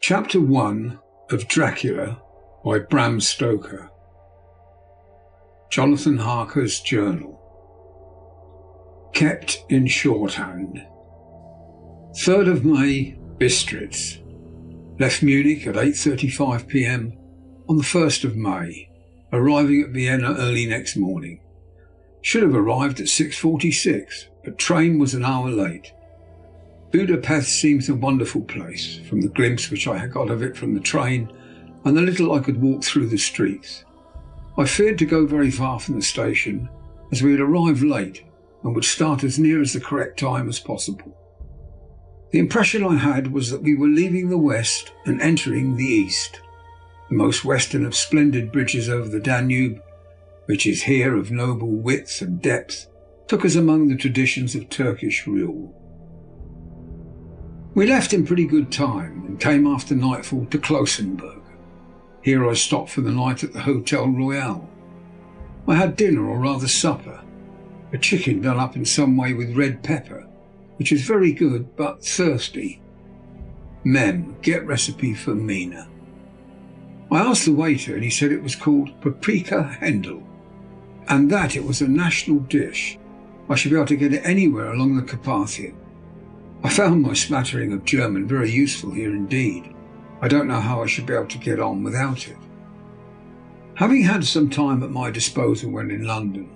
Chapter 1 of Dracula by Bram Stoker. Jonathan Harker's journal. Kept in shorthand. 3rd of May, Bistritz. Left Munich at 8:35 p.m. on the 1st of May, arriving at Vienna early next morning. Should have arrived at 6:46, but train was an hour late. Budapest seems a wonderful place, from the glimpse which I had got of it from the train and the little I could walk through the streets. I feared to go very far from the station, as we had arrived late and would start as near as the correct time as possible. The impression I had was that we were leaving the west and entering the east. The most western of splendid bridges over the Danube, which is here of noble width and depth, took us among the traditions of Turkish rule. We left in pretty good time and came after nightfall to Klosenburg. Here I stopped for the night at the Hotel Royal. I had dinner, or rather supper, a chicken done up in some way with red pepper, which was very good but thirsty. Mem, get recipe for Mina. I asked the waiter and he said it was called paprika Hendel, and that it was a national dish. I should be able to get it anywhere along the Carpathian. I found my smattering of German very useful here indeed. I don't know how I should be able to get on without it. Having had some time at my disposal when in London,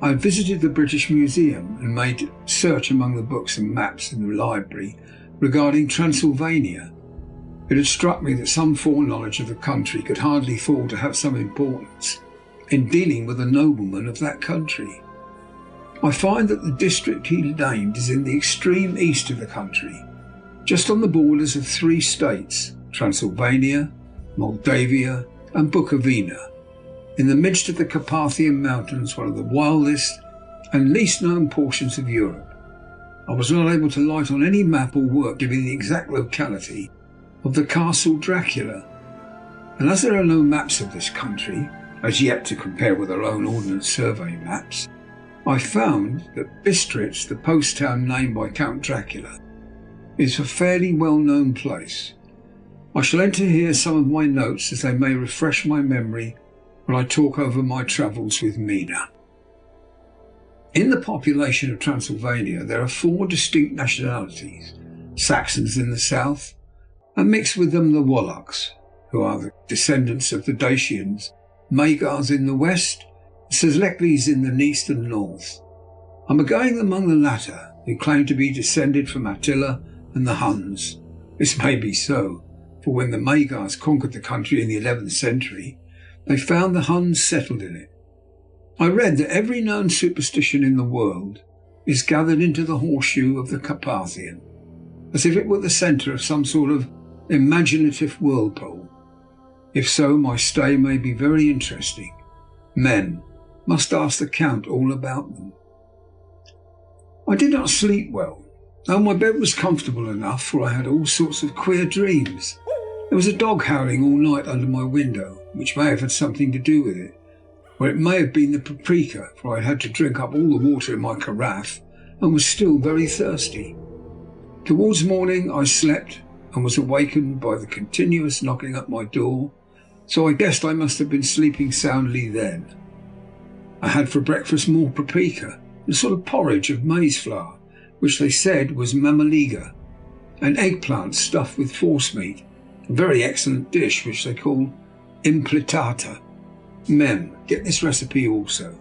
I had visited the British Museum and made search among the books and maps in the library regarding Transylvania. It had struck me that some foreknowledge of the country could hardly fail to have some importance in dealing with a nobleman of that country. I find that the district he named is in the extreme east of the country, just on the borders of 3 states, Transylvania, Moldavia and Bukovina, in the midst of the Carpathian Mountains, one of the wildest and least known portions of Europe. I was not able to light on any map or work giving the exact locality of the castle Dracula, and as there are no maps of this country, as yet to compare with our own Ordnance Survey maps, I found that Bistritz, the post town named by Count Dracula, is a fairly well-known place. I shall enter here some of my notes as they may refresh my memory when I talk over my travels with Mina. In the population of Transylvania there are 4 distinct nationalities: Saxons in the south, and mixed with them the Wallachs, who are the descendants of the Dacians, Magyars in the west, Szeklerys in the east and north. I'm going among the latter, who claim to be descended from Attila and the Huns. This may be so, for when the Magyars conquered the country in the 11th century, they found the Huns settled in it. I read that every known superstition in the world is gathered into the horseshoe of the Carpathian, as if it were the centre of some sort of imaginative whirlpool. If so, my stay may be very interesting. Men must ask the Count all about them. I did not sleep well, though my bed was comfortable enough, for I had all sorts of queer dreams. There was a dog howling all night under my window, which may have had something to do with it, or it may have been the paprika, for I had to drink up all the water in my carafe and was still very thirsty. Towards morning I slept and was awakened by the continuous knocking at my door, so I guessed I must have been sleeping soundly then. I had for breakfast more paprika, a sort of porridge of maize flour, which they said was mamaliga, and eggplant stuffed with forcemeat, a very excellent dish which they call implitata. Mem, get this recipe also.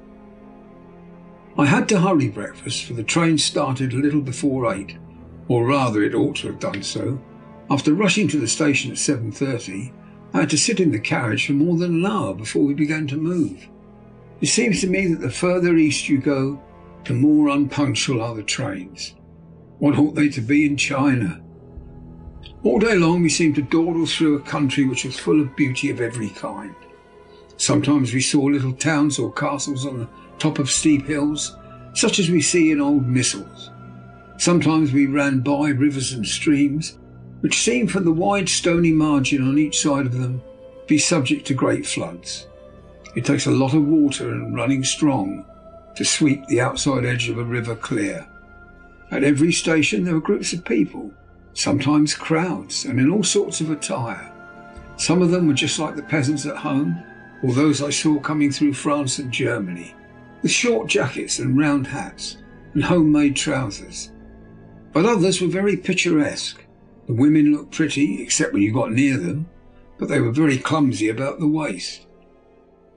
I had to hurry breakfast, for the train started a little before 8, or rather it ought to have done so. After rushing to the station at 7:30, I had to sit in the carriage for more than an hour before we began to move. It seems to me that the further east you go, the more unpunctual are the trains. What ought they to be in China? All day long we seemed to dawdle through a country which was full of beauty of every kind. Sometimes we saw little towns or castles on the top of steep hills, such as we see in old missals. Sometimes we ran by rivers and streams, which seemed from the wide stony margin on each side of them to be subject to great floods. It takes a lot of water and running strong to sweep the outside edge of a river clear. At every station there were groups of people, sometimes crowds, and in all sorts of attire. Some of them were just like the peasants at home, or those I saw coming through France and Germany, with short jackets and round hats and homemade trousers. But others were very picturesque. The women looked pretty, except when you got near them, but they were very clumsy about the waist.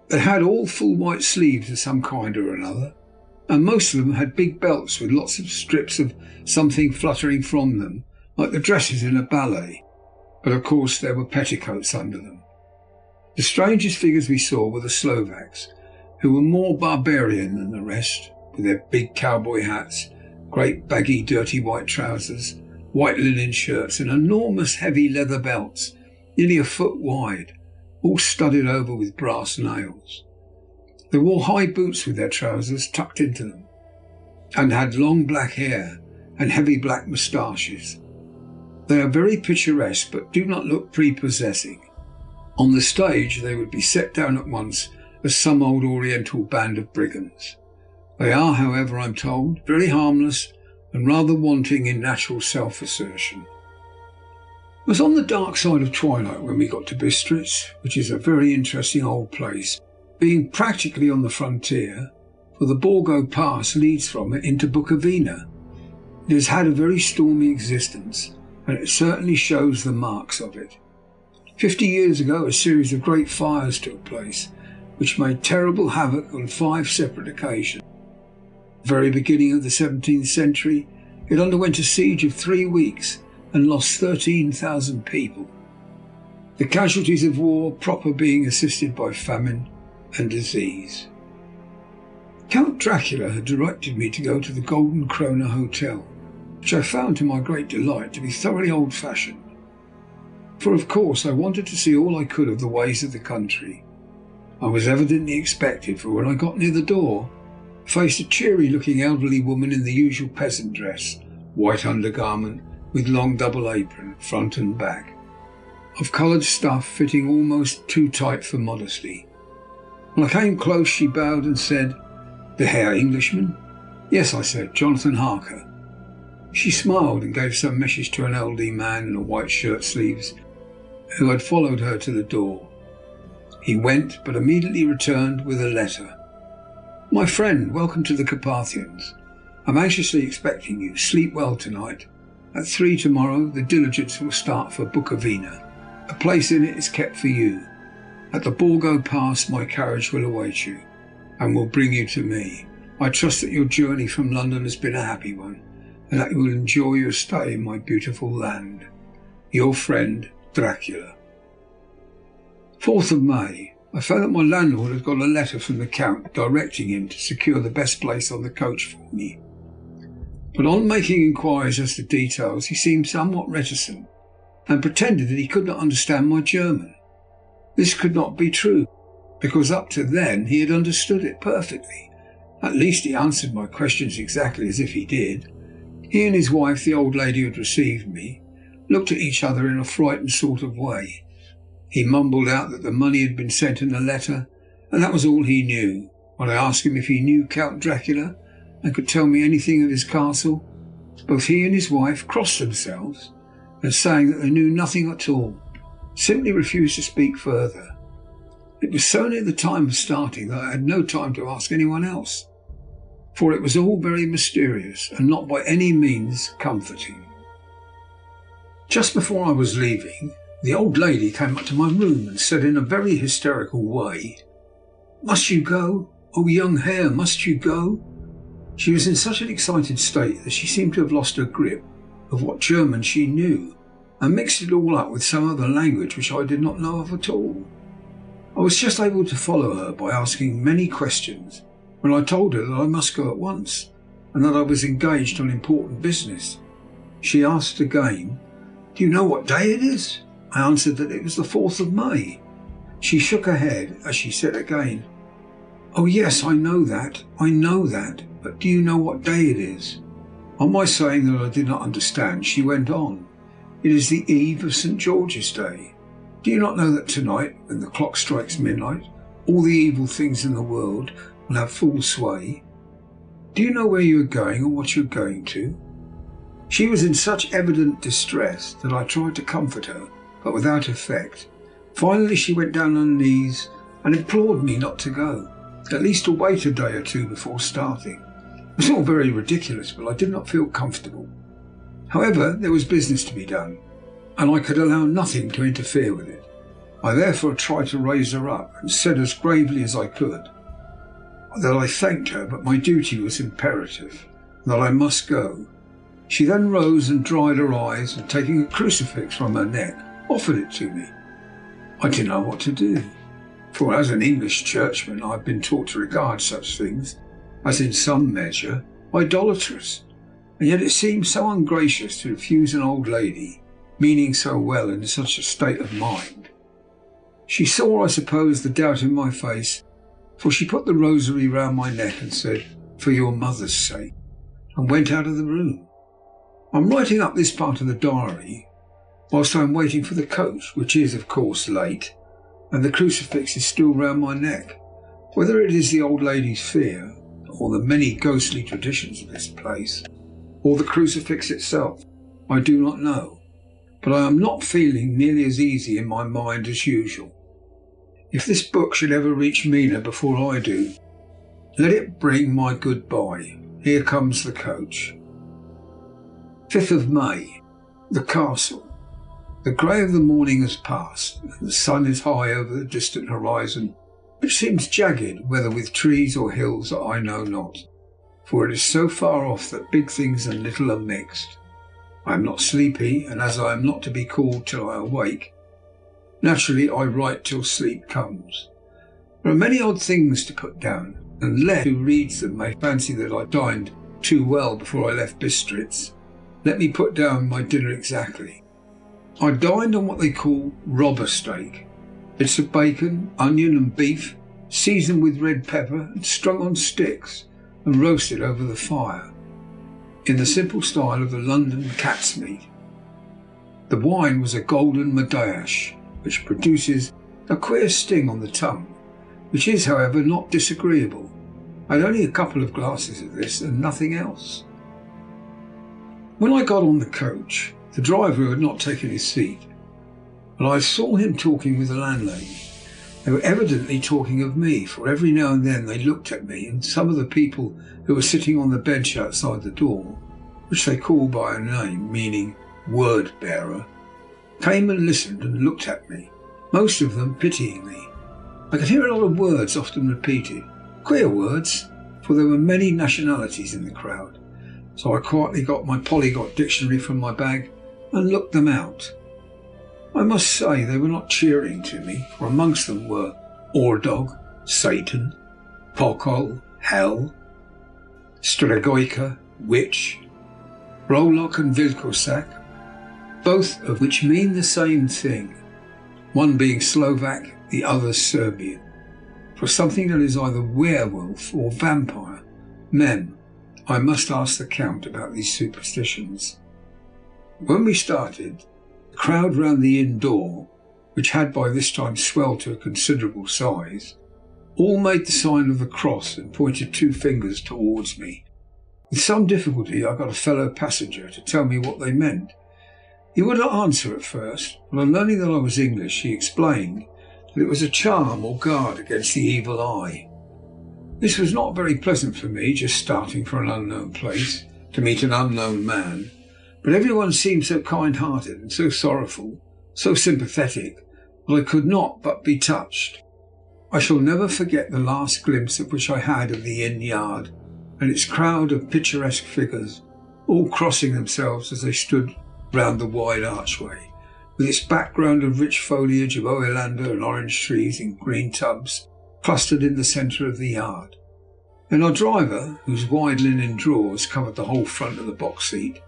They had all full white sleeves of some kind or another, and most of them had big belts with lots of strips of something fluttering from them, like the dresses in a ballet, but of course there were petticoats under them. The strangest figures we saw were the Slovaks, who were more barbarian than the rest, with their big cowboy hats, great baggy dirty white trousers, white linen shirts, and enormous heavy leather belts, nearly a foot wide, all studded over with brass nails. They wore high boots with their trousers tucked into them, and had long black hair and heavy black moustaches. They are very picturesque, but do not look prepossessing. On the stage they would be set down at once as some old Oriental band of brigands. They are, however, I'm told, very harmless and rather wanting in natural self-assertion. It was on the dark side of twilight when we got to Bistritz, which is a very interesting old place, being practically on the frontier, for the Borgo Pass leads from it into Bukovina. It has had a very stormy existence, and it certainly shows the marks of it. 50 years ago, a series of great fires took place, which made terrible havoc on 5 separate occasions. At the very beginning of the 17th century, it underwent a siege of 3 weeks and lost 13,000 people. The casualties of war proper being assisted by famine and disease. Count Dracula had directed me to go to the Golden Krone Hotel, which I found to my great delight to be thoroughly old-fashioned. For of course I wanted to see all I could of the ways of the country. I was evidently expected, for when I got near the door, I faced a cheery-looking elderly woman in the usual peasant dress, white undergarment with long double apron, front and back, of coloured stuff fitting almost too tight for modesty. When I came close, she bowed and said, "The Herr Englishman?" "Yes," I said, "Jonathan Harker." She smiled and gave some message to an elderly man in a white shirt sleeves who had followed her to the door. He went, but immediately returned with a letter. "My friend, welcome to the Carpathians. I'm anxiously expecting you. Sleep well tonight. At 3 tomorrow the diligence will start for Bukovina. A place in it is kept for you. At the Borgo Pass my carriage will await you, and will bring you to me. I trust that your journey from London has been a happy one, and that you will enjoy your stay in my beautiful land. Your friend, Dracula." 4th of May. I found that my landlord had got a letter from the Count directing him to secure the best place on the coach for me. But on making inquiries as to details, he seemed somewhat reticent, and pretended that he could not understand my German. This could not be true, because up to then he had understood it perfectly. At least he answered my questions exactly as if he did. He and his wife, the old lady who had received me, looked at each other in a frightened sort of way. He mumbled out that the money had been sent in a letter, and that was all he knew. When I asked him if he knew Count Dracula and could tell me anything of his castle, both he and his wife crossed themselves, and saying that they knew nothing at all, simply refused to speak further. It was so near the time of starting that I had no time to ask anyone else, for it was all very mysterious and not by any means comforting. Just before I was leaving, the old lady came up to my room and said in a very hysterical way, "Must you go? Oh, young Herr, must you go?" She was in such an excited state that she seemed to have lost her grip of what German she knew, and mixed it all up with some other language which I did not know of at all. I was just able to follow her by asking many questions when I told her that I must go at once, and that I was engaged on important business. She asked again, "Do you know what day it is?" I answered that it was the 4th of May. She shook her head as she said again, "Oh yes, I know that, but do you know what day it is?" On my saying that I did not understand, she went on, "It is the eve of St. George's Day. Do you not know that tonight, when the clock strikes midnight, all the evil things in the world will have full sway? Do you know where you are going or what you are going to?" She was in such evident distress that I tried to comfort her, but without effect. Finally she went down on her knees and implored me not to go, at least to wait a day or two before starting. It was all very ridiculous, but I did not feel comfortable. However, there was business to be done, and I could allow nothing to interfere with it. I therefore tried to raise her up and said as gravely as I could that I thanked her, but my duty was imperative, and that I must go. She then rose and dried her eyes, and taking a crucifix from her neck, offered it to me. I didn't know what to do, for as an English churchman I had been taught to regard such things as in some measure idolatrous, and yet it seemed so ungracious to refuse an old lady, meaning so well and in such a state of mind. She saw, I suppose, the doubt in my face, for she put the rosary round my neck and said, "For your mother's sake," and went out of the room. I'm writing up this part of the diary whilst I'm waiting for the coach, which is, of course, late, and the crucifix is still round my neck. Whether it is the old lady's fear, or the many ghostly traditions of this place, or the crucifix itself, I do not know, but I am not feeling nearly as easy in my mind as usual. If this book should ever reach Mina before I do, let it bring my goodbye. Here comes the coach. 5th of May. The castle. The grey of the morning has passed, and the sun is high over the distant horizon, which seems jagged, whether with trees or hills that I know not, for it is so far off that big things and little are mixed. I am not sleepy, and as I am not to be called till I awake, naturally I write till sleep comes. There are many odd things to put down, and Les, who reads them, may fancy that I dined too well before I left Bistritz. Let me put down my dinner exactly. I dined on what they call robber steak, bits of bacon, onion and beef, seasoned with red pepper and strung on sticks and roasted over the fire, in the simple style of the London cat's meat. The wine was a golden Madeiash, which produces a queer sting on the tongue, which is, however, not disagreeable. I had only a couple of glasses of this and nothing else. When I got on the coach, the driver had not taken his seat, but I saw him talking with the landlady. They were evidently talking of me, for every now and then they looked at me, and some of the people who were sitting on the bench outside the door, which they call by a name, meaning word bearer, came and listened and looked at me, most of them pityingly. I could hear a lot of words often repeated, queer words, for there were many nationalities in the crowd, so I quietly got my polyglot dictionary from my bag and looked them out. I must say they were not cheering to me, for amongst them were Ordog, Satan, Pokol, Hell, Stregoica, Witch, Brolock and Vilkosak, both of which mean the same thing, one being Slovak, the other Serbian, for something that is either werewolf or vampire. Mem, I must ask the Count about these superstitions. When we started, the crowd round the inn door, which had by this time swelled to a considerable size, all made the sign of the cross and pointed two fingers towards me. With some difficulty I got a fellow passenger to tell me what they meant. He would not answer at first, but on learning that I was English, he explained that it was a charm or guard against the evil eye. This was not very pleasant for me, just starting for an unknown place to meet an unknown man, but everyone seemed so kind-hearted and so sorrowful, so sympathetic, that I could not but be touched. I shall never forget the last glimpse of which I had of the inn yard and its crowd of picturesque figures, all crossing themselves as they stood round the wide archway, with its background of rich foliage of oleander and orange trees in green tubs clustered in the centre of the yard. Then our driver, whose wide linen drawers covered the whole front of the box seat,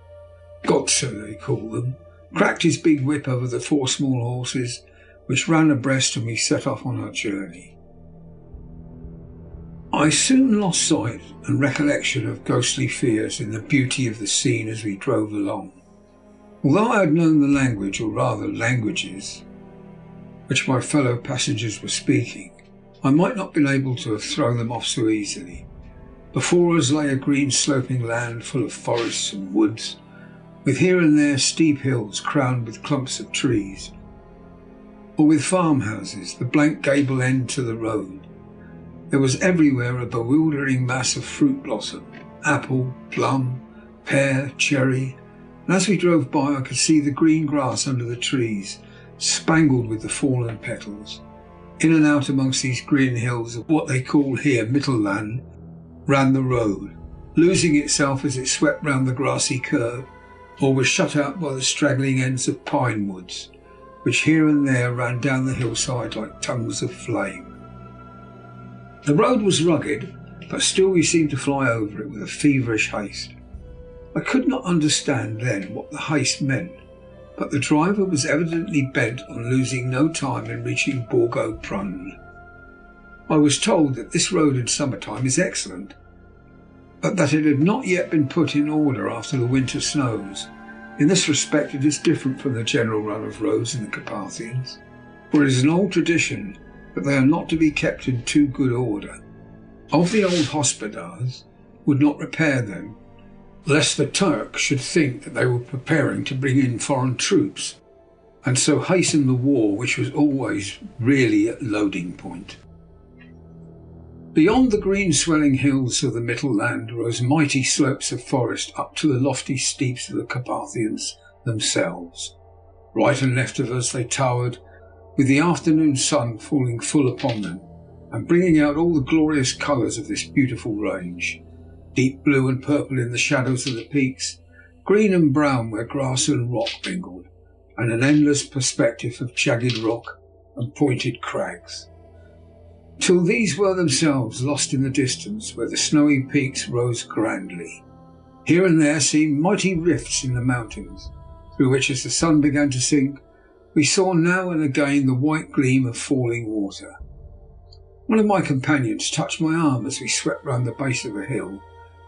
Godso they call them, cracked his big whip over the four small horses, which ran abreast, and we set off on our journey. I soon lost sight and recollection of ghostly fears in the beauty of the scene as we drove along. Although I had known the language, or rather languages, which my fellow passengers were speaking, I might not have been able to have thrown them off so easily. Before us lay a green sloping land full of forests and woods, with here and there steep hills crowned with clumps of trees, or with farmhouses, the blank gable end to the road. There was everywhere a bewildering mass of fruit blossom, apple, plum, pear, cherry, and as we drove by I could see the green grass under the trees, spangled with the fallen petals. In and out amongst these green hills of what they call here Mittelland ran the road, losing itself as it swept round the grassy curve, or was shut out by the straggling ends of pine woods, which here and there ran down the hillside like tongues of flame. The road was rugged, but still we seemed to fly over it with a feverish haste. I could not understand then what the haste meant, but the driver was evidently bent on losing no time in reaching Borgo-Brunn. I was told that this road in summertime is excellent, but that it had not yet been put in order after the winter snows. In this respect it is different from the general run of roads in the Carpathians, for it is an old tradition that they are not to be kept in too good order. Of the old hospodars would not repair them, lest the Turks should think that they were preparing to bring in foreign troops, and so hasten the war which was always really at loading point. Beyond the green swelling hills of the Mittelland rose mighty slopes of forest up to the lofty steeps of the Carpathians themselves. Right and left of us they towered, with the afternoon sun falling full upon them, and bringing out all the glorious colours of this beautiful range. Deep blue and purple in the shadows of the peaks, green and brown where grass and rock mingled, and an endless perspective of jagged rock and pointed crags, till these were themselves lost in the distance where the snowy peaks rose grandly. Here and there seemed mighty rifts in the mountains, through which, as the sun began to sink, we saw now and again the white gleam of falling water. One of my companions touched my arm as we swept round the base of a hill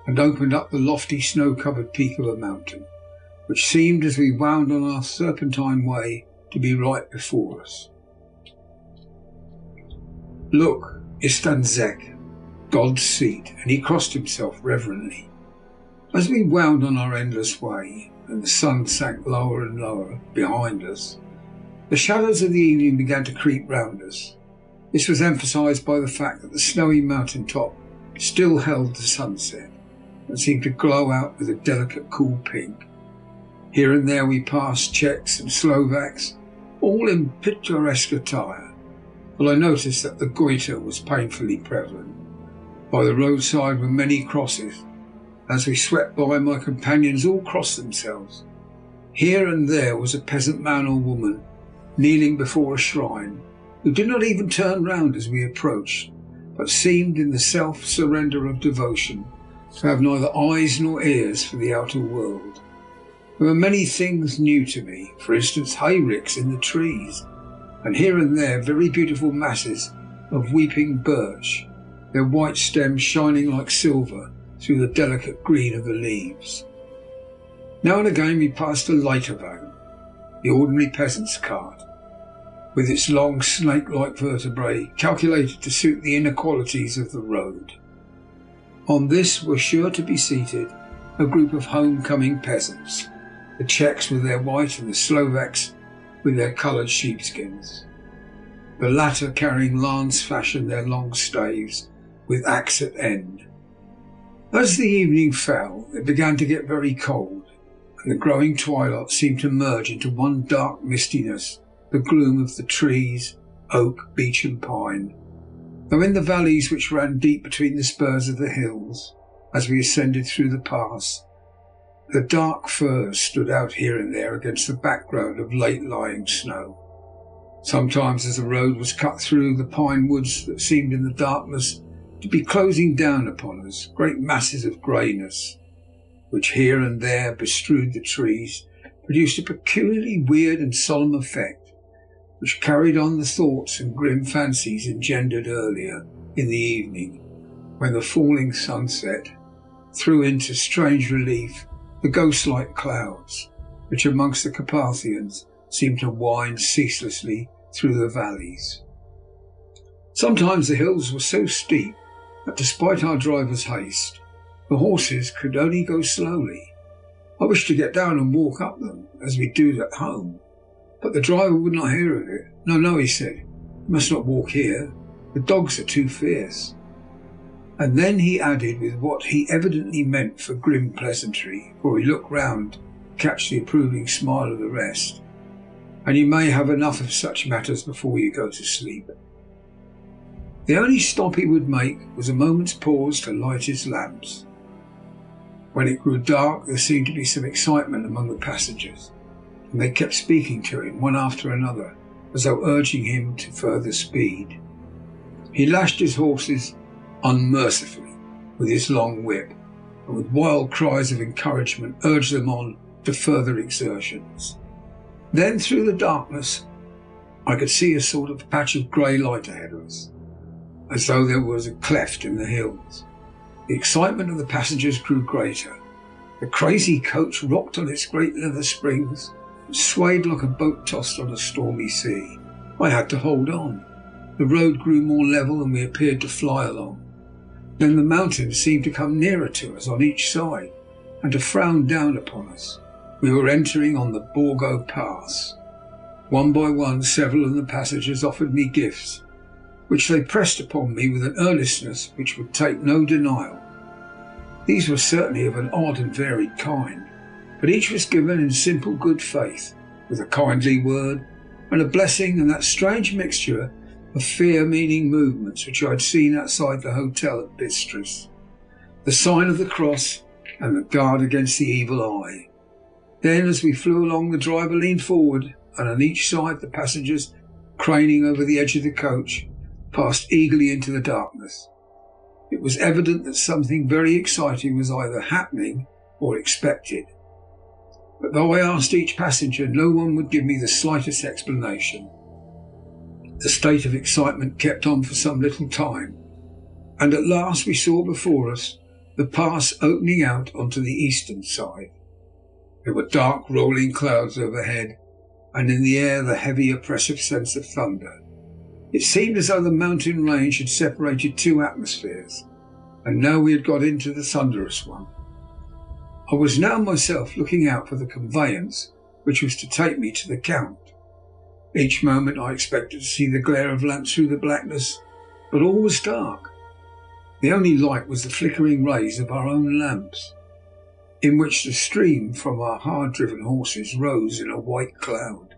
and opened up the lofty snow-covered peak of a mountain, which seemed, as we wound on our serpentine way, to be right before us. "Look, Istanzek, God's seat," and he crossed himself reverently. As we wound on our endless way, and the sun sank lower and lower behind us, the shadows of the evening began to creep round us. This was emphasised by the fact that the snowy mountain top still held the sunset, and seemed to glow out with a delicate cool pink. Here and there we passed Czechs and Slovaks, all in picturesque attire, but I noticed that the goiter was painfully prevalent. By the roadside were many crosses. As we swept by, my companions all crossed themselves. Here and there was a peasant man or woman kneeling before a shrine, who did not even turn round as we approached, but seemed, in the self-surrender of devotion, to have neither eyes nor ears for the outer world. There were many things new to me, for instance hayricks in the trees, and here and there very beautiful masses of weeping birch, their white stems shining like silver through the delicate green of the leaves. Now and again we passed a leiterwagen, the ordinary peasant's cart, with its long snake-like vertebrae calculated to suit the inequalities of the road. On this were sure to be seated a group of home-coming peasants, the Czechs with their white and the Slovaks with their coloured sheepskins, the latter carrying lance-fashion their long staves with axe at end. As the evening fell, it began to get very cold, and the growing twilight seemed to merge into one dark mistiness, the gloom of the trees, oak, beech and pine, though in the valleys which ran deep between the spurs of the hills, as we ascended through the pass, the dark firs stood out here and there against the background of late-lying snow. Sometimes, as the road was cut through the pine woods that seemed in the darkness to be closing down upon us, great masses of greyness, which here and there bestrewed the trees, produced a peculiarly weird and solemn effect, which carried on the thoughts and grim fancies engendered earlier in the evening, when the falling sunset threw into strange relief the ghost-like clouds, which amongst the Carpathians seemed to wind ceaselessly through the valleys. Sometimes the hills were so steep that, despite our driver's haste, the horses could only go slowly, I wished to get down and walk up them, as we do at home, but the driver would not hear of it. No, no, he said, you must not walk here. The dogs are too fierce. And then he added, with what he evidently meant for grim pleasantry, for he looked round to catch the approving smile of the rest, and you may have enough of such matters before you go to sleep. The only stop he would make was a moment's pause to light his lamps. When it grew dark, there seemed to be some excitement among the passengers, and they kept speaking to him one after another, as though urging him to further speed. He lashed his horses unmercifully with his long whip, and with wild cries of encouragement urged them on to further exertions. Then through the darkness I could see a sort of patch of grey light ahead of us, as though there was a cleft in the hills. The excitement of the passengers grew greater. The crazy coach rocked on its great leather springs and swayed like a boat tossed on a stormy sea. I had to hold on. The road grew more level and we appeared to fly along. Then the mountains seemed to come nearer to us on each side and to frown down upon us. We were entering on the Borgo Pass. One by one, several of the passengers offered me gifts, which they pressed upon me with an earnestness which would take no denial. These were certainly of an odd and varied kind, but each was given in simple good faith, with a kindly word and a blessing and that strange mixture of fear-meaning movements which I had seen outside the hotel at Bistris, the sign of the cross and the guard against the evil eye. Then, as we flew along, the driver leaned forward, and on each side the passengers, craning over the edge of the coach, passed eagerly into the darkness. It was evident that something very exciting was either happening or expected. But though I asked each passenger, no one would give me the slightest explanation. The state of excitement kept on for some little time, and at last we saw before us the pass opening out onto the eastern side. There were dark rolling clouds overhead, and in the air the heavy oppressive sense of thunder. It seemed as though the mountain range had separated two atmospheres, and now we had got into the thunderous one. I was now myself looking out for the conveyance which was to take me to the Count. Each moment I expected to see the glare of lamps through the blackness, but all was dark. The only light was the flickering rays of our own lamps, in which the stream from our hard-driven horses rose in a white cloud.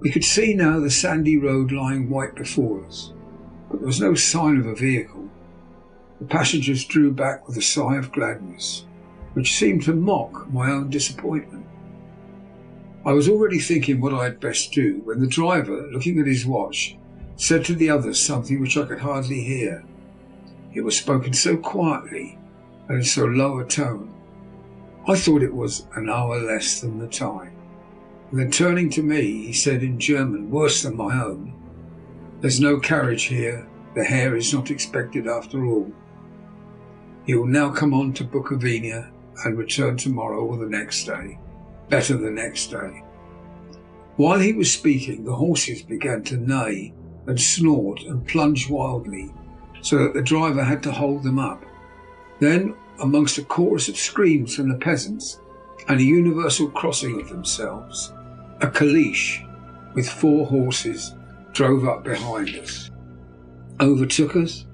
We could see now the sandy road lying white before us, but there was no sign of a vehicle. The passengers drew back with a sigh of gladness, which seemed to mock my own disappointment. I was already thinking what I had best do, when the driver, looking at his watch, said to the others something which I could hardly hear. It was spoken so quietly and in so low a tone, I thought it was an hour less than the time. And then turning to me, he said in German, worse than my own, "There's no carriage here. The hare is not expected after all. He will now come on to Bukovina and return tomorrow or the next day. Better the next day." While he was speaking, the horses began to neigh and snort and plunge wildly, so that the driver had to hold them up. Then, amongst a chorus of screams from the peasants and a universal crossing of themselves, a caleche with 4 horses drove up behind us, overtook us,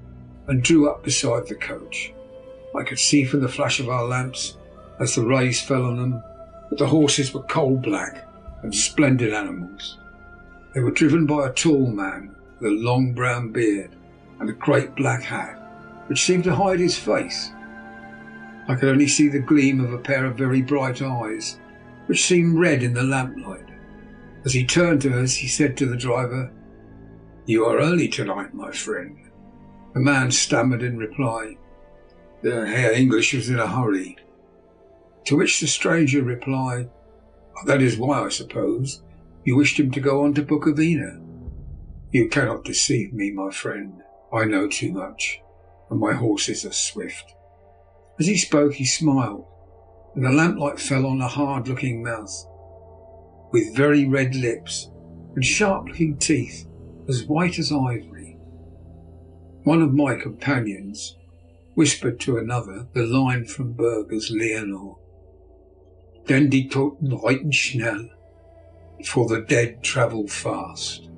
and drew up beside the coach. I could see from the flash of our lamps, as the rays fell on them, that the horses were coal-black and splendid animals. They were driven by a tall man with a long brown beard and a great black hat, which seemed to hide his face. I could only see the gleam of a pair of very bright eyes, which seemed red in the lamplight. As he turned to us, he said to the driver, "You are early tonight, my friend." The man stammered in reply, "The Herr English was in a hurry." To which the stranger replied, "That is why, I suppose, you wished him to go on to Bukovina." "You cannot deceive me, my friend. I know too much, and my horses are swift." As he spoke, he smiled, and the lamplight fell on a hard-looking mouth, with very red lips and sharp-looking teeth, as white as ivory. One of my companions whispered to another the line from Berger's Leonore. Denn die Toten reiten schnell, for the dead travel fast.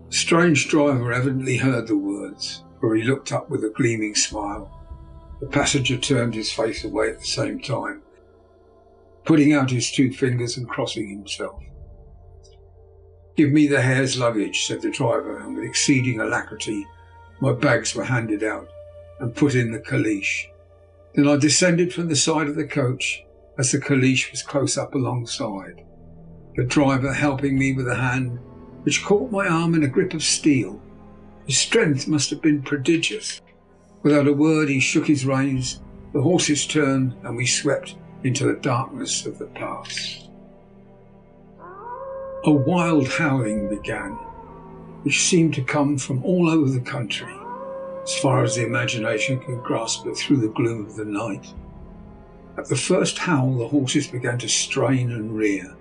The strange driver evidently heard the words, for he looked up with a gleaming smile. The passenger turned his face away at the same time, putting out his 2 fingers and crossing himself. "Give me the hare's luggage," said the driver, and with exceeding alacrity my bags were handed out and put in the caliche. Then I descended from the side of the coach as the caliche was close up alongside, the driver helping me with a hand which caught my arm in a grip of steel. His strength must have been prodigious. Without a word he shook his reins, the horses turned, and we swept into the darkness of the pass. A wild howling began, which seemed to come from all over the country, as far as the imagination could grasp it through the gloom of the night. At the first howl the horses began to strain and rear,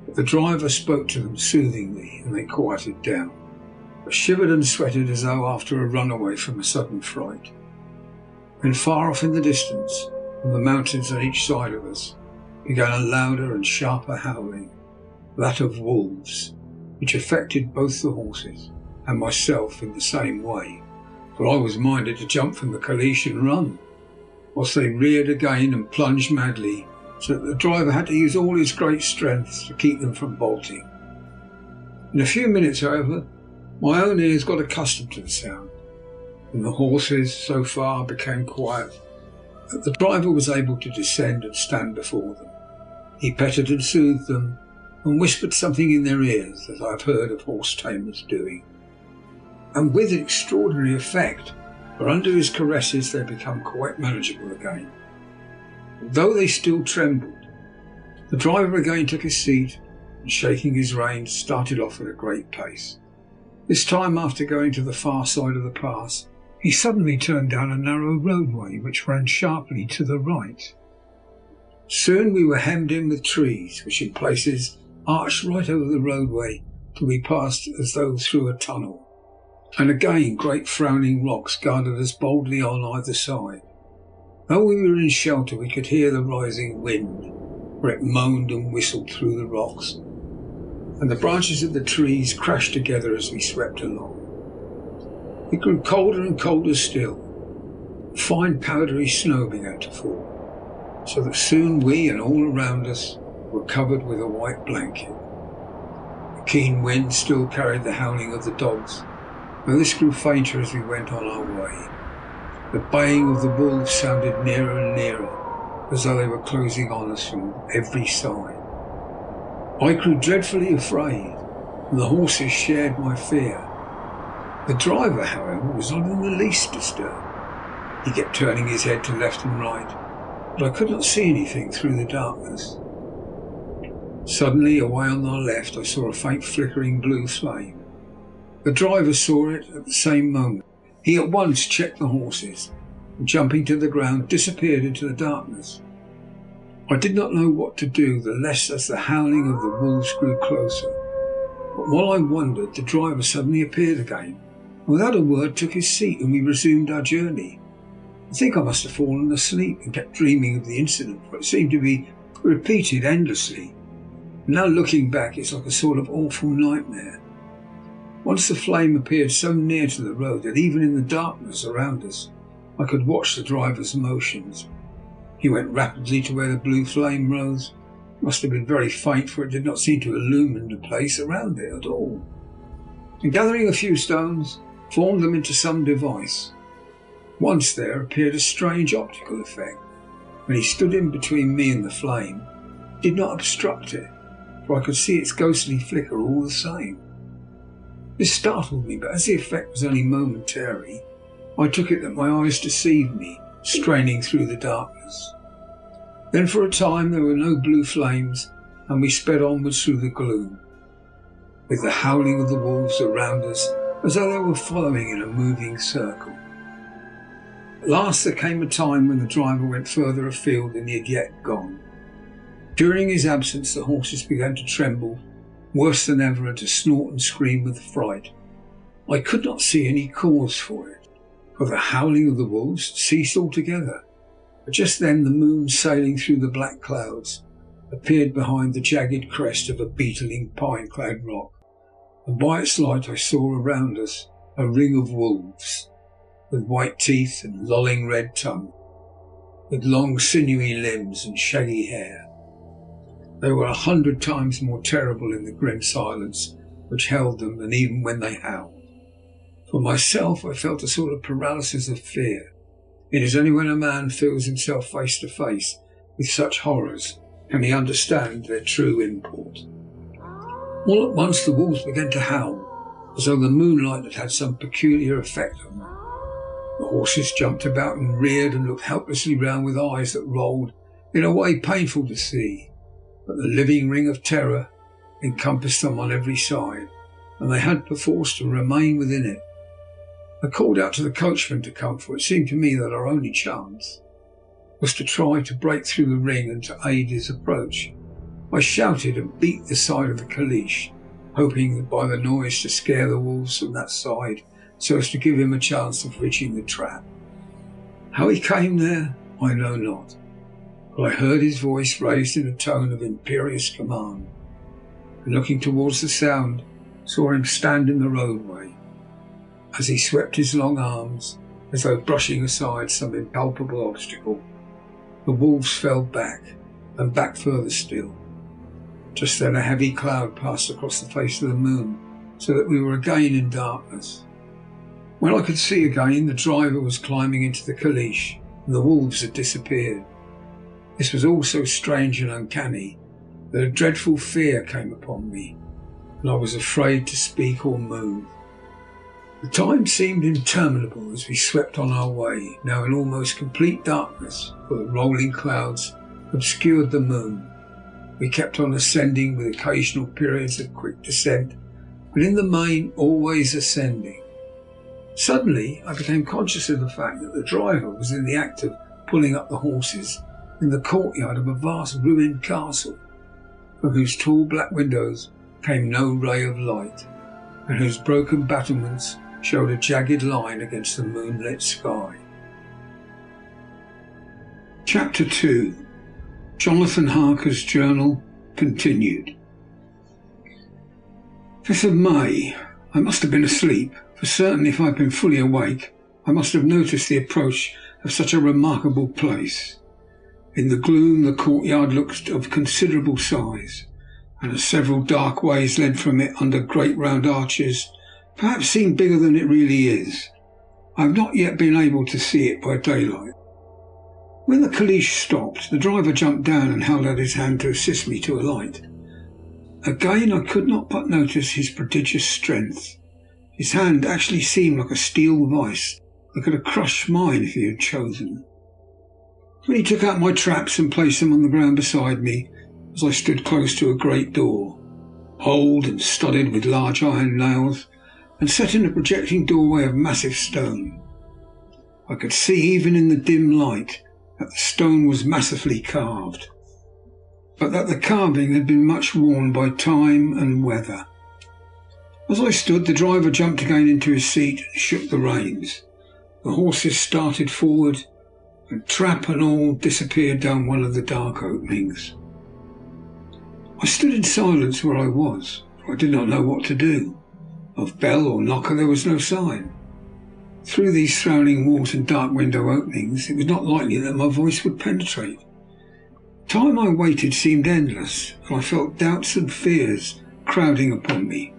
but the driver spoke to them soothingly and they quieted down, but shivered and sweated as though after a runaway from a sudden fright. Then far off in the distance, from the mountains on each side of us, began a louder and sharper howling, that of wolves, which affected both the horses and myself in the same way, for I was minded to jump from the caliche and run, whilst they reared again and plunged madly, so that the driver had to use all his great strength to keep them from bolting. In a few minutes, however, my own ears got accustomed to the sound, and the horses so far became quiet that the driver was able to descend and stand before them. He petted and soothed them, and whispered something in their ears that I have heard of horse tamers doing, and with extraordinary effect, for under his caresses they become quite manageable again. Though they still trembled, the driver again took his seat and, shaking his reins, started off at a great pace. This time, after going to the far side of the pass, he suddenly turned down a narrow roadway which ran sharply to the right. Soon we were hemmed in with trees, which in places arched right over the roadway till we passed as though through a tunnel, and again great frowning rocks guarded us boldly on either side. Though we were in shelter, we could hear the rising wind, for it moaned and whistled through the rocks, and the branches of the trees crashed together as we swept along. It grew colder and colder still. Fine powdery snow began to fall, so that soon we and all around us were covered with a white blanket. The keen wind still carried the howling of the dogs, though this grew fainter as we went on our way. The baying of the wolves sounded nearer and nearer, as though they were closing on us from every side. I grew dreadfully afraid, and the horses shared my fear. The driver, however, was not in the least disturbed. He kept turning his head to left and right, but I could not see anything through the darkness. Suddenly, away on our left, I saw a faint flickering blue flame. The driver saw it at the same moment. He at once checked the horses, and jumping to the ground, disappeared into the darkness. I did not know what to do, the less as the howling of the wolves grew closer. But while I wondered, the driver suddenly appeared again, and without a word took his seat, and we resumed our journey. I think I must have fallen asleep and kept dreaming of the incident, for it seemed to be repeated endlessly. Now looking back, it's like a sort of awful nightmare. Once the flame appeared so near to the road that even in the darkness around us, I could watch the driver's motions. He went rapidly to where the blue flame rose. It must have been very faint, for it did not seem to illumine the place around it at all. And gathering a few stones, formed them into some device. Once there appeared a strange optical effect. When he stood in between me and the flame, it did not obstruct it, for I could see its ghostly flicker all the same. This startled me, but as the effect was only momentary, I took it that my eyes deceived me, straining through the darkness. Then for a time there were no blue flames, and we sped onwards through the gloom, with the howling of the wolves around us as though they were following in a moving circle. At last there came a time when the driver went further afield than he had yet gone. During his absence the horses began to tremble worse than ever and to snort and scream with fright. I could not see any cause for it, for the howling of the wolves ceased altogether. But just then the moon, sailing through the black clouds, appeared behind the jagged crest of a beetling pine-clad rock, and by its light I saw around us a ring of wolves, with white teeth and lolling red tongue, with long sinewy limbs and shaggy hair. They were 100 times more terrible in the grim silence which held them than even when they howled. For myself, I felt a sort of paralysis of fear. It is only when a man feels himself face to face with such horrors can he understand their true import. All at once the wolves began to howl, as though the moonlight had had some peculiar effect on them. The horses jumped about and reared and looked helplessly round with eyes that rolled in a way painful to see, but the living ring of terror encompassed them on every side, and they had perforce to remain within it. I called out to the coachman to come, for it seemed to me that our only chance was to try to break through the ring and to aid his approach. I shouted and beat the side of the caleche, hoping that by the noise to scare the wolves from that side so as to give him a chance of reaching the trap. How he came there, I know not, but I heard his voice raised in a tone of imperious command, and looking towards the sound, saw him stand in the roadway. As he swept his long arms, as though brushing aside some impalpable obstacle, the wolves fell back, and back further still. Just then a heavy cloud passed across the face of the moon, so that we were again in darkness. When I could see again, the driver was climbing into the caleche, and the wolves had disappeared. This was all so strange and uncanny that a dreadful fear came upon me, and I was afraid to speak or move. The time seemed interminable as we swept on our way, now in almost complete darkness, for the rolling clouds obscured the moon. We kept on ascending with occasional periods of quick descent, but in the main always ascending. Suddenly I became conscious of the fact that the driver was in the act of pulling up the horses in the courtyard of a vast ruined castle, from whose tall black windows came no ray of light, and whose broken battlements showed a jagged line against the moonlit sky. Chapter 2. Jonathan Harker's Journal continued. 5th of May. I must have been asleep, for certainly if I had been fully awake, I must have noticed the approach of such a remarkable place. In the gloom the courtyard looked of considerable size, and as several dark ways led from it under great round arches, perhaps seemed bigger than it really is. I have not yet been able to see it by daylight. When the caleche stopped, the driver jumped down and held out his hand to assist me to alight. Again I could not but notice his prodigious strength. His hand actually seemed like a steel vice that could have crushed mine if he had chosen. When he took out my traps and placed them on the ground beside me, as I stood close to a great door, old and studded with large iron nails, and set in a projecting doorway of massive stone, I could see even in the dim light that the stone was massively carved, but that the carving had been much worn by time and weather. As I stood, the driver jumped again into his seat and shook the reins. The horses started forward, and trap and all disappeared down one of the dark openings. I stood in silence where I was, for I did not know what to do. Of bell or knocker there was no sign. Through these frowning walls and dark window openings it was not likely that my voice would penetrate. The time I waited seemed endless, and I felt doubts and fears crowding upon me.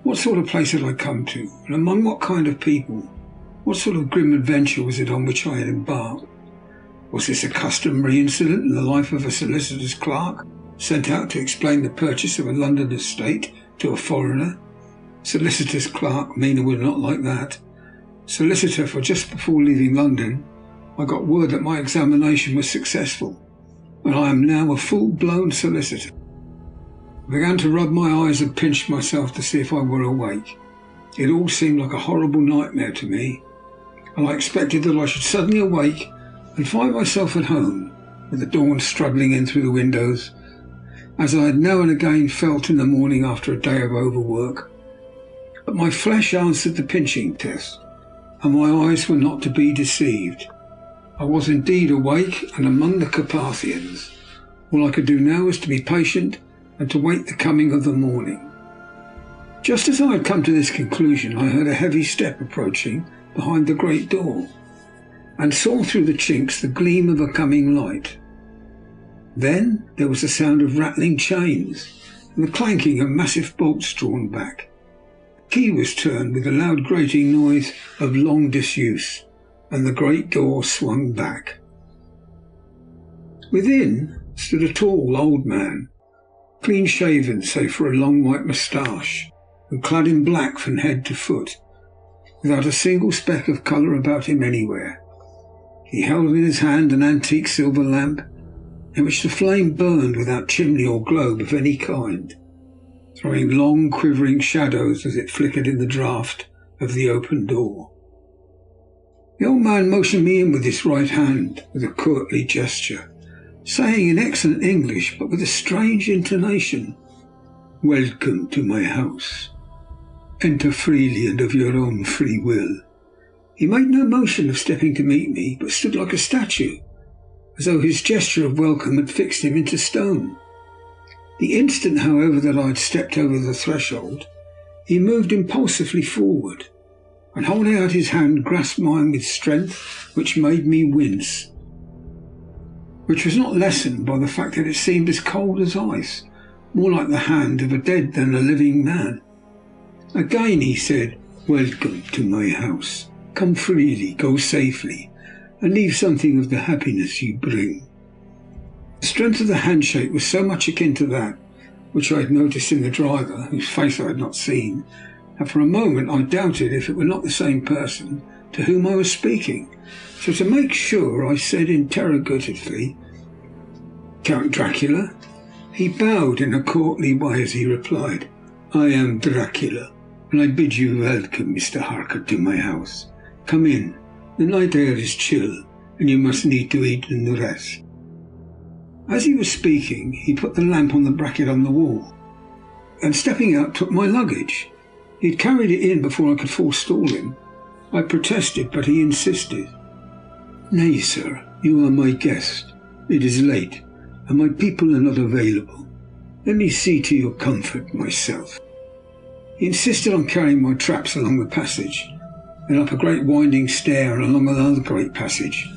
What sort of place had I come to, and among what kind of people? What sort of grim adventure was it on which I had embarked? Was this a customary incident in the life of a solicitor's clerk sent out to explain the purchase of a London estate to a foreigner? Solicitor's clerk, Mina would not like that. Solicitor, for just before leaving London, I got word that my examination was successful, and I am now a full-blown solicitor. I began to rub my eyes and pinch myself to see if I were awake. It all seemed like a horrible nightmare to me, and I expected that I should suddenly awake and find myself at home, with the dawn struggling in through the windows, as I had now and again felt in the morning after a day of overwork. But my flesh answered the pinching test, and my eyes were not to be deceived. I was indeed awake and among the Carpathians. All I could do now was to be patient and to wait the coming of the morning. Just as I had come to this conclusion, I heard a heavy step approaching behind the great door, and saw through the chinks the gleam of a coming light. Then there was the sound of rattling chains and the clanking of massive bolts drawn back. The key was turned with a loud grating noise of long disuse, and the great door swung back. Within stood a tall old man, clean-shaven save for a long white moustache, and clad in black from head to foot, without a single speck of colour about him anywhere. He held in his hand an antique silver lamp, in which the flame burned without chimney or globe of any kind, throwing long quivering shadows as it flickered in the draught of the open door. The old man motioned me in with his right hand with a courtly gesture, saying in excellent English but with a strange intonation, "Welcome to my house. Enter freely and of your own free will." He made no motion of stepping to meet me, but stood like a statue, as though his gesture of welcome had fixed him into stone. The instant, however, that I had stepped over the threshold, he moved impulsively forward, and holding out his hand, grasped mine with strength which made me wince, which was not lessened by the fact that it seemed as cold as ice, more like the hand of a dead than a living man. Again he said, "Welcome to my house. Come freely, go safely, and leave something of the happiness you bring." The strength of the handshake was so much akin to that which I had noticed in the driver, whose face I had not seen, that for a moment I doubted if it were not the same person to whom I was speaking. So to make sure, I said interrogatively, "Count Dracula?" He bowed in a courtly way as he replied, "I am Dracula, and I bid you welcome, Mr. Harker, to my house. Come in. The night air is chill, and you must need to eat and rest." As he was speaking, he put the lamp on the bracket on the wall, and stepping out took my luggage. He had carried it in before I could forestall him. I protested, but he insisted. "Nay, sir, you are my guest. It is late, and my people are not available. Let me see to your comfort myself." He insisted on carrying my traps along the passage, then up a great winding stair and along another great passage,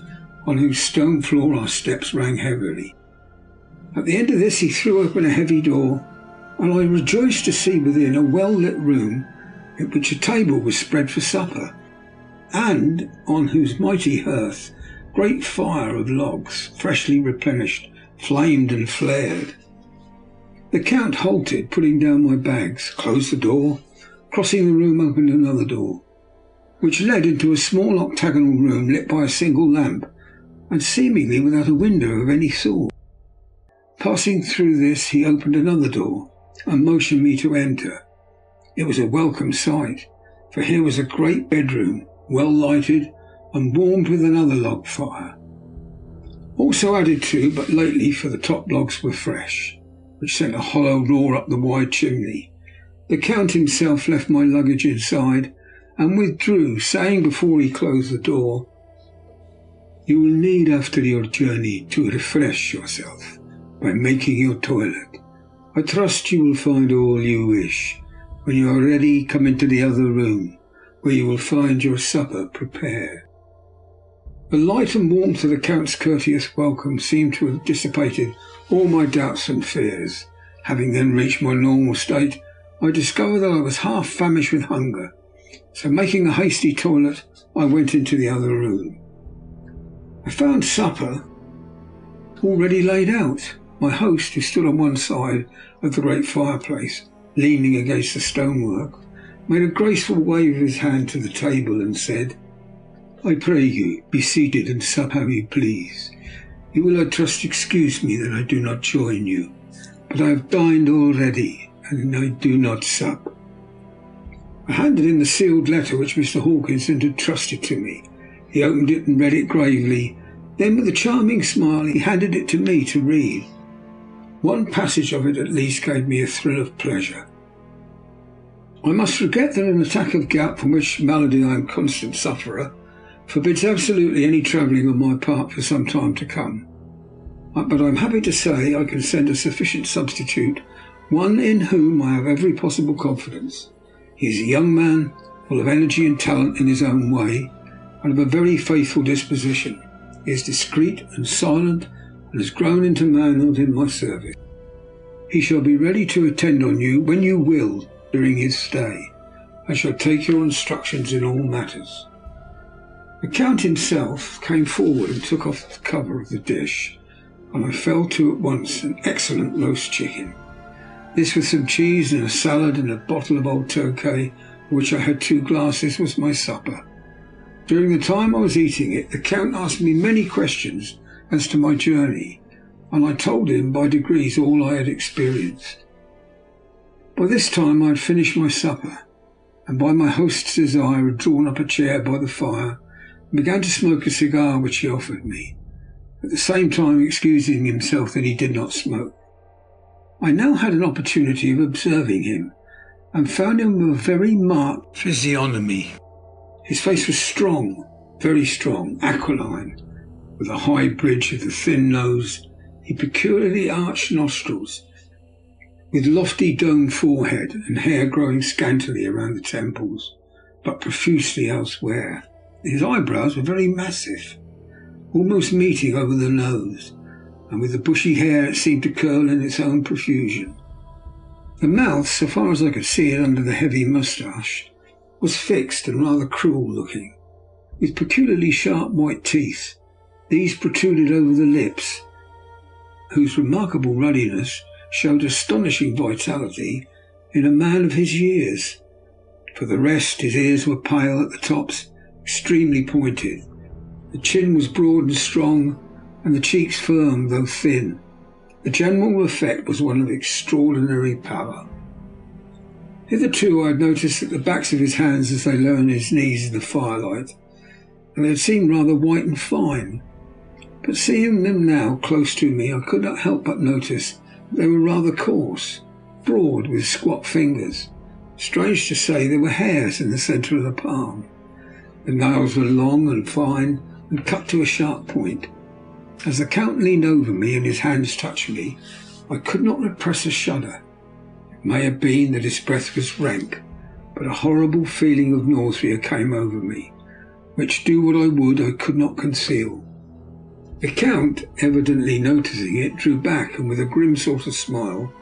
on whose stone floor our steps rang heavily. At the end of this he threw open a heavy door, and I rejoiced to see within a well-lit room in which a table was spread for supper, and on whose mighty hearth great fire of logs, freshly replenished, flamed and flared. The Count halted, putting down my bags, closed the door, crossing the room opened another door, which led into a small octagonal room lit by a single lamp, and seemingly without a window of any sort. Passing through this, he opened another door, and motioned me to enter. It was a welcome sight, for here was a great bedroom, well lighted, and warmed with another log fire, also added to but lately, for the top logs were fresh, which sent a hollow roar up the wide chimney. The Count himself left my luggage inside, and withdrew, saying before he closed the door, "You will need after your journey to refresh yourself by making your toilet. I trust you will find all you wish. When you are ready, come into the other room, where you will find your supper prepared." The light and warmth of the Count's courteous welcome seemed to have dissipated all my doubts and fears. Having then reached my normal state, I discovered that I was half famished with hunger, so making a hasty toilet, I went into the other room. I found supper already laid out. My host, who stood on one side of the great fireplace, leaning against the stonework, made a graceful wave of his hand to the table and said, "I pray you, be seated and sup how you please. You will, I trust, excuse me that I do not join you, but I have dined already, and I do not sup." I handed him the sealed letter which Mr. Hawkins had entrusted to me. He opened it and read it gravely. Then, with a charming smile, he handed it to me to read. One passage of it at least gave me a thrill of pleasure. "I must regret that an attack of gout, from which malady I am a constant sufferer, forbids absolutely any travelling on my part for some time to come. but I'm happy to say I can send a sufficient substitute, one in whom I have every possible confidence. He is a young man, full of energy and talent in his own way, and of a very faithful disposition. He is discreet and silent, and has grown into manhood in my service. He shall be ready to attend on you when you will during his stay, and shall take your instructions in all matters." The Count himself came forward and took off the cover of the dish, and I fell to at once an excellent roast chicken. This, with some cheese and a salad and a bottle of old Tokay, of which I had 2 glasses, was my supper. During the time I was eating it, the Count asked me many questions as to my journey, and I told him by degrees all I had experienced. By this time I had finished my supper, and by my host's desire had drawn up a chair by the fire and began to smoke a cigar which he offered me, at the same time excusing himself that he did not smoke. I now had an opportunity of observing him, and found him of a very marked physiognomy. His face was strong, very strong, aquiline, with a high bridge of the thin nose, the peculiarly arched nostrils, with lofty domed forehead and hair growing scantily around the temples, but profusely elsewhere. His eyebrows were very massive, almost meeting over the nose, and with the bushy hair it seemed to curl in its own profusion. The mouth, so far as I could see it under the heavy moustache, was fixed and rather cruel looking, with peculiarly sharp white teeth. These protruded over the lips, whose remarkable ruddiness showed astonishing vitality in a man of his years. For the rest, his ears were pale at the tops, extremely pointed. The chin was broad and strong, and the cheeks firm though thin. The general effect was one of extraordinary power. Hitherto I had noticed that the backs of his hands as they lay on his knees in the firelight, and they had seemed rather white and fine. But seeing them now close to me, I could not help but notice that they were rather coarse, broad, with squat fingers. Strange to say, there were hairs in the centre of the palm. The nails were long and fine, and cut to a sharp point. As the Count leaned over me and his hands touched me, I could not repress a shudder. It may have been that his breath was rank, but a horrible feeling of nausea came over me, which, do what I would, I could not conceal. The Count, evidently noticing it, drew back, and with a grim sort of smile,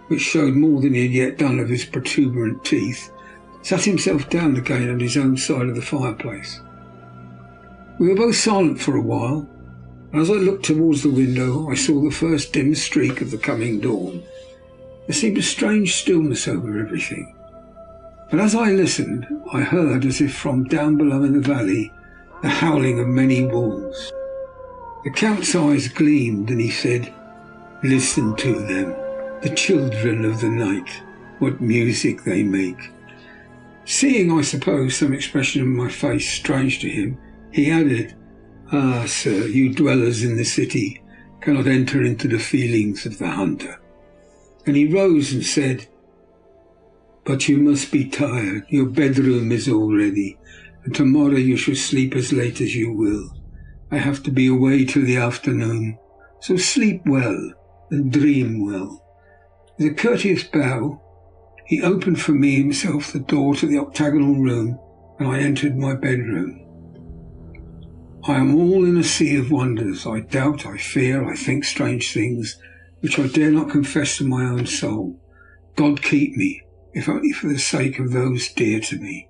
which showed more than he had yet done of his protuberant teeth, sat himself down again on his own side of the fireplace. We were both silent for a while, and as I looked towards the window I saw the first dim streak of the coming dawn. There seemed a strange stillness over everything, but as I listened I heard, as if from down below in the valley, the howling of many wolves. The Count's eyes gleamed, and he said, "Listen to them, the children of the night, what music they make." Seeing, I suppose, some expression in my face strange to him, he added, "Ah, sir, you dwellers in the city cannot enter into the feelings of the hunter." And he rose and said, "But you must be tired. Your bedroom is all ready, and tomorrow you shall sleep as late as you will. I have to be away till the afternoon, so sleep well and dream well." With a courteous bow, he opened for me himself the door to the octagonal room, and I entered my bedroom. I am all in a sea of wonders. I doubt, I fear, I think strange things, which I dare not confess to my own soul. God keep me, if only for the sake of those dear to me.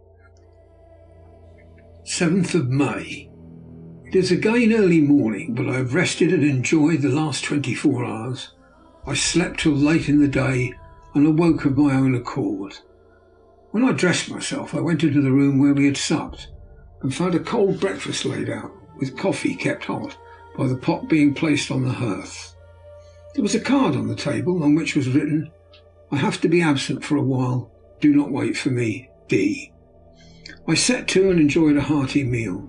7th of May. It is again early morning, but I have rested and enjoyed the last 24 hours. I slept till late in the day, and awoke of my own accord. When I dressed myself, I went into the room where we had supped, and found a cold breakfast laid out, with coffee kept hot by the pot being placed on the hearth. There was a card on the table, on which was written, "I have to be absent for a while. Do not wait for me. D." I set to and enjoyed a hearty meal.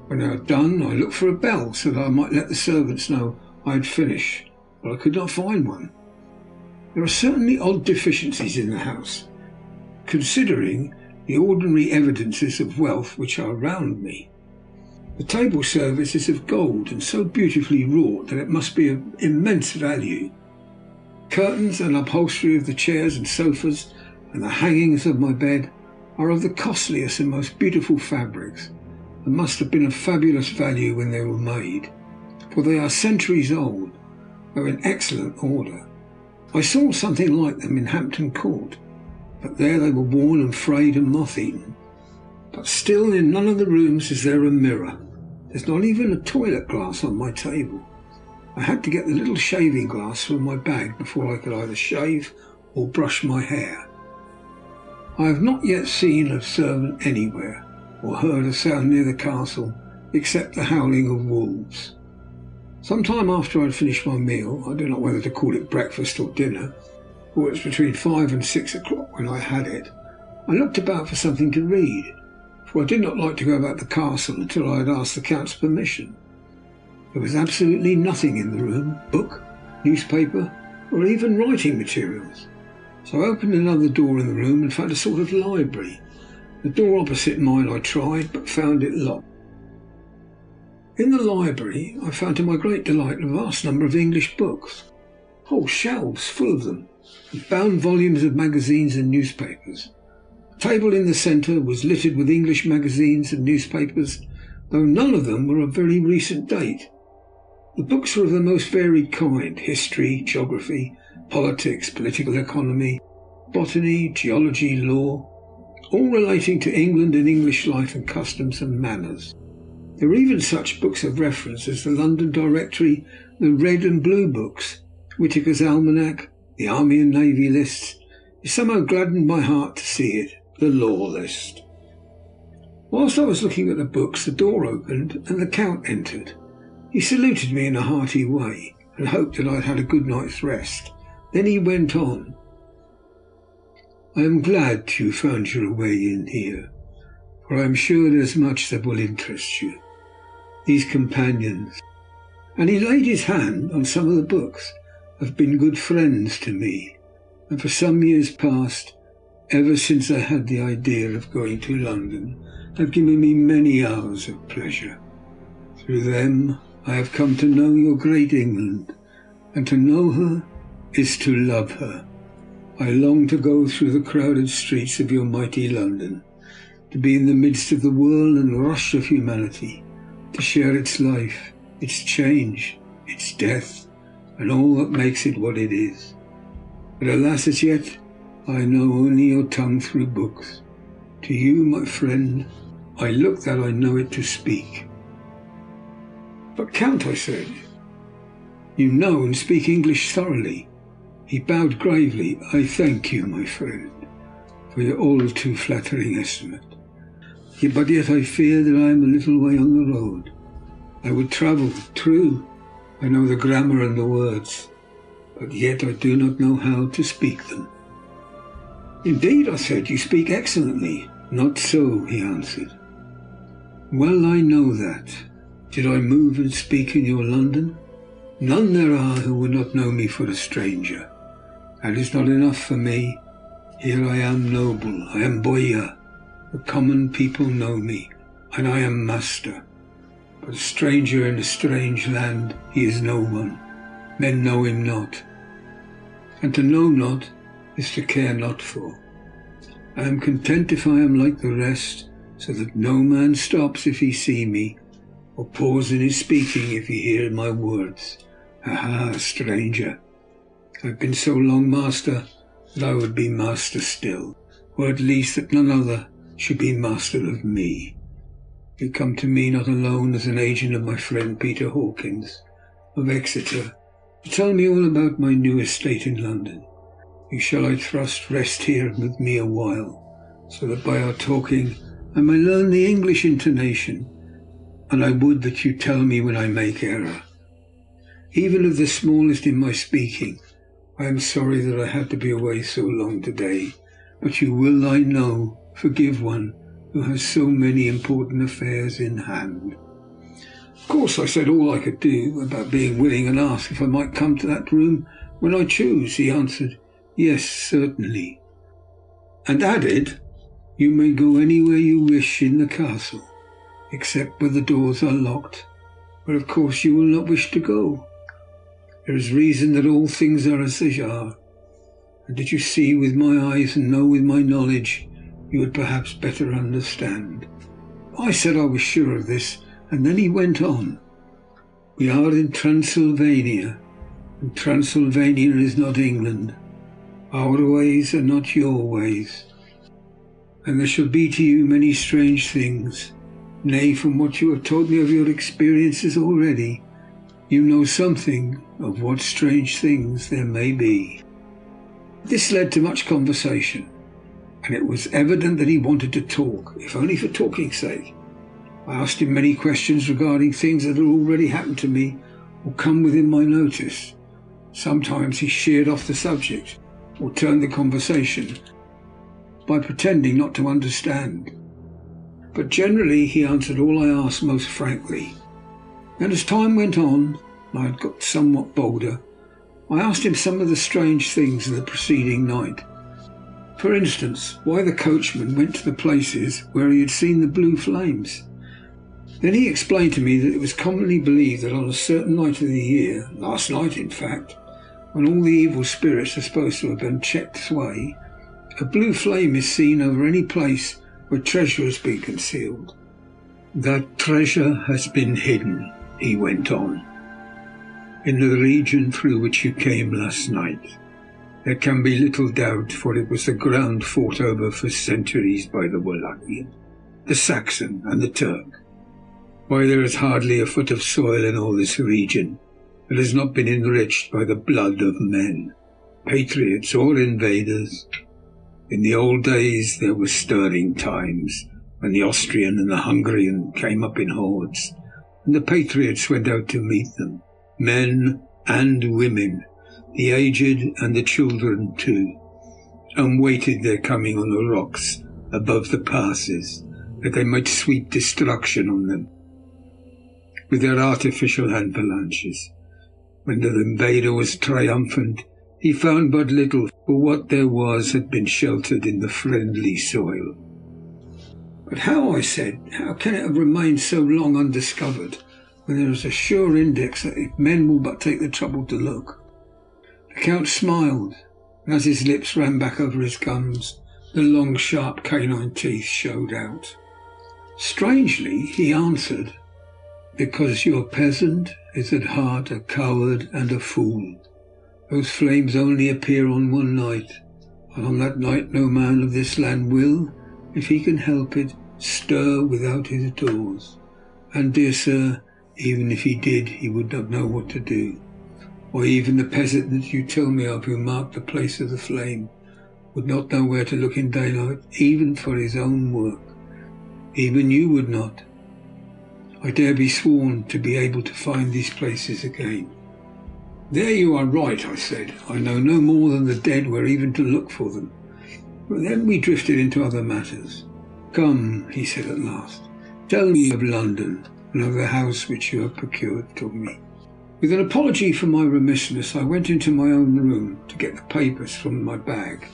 When I had done, I looked for a bell so that I might let the servants know I had finished, but I could not find one. There are certainly odd deficiencies in the house, considering the ordinary evidences of wealth which are around me. The table service is of gold and so beautifully wrought that it must be of immense value. Curtains and upholstery of the chairs and sofas and the hangings of my bed are of the costliest and most beautiful fabrics, and must have been of fabulous value when they were made, for they are centuries old, though in excellent order. I saw something like them in Hampton Court, but there they were worn and frayed and moth-eaten. But still in none of the rooms is there a mirror. There's not even a toilet glass on my table. I had to get the little shaving glass from my bag before I could either shave or brush my hair. I have not yet seen a servant anywhere, or heard a sound near the castle, except the howling of wolves. Some time after I had finished my meal, I do not know whether to call it breakfast or dinner, for it was between 5 and 6 o'clock when I had it, I looked about for something to read, for I did not like to go about the castle until I had asked the Count's permission. There was absolutely nothing in the room, book, newspaper, or even writing materials. So I opened another door in the room and found a sort of library. The door opposite mine I tried, but found it locked. In the library I found to my great delight a vast number of English books, whole shelves full of them, with bound volumes of magazines and newspapers. The table in the centre was littered with English magazines and newspapers, though none of them were of very recent date. The books were of the most varied kind: history, geography, politics, political economy, botany, geology, law, all relating to England and English life and customs and manners. There were even such books of reference as the London Directory, the Red and Blue books, Whitaker's Almanac, the Army and Navy lists. It somehow gladdened my heart to see it, the Law List. Whilst I was looking at the books, the door opened and the Count entered. He saluted me in a hearty way and hoped that I had had a good night's rest. Then he went on. "I am glad you found your way in here, for I am sure there's much that will interest you. These companions," and he laid his hand on some of the books, "have been good friends to me, and for some years past, ever since I had the idea of going to London, have given me many hours of pleasure. Through them I have come to know your great England, and to know her is to love her. I long to go through the crowded streets of your mighty London, to be in the midst of the whirl and rush of humanity, to share its life, its change, its death, and all that makes it what it is. But alas, as yet I know only your tongue through books. To you, my friend, I look that I know it to speak." "But, Count," I said, "you know and speak English thoroughly." He bowed gravely. "I thank you, my friend, for your all too flattering estimate. But yet I fear that I am a little way on the road. I would travel, true. I know the grammar and the words, but yet I do not know how to speak them." "Indeed," I said, "you speak excellently." "Not so," he answered. "Well I know that. Did I move and speak in your London, none there are who would not know me for a stranger. That is not enough for me. Here I am noble, I am boyar. The common people know me, and I am master. But a stranger in a strange land, he is no one. Men know him not. And to know not is to care not for. I am content if I am like the rest, so that no man stops if he see me, or pause in his speaking if he hear my words. Aha, stranger! I have been so long master that I would be master still, or at least that none other should be master of me. You come to me not alone as an agent of my friend Peter Hawkins of Exeter to tell me all about my new estate in London. You shall, I trust, rest here with me a while, so that by our talking I may learn the English intonation, and I would that you tell me when I make error, even of the smallest in my speaking. I am sorry that I had to be away so long today, but you will, I know, forgive one who has so many important affairs in hand." Of course I said all I could do about being willing, and asked if I might come to that room when I choose. He answered, "Yes, certainly," and added, "You may go anywhere you wish in the castle, except where the doors are locked, where of course you will not wish to go. There is reason that all things are as they are, and did you see with my eyes and know with my knowledge, you would perhaps better understand. I said I was sure of this, and then he went on. We are in Transylvania, and Transylvania is not England. Our ways are not your ways, and there shall be to you many strange things. Nay, from what you have told me of your experiences already, you know something of what strange things there may be. This led to much conversation, and it was evident that he wanted to talk, if only for talking's sake. I asked him many questions regarding things that had already happened to me or come within my notice. Sometimes he sheered off the subject or turned the conversation by pretending not to understand. But generally he answered all I asked most frankly. And as time went on, and I had got somewhat bolder, I asked him some of the strange things of the preceding night. For instance, why the coachman went to the places where he had seen the blue flames. Then he explained to me that it was commonly believed that on a certain night of the year, last night in fact, when all the evil spirits are supposed to have been checked away, a blue flame is seen over any place where treasure has been concealed. That treasure has been hidden, he went on, in the region through which you came last night. There can be little doubt, for it was the ground fought over for centuries by the Wallachian, the Saxon and the Turk. Why, there is hardly a foot of soil in all this region that has not been enriched by the blood of men, patriots or invaders. In the old days there were stirring times, when the Austrian and the Hungarian came up in hordes, and the patriots went out to meet them, men and women, the aged and the children too, and waited their coming on the rocks above the passes, that they might sweep destruction on them with their artificial avalanches. When the invader was triumphant, he found but little, for what there was had been sheltered in the friendly soil. But how, I said, how can it have remained so long undiscovered, when there is a sure index that if men will but take the trouble to look? The Count smiled, and as his lips ran back over his gums, the long, sharp canine teeth showed out. Strangely, he answered, because your peasant is at heart a coward and a fool. Those flames only appear on one night, and on that night no man of this land will, if he can help it, stir without his doors. And, dear sir, even if he did, he would not know what to do. Or even the peasant that you tell me of, who marked the place of the flame, would not know where to look in daylight, even for his own work. Even you would not. I dare be sworn to be able to find these places again. There you are right, I said. I know no more than the dead where even to look for them. But then we drifted into other matters. Come, he said at last, tell me of London, and of the house which you have procured for me. With an apology for my remissness, I went into my own room to get the papers from my bag.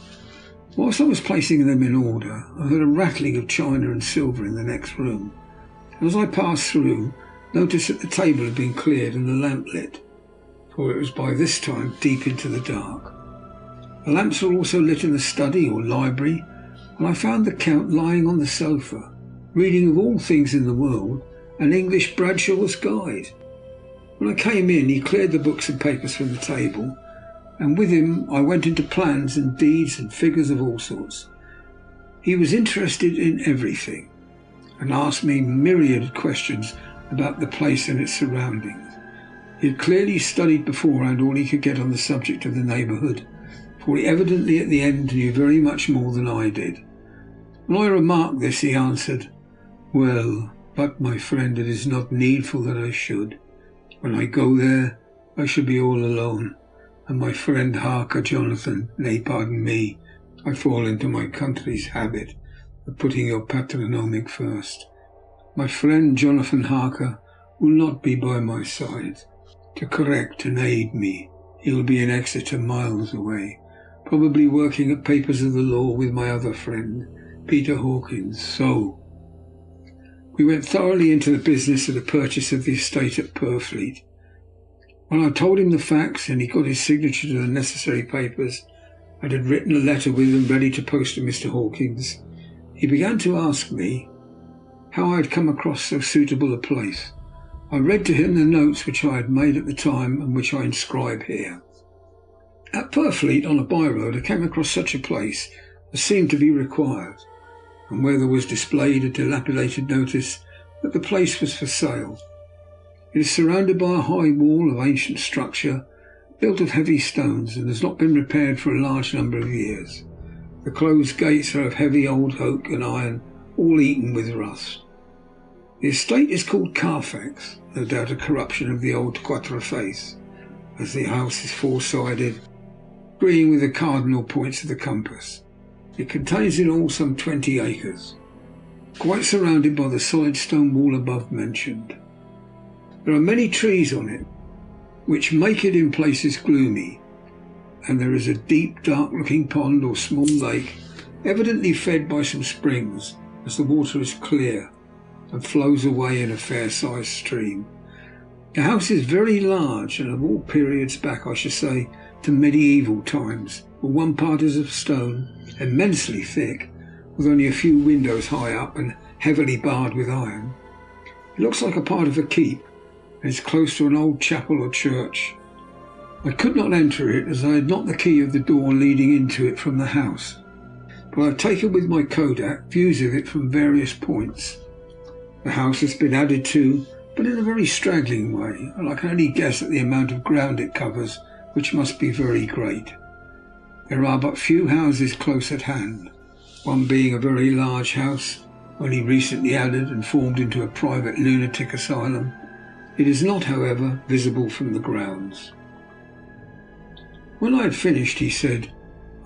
Whilst I was placing them in order, I heard a rattling of china and silver in the next room, and as I passed through, noticed that the table had been cleared and the lamp lit, for it was by this time deep into the dark. The lamps were also lit in the study or library, and I found the Count lying on the sofa, reading of all things in the world an English Bradshaw's Guide. When I came in, he cleared the books and papers from the table, and with him I went into plans and deeds and figures of all sorts. He was interested in everything, and asked me myriad questions about the place and its surroundings. He had clearly studied beforehand all he could get on the subject of the neighbourhood, for he evidently at the end knew very much more than I did. When I remarked this, he answered, "Well, but my friend, it is not needful that I should. When I go there, I shall be all alone, and my friend Harker Jonathan, nay, pardon me, I fall into my country's habit of putting your patronymic first. My friend Jonathan Harker will not be by my side to correct and aid me. He will be in Exeter, miles away, probably working at papers of the law with my other friend, Peter Hawkins. So We went thoroughly into the business of the purchase of the estate at Purfleet. When I told him the facts and he got his signature to the necessary papers and had written a letter with them ready to post to Mr. Hawkins, he began to ask me how I had come across so suitable a place. I read to him the notes which I had made at the time and which I inscribe here. At Purfleet, on a by-road, I came across such a place as seemed to be required, and where there was displayed a dilapidated notice that the place was for sale. It is surrounded by a high wall of ancient structure, built of heavy stones, and has not been repaired for a large number of years. The closed gates are of heavy old oak and iron, all eaten with rust. The estate is called Carfax, no doubt a corruption of the old Quatre Face, as the house is four-sided, agreeing with the cardinal points of the compass. It contains in all some 20 acres, quite surrounded by the solid stone wall above mentioned. There are many trees on it, which make it in places gloomy, and there is a deep, dark-looking pond or small lake, evidently fed by some springs, as the water is clear and flows away in a fair-sized stream. The house is very large, and of all periods back, I should say, to medieval times, for one part is of stone, immensely thick, with only a few windows high up and heavily barred with iron. It looks like a part of a keep, and is close to an old chapel or church. I could not enter it, as I had not the key of the door leading into it from the house, but I have taken with my Kodak views of it from various points. The house has been added to, but in a very straggling way, and I can only guess at the amount of ground it covers, which must be very great. There are but few houses close at hand, one being a very large house, only recently added and formed into a private lunatic asylum. It is not, however, visible from the grounds. When I had finished, he said,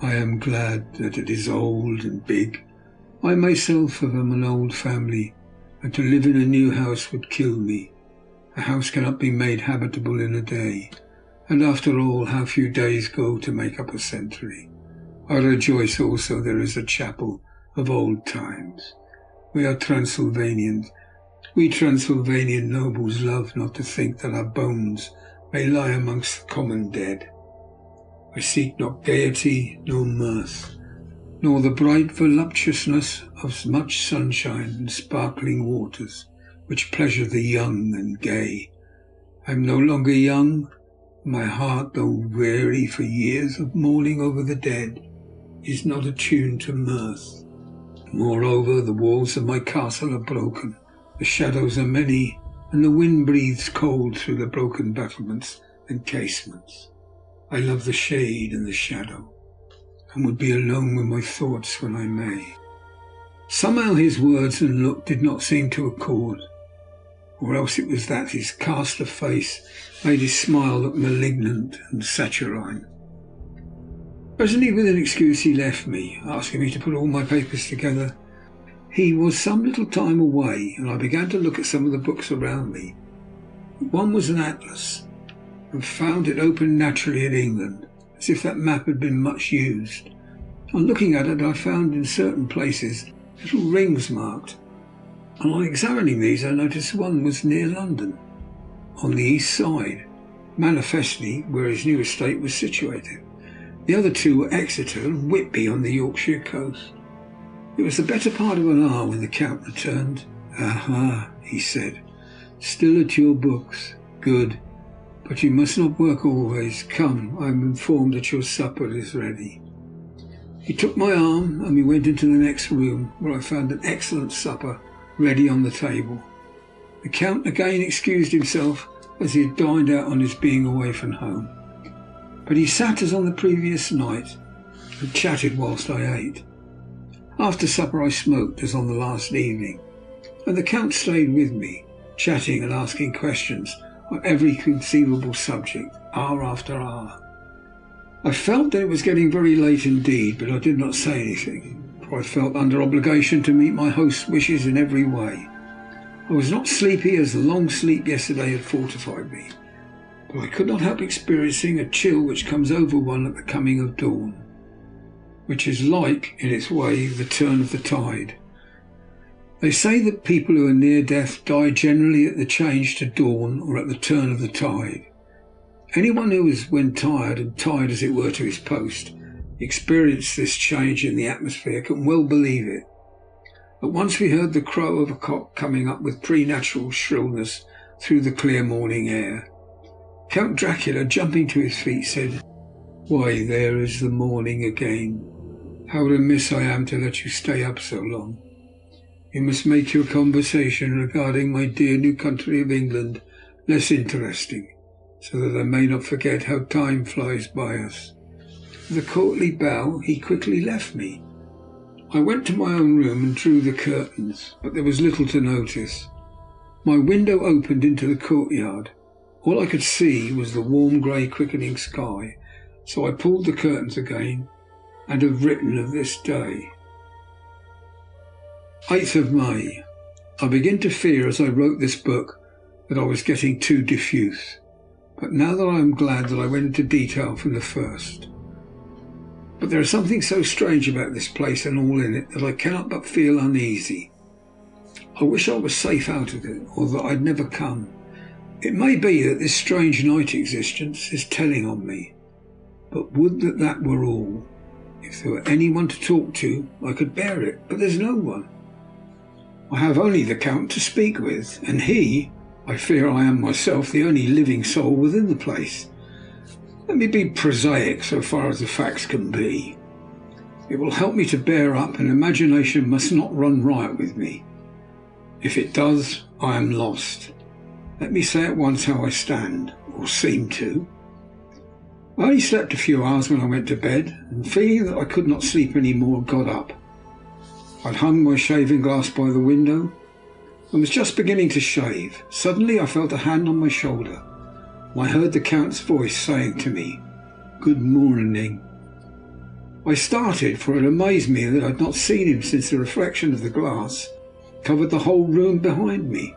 "I am glad that it is old and big. I myself am an old family, and to live in a new house would kill me. A house cannot be made habitable in a day, and after all, how few days go to make up a century. I rejoice also there is a chapel of old times. We are Transylvanians. We Transylvanian nobles love not to think that our bones may lie amongst the common dead. I seek not gaiety nor mirth, nor the bright voluptuousness of much sunshine and sparkling waters, which pleasure the young and gay. I am no longer young. My heart, though weary for years of mourning over the dead, is not attuned to mirth. Moreover, the walls of my castle are broken, the shadows are many, and the wind breathes cold through the broken battlements and casements. I love the shade and the shadow, and would be alone with my thoughts when I may." Somehow his words and look did not seem to accord, or else it was that his cast of face made his smile look malignant and saturnine. Presently, with an excuse, he left me, asking me to put all my papers together. He was some little time away, and I began to look at some of the books around me. One was an atlas, and found it open naturally in England, as if that map had been much used. On looking at it, I found in certain places little rings marked, and on examining these I noticed one was near London, on the east side, manifestly where his new estate was situated. The other two were Exeter and Whitby on the Yorkshire coast. It was the better part of an hour when the Count returned. "Aha," he said, "still at your books. Good. But you must not work always. Come, I am informed that your supper is ready." He took my arm, and we went into the next room, where I found an excellent supper ready on the table. The Count again excused himself, as he had dined out on his being away from home. But he sat as on the previous night, and chatted whilst I ate. After supper I smoked, as on the last evening, and the Count stayed with me, chatting and asking questions on every conceivable subject, hour after hour. I felt that it was getting very late indeed, but I did not say anything, for I felt under obligation to meet my host's wishes in every way. I was not sleepy, as the long sleep yesterday had fortified me, but I could not help experiencing a chill which comes over one at the coming of dawn, which is like, in its way, the turn of the tide. They say that people who are near death die generally at the change to dawn or at the turn of the tide. Anyone who is, when tired and tied as it were to his post, experienced this change in the atmosphere can well believe it. But once we heard the crow of a cock coming up with preternatural shrillness through the clear morning air. Count Dracula, jumping to his feet, said, "Why, there is the morning again. How remiss I am to let you stay up so long. You must make your conversation regarding my dear new country of England less interesting, so that I may not forget how time flies by us." With a courtly bow, he quickly left me. I went to my own room and drew the curtains, but there was little to notice. My window opened into the courtyard. All I could see was the warm grey quickening sky, so I pulled the curtains again and have written of this day. 8th of May. I begin to fear as I wrote this book that I was getting too diffuse, but now that I am glad that I went into detail from the first. But there is something so strange about this place and all in it that I cannot but feel uneasy. I wish I was safe out of it, or that I'd never come. It may be that this strange night existence is telling on me, but would that that were all. If there were anyone to talk to, I could bear it, but there's no one. I have only the Count to speak with, and he, I fear I am myself, the only living soul within the place. Let me be prosaic so far as the facts can be. It will help me to bear up, and imagination must not run riot with me. If it does, I am lost. Let me say at once how I stand, or seem to. I only slept a few hours when I went to bed, and feeling that I could not sleep any more, got up. I'd hung my shaving glass by the window, and was just beginning to shave. Suddenly I felt a hand on my shoulder. I heard the Count's voice saying to me, "Good morning." I started, for it amazed me that I had not seen him since the reflection of the glass covered the whole room behind me.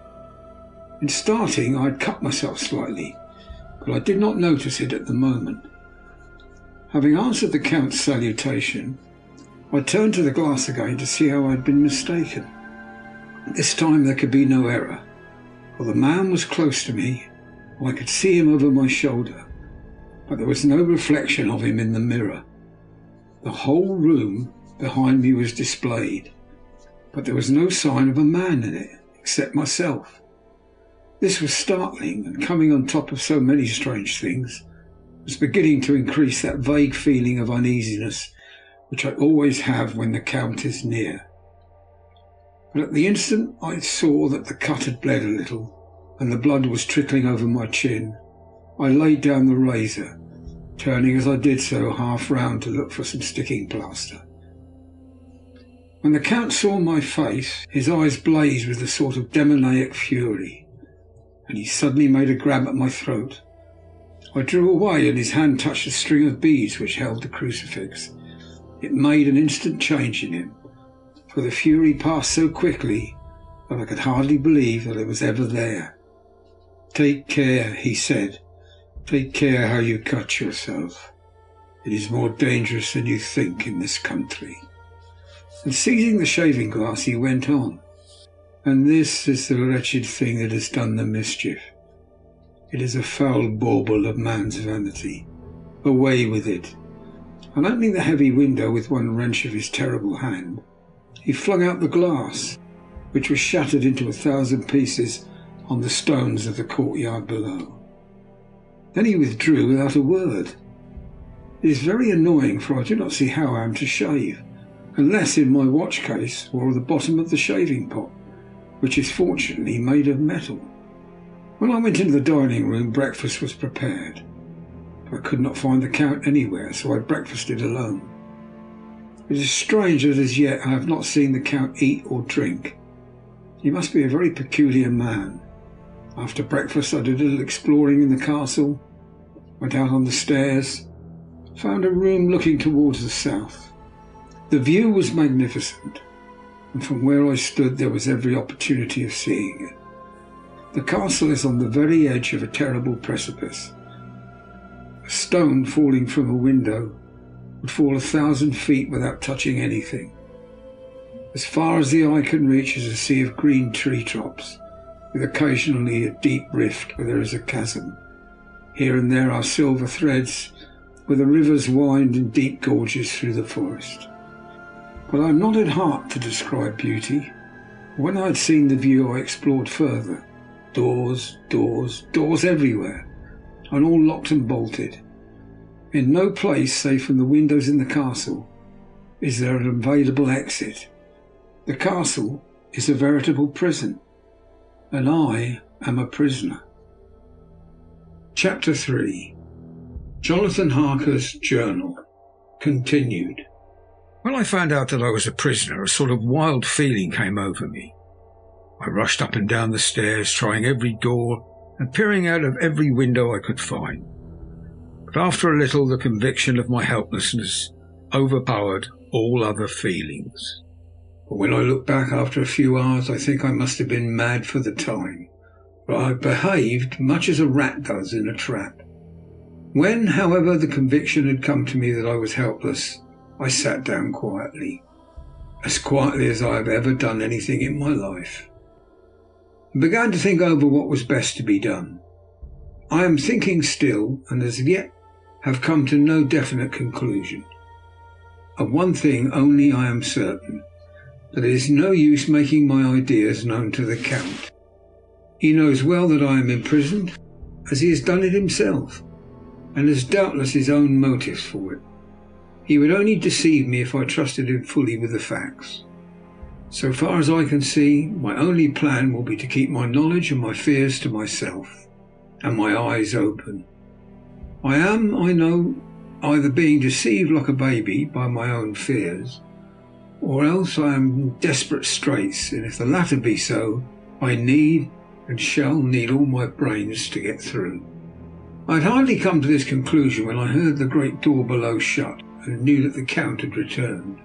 In starting, I had cut myself slightly, but I did not notice it at the moment. Having answered the Count's salutation, I turned to the glass again to see how I had been mistaken. This time there could be no error, for the man was close to me, and I could see him over my shoulder, but there was no reflection of him in the mirror. The whole room behind me was displayed, but there was no sign of a man in it, except myself. This was startling, and coming on top of so many strange things, was beginning to increase that vague feeling of uneasiness which I always have when the Count is near. But at the instant I saw that the cut had bled a little, and the blood was trickling over my chin, I laid down the razor, turning as I did so half round to look for some sticking plaster. When the Count saw my face, his eyes blazed with a sort of demoniac fury, and he suddenly made a grab at my throat. I drew away, and his hand touched a string of beads which held the crucifix. It made an instant change in him, for the fury passed so quickly that I could hardly believe that it was ever there. "Take care," he said. "Take care how you cut yourself. It is more dangerous than you think in this country." And seizing the shaving glass, he went on. "And this is the wretched thing that has done the mischief. It is a foul bauble of man's vanity. Away with it." And opening the heavy window with one wrench of his terrible hand, he flung out the glass, which was shattered into 1,000 pieces on the stones of the courtyard below. Then he withdrew without a word. It is very annoying, for I do not see how I am to shave, unless in my watch case or the bottom of the shaving pot, which is fortunately made of metal. When I went into the dining room, breakfast was prepared. I could not find the Count anywhere, so I breakfasted alone. It is strange that as yet I have not seen the Count eat or drink. He must be a very peculiar man. After breakfast I did a little exploring in the castle, went out on the stairs, found a room looking towards the south. The view was magnificent, and from where I stood there was every opportunity of seeing it. The castle is on the very edge of a terrible precipice. A stone falling from a window would fall 1,000 feet without touching anything. As far as the eye can reach is a sea of green treetops, with occasionally a deep rift where there is a chasm. Here and there are silver threads where the rivers wind in deep gorges through the forest. But I am not at heart to describe beauty. When I had seen the view, I explored further. Doors, doors, doors everywhere, and all locked and bolted. In no place, save from the windows in the castle, is there an available exit. The castle is a veritable prison, and I am a prisoner. Chapter 3. Jonathan Harker's Journal. Continued. When I found out that I was a prisoner, a sort of wild feeling came over me. I rushed up and down the stairs, trying every door and peering out of every window I could find. But after a little, the conviction of my helplessness overpowered all other feelings. But when I look back after a few hours, I think I must have been mad for the time, for I behaved much as a rat does in a trap. When, however, the conviction had come to me that I was helpless, I sat down quietly, as quietly as I have ever done anything in my life, and began to think over what was best to be done. I am thinking still, and as yet have come to no definite conclusion. Of one thing only I am certain, that it is no use making my ideas known to the Count. He knows well that I am imprisoned, as he has done it himself, and has doubtless his own motives for it. He would only deceive me if I trusted him fully with the facts. So far as I can see, my only plan will be to keep my knowledge and my fears to myself, and my eyes open. I am, I know, either being deceived like a baby by my own fears, or else I am in desperate straits, and if the latter be so, I need and shall need all my brains to get through. I had hardly come to this conclusion when I heard the great door below shut, and knew that the Count had returned.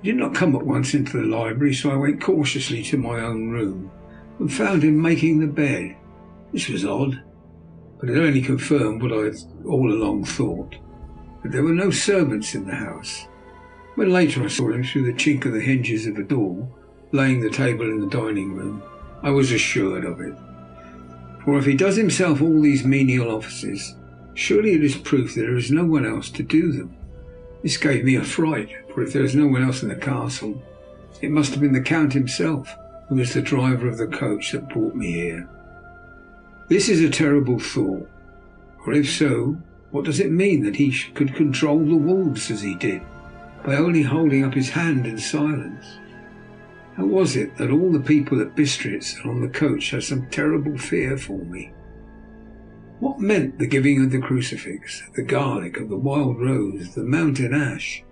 He did not come at once into the library, so I went cautiously to my own room and found him making the bed. This was odd, but it only confirmed what I had all along thought, that there were no servants in the house. When later I saw him through the chink of the hinges of a door, laying the table in the dining room, I was assured of it. For if he does himself all these menial offices, surely it is proof that there is no one else to do them. This gave me a fright, for if there was no one else in the castle, it must have been the Count himself, who was the driver of the coach that brought me here. This is a terrible thought, for if so, what does it mean that he could control the wolves as he did, by only holding up his hand in silence? How was it that all the people at Bistritz and on the coach had some terrible fear for me? What meant the giving of the crucifix, the garlic, of the wild rose, the mountain ash?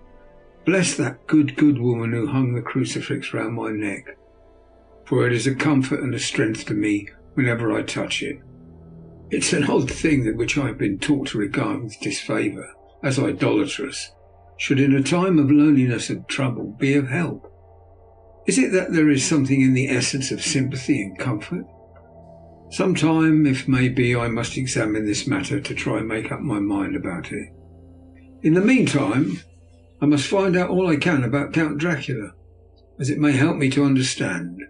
Bless that good woman who hung the crucifix round my neck, for it is a comfort and a strength to me whenever I touch it. It's an odd thing that which I have been taught to regard with disfavour as idolatrous should in a time of loneliness and trouble be of help. Is it that there is something in the essence of sympathy and comfort? Some time, if may be, I must examine this matter to try and make up my mind about it. In the meantime, I must find out all I can about Count Dracula, as it may help me to understand.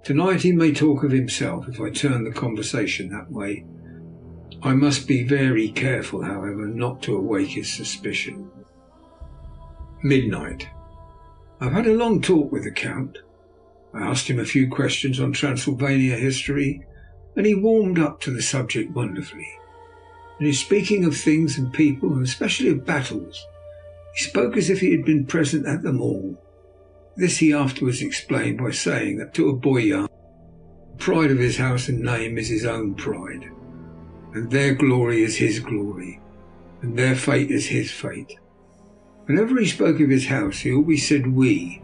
Tonight he may talk of himself if I turn the conversation that way. I must be very careful, however, not to awake his suspicion. Midnight. I've had a long talk with the Count. I asked him a few questions on Transylvania history, and he warmed up to the subject wonderfully. And in speaking of things and people, and especially of battles, he spoke as if he had been present at them all. This he afterwards explained by saying that to a boyar, the pride of his house and name is his own pride, and their glory is his glory, and their fate is his fate. Whenever he spoke of his house, he always said we,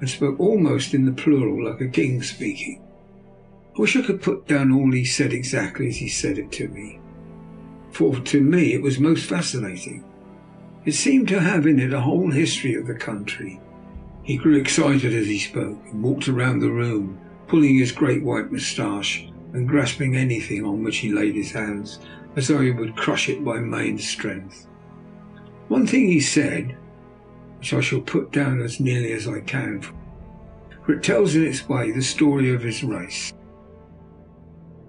and spoke almost in the plural, like a king speaking. I wish I could put down all he said exactly as he said it to me, for to me it was most fascinating. It seemed to have in it a whole history of the country. He grew excited as he spoke, and walked around the room, pulling his great white moustache and grasping anything on which he laid his hands, as though he would crush it by main strength. One thing he said, which I shall put down as nearly as I can, for it tells in its way the story of his race.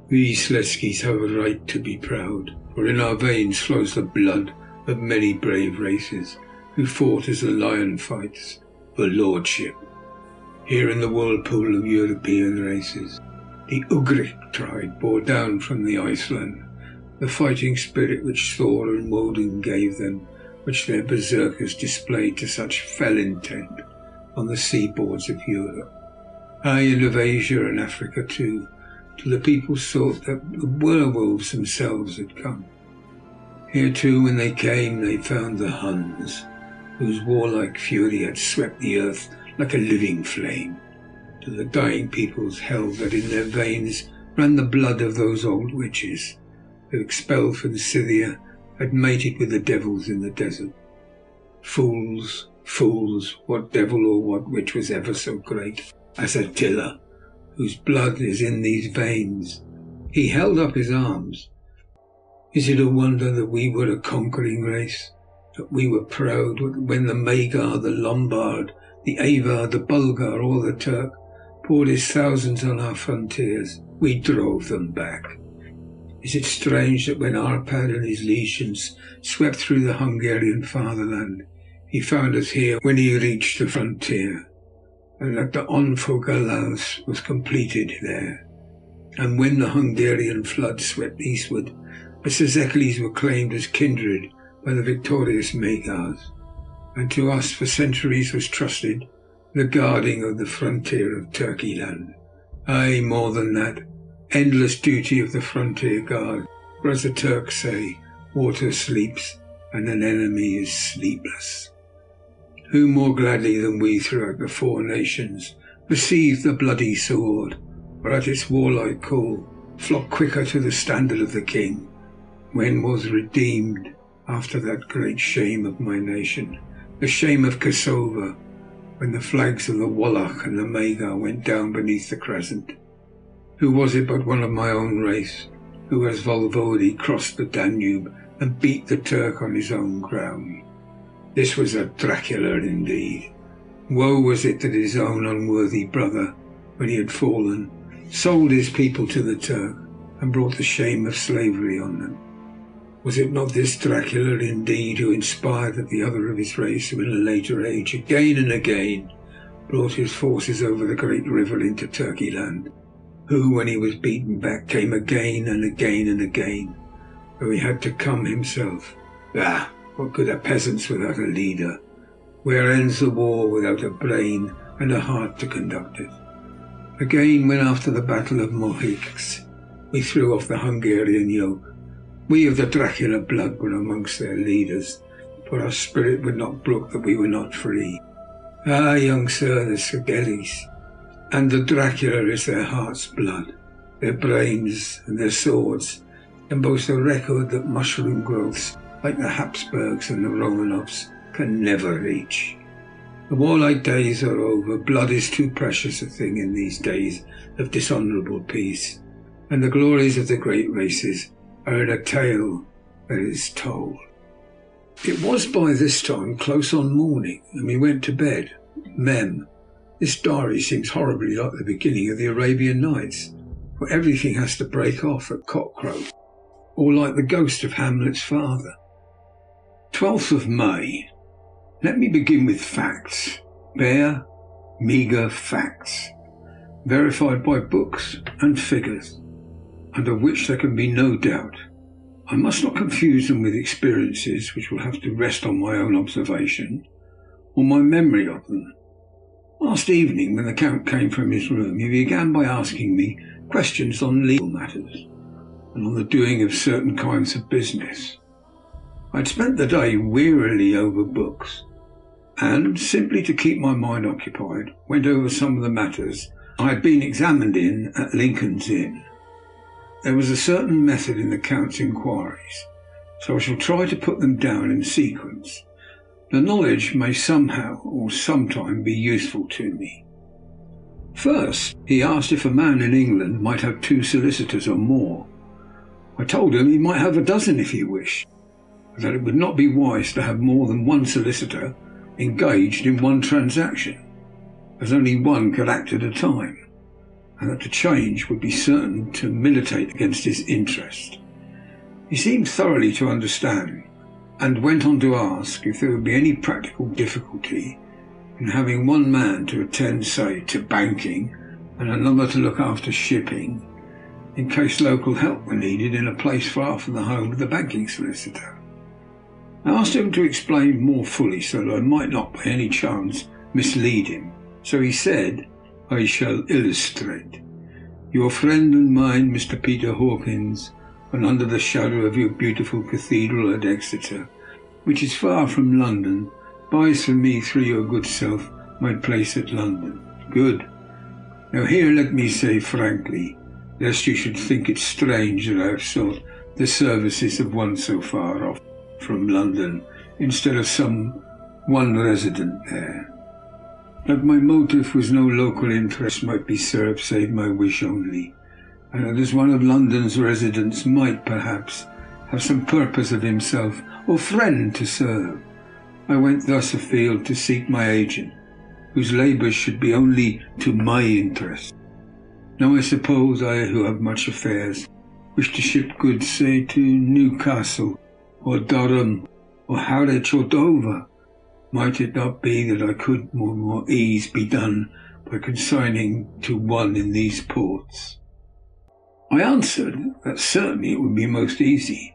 We Sletskis have a right to be proud, for in our veins flows the blood of many brave races who fought as the lion fights for lordship. Here in the whirlpool of European races, the Ugric tribe bore down from the Iceland the fighting spirit which Thor and Woden gave them, which their berserkers displayed to such fell intent on the seaboards of Europe, aye, and of Asia and Africa too, till the people thought that the werewolves themselves had come. Here too, when they came, they found the Huns, whose warlike fury had swept the earth like a living flame, till the dying peoples held that in their veins ran the blood of those old witches who, expelled from Scythia, had mated with the devils in the desert. Fools, fools, what devil or what witch was ever so great as Attila, whose blood is in these veins? He held up his arms. Is it a wonder that we were a conquering race, that we were proud when the Magyar, the Lombard, the Avar, the Bulgar, or the Turk poured his thousands on our frontiers, we drove them back? Is it strange that when Arpad and his legions swept through the Hungarian fatherland, he found us here when he reached the frontier, and that the Onfogalas was completed there? And when the Hungarian flood swept eastward, the Szeklis were claimed as kindred by the victorious Magyars, and to us for centuries was trusted the guarding of the frontier of Turkeyland. Aye, more than that, endless duty of the frontier guard, for as the Turks say, water sleeps and an enemy is sleepless. Who more gladly than we throughout the four nations received the bloody sword, or at its warlike call flocked quicker to the standard of the king, when was redeemed after that great shame of my nation, the shame of Kosovo, when the flags of the Wallach and the Magyar went down beneath the crescent? Who was it but one of my own race, who as Voivode crossed the Danube and beat the Turk on his own ground? This was a Dracula indeed. Woe was it that his own unworthy brother, when he had fallen, sold his people to the Turk and brought the shame of slavery on them. Was it not this Dracula indeed who inspired that the other of his race, who in a later age again and again brought his forces over the great river into Turkeyland, who, when he was beaten back, came again and again and again, though he had to come himself? Ah, what good are peasants without a leader? Where ends the war without a brain and a heart to conduct it? Again, when after the Battle of Mohics we threw off the Hungarian yoke, we of the Dracula blood were amongst their leaders, for our spirit would not brook that we were not free. Ah, young sir, the Szeklis and the Dracula is their heart's blood, their brains and their swords, and boast a record that mushroom growths like the Habsburgs and the Romanovs can never reach. The warlike days are over. Blood is too precious a thing in these days of dishonourable peace, and the glories of the great races are in a tale that is told. It was by this time close on morning, and we went to bed. Mem. This diary seems horribly like the beginning of the Arabian Nights, for everything has to break off at cockcrow, or like the ghost of Hamlet's father. 12th of May. Let me begin with facts. Bare, meagre facts, verified by books and figures, and of which there can be no doubt. I must not confuse them with experiences which will have to rest on my own observation or my memory of them. Last evening, when the Count came from his room, he began by asking me questions on legal matters and on the doing of certain kinds of business. I had spent the day wearily over books, and, simply to keep my mind occupied, went over some of the matters I had been examined in at Lincoln's Inn. There was a certain method in the Count's inquiries, so I shall try to put them down in sequence. The knowledge may somehow or sometime be useful to me. First, he asked if a man in England might have 2 solicitors or more. I told him he might have a dozen if he wished, but that it would not be wise to have more than one solicitor engaged in one transaction, as only one could act at a time, and that the change would be certain to militate against his interest. He seemed thoroughly to understand, and went on to ask if there would be any practical difficulty in having one man to attend, say, to banking and another to look after shipping, in case local help were needed in a place far from the home of the banking solicitor. I asked him to explain more fully so that I might not by any chance mislead him. So he said, "I shall illustrate. Your friend and mine, Mr. Peter Hawkins, and under the shadow of your beautiful cathedral at Exeter, which is far from London, buys for me through your good self my place at London. Good. Now here let me say frankly, lest you should think it strange that I have sought the services of one so far off from London instead of some one resident there, that my motive was no local interest might be served save my wish only, and that as one of London's residents might perhaps have some purpose of himself or friend to serve, I went thus afield to seek my agent, whose labours should be only to my interest. Now I suppose I, who have much affairs, wish to ship goods, say, to Newcastle, or Durham, or Harwich, or Dover. Might it not be that I could more ease be done by consigning to one in these ports?" I answered that certainly it would be most easy,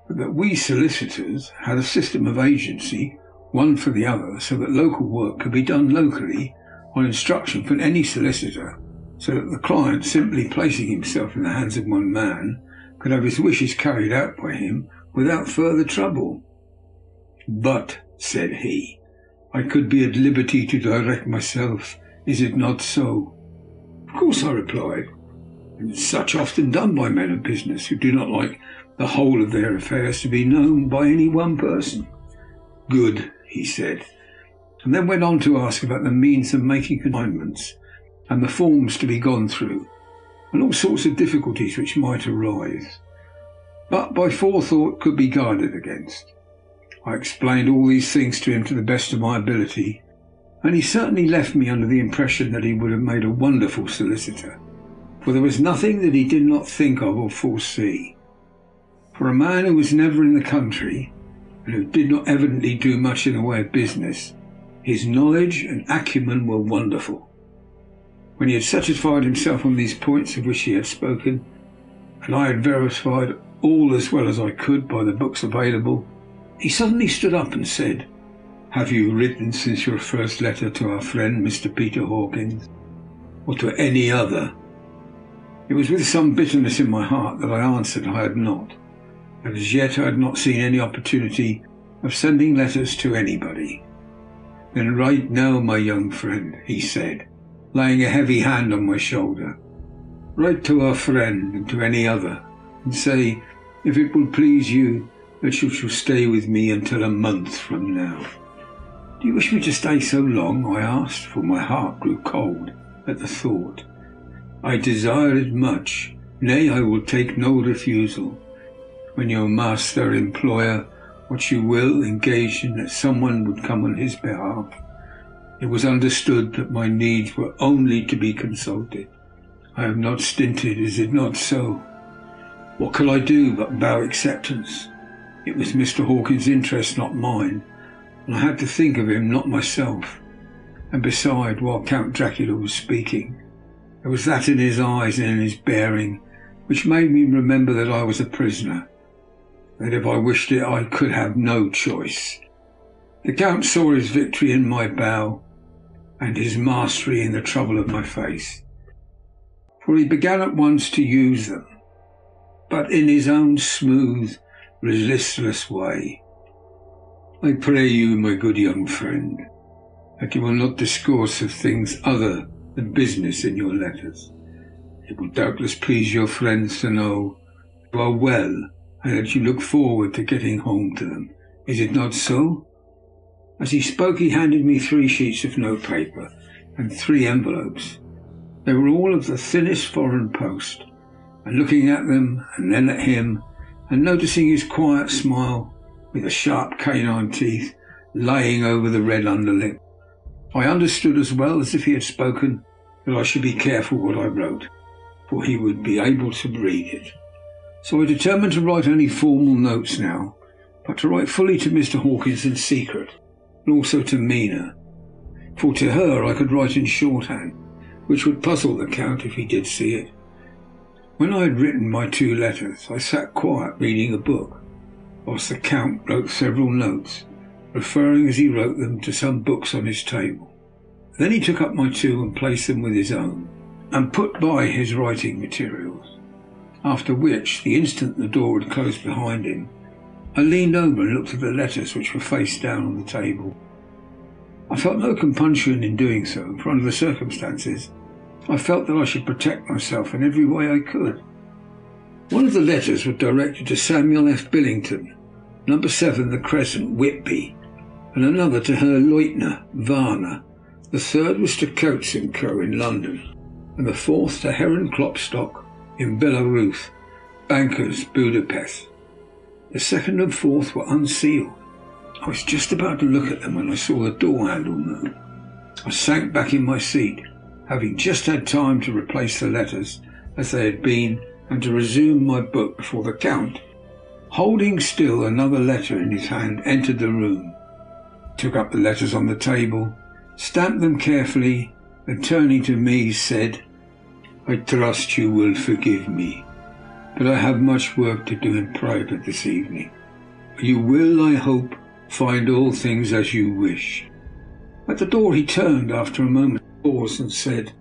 but that we solicitors had a system of agency, one for the other, so that local work could be done locally on instruction from any solicitor, so that the client, simply placing himself in the hands of one man, could have his wishes carried out by him without further trouble. "But," said he, "I could be at liberty to direct myself, is it not so?" "Of course," I replied, "and such often done by men of business who do not like the whole of their affairs to be known by any one person." "Good," he said, and then went on to ask about the means of making consignments and the forms to be gone through, and all sorts of difficulties which might arise, but by forethought could be guarded against. I explained all these things to him to the best of my ability, and he certainly left me under the impression that he would have made a wonderful solicitor, for there was nothing that he did not think of or foresee. For a man who was never in the country, and who did not evidently do much in the way of business, his knowledge and acumen were wonderful. When he had satisfied himself on these points of which he had spoken, and I had verified all as well as I could by the books available, he suddenly stood up and said, "Have you written since your first letter to our friend Mr. Peter Hawkins, or to any other?" It was with some bitterness in my heart that I answered I had not, and as yet I had not seen any opportunity of sending letters to anybody. "Then write now, my young friend," he said, laying a heavy hand on my shoulder. "Write to our friend and to any other, and say, if it will please you, that you shall stay with me until a month from now." "Do you wish me to stay so long?" I asked, for my heart grew cold at the thought. "I desire it much. Nay, I will take no refusal. When your master, employer, what you will, engaged in that someone would come on his behalf, it was understood that my needs were only to be consulted. I have not stinted, is it not so? What could I do but bow acceptance? It was Mr. Hawkins' interest, not mine, and I had to think of him, not myself. And beside, while Count Dracula was speaking, there was that in his eyes and in his bearing which made me remember that I was a prisoner, that if I wished it I could have no choice. The Count saw his victory in my bow, and his mastery in the trouble of my face, for he began at once to use them, but in his own smooth, resistless way. "I pray you, my good young friend, that you will not discourse of things other than business in your letters. It will doubtless please your friends to know you are well, and that you look forward to getting home to them. Is it not so?" As he spoke, he handed me 3 sheets of notepaper and 3 envelopes. They were all of the thinnest foreign post, and looking at them and then at him, and noticing his quiet smile with the sharp canine teeth laying over the red underlip. I understood as well as if he had spoken that I should be careful what I wrote, for he would be able to read it. So I determined to write only formal notes now, but to write fully to Mr. Hawkins in secret, and also to Mina, for to her I could write in shorthand, which would puzzle the Count if he did see it. When I had written my 2 letters, I sat quiet reading a book, whilst the Count wrote several notes, referring as he wrote them to some books on his table. Then he took up my 2 and placed them with his own, and put by his writing materials, after which, the instant the door had closed behind him, I leaned over and looked at the letters which were face down on the table. I felt no compunction in doing so, for under the circumstances I felt that I should protect myself in every way I could. One of the letters was directed to Samuel F. Billington, number 7 The Crescent, Whitby, and another to Herr Leutner, Varna. The third was to Coates & Co. in London, and the fourth to Heron Klopstock in Belarus, Bankers, Budapest. The second and fourth were unsealed. I was just about to look at them when I saw the door handle move. I sank back in my seat, having just had time to replace the letters as they had been and to resume my book before the Count, holding still another letter in his hand, entered the room, took up the letters on the table, stamped them carefully, and turning to me said, "I trust you will forgive me, but I have much work to do in private this evening. You will, I hope, find all things as you wish." At the door he turned after a moment's pause and said,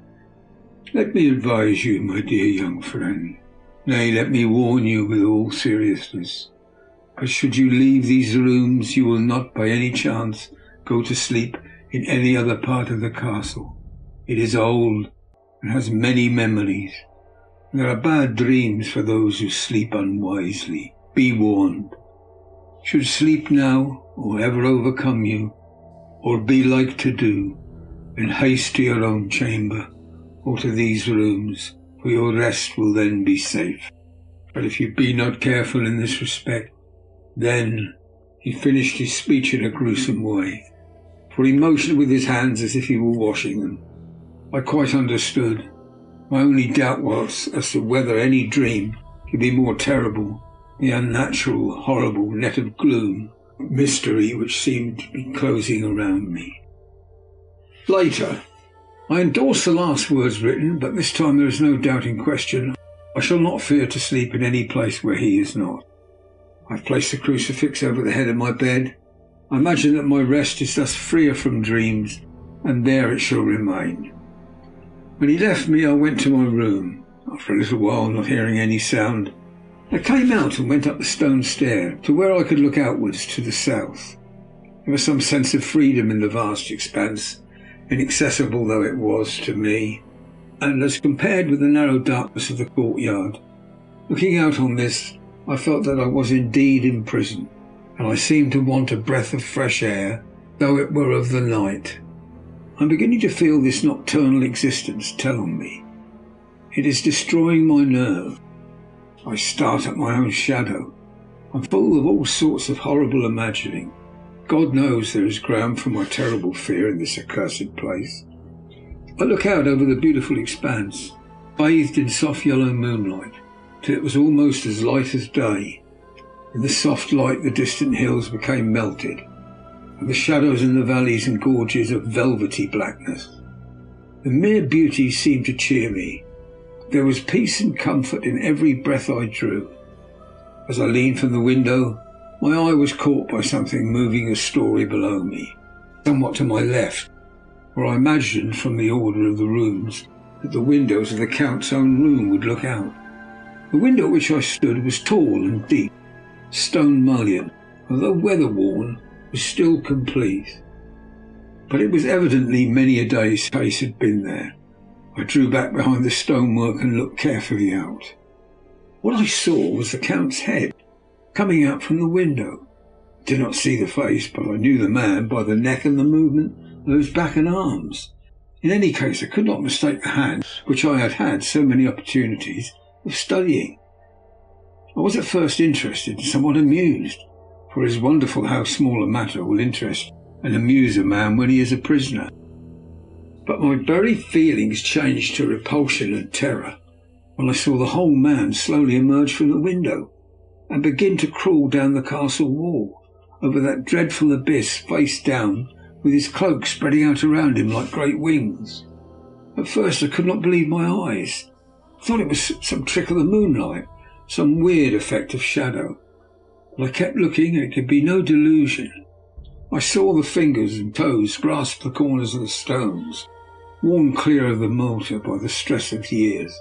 "Let me advise you, my dear young friend, nay, let me warn you with all seriousness, that should you leave these rooms, you will not by any chance go to sleep in any other part of the castle. It is old and has many memories. There are bad dreams for those who sleep unwisely. Be warned. Should sleep now, or ever overcome you, or be like to do, then haste to your own chamber, or to these rooms, for your rest will then be safe. But if you be not careful in this respect, then—" He finished his speech in a gruesome way, for he motioned with his hands as if he were washing them. I quite understood. My only doubt was as to whether any dream could be more terrible, the unnatural, horrible net of gloom, mystery which seemed to be closing around me. Later, I endorsed the last words written, but this time there is no doubt in question. I shall not fear to sleep in any place where he is not. I have placed the crucifix over the head of my bed. I imagine that my rest is thus freer from dreams, and there it shall remain. When he left me, I went to my room. After a little while, not hearing any sound, I came out and went up the stone stair to where I could look outwards to the south. There was some sense of freedom in the vast expanse, inaccessible though it was to me, and as compared with the narrow darkness of the courtyard, looking out on this, I felt that I was indeed in prison, and I seemed to want a breath of fresh air, though it were of the night. I'm beginning to feel this nocturnal existence tell on me. It is destroying my nerve. I start at my own shadow. I'm full of all sorts of horrible imagining. God knows there is ground for my terrible fear in this accursed place. I look out over the beautiful expanse, bathed in soft yellow moonlight, till it was almost as light as day. In the soft light the distant hills became melted, and the shadows in the valleys and gorges of velvety blackness. The mere beauty seemed to cheer me. There was peace and comfort in every breath I drew. As I leaned from the window, my eye was caught by something moving a story below me, somewhat to my left, where I imagined from the order of the rooms that the windows of the Count's own room would look out. The window at which I stood was tall and deep, stone mullioned, although weather-worn, was still complete. But it was evidently many a day's space had been there. I drew back behind the stonework and looked carefully out. What I saw was the Count's head coming out from the window. I did not see the face, but I knew the man by the neck and the movement of his back and arms. In any case, I could not mistake the hands which I had had so many opportunities of studying. I was at first interested and somewhat amused, for it is wonderful how small a matter will interest and amuse a man when he is a prisoner. But my very feelings changed to repulsion and terror when I saw the whole man slowly emerge from the window and begin to crawl down the castle wall over that dreadful abyss face down, with his cloak spreading out around him like great wings. At first I could not believe my eyes. I thought it was some trick of the moonlight, some weird effect of shadow. But I kept looking, and it could be no delusion. I saw the fingers and toes grasp the corners of the stones, worn clear of the mortar by the stress of years,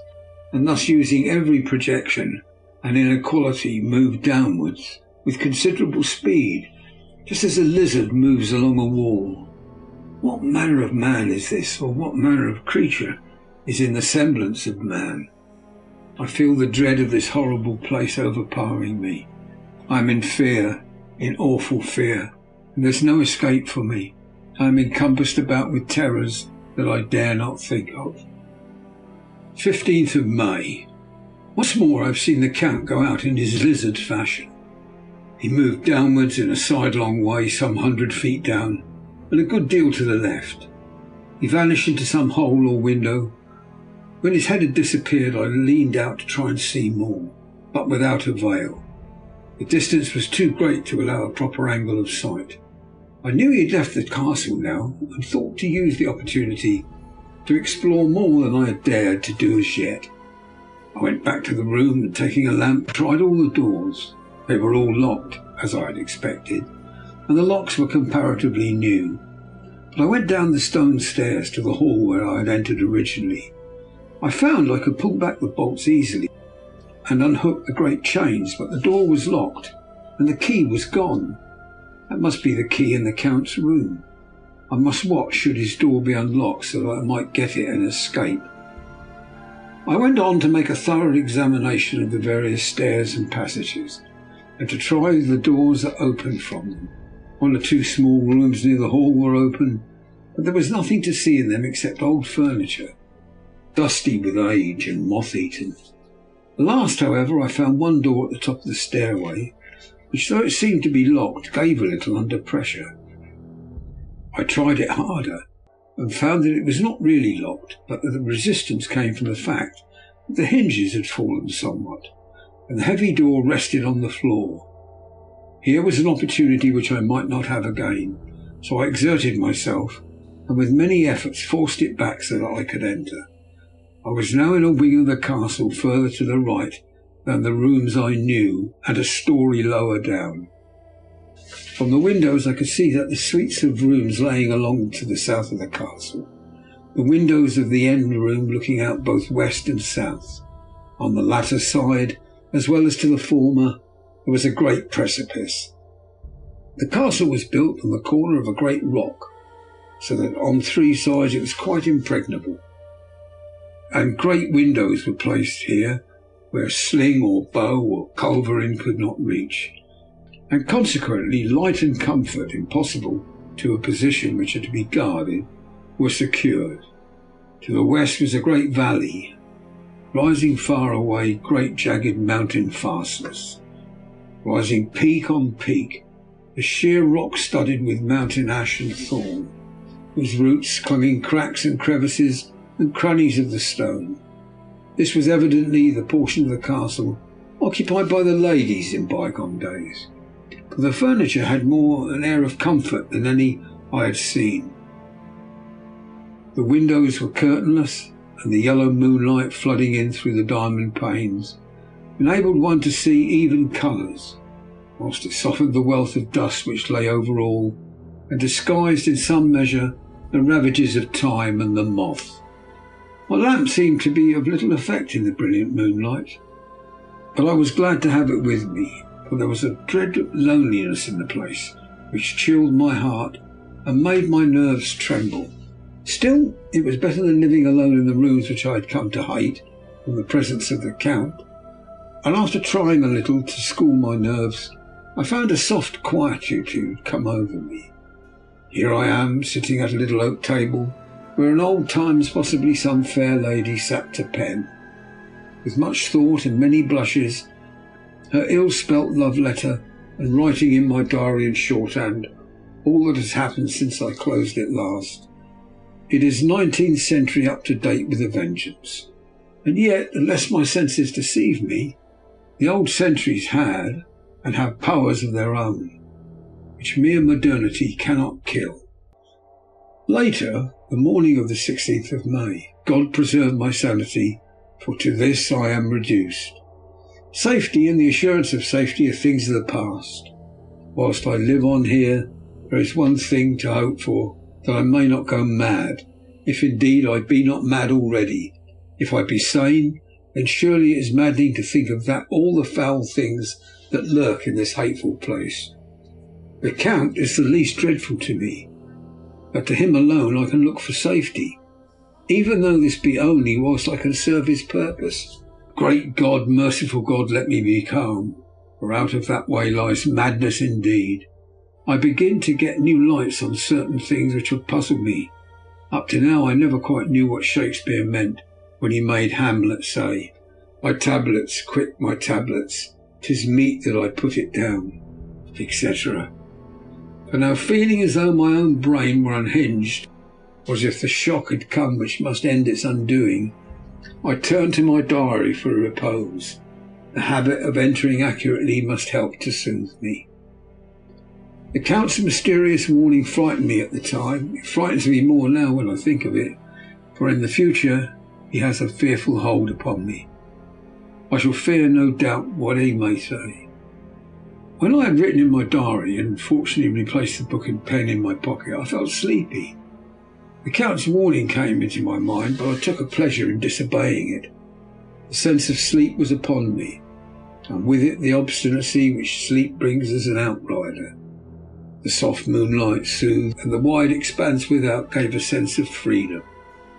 and thus using every projection and inequality move downwards with considerable speed, just as a lizard moves along a wall. What manner of man is this, or what manner of creature is in the semblance of man? I feel the dread of this horrible place overpowering me. I am in fear, in awful fear, and there's no escape for me. I am encompassed about with terrors that I dare not think of. 15th of May. Once more I have seen the Count go out in his lizard fashion. He moved downwards in a sidelong way some 100 feet down, and a good deal to the left. He vanished into some hole or window. When his head had disappeared, I leaned out to try and see more, but without avail. The distance was too great to allow a proper angle of sight. I knew he had left the castle now, and thought to use the opportunity to explore more than I had dared to do as yet. I went back to the room and, taking a lamp, tried all the doors. They were all locked, as I had expected, and the locks were comparatively new. But I went down the stone stairs to the hall where I had entered originally. I found I could pull back the bolts easily and unhook the great chains, but the door was locked and the key was gone. That must be the key in the Count's room. I must watch should his door be unlocked so that I might get it and escape. I went on to make a thorough examination of the various stairs and passages, and to try the doors that opened from them. One or two small rooms near the hall were open, but there was nothing to see in them except old furniture, dusty with age and moth-eaten. At last, however, I found one door at the top of the stairway, which, though it seemed to be locked, gave a little under pressure. I tried it harder, and found that it was not really locked, but that the resistance came from the fact that the hinges had fallen somewhat, and the heavy door rested on the floor. Here was an opportunity which I might not have again, so I exerted myself, and with many efforts forced it back so that I could enter. I was now in a wing of the castle further to the right than the rooms I knew, and a story lower down. From the windows I could see that the suites of rooms laying along to the south of the castle, the windows of the end room looking out both west and south. On the latter side, as well as to the former, there was a great precipice. The castle was built on the corner of a great rock, so that on three sides it was quite impregnable, and great windows were placed here where sling or bow or culverin could not reach, and consequently light and comfort, impossible to a position which had to be guarded, were secured. To the west was a great valley, rising far away, great jagged mountain fastness, rising peak on peak, a sheer rock studded with mountain ash and thorn, whose roots clung in cracks and crevices and crannies of the stone. This was evidently the portion of the castle occupied by the ladies in bygone days, for the furniture had more an air of comfort than any I had seen. The windows were curtainless, and the yellow moonlight flooding in through the diamond panes enabled one to see even colours, whilst it softened the wealth of dust which lay over all, and disguised in some measure the ravages of time and the moth. My lamp seemed to be of little effect in the brilliant moonlight, but I was glad to have it with me, for there was a dread loneliness in the place which chilled my heart and made my nerves tremble. Still, it was better than living alone in the rooms which I had come to hate from the presence of the Count, and after trying a little to school my nerves, I found a soft quietude come over me. Here I am, sitting at a little oak table, where in old times possibly some fair lady sat to pen, with much thought and many blushes, her ill-spelt love letter, and writing in my diary in shorthand all that has happened since I closed it last. It is 19th century up to date with a vengeance. And yet, unless my senses deceive me, the old centuries had and have powers of their own, which mere modernity cannot kill. Later, the morning of the 16th of May, God preserve my sanity, for to this I am reduced. Safety and the assurance of safety are things of the past. Whilst I live on here, there is one thing to hope for, that I may not go mad, if indeed I be not mad already. If I be sane, then surely it is maddening to think of that all the foul things that lurk in this hateful place. The Count is the least dreadful to me, but to him alone I can look for safety, even though this be only whilst I can serve his purpose. Great God, merciful God, let me be calm, for out of that way lies madness indeed. I begin to get new lights on certain things which have puzzled me. Up to now I never quite knew what Shakespeare meant when he made Hamlet say, "My tablets, quick, my tablets, 'tis meet that I put it down," etc. But now, feeling as though my own brain were unhinged, or as if the shock had come which must end its undoing, I turned to my diary for a repose. The habit of entering accurately must help to soothe me. The Count's mysterious warning frightened me at the time. It frightens me more now when I think of it, for in the future he has a fearful hold upon me. I shall fear no doubt what he may say. When I had written in my diary and fortunately replaced the book and pen in my pocket, I felt sleepy. The Count's warning came into my mind, but I took a pleasure in disobeying it. The sense of sleep was upon me, and with it the obstinacy which sleep brings as an outrider. The soft moonlight soothed, and the wide expanse without gave a sense of freedom,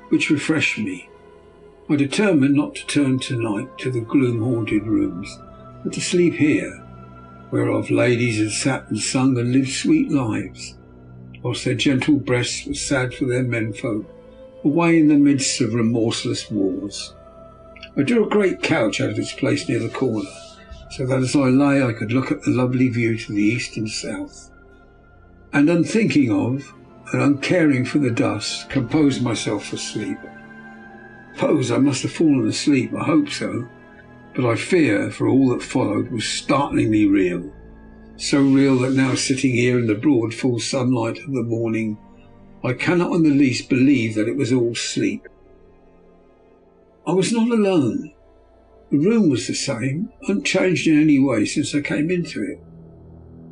which refreshed me. I determined not to turn tonight to the gloom-haunted rooms, but to sleep here, whereof ladies had sat and sung and lived sweet lives, whilst their gentle breasts were sad for their menfolk, away in the midst of remorseless wars. I drew a great couch out of its place near the corner, so that as I lay I could look at the lovely view to the east and south, and unthinking of and uncaring for the dust, composed myself for sleep. Suppose I must have fallen asleep, I hope so, but I fear, for all that followed was startlingly real, so real that now sitting here in the broad full sunlight of the morning, I cannot in the least believe that it was all sleep. I was not alone. The room was the same, unchanged in any way since I came into it.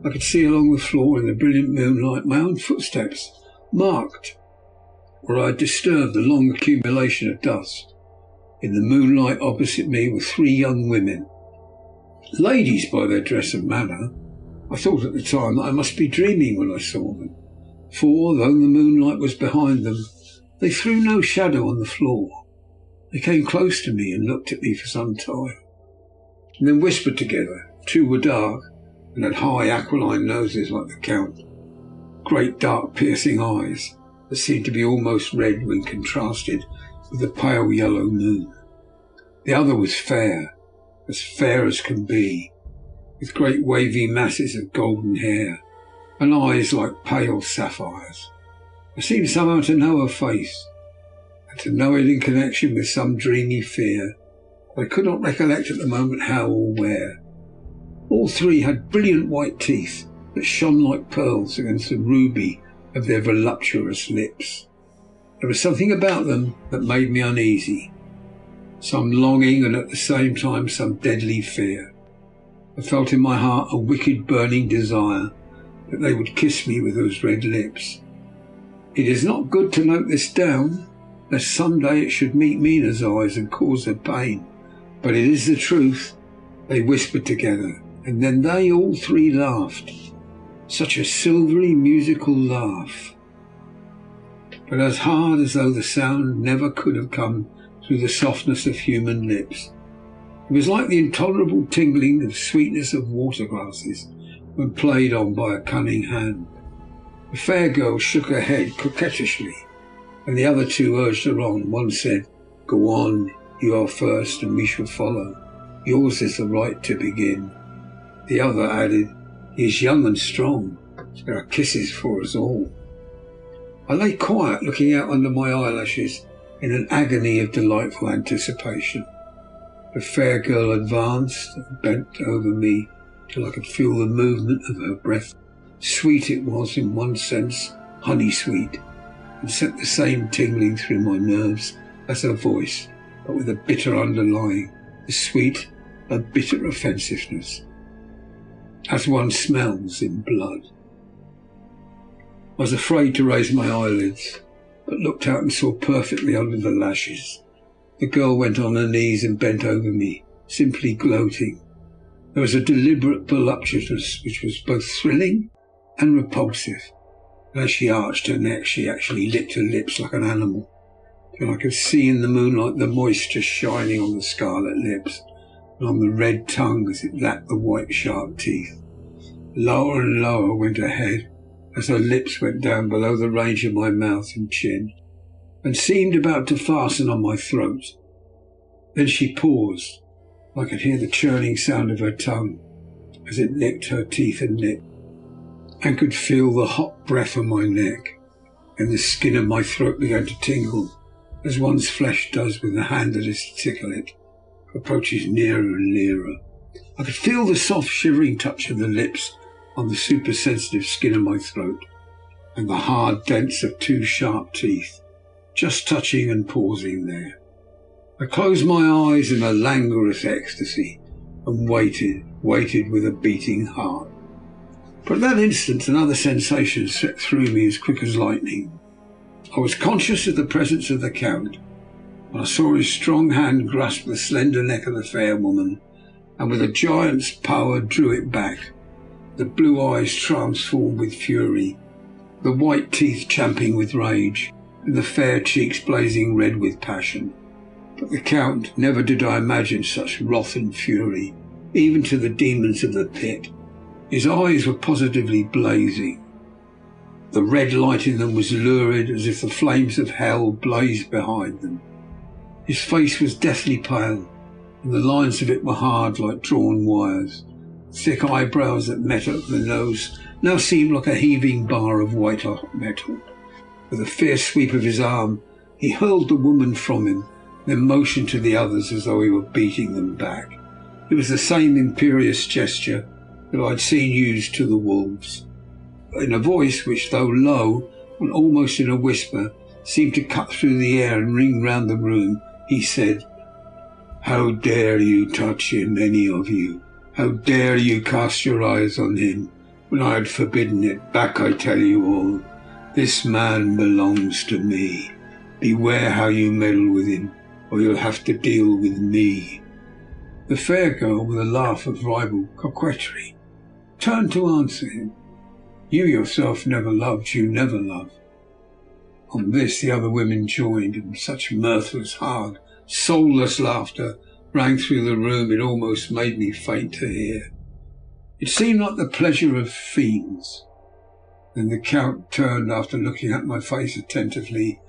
I could see along the floor in the brilliant moonlight my own footsteps, marked where I had disturbed the long accumulation of dust. In the moonlight opposite me were three young women, ladies by their dress and manner. I thought at the time that I must be dreaming when I saw them, for, though the moonlight was behind them, they threw no shadow on the floor. They came close to me and looked at me for some time, and then whispered together. Two were dark, and had high aquiline noses like the Count, great dark piercing eyes that seemed to be almost red when contrasted with the pale yellow moon. The other was fair as can be, with great wavy masses of golden hair, and eyes like pale sapphires. I seemed somehow to know her face, and to know it in connection with some dreamy fear. I could not recollect at the moment how or where. All three had brilliant white teeth that shone like pearls against the ruby of their voluptuous lips. There was something about them that made me uneasy, some longing and at the same time some deadly fear. I felt in my heart a wicked burning desire that they would kiss me with those red lips. It is not good to note this down, lest some day it should meet Mina's eyes and cause her pain, but it is the truth. They whispered together, and then they all three laughed. Such a silvery musical laugh, but as hard as though the sound never could have come through the softness of human lips. It was like the intolerable tingling of sweetness of water glasses when played on by a cunning hand. The fair girl shook her head coquettishly, and the other two urged her on. One said, "Go on, you are first and we shall follow. Yours is the right to begin." The other added, "He is young and strong. There are kisses for us all. I lay quiet, looking out under my eyelashes in an agony of delightful anticipation. The fair girl advanced and bent over me till I could feel the movement of her breath. Sweet it was in one sense, honey sweet, and sent the same tingling through my nerves as her voice, but with a bitter underlying, the sweet and bitter offensiveness, as one smells in blood. I was afraid to raise my eyelids, but looked out and saw perfectly under the lashes. The girl went on her knees and bent over me, simply gloating. There was a deliberate voluptuousness which was both thrilling and repulsive. And as she arched her neck, she actually licked her lips like an animal, and I could see in the moonlight the moisture shining on the scarlet lips and on the red tongue as it lapped the white sharp teeth. Lower and lower went her head as her lips went down below the range of my mouth and chin, and seemed about to fasten on my throat. Then she paused. I could hear the churning sound of her tongue as it licked her teeth and lip, and could feel the hot breath on my neck, and the skin of my throat began to tingle, as one's flesh does when the hand that is to tickle it approaches nearer and nearer. I could feel the soft shivering touch of the lips on the supersensitive skin of my throat, and the hard dents of two sharp teeth, just touching and pausing there. I closed my eyes in a languorous ecstasy and waited with a beating heart. But at that instant another sensation swept through me as quick as lightning. I was conscious of the presence of the Count, and I saw his strong hand grasp the slender neck of the fair woman, and with a giant's power drew it back, the blue eyes transformed with fury, the white teeth champing with rage, and the fair cheeks blazing red with passion. But the Count, never did I imagine such wrath and fury, even to the demons of the pit. His eyes were positively blazing. The red light in them was lurid, as if the flames of hell blazed behind them. His face was deathly pale, and the lines of it were hard like drawn wires. Thick eyebrows that met up the nose now seemed like a heaving bar of white-hot metal. With a fierce sweep of his arm, he hurled the woman from him, then motioned to the others as though he were beating them back. It was the same imperious gesture that I had seen used to the wolves. In a voice which, though low and almost in a whisper, seemed to cut through the air and ring round the room, he said, "How dare you touch him, any of you? How dare you cast your eyes on him when I had forbidden it? Back, I tell you all. This man belongs to me. Beware how you meddle with him, or you'll have to deal with me." The fair girl, with a laugh of ribald coquetry, turned to answer him. "You yourself never loved, you never love." On this the other women joined, and such mirthless, hard, soulless laughter rang through the room it almost made me faint to hear. It seemed like the pleasure of fiends. Then the Count turned, after looking at my face attentively,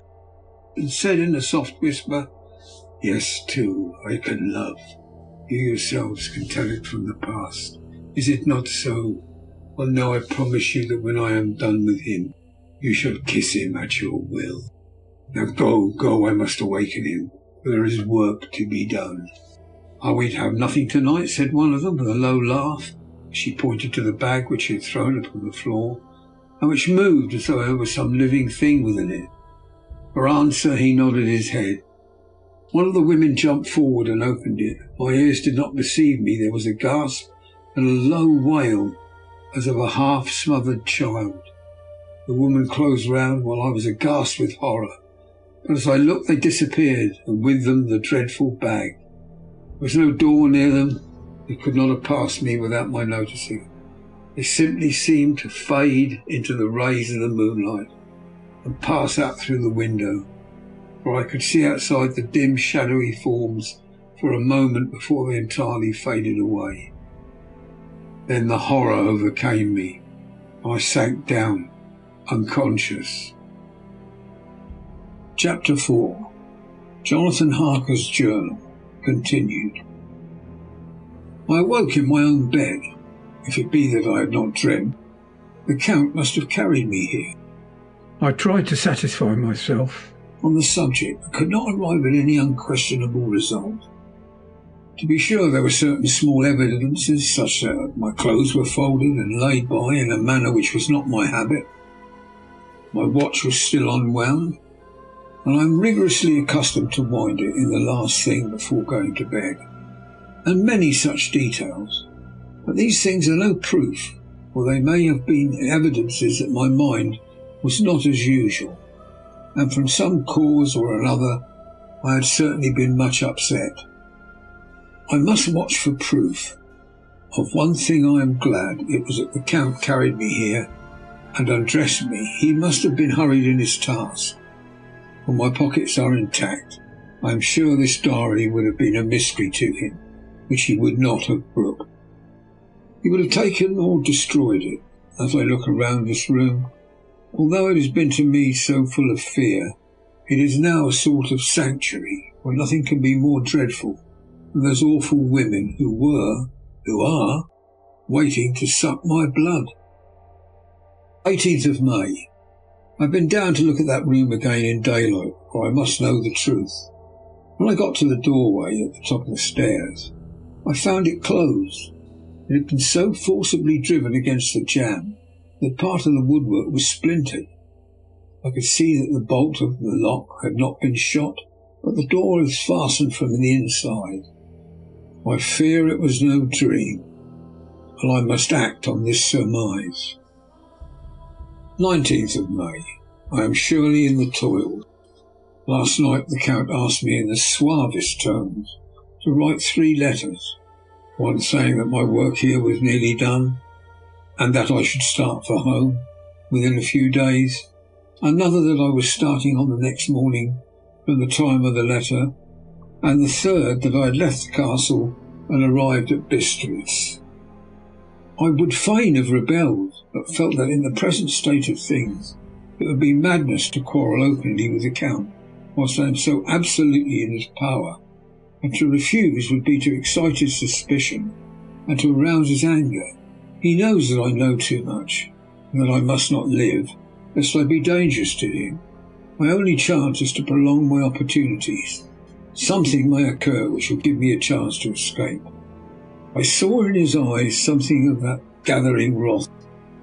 and said in a soft whisper, "Yes, too, I can love. You yourselves can tell it from the past. Is it not so? Well, now I promise you that when I am done with him, you shall kiss him at your will. Now go, I must awaken him, for there is work to be done." "Are we to have nothing tonight?" said one of them with a low laugh. She pointed to the bag which she had thrown upon the floor, and which moved as though there was some living thing within it. For answer he nodded his head. One of the women jumped forward and opened it. My ears did not deceive me. There was a gasp and a low wail, as of a half-smothered child. The woman closed round while I was aghast with horror, but as I looked they disappeared, and with them the dreadful bag. There was no door near them. They could not have passed me without my noticing. They simply seemed to fade into the rays of the moonlight and pass out through the window, for I could see outside the dim shadowy forms for a moment before they entirely faded away. Then the horror overcame me, and I sank down, unconscious. Chapter 4. Jonathan Harker's Journal, continued. I awoke in my own bed, if it be that I had not dreamt. The Count must have carried me here. I tried to satisfy myself on the subject, but could not arrive at any unquestionable result. To be sure, there were certain small evidences, such that my clothes were folded and laid by in a manner which was not my habit. My watch was still unwound, and I am rigorously accustomed to wind it in the last thing before going to bed, and many such details. But these things are no proof, for they may have been evidences that my mind was not as usual, and from some cause or another I had certainly been much upset. I must watch for proof. Of one thing I am glad, it was that the Count carried me here and undressed me. He must have been hurried in his task, for my pockets are intact. I am sure this diary would have been a mystery to him, which he would not have brooked. He would have taken or destroyed it. As I look around this room, although it has been to me so full of fear, it is now a sort of sanctuary where nothing can be more dreadful than those awful women who are, waiting to suck my blood. 18th of May. I've been down to look at that room again in daylight, for I must know the truth. When I got to the doorway at the top of the stairs, I found it closed. It had been so forcibly driven against the jamb that part of the woodwork was splintered. I could see that the bolt of the lock had not been shot, but the door was fastened from the inside. I fear it was no dream, and I must act on this surmise. 19th of May. I am surely in the toils. Last night the Count asked me in the suavest tones to write 3 letters, one saying that my work here was nearly done, and that I should start for home within a few days, another that I was starting on the next morning from the time of the letter, and the third that I had left the castle and arrived at Bistritz. I would fain have rebelled, but felt that in the present state of things it would be madness to quarrel openly with the Count whilst I am so absolutely in his power, and to refuse would be to excite his suspicion and to arouse his anger. He knows that I know too much, and that I must not live, lest I be dangerous to him. My only chance is to prolong my opportunities. Something may occur which will give me a chance to escape. I saw in his eyes something of that gathering wrath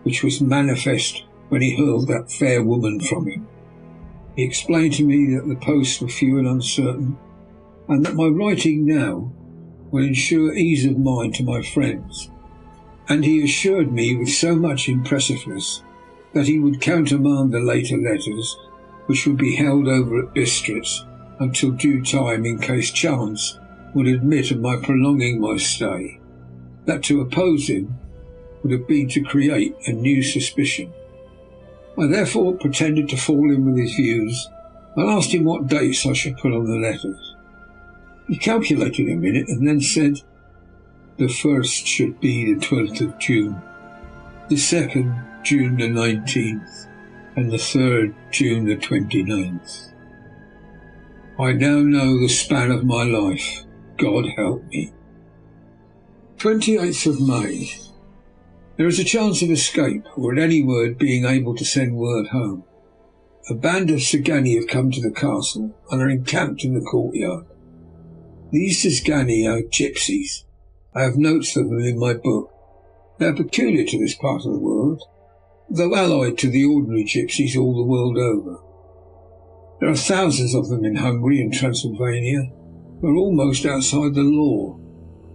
which was manifest when he hurled that fair woman from him. He explained to me that the posts were few and uncertain, and that my writing now will ensure ease of mind to my friends, and he assured me with so much impressiveness that he would countermand the later letters, which would be held over at Bistritz until due time in case chance would admit of my prolonging my stay. That to oppose him would have been to create a new suspicion. I therefore pretended to fall in with his views and asked him what dates I should put on the letters. He calculated a minute and then said, the first should be the 12th of June, the second June the 19th, and the third June the 29th. I now know the span of my life. God help me. 28th of May. There is a chance of escape, or at any word being able to send word home. A band of Szgany have come to the castle and are encamped in the courtyard. These Szgany are gypsies. I have notes of them in my book. They are peculiar to this part of the world, though allied to the ordinary gypsies all the world over. There are thousands of them in Hungary and Transylvania, who are almost outside the law.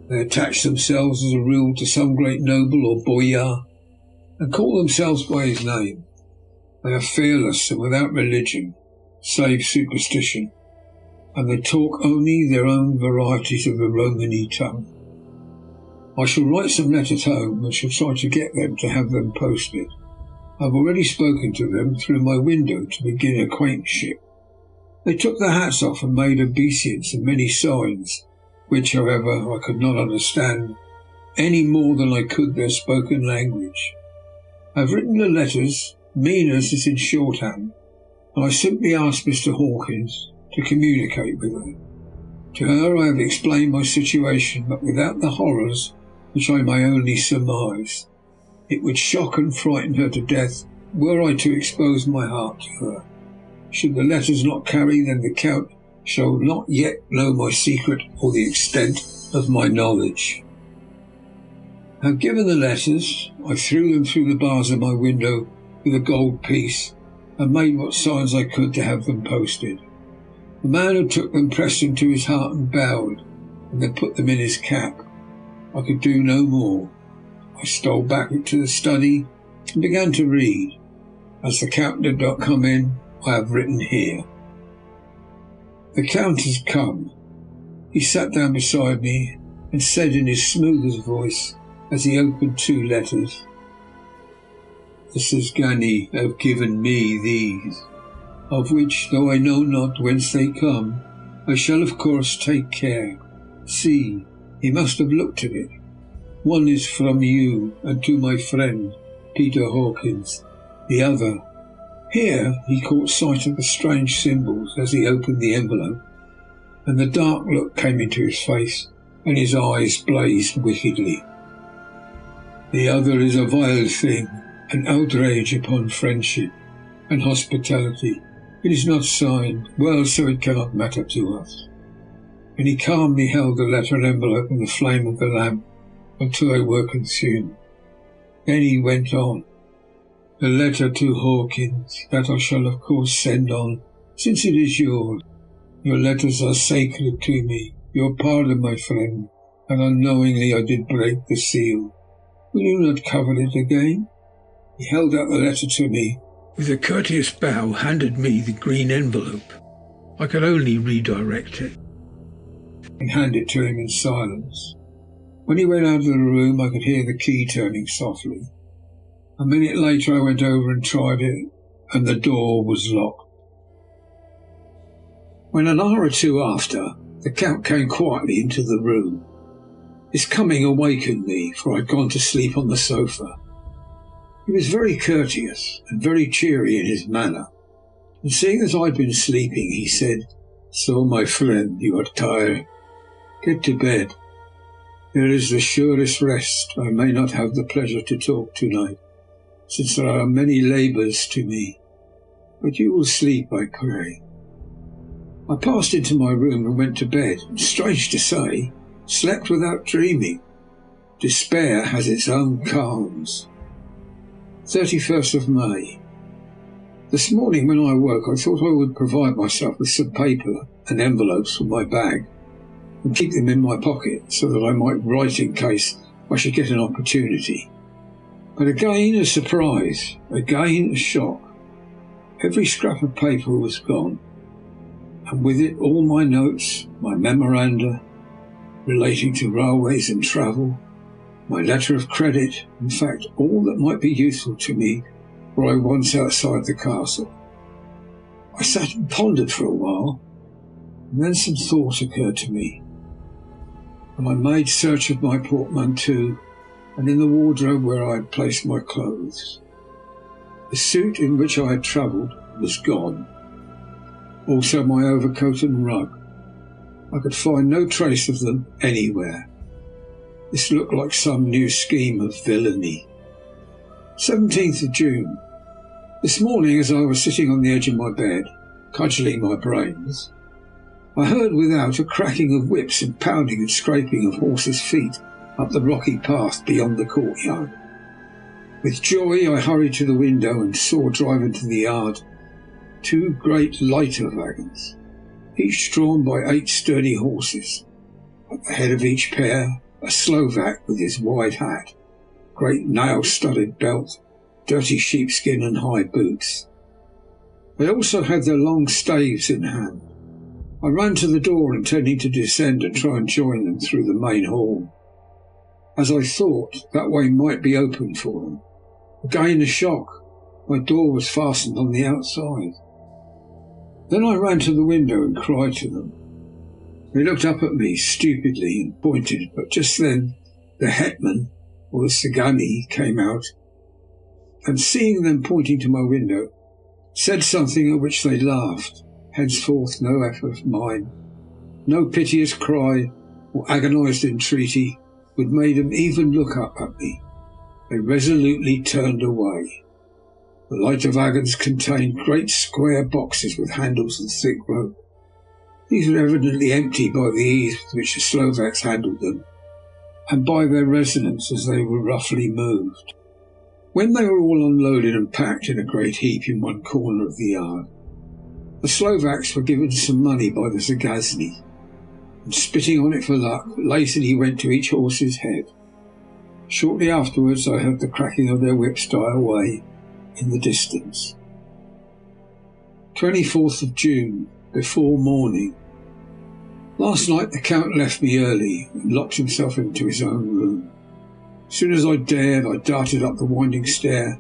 They attach themselves as a rule to some great noble or boyar, and call themselves by his name. They are fearless and without religion, save superstition, and they talk only their own varieties of the Romany tongue. I shall write some letters home and shall try to get them to have them posted. I have already spoken to them through my window to begin acquaintanceship. They took their hats off and made obeisance and many signs, which, however, I could not understand any more than I could their spoken language. I have written the letters, mean as is in shorthand, and I simply asked Mr. Hawkins to communicate with her. To her I have explained my situation, but without the horrors which I may only surmise. It would shock and frighten her to death were I to expose my heart to her. Should the letters not carry, then the Count shall not yet know my secret or the extent of my knowledge. Now, given the letters, I threw them through the bars of my window with a gold piece and made what signs I could to have them posted. The man who took them pressed them to his heart and bowed, and then put them in his cap. I could do no more. I stole back into the study and began to read. As the Count did not come in, I have written here. The Count has come. He sat down beside me and said in his smoothest voice, as he opened 2 letters, "The Sisgani have given me these, of which, though I know not whence they come, I shall of course take care. See, he must have looked at it. One is from you and to my friend, Peter Hawkins. The other—" Here he caught sight of the strange symbols as he opened the envelope, and the dark look came into his face, and his eyes blazed wickedly. "The other is a vile thing, an outrage upon friendship and hospitality. It is not signed. Well, so it cannot matter to us." And he calmly held the letter and envelope in the flame of the lamp until they were consumed. Then he went on. "The letter to Hawkins, that I shall of course send on, since it is yours. Your letters are sacred to me. Your pardon, my friend, and unknowingly I did break the seal. Will you not cover it again?" He held out the letter to me. With a courteous bow, handed me the green envelope. I could only redirect it and hand it to him in silence. When he went out of the room, I could hear the key turning softly. A minute later I went over and tried it, and the door was locked. When an hour or 2 after, the Count came quietly into the room. His coming awakened me, for I had gone to sleep on the sofa. He was very courteous and very cheery in his manner, and seeing as I had been sleeping, he said, "So, my friend, you are tired. Get to bed. There is the surest rest. I may not have the pleasure to talk tonight, since there are many labours to me. But you will sleep, I pray." I passed into my room and went to bed, and, strange to say, slept without dreaming. Despair has its own calms. 31st of May. This morning when I awoke, I thought I would provide myself with some paper and envelopes from my bag and keep them in my pocket so that I might write in case I should get an opportunity. But again a surprise, again a shock. Every scrap of paper was gone, and with it all my notes, my memoranda relating to railways and travel, my letter of credit, in fact all that might be useful to me were I once outside the castle. I sat and pondered for a while, and then some thought occurred to me, and I made search of my portmanteau and in the wardrobe where I had placed my clothes. The suit in which I had travelled was gone, also my overcoat and rug. I could find no trace of them anywhere. This looked like some new scheme of villainy. 17th of June. This morning, as I was sitting on the edge of my bed, cudgelling my brains, I heard without a cracking of whips and pounding and scraping of horses' feet up the rocky path beyond the courtyard. With joy I hurried to the window and saw drive into the yard 2 great lighter wagons, each drawn by 8 sturdy horses. At the head of each pair, a Slovak with his wide hat, great nail-studded belt, dirty sheepskin and high boots. They also had their long staves in hand. I ran to the door, intending to descend and try and join them through the main hall, as I thought that way might be open for them. Again a shock. My door was fastened on the outside. Then I ran to the window and cried to them. They looked up at me stupidly and pointed, but just then the hetman, or the Sagani, came out, and seeing them pointing to my window, said something at which they laughed. Henceforth no effort of mine, no piteous cry or agonized entreaty would make them even look up at me. They resolutely turned away. The lighter wagons contained great square boxes with handles and thick rope. These were evidently empty by the ease with which the Slovaks handled them, and by their resonance as they were roughly moved. When they were all unloaded and packed in a great heap in one corner of the yard, the Slovaks were given some money by the Zagazni, and spitting on it for luck, lazily went to each horse's head. Shortly afterwards I heard the cracking of their whips die away in the distance. 24th of June, before morning. Last night the Count left me early and locked himself into his own room. As soon as I dared, I darted up the winding stair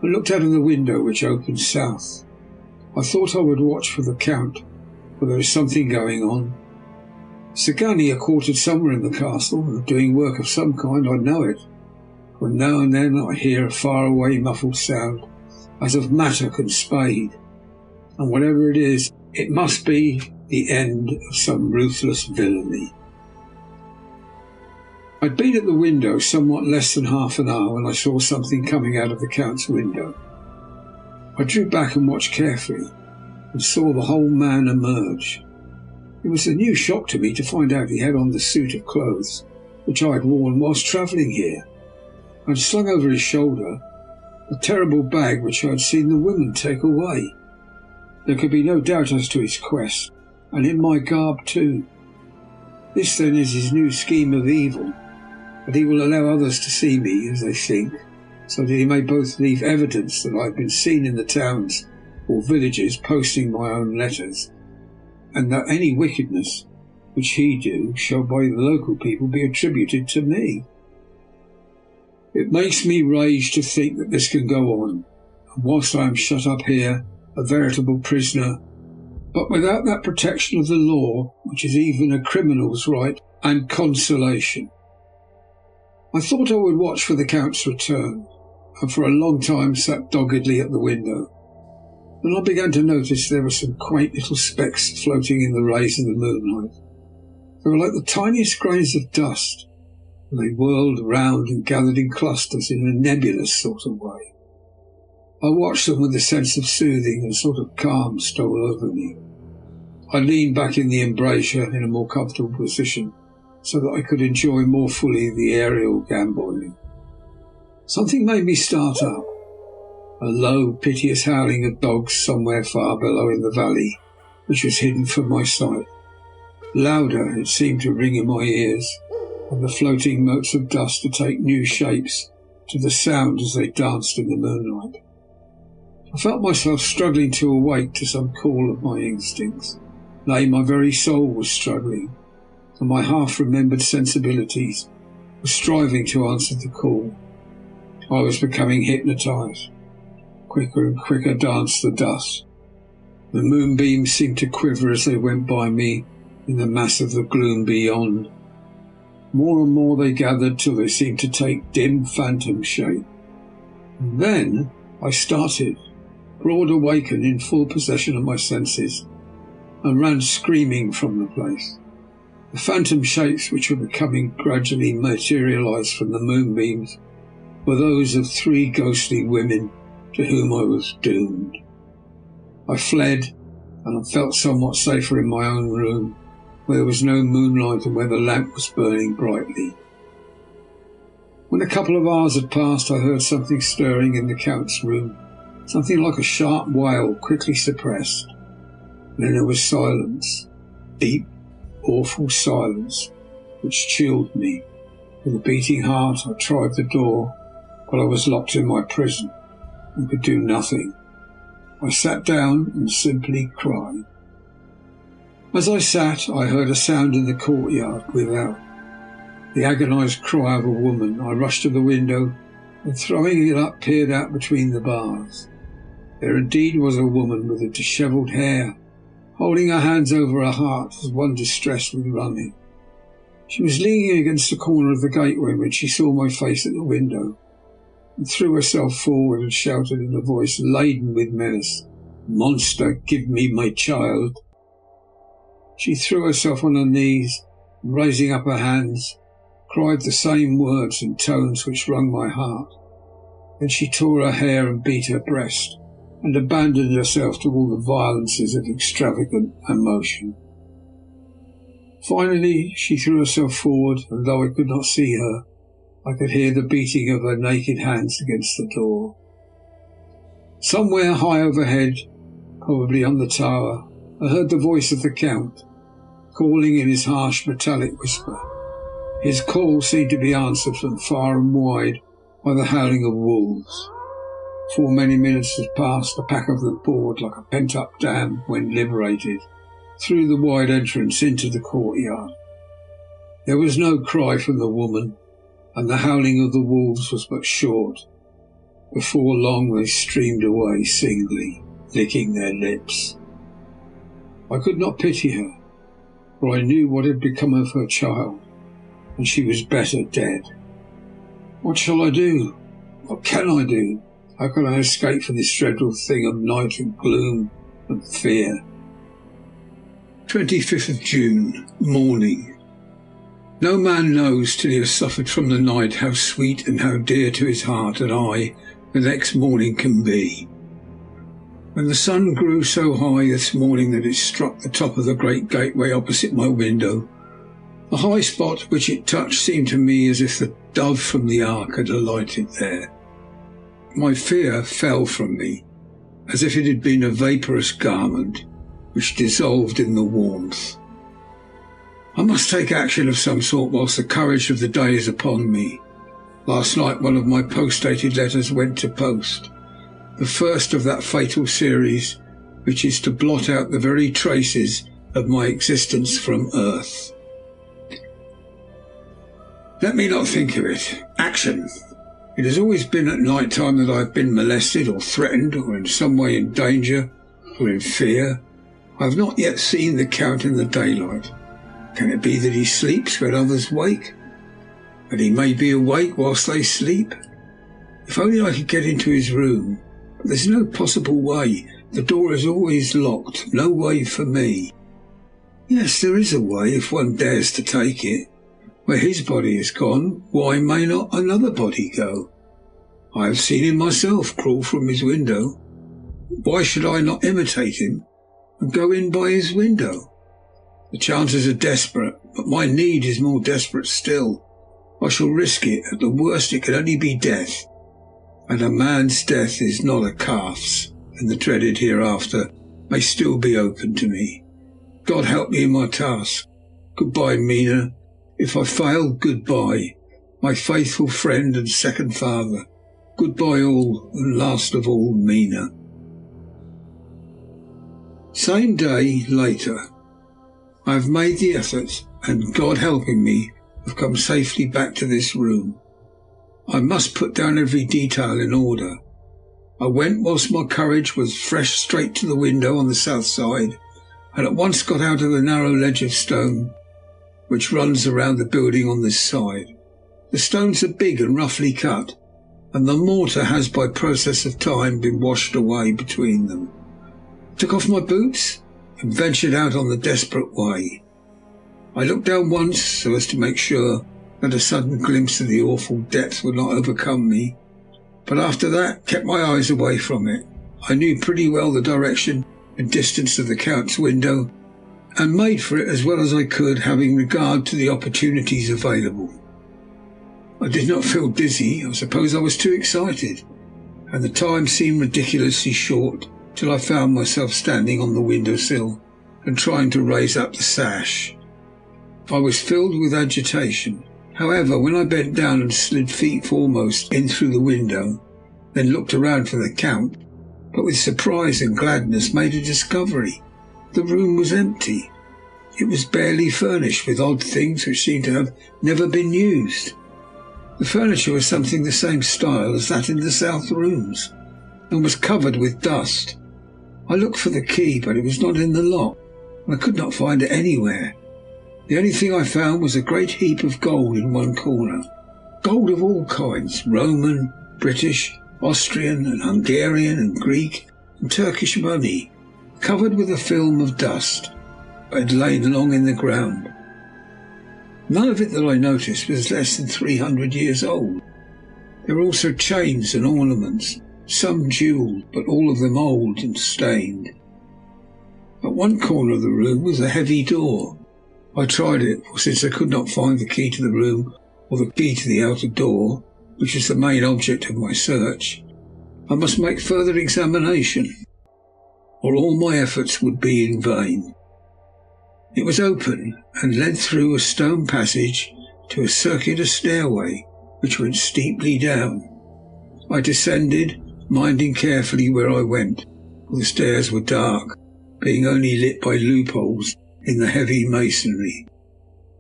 and looked out of the window which opened south. I thought I would watch for the Count, for there is something going on. Zagani are quartered somewhere in the castle and doing work of some kind, I know it, for now and then I hear a far-away muffled sound, as of mattock and spade, and whatever it is, it must be the end of some ruthless villainy. I'd been at the window somewhat less than half an hour when I saw something coming out of the Count's window. I drew back and watched carefully, and saw the whole man emerge. It was a new shock to me to find out he had on the suit of clothes which I had worn whilst travelling here, and slung over his shoulder a terrible bag which I had seen the women take away. There could be no doubt as to his quest, and in my garb too. This then is his new scheme of evil, that he will allow others to see me as they think, so that he may both leave evidence that I have been seen in the towns or villages posting my own letters, and that any wickedness which he do shall by the local people be attributed to me. It makes me rage to think that this can go on, and whilst I am shut up here, a veritable prisoner, but without that protection of the law which is even a criminal's right and consolation. I thought I would watch for the Count's return, and for a long time sat doggedly at the window. Then I began to notice there were some quaint little specks floating in the rays of the moonlight. They were like the tiniest grains of dust, and they whirled round and gathered in clusters in a nebulous sort of way. I watched them with a sense of soothing and a sort of calm stole over me. I leaned back in the embrasure in a more comfortable position so that I could enjoy more fully the aerial gambolling. Something made me start up. A low, piteous howling of dogs somewhere far below in the valley, which was hidden from my sight. Louder it seemed to ring in my ears, and the floating motes of dust to take new shapes to the sound as they danced in the moonlight. I felt myself struggling to awake to some call of my instincts. Nay, my very soul was struggling, and my half-remembered sensibilities were striving to answer the call. I was becoming hypnotized. Quicker and quicker danced the dust. The moonbeams seemed to quiver as they went by me in the mass of the gloom beyond. More and more they gathered till they seemed to take dim phantom shape. And then I started, broad awake and in full possession of my senses, and ran screaming from the place. The phantom shapes which were becoming gradually materialized from the moonbeams were those of 3 ghostly women to whom I was doomed. I fled, and I felt somewhat safer in my own room, where there was no moonlight and where the lamp was burning brightly. When a couple of hours had passed, I heard something stirring in the Count's room, something like a sharp wail quickly suppressed. Then there was silence, deep, awful silence, which chilled me. With a beating heart I tried the door, but I was locked in my prison and could do nothing. I sat down and simply cried. As I sat, I heard a sound in the courtyard without, the agonized cry of a woman. I rushed to the window and, throwing it up, peered out between the bars. There indeed was a woman with a dishevelled hair, holding her hands over her heart as one distressed with running. She was leaning against the corner of the gateway when she saw my face at the window, and threw herself forward and shouted in a voice laden with menace, "Monster, give me my child!" She threw herself on her knees, and raising up her hands, cried the same words in tones which wrung my heart. Then she tore her hair and beat her breast, and abandoned herself to all the violences of extravagant emotion. Finally, she threw herself forward, and though I could not see her, I could hear the beating of her naked hands against the door. Somewhere high overhead, probably on the tower, I heard the voice of the Count, calling in his harsh metallic whisper. His call seemed to be answered from far and wide by the howling of wolves. Before many minutes had passed, the pack of them poured like a pent-up dam when liberated, through the wide entrance into the courtyard. There was no cry from the woman, and the howling of the wolves was but short. Before long they streamed away singly, licking their lips. I could not pity her, for I knew what had become of her child, and she was better dead. What shall I do? What can I do? How can I escape from this dreadful thing of night and gloom and fear? 25th of June, morning. No man knows till he has suffered from the night how sweet and how dear to his heart and eye the next morning can be. When the sun grew so high this morning that it struck the top of the great gateway opposite my window, the high spot which it touched seemed to me as if the dove from the ark had alighted there. My fear fell from me, as if it had been a vaporous garment which dissolved in the warmth. I must take action of some sort whilst the courage of the day is upon me. Last night one of my post-dated letters went to post, the first of that fatal series which is to blot out the very traces of my existence from earth. Let me not think of it. Action! It has always been at night time that I have been molested or threatened or in some way in danger or in fear. I have not yet seen the Count in the daylight. Can it be that he sleeps when others wake? And he may be awake whilst they sleep? If only I could get into his room. But there's no possible way. The door is always locked. No way for me. Yes, there is a way if one dares to take it. Where his body is gone, why may not another body go? I have seen him myself crawl from his window. Why should I not imitate him and go in by his window? The chances are desperate, but my need is more desperate still. I shall risk it. At the worst it can only be death. And a man's death is not a calf's, and the dreaded hereafter may still be open to me. God help me in my task. Goodbye, Mina. If I fail, goodbye, my faithful friend and second father. Goodbye all, and last of all, Mina. Same day, later. I have made the effort, and God helping me, have come safely back to this room. I must put down every detail in order. I went whilst my courage was fresh straight to the window on the south side, and at once got out of the narrow ledge of stone which runs around the building on this side. The stones are big and roughly cut, and the mortar has by process of time been washed away between them. Took off my boots and ventured out on the desperate way. I looked down once so as to make sure that a sudden glimpse of the awful depth would not overcome me, but after that kept my eyes away from it. I knew pretty well the direction and distance of the Count's window, and made for it as well as I could, having regard to the opportunities available. I did not feel dizzy. I suppose I was too excited, and the time seemed ridiculously short till I found myself standing on the windowsill and trying to raise up the sash. I was filled with agitation. However, when I bent down and slid feet foremost in through the window, then looked around for the Count, but with surprise and gladness made a discovery. The room was empty. It was barely furnished with odd things which seemed to have never been used. The furniture was something the same style as that in the south rooms, and was covered with dust. I looked for the key, but it was not in the lock, and I could not find it anywhere. The only thing I found was a great heap of gold in one corner. Gold of all kinds, Roman, British, Austrian and Hungarian and Greek and Turkish money, covered with a film of dust, had lain long in the ground. None of it that I noticed was less than 300 years old. There were also chains and ornaments, some jewelled, but all of them old and stained. At one corner of the room was a heavy door. I tried it, for since I could not find the key to the room or the key to the outer door, which was the main object of my search, I must make further examination, or all my efforts would be in vain. It was open and led through a stone passage to a circular stairway which went steeply down. I descended, minding carefully where I went, for the stairs were dark, being only lit by loopholes in the heavy masonry.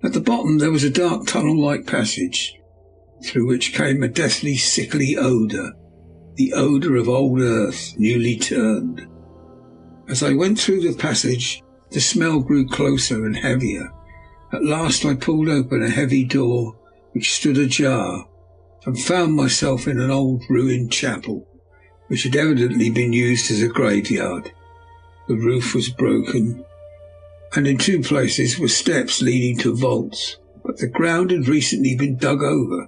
At the bottom there was a dark tunnel-like passage, through which came a deathly sickly odour, the odour of old earth newly turned. As I went through the passage, the smell grew closer and heavier. At last I pulled open a heavy door which stood ajar, and found myself in an old ruined chapel, which had evidently been used as a graveyard. The roof was broken, and in two places were steps leading to vaults, but the ground had recently been dug over,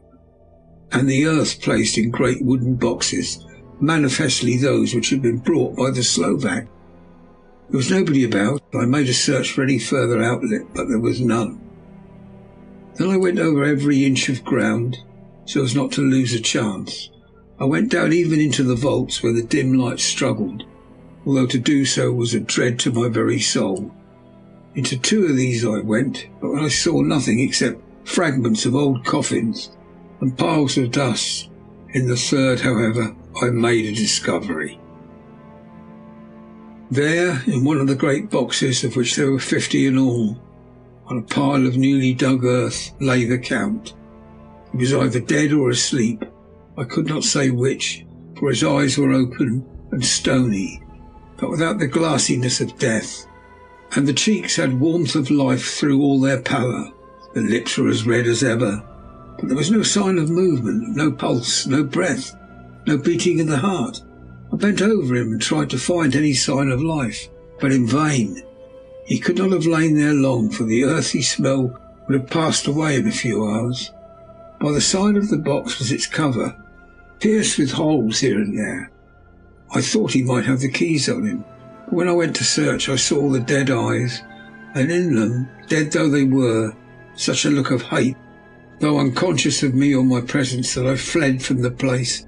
and the earth placed in great wooden boxes, manifestly those which had been brought by the Slovak. There was nobody about. I made a search for any further outlet, but there was none. Then I went over every inch of ground, so as not to lose a chance. I went down even into the vaults where the dim light struggled, although to do so was a dread to my very soul. Into two of these I went, but I saw nothing except fragments of old coffins and piles of dust. In the third, however, I made a discovery. There, in one of the great boxes, of which there were 50 in all, on a pile of newly dug earth, lay the Count. He was either dead or asleep. I could not say which, for his eyes were open and stony, but without the glassiness of death, and the cheeks had warmth of life through all their pallor. The lips were as red as ever, but there was no sign of movement, no pulse, no breath, no beating of the heart. I bent over him and tried to find any sign of life, but in vain. He could not have lain there long, for the earthy smell would have passed away in a few hours. By the side of the box was its cover, pierced with holes here and there. I thought he might have the keys on him, but when I went to search I saw the dead eyes, and in them, dead though they were, such a look of hate, though unconscious of me or my presence, that I fled from the place,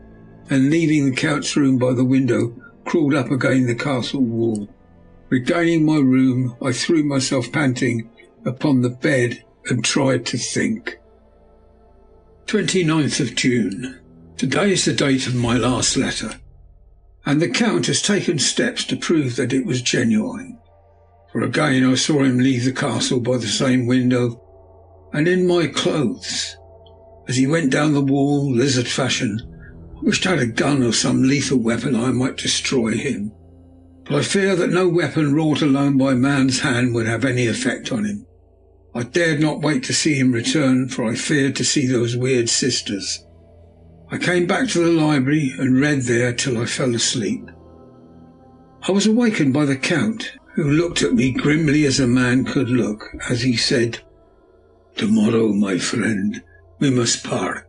and leaving the Count's room by the window, crawled up against the castle wall. Regaining my room, I threw myself panting upon the bed and tried to think. 29th of June. Today is the date of my last letter, and the Count has taken steps to prove that it was genuine. For again I saw him leave the castle by the same window, and in my clothes. As he went down the wall, lizard fashion, I wished I had a gun or some lethal weapon I might destroy him. But I fear that no weapon wrought alone by man's hand would have any effect on him. I dared not wait to see him return, for I feared to see those weird sisters. I came back to the library and read there till I fell asleep. I was awakened by the Count, who looked at me grimly as a man could look, as he said, "Tomorrow, my friend, we must part.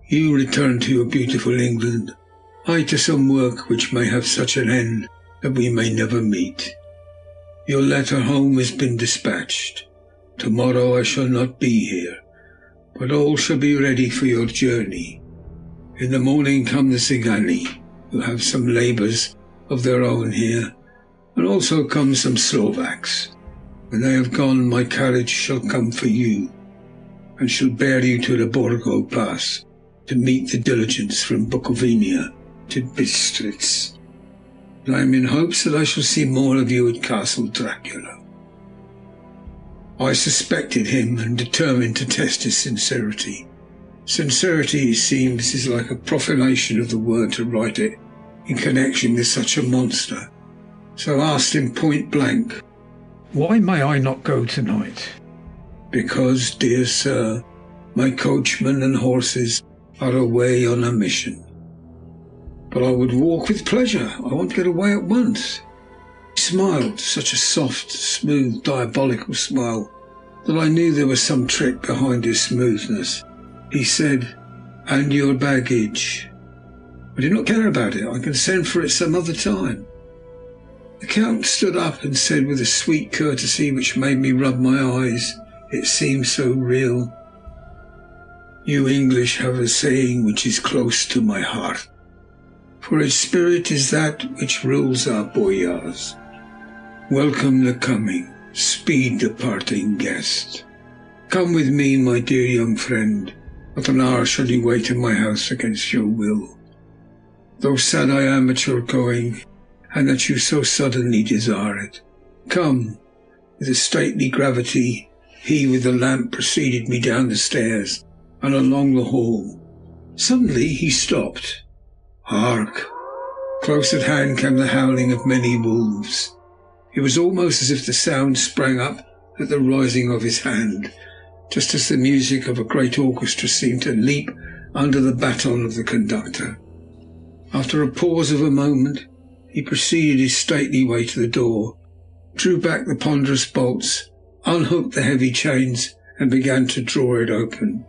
You return to your beautiful England, I to some work which may have such an end that we may never meet. Your letter home has been dispatched. Tomorrow I shall not be here, but all shall be ready for your journey. In the morning come the Cigani, who have some labours of their own here, and also come some Slovaks. When they have gone, my carriage shall come for you, and shall bear you to the Borgo Pass, to meet the diligence from Bukovina to Bistritz. I am in hopes that I shall see more of you at Castle Dracula." I suspected him and determined to test his sincerity. Sincerity, it seems, is like a profanation of the word to write it in connection with such a monster. So I asked him point blank, "Why may I not go tonight?" "Because, dear sir, my coachman and horses are away on a mission." "But I would walk with pleasure. I want to get away at once." He smiled, such a soft, smooth, diabolical smile, that I knew there was some trick behind his smoothness. He said, And your baggage. I do not care about it. I can send for it some other time. The Count stood up and said with a sweet courtesy which made me rub my eyes, it seemed so real, "You English have a saying which is close to my heart, for its spirit is that which rules our boyars. Welcome the coming, speed the parting guest. Come with me, my dear young friend. Not an hour shall you wait in my house against your will. Though sad I am at your going, and that you so suddenly desire it. Come." With a stately gravity, he with the lamp preceded me down the stairs and along the hall. Suddenly he stopped. Hark! Close at hand came the howling of many wolves. It was almost as if the sound sprang up at the rising of his hand, just as the music of a great orchestra seemed to leap under the baton of the conductor. After a pause of a moment, he proceeded his stately way to the door, drew back the ponderous bolts, unhooked the heavy chains, and began to draw it open.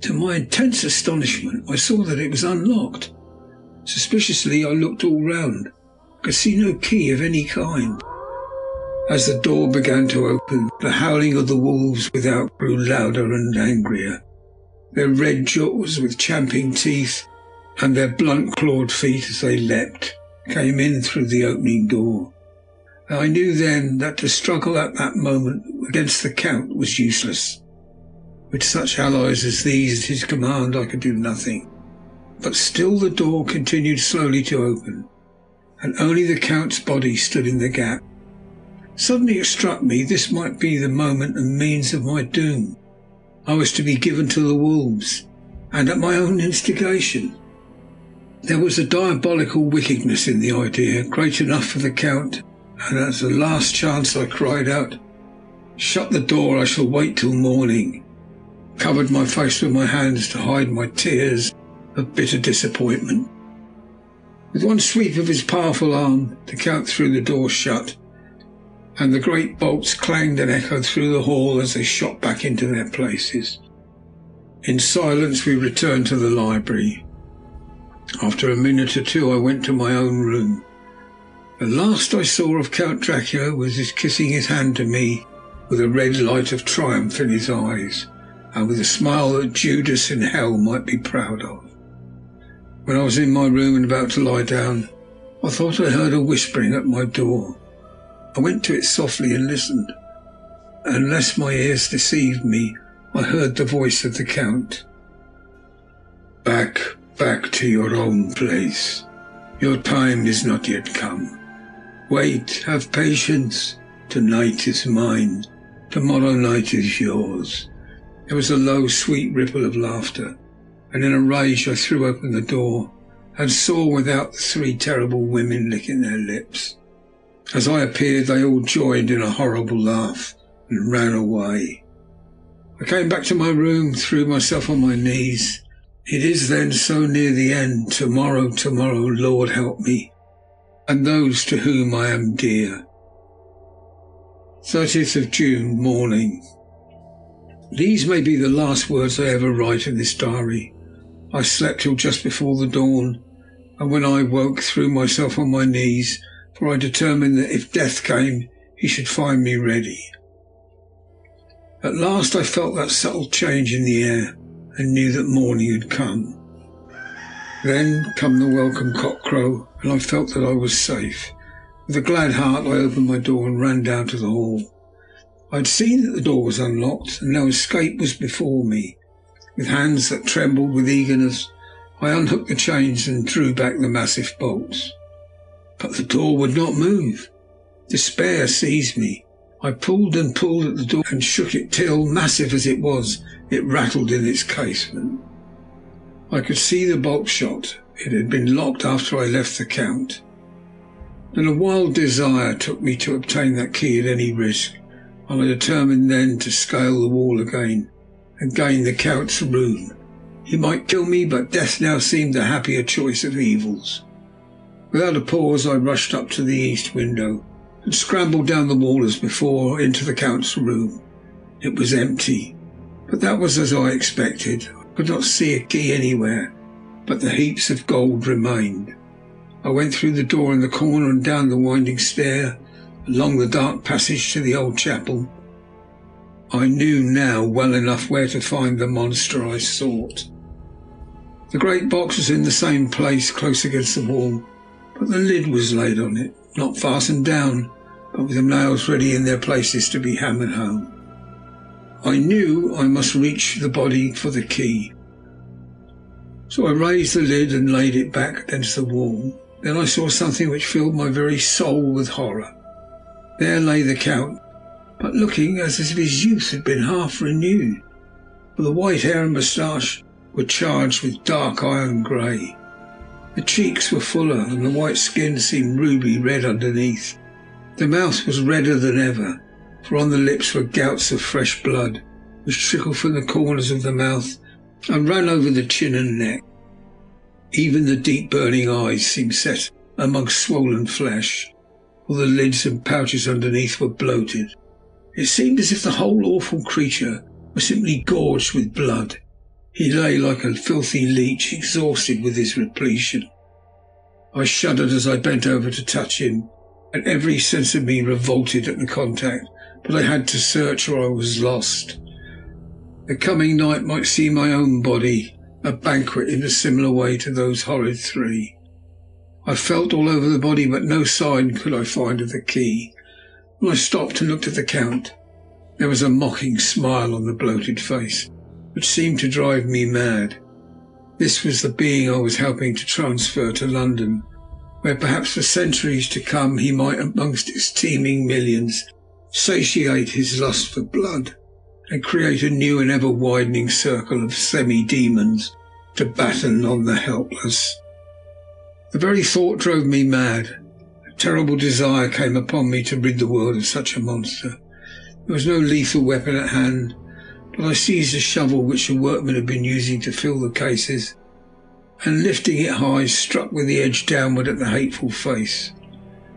To my intense astonishment, I saw that it was unlocked. Suspiciously, I looked all round. I could see no key of any kind. As the door began to open, the howling of the wolves without grew louder and angrier. Their red jaws with champing teeth and their blunt-clawed feet as they leapt came in through the opening door. And I knew then that to struggle at that moment against the Count was useless. With such allies as these at his command, I could do nothing. But still the door continued slowly to open, and only the Count's body stood in the gap. Suddenly it struck me this might be the moment and means of my doom. I was to be given to the wolves, and at my own instigation. There was a diabolical wickedness in the idea, great enough for the Count, and as a last chance I cried out, "Shut the door, I shall wait till morning," covered my face with my hands to hide my tears of bitter disappointment. With one sweep of his powerful arm, the Count threw the door shut, and the great bolts clanged and echoed through the hall as they shot back into their places. In silence we returned to the library. After a minute or two I went to my own room. The last I saw of Count Dracula was his kissing his hand to me with a red light of triumph in his eyes, and with a smile that Judas in hell might be proud of. When I was in my room and about to lie down, I thought I heard a whispering at my door. I went to it softly and listened. Unless my ears deceived me, I heard the voice of the Count. "Back to your own place. Your time is not yet come. Wait, have patience. Tonight is mine. Tomorrow night is yours." There was a low, sweet ripple of laughter, and in a rage I threw open the door and saw without the three terrible women licking their lips. As I appeared, they all joined in a horrible laugh and ran away. I came back to my room, threw myself on my knees. It is then so near the end. Tomorrow, Lord help me, and those to whom I am dear. 30th of June, morning. These may be the last words I ever write in this diary. I slept till just before the dawn, and when I woke threw myself on my knees, for I determined that if death came, he should find me ready. At last I felt that subtle change in the air, and knew that morning had come. Then come the welcome cockcrow, and I felt that I was safe. With a glad heart I opened my door and ran down to the hall. I had seen that the door was unlocked, and no escape was before me. With hands that trembled with eagerness, I unhooked the chains and drew back the massive bolts. But the door would not move. Despair seized me. I pulled and pulled at the door and shook it till, massive as it was, it rattled in its casement. I could see the bolt shot. It had been locked after I left the Count. Then a wild desire took me to obtain that key at any risk, and I determined then to scale the wall again and gain the Count's room. He might kill me, but death now seemed a happier choice of evils. Without a pause I rushed up to the east window and scrambled down the wall as before into the Count's room. It was empty, but that was as I expected. could not see a key anywhere, but the heaps of gold remained. I went through the door in the corner and down the winding stair, along the dark passage to the old chapel. I knew now well enough where to find the monster I sought. The great box was in the same place, close against the wall, but the lid was laid on it, not fastened down, but with the nails ready in their places to be hammered home. I knew I must reach the body for the key. So I raised the lid and laid it back against the wall. Then I saw something which filled my very soul with horror. There lay the Count, but looking as if his youth had been half renewed, for the white hair and moustache were charged with dark iron grey. The cheeks were fuller, and the white skin seemed ruby red underneath. The mouth was redder than ever, for on the lips were gouts of fresh blood, which trickled from the corners of the mouth and ran over the chin and neck. Even the deep burning eyes seemed set amongst swollen flesh, while the lids and pouches underneath were bloated. It seemed as if the whole awful creature was simply gorged with blood. He lay like a filthy leech, exhausted with his repletion. I shuddered as I bent over to touch him, and every sense of me revolted at the contact, but I had to search or I was lost. The coming night might see my own body a banquet in a similar way to those horrid three. I felt all over the body, but no sign could I find of the key. When I stopped and looked at the Count, there was a mocking smile on the bloated face, which seemed to drive me mad. This was the being I was helping to transfer to London, where perhaps for centuries to come he might, amongst its teeming millions, satiate his lust for blood and create a new and ever-widening circle of semi-demons to batten on the helpless. The very thought drove me mad. A terrible desire came upon me to rid the world of such a monster. There was no lethal weapon at hand, but I seized a shovel which the workmen had been using to fill the cases, and lifting it high, struck with the edge downward at the hateful face.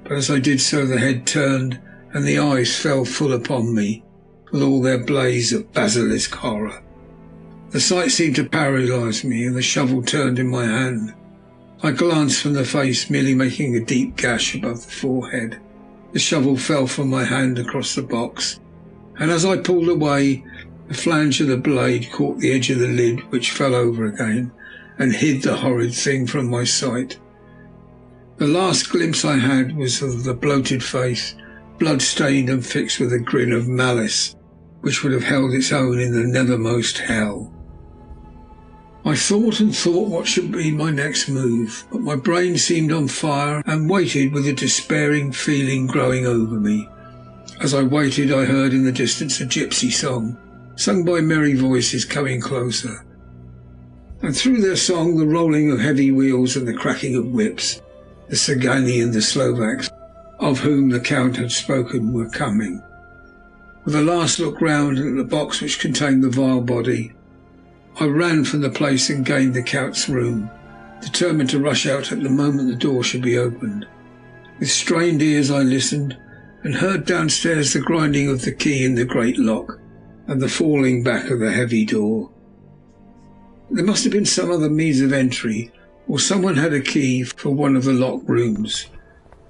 But as I did so, the head turned, and the eyes fell full upon me, with all their blaze of basilisk horror. The sight seemed to paralyse me, and the shovel turned in my hand. I glanced from the face, merely making a deep gash above the forehead. The shovel fell from my hand across the box, and as I pulled away, the flange of the blade caught the edge of the lid, which fell over again, and hid the horrid thing from my sight. The last glimpse I had was of the bloated face, blood-stained and fixed with a grin of malice, which would have held its own in the nethermost hell. I thought and thought what should be my next move, but my brain seemed on fire and waited with a despairing feeling growing over me. As I waited, I heard in the distance a gypsy song, sung by merry voices coming closer, and through their song the rolling of heavy wheels and the cracking of whips. The Sagani and the Slovaks, of whom the Count had spoken, were coming. With a last look round at the box which contained the vile body, I ran from the place and gained the Count's room, determined to rush out at the moment the door should be opened. With strained ears I listened, and heard downstairs the grinding of the key in the great lock, and the falling back of the heavy door. There must have been some other means of entry, or someone had a key for one of the locked rooms.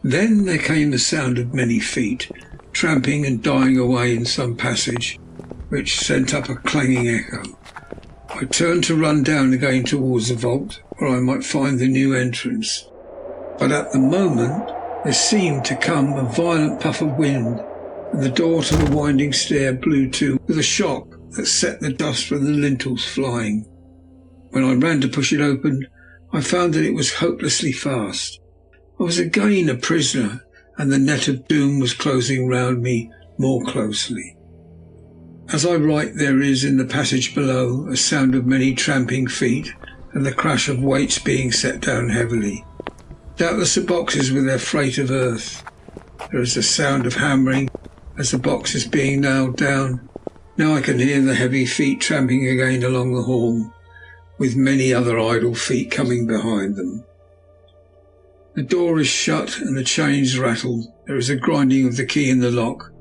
Then there came the sound of many feet, tramping and dying away in some passage, which sent up a clanging echo. I turned to run down again towards the vault, where I might find the new entrance. But at the moment there seemed to come a violent puff of wind, and the door to the winding stair blew to with a shock that set the dust from the lintels flying. When I ran to push it open, I found that it was hopelessly fast. I was again a prisoner, and the net of doom was closing round me more closely. As I write, there is in the passage below a sound of many tramping feet and the crash of weights being set down heavily. Doubtless the boxes with their freight of earth. There is a sound of hammering as the box is being nailed down. Now I can hear the heavy feet tramping again along the hall, with many other idle feet coming behind them. The door is shut and the chains rattle. There is a grinding of the key in the lock.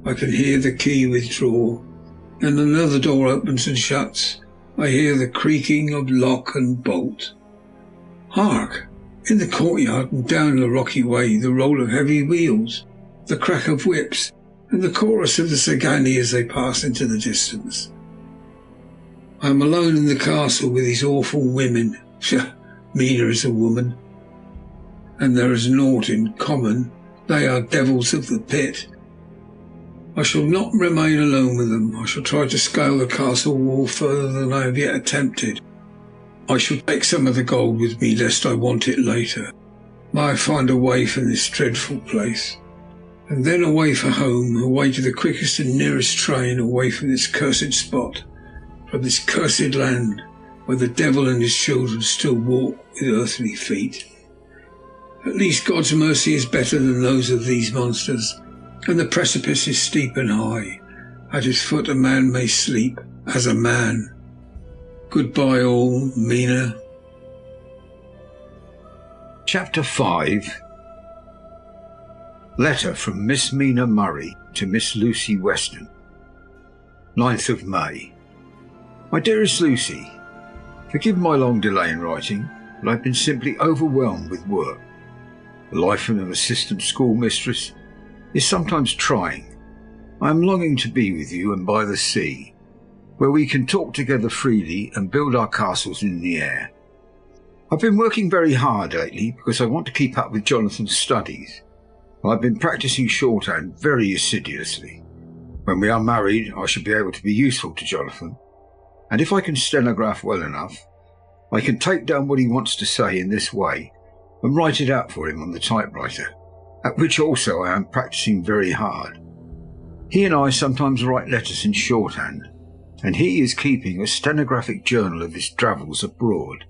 I can hear the key withdraw. Then another door opens and shuts. I hear the creaking of lock and bolt. Hark! In the courtyard and down the rocky way, the roll of heavy wheels, the crack of whips, and the chorus of the Sagani as they pass into the distance. I am alone in the castle with these awful women. Mina is a woman, and there is naught in common. They are devils of the pit. I shall not remain alone with them. I shall try to scale the castle wall further than I have yet attempted. I shall take some of the gold with me, lest I want it later. May I find a way from this dreadful place. And then away for home, away to the quickest and nearest train, away from this cursed spot, from this cursed land, where the devil and his children still walk with earthly feet. At least God's mercy is better than those of these monsters, and the precipice is steep and high. At its foot a man may sleep as a man. Goodbye all, Mina. Chapter 5. Letter from Miss Mina Murray to Miss Lucy Weston. 9th of May. My dearest Lucy, forgive my long delay in writing, but I've been simply overwhelmed with work. The life of an assistant schoolmistress is sometimes trying. I am longing to be with you and by the sea, where we can talk together freely and build our castles in the air. I've been working very hard lately because I want to keep up with Jonathan's studies. I've been practicing shorthand very assiduously. When we are married, I shall be able to be useful to Jonathan, and if I can stenograph well enough, I can take down what he wants to say in this way and write it out for him on the typewriter, at which also I am practicing very hard. He and I sometimes write letters in shorthand, and he is keeping a stenographic journal of his travels abroad.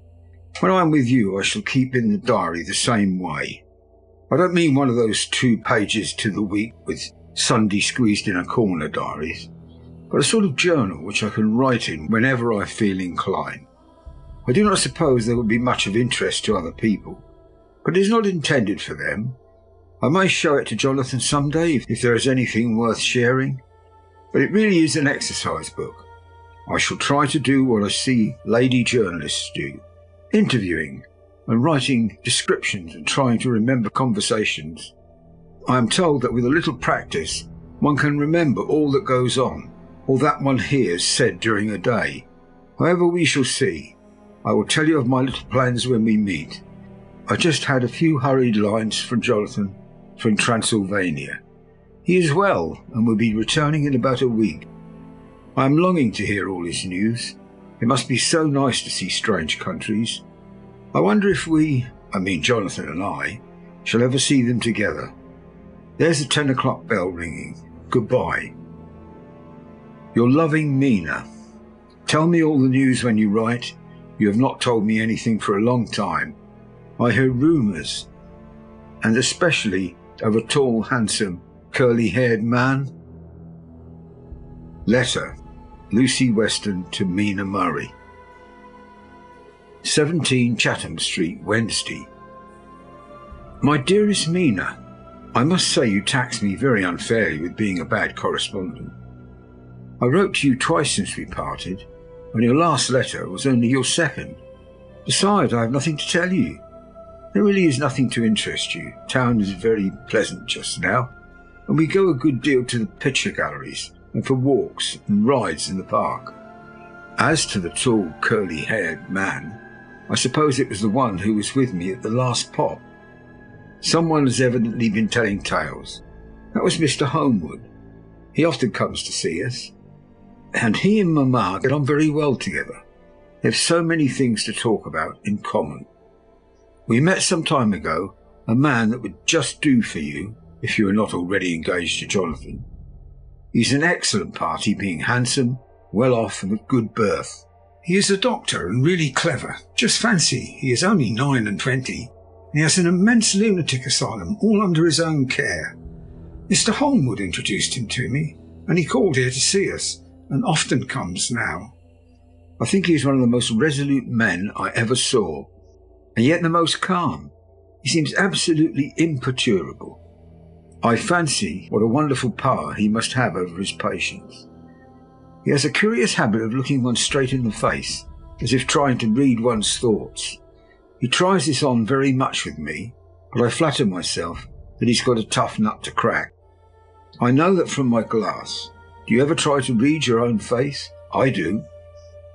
When I am with you, I shall keep in the diary the same way. I don't mean one of those 2 pages to the week with Sunday squeezed in a corner diaries, but a sort of journal which I can write in whenever I feel inclined. I do not suppose there would be much of interest to other people, but it is not intended for them. I may show it to Jonathan some day if there is anything worth sharing, but it really is an exercise book. I shall try to do what I see lady journalists do, interviewing and writing descriptions and trying to remember conversations. I am told that with a little practice one can remember all that goes on, or that one hears said during a day. However, we shall see. I will tell you of my little plans when we meet. I just had a few hurried lines from Jonathan from Transylvania. He is well and will be returning in about a week. I am longing to hear all his news. It must be so nice to see strange countries. I wonder if we, Jonathan and I, shall ever see them together. There's the 10 o'clock bell ringing. Goodbye. Your loving Mina. Tell me all the news when you write. You have not told me anything for a long time. I hear rumours, and especially of a tall, handsome, curly-haired man. Letter, Lucy Weston to Mina Murray. 17 Chatham Street, Wednesday. My dearest Mina, I must say you tax me very unfairly with being a bad correspondent. I wrote to you twice since we parted, and your last letter was only your second. Besides, I have nothing to tell you. There really is nothing to interest you. Town is very pleasant just now, and we go a good deal to the picture galleries and for walks and rides in the park. As to the tall, curly-haired man, I suppose it was the one who was with me at the last pop. Someone has evidently been telling tales. That was Mr. Homewood. He often comes to see us, and he and Mamma get on very well together. They have so many things to talk about in common. We met some time ago a man that would just do for you if you are not already engaged to Jonathan. He's an excellent party, being handsome, well off and of good birth. He is a doctor and really clever. Just fancy, he is only 29, and he has an immense lunatic asylum all under his own care. Mr. Homewood introduced him to me, and he called here to see us, and often comes now. I think he is one of the most resolute men I ever saw, and yet the most calm. He seems absolutely imperturbable. I fancy what a wonderful power he must have over his patients. He has a curious habit of looking one straight in the face, as if trying to read one's thoughts. He tries this on very much with me, but I flatter myself that he's got a tough nut to crack. I know that from my glass. Do you ever try to read your own face? I do,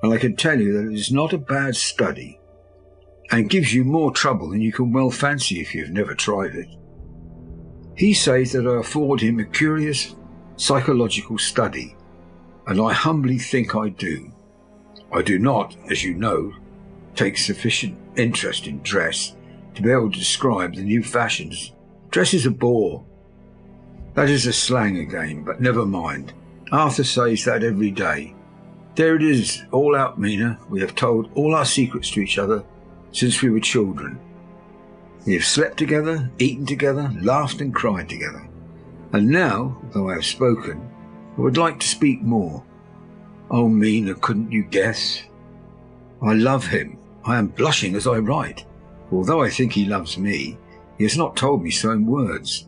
and I can tell you that it is not a bad study, and gives you more trouble than you can well fancy if you've never tried it. He says that I afford him a curious psychological study, and I humbly think I do. I do not, as you know, take sufficient interest in dress to be able to describe the new fashions. Dress is a bore. That is a slang again, but never mind. Arthur says that every day. There it is, all out, Mina. We have told all our secrets to each other since we were children. We have slept together, eaten together, laughed and cried together. And now, though I have spoken, I would like to speak more. Oh, Mina, couldn't you guess? I love him. I am blushing as I write. Although I think he loves me, he has not told me so in words.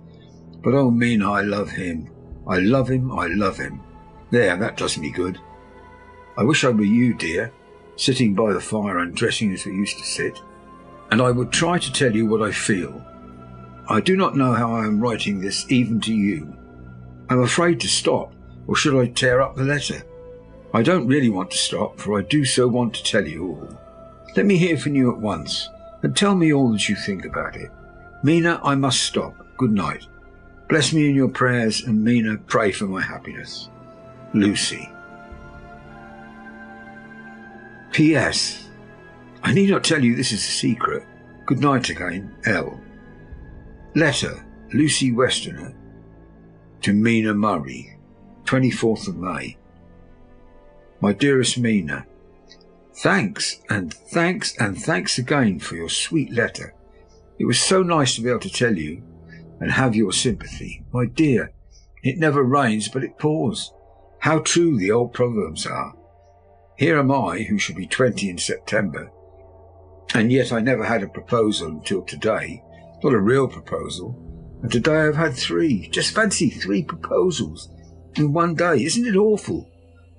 But oh, Mina, I love him. I love him, I love him. There, that does me good. I wish I were you, dear, sitting by the fire undressing as we used to sit, and I would try to tell you what I feel. I do not know how I am writing this even to you. I am afraid to stop, or should I tear up the letter? I don't really want to stop, for I do so want to tell you all. Let me hear from you at once, and tell me all that you think about it. Mina, I must stop. Good night. Bless me in your prayers, and Mina, pray for my happiness. Lucy. P.S. I need not tell you this is a secret. Good night again, L. Letter, Lucy Westerner, to Mina Murray, 24th of May. My dearest Mina, thanks and thanks and thanks again for your sweet letter. It was so nice to be able to tell you and have your sympathy. My dear, it never rains but it pours. How true the old proverbs are. Here am I, who shall be 20 in September, and yet I never had a proposal until today, not a real proposal, and today I've had 3. Just fancy 3 proposals in one day. Isn't it awful?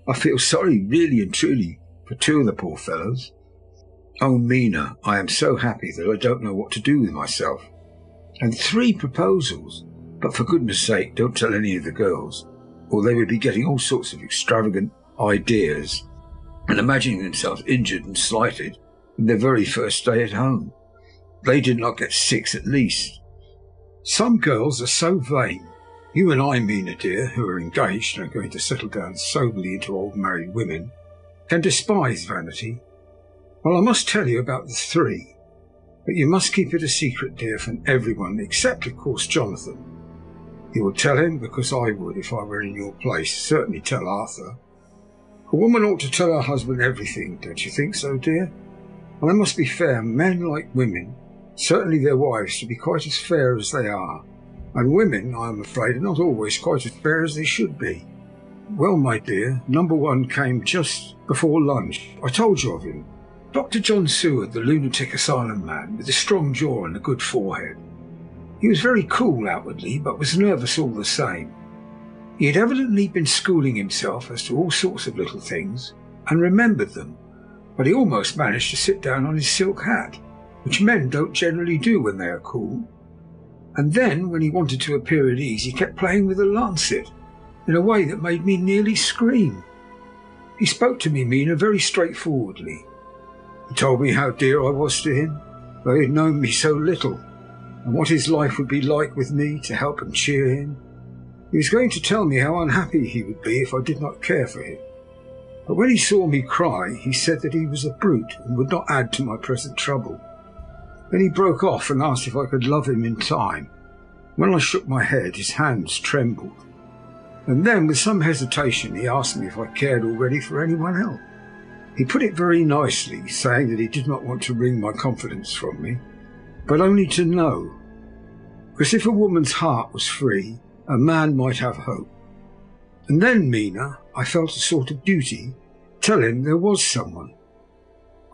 I feel sorry, really and truly, for 2 of the poor fellows. Oh, Mina, I am so happy that I don't know what to do with myself. And 3 proposals. But for goodness sake, don't tell any of the girls, or they would be getting all sorts of extravagant ideas and imagining themselves injured and slighted in their very first day at home. They did not get 6 at least. Some girls are so vain. You and I, Mina dear, who are engaged and are going to settle down soberly into old married women, can despise vanity. Well, I must tell you about the 3, but you must keep it a secret, dear, from everyone, except, of course, Jonathan. You will tell him, because I would if I were in your place. Certainly tell Arthur. A woman ought to tell her husband everything, don't you think so, dear? And it must be fair, men like women, certainly their wives, to be quite as fair as they are. And women, I am afraid, are not always quite as fair as they should be. Well, my dear, number 1 came just before lunch. I told you of him. Dr. John Seward, the lunatic asylum man, with a strong jaw and a good forehead. He was very cool outwardly, but was nervous all the same. He had evidently been schooling himself as to all sorts of little things, and remembered them, but he almost managed to sit down on his silk hat, which men don't generally do when they are cool. And then, when he wanted to appear at ease, he kept playing with a lancet, in a way that made me nearly scream. He spoke to me, Mina, very straightforwardly. He told me how dear I was to him, though he had known me so little, and what his life would be like with me to help and cheer him. He was going to tell me how unhappy he would be if I did not care for him. But when he saw me cry, he said that he was a brute and would not add to my present trouble. Then he broke off and asked if I could love him in time. When I shook my head, his hands trembled. And then, with some hesitation, he asked me if I cared already for anyone else. He put it very nicely, saying that he did not want to wring my confidence from me, but only to know. Because if a woman's heart was free, a man might have hope. And then, Mina, I felt a sort of duty, tell him there was someone.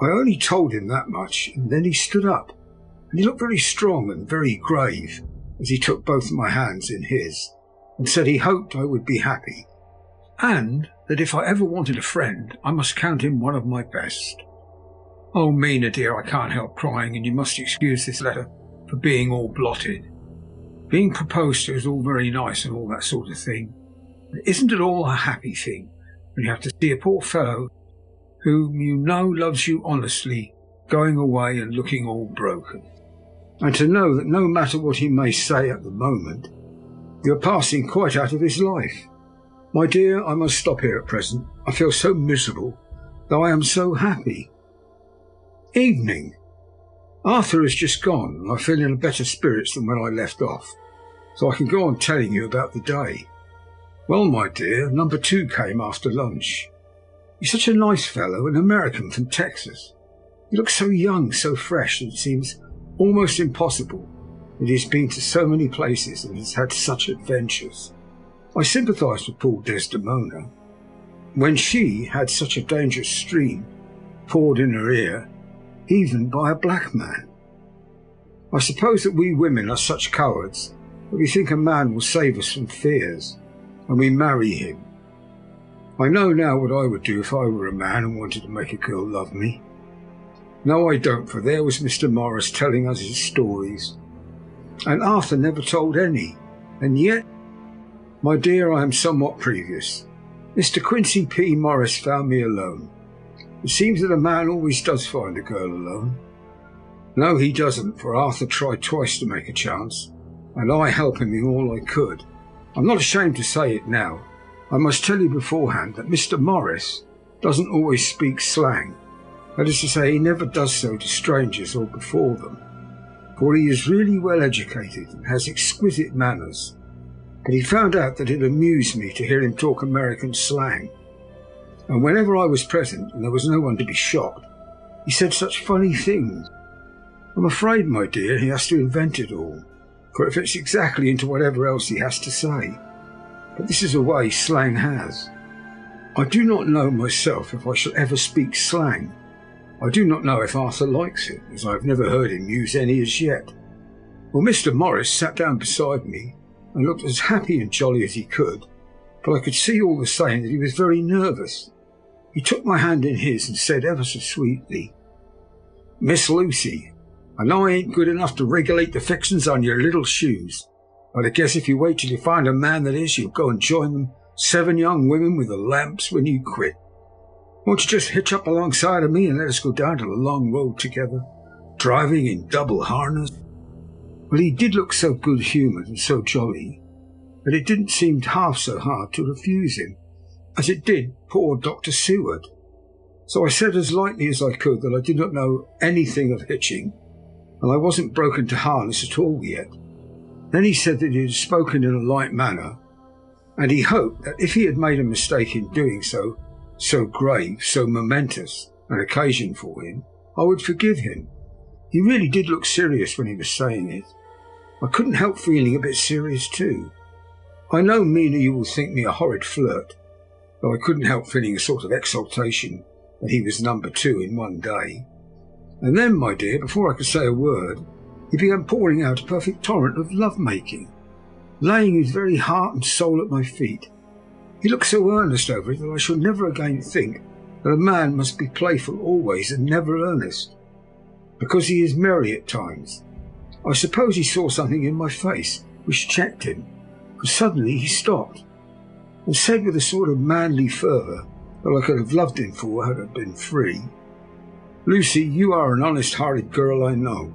I only told him that much, and then he stood up, and he looked very strong and very grave as he took both my hands in his, and said he hoped I would be happy. and that if I ever wanted a friend, I must count him one of my best. Oh, Mina, dear, I can't help crying, and you must excuse this letter for being all blotted. Being proposed to is all very nice and all that sort of thing, but isn't it all a happy thing when you have to see a poor fellow whom you know loves you honestly going away and looking all broken? And to know that no matter what he may say at the moment, you're passing quite out of his life. My dear, I must stop here at present. I feel so miserable, though I am so happy. Evening. Arthur has just gone, and I feel in better spirits than when I left off, so I can go on telling you about the day. Well, my dear, number 2 came after lunch. He's such a nice fellow, an American from Texas. He looks so young, so fresh, that it seems almost impossible that he's been to so many places and has had such adventures. I sympathised with poor Desdemona when she had such a dangerous stream poured in her ear, even by a black man. I suppose that we women are such cowards that we think a man will save us from fears, and we marry him. I know now what I would do if I were a man and wanted to make a girl love me. No, I don't, for there was Mr. Morris telling us his stories, and Arthur never told any, and yet, my dear, I am somewhat previous. Mr. Quincy P. Morris found me alone. It seems that a man always does find a girl alone. No, he doesn't, for Arthur tried twice to make a chance, and I helped him in all I could. I'm not ashamed to say it now. I must tell you beforehand that Mr. Morris doesn't always speak slang. That is to say, he never does so to strangers or before them, for he is really well educated and has exquisite manners. But he found out that it amused me to hear him talk American slang, and whenever I was present and there was no one to be shocked, he said such funny things. I'm afraid, my dear, he has to invent it all, for it fits exactly into whatever else he has to say. But this is a way slang has. I do not know myself if I shall ever speak slang. I do not know if Arthur likes it, as I have never heard him use any as yet. Well, Mr. Morris sat down beside me and looked as happy and jolly as he could, but I could see all the same that he was very nervous. He took my hand in his and said ever so sweetly, "Miss Lucy, I know I ain't good enough to regulate the fixings on your little shoes, but I guess if you wait till you find a man that is, you'll go and join them 7 young women with the lamps when you quit. Won't you just hitch up alongside of me and let us go down to the long road together, driving in double harness?" Well, he did look so good-humoured and so jolly that it didn't seem half so hard to refuse him, as it did poor Dr. Seward. So I said as lightly as I could that I did not know anything of hitching, and I wasn't broken to harness at all yet. Then he said that he had spoken in a light manner, and he hoped that if he had made a mistake in doing so grave, so momentous an occasion for him, I would forgive him. He really did look serious when he was saying it. I couldn't help feeling a bit serious too. I know, Mina, you will think me a horrid flirt, though I couldn't help feeling a sort of exultation that he was number 2 in one day. And then, my dear, before I could say a word, he began pouring out a perfect torrent of love-making, laying his very heart and soul at my feet. He looked so earnest over it that I shall never again think that a man must be playful always and never earnest, because he is merry at times. I suppose he saw something in my face which checked him, for suddenly he stopped, and said with a sort of manly fervour that I could have loved him for had I been free, "Lucy, you are an honest-hearted girl, I know.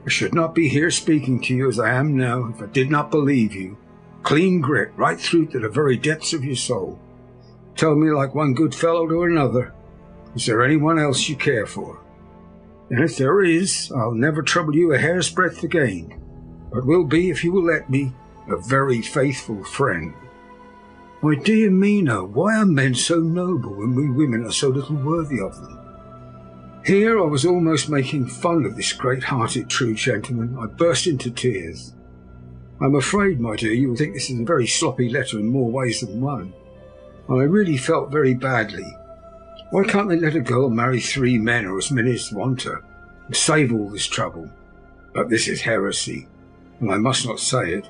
I should not be here speaking to you as I am now if I did not believe you, clean grit, right through to the very depths of your soul. Tell me like one good fellow to another, is there anyone else you care for? And if there is, I'll never trouble you a hair's breadth again, but will be, if you will let me, a very faithful friend." My dear Mina, why are men so noble when we women are so little worthy of them? Here I was almost making fun of this great-hearted true gentleman. I burst into tears. I'm afraid, my dear, you will think this is a very sloppy letter in more ways than one, and I really felt very badly. Why can't they let a girl marry 3 men or as many as want her, and save all this trouble? But this is heresy, and I must not say it.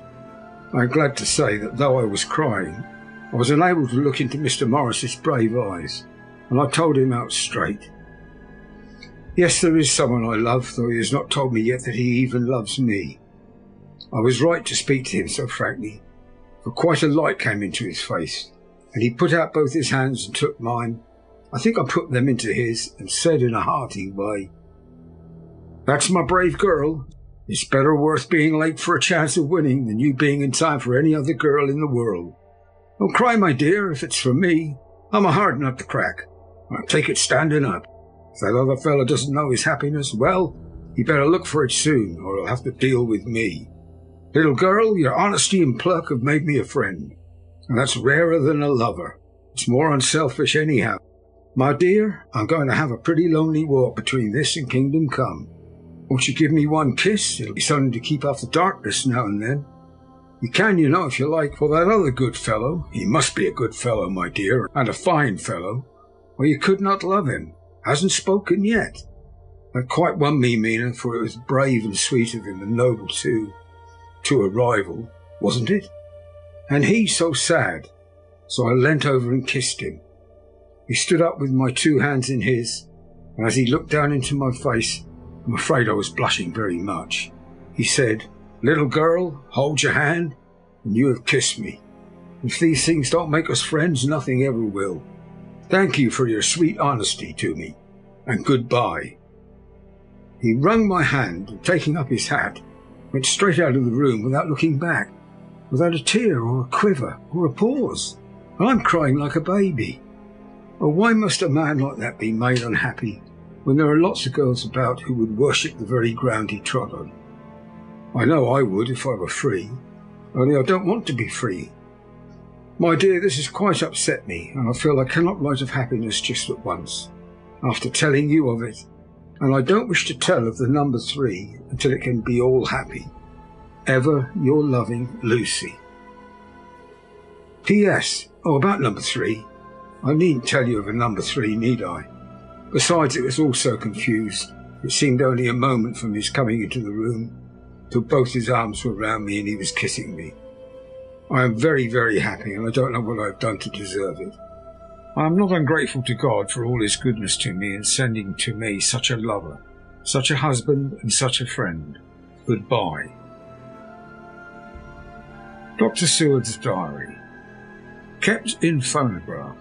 I am glad to say that though I was crying, I was unable to look into Mr. Morris's brave eyes, and I told him out straight. Yes, there is someone I love, though he has not told me yet that he even loves me. I was right to speak to him so frankly, for quite a light came into his face, and he put out both his hands and took mine. I think I put them into his and said in a hearty way, "That's my brave girl. It's better worth being late for a chance of winning than you being in time for any other girl in the world. Don't cry, my dear, if it's for me. I'm a hard nut to crack. I'll take it standing up. If that other fellow doesn't know his happiness, well, he better look for it soon, or he'll have to deal with me. Little girl, your honesty and pluck have made me a friend, and that's rarer than a lover. It's more unselfish anyhow. My dear, I'm going to have a pretty lonely walk between this and Kingdom Come. Won't you give me one kiss? It'll be something to keep off the darkness now and then. You can, you know, if you like, for that other good fellow. He must be a good fellow, my dear, and a fine fellow, or you could not love him. Hasn't spoken yet. That quite won me, Mina, for it was brave and sweet of him, and noble too, to a rival, wasn't it? And he so sad. So I leant over and kissed him. He stood up with my two hands in his, and as he looked down into my face, I'm afraid I was blushing very much, he said, "Little girl, hold your hand, and you have kissed me. If these things don't make us friends, nothing ever will. Thank you for your sweet honesty to me, and goodbye." He wrung my hand, and taking up his hat, went straight out of the room without looking back, without a tear or a quiver or a pause. I'm crying like a baby. Oh, why must a man like that be made unhappy when there are lots of girls about who would worship the very ground he trod on? I know I would if I were free, only I don't want to be free. My dear, this has quite upset me, and I feel I cannot write of happiness just at once, after telling you of it, and I don't wish to tell of the number 3 until it can be all happy. Ever your loving Lucy. P.S. Oh, about number 3. I needn't tell you of a number 3, need I? Besides, it was all so confused. It seemed only a moment from his coming into the room till both his arms were round me and he was kissing me. I am very, very happy, and I don't know what I have done to deserve it. I am not ungrateful to God for all his goodness to me in sending to me such a lover, such a husband, and such a friend. Goodbye. Dr. Seward's Diary. Kept in phonograph.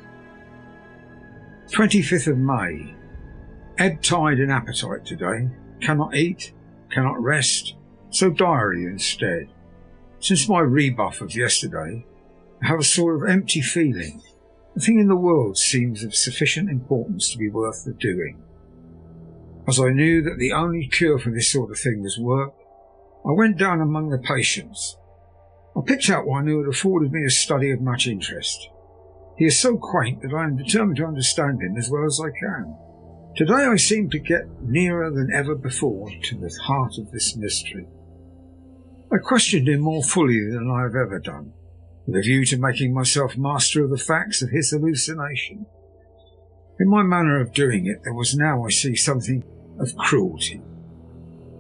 25th of May. Ebb tide in appetite today. Cannot eat, cannot rest, so diary instead. Since my rebuff of yesterday, I have a sort of empty feeling. Nothing in the world seems of sufficient importance to be worth the doing. As I knew that the only cure for this sort of thing was work, I went down among the patients. I picked out one who had afforded me a study of much interest. He is so quaint that I am determined to understand him as well as I can. Today I seem to get nearer than ever before to the heart of this mystery. I questioned him more fully than I have ever done, with a view to making myself master of the facts of his hallucination. In my manner of doing it there was now, I see, something of cruelty.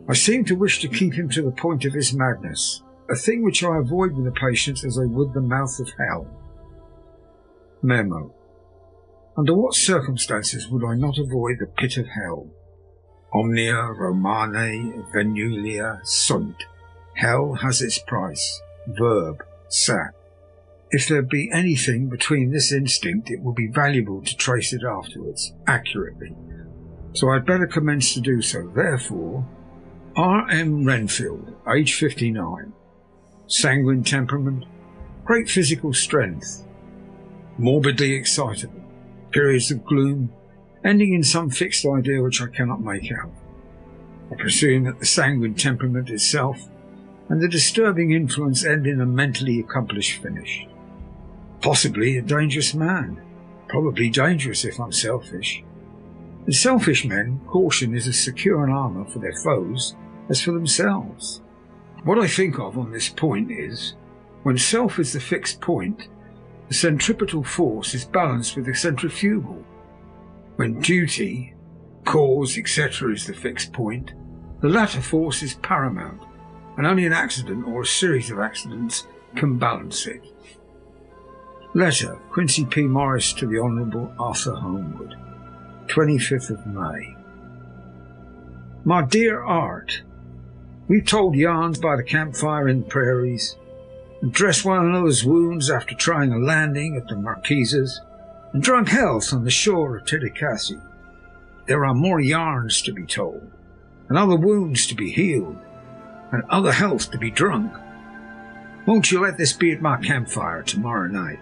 I seemed to wish to keep him to the point of his madness, a thing which I avoid with the patients as I would the mouth of hell. Memo. Under what circumstances would I not avoid the pit of hell? Omnia Romane Venulia sunt. Hell has its price. Verb. Sat. If there be anything between this instinct, it will be valuable to trace it afterwards, accurately. So I had better commence to do so. Therefore, R.M. Renfield, age 59. Sanguine temperament. Great physical strength. Morbidly excitable. Periods of gloom, ending in some fixed idea which I cannot make out. I presume that the sanguine temperament itself and the disturbing influence end in a mentally accomplished finish. Possibly a dangerous man. Probably dangerous if unselfish. In selfish men, caution is as secure an armour for their foes as for themselves. What I think of on this point is, when self is the fixed point, the centripetal force is balanced with the centrifugal. When duty, cause, etc. is the fixed point, the latter force is paramount, and only an accident or a series of accidents can balance it. Letter, Quincy P. Morris to the Honourable Arthur Homewood, 25th of May. My dear Art, we've told yarns by the campfire in the prairies, and dressed one another's wounds after trying a landing at the Marquises, and drunk health on the shore of Titicaca. There are more yarns to be told, and other wounds to be healed, and other health to be drunk. Won't you let this be at my campfire tomorrow night?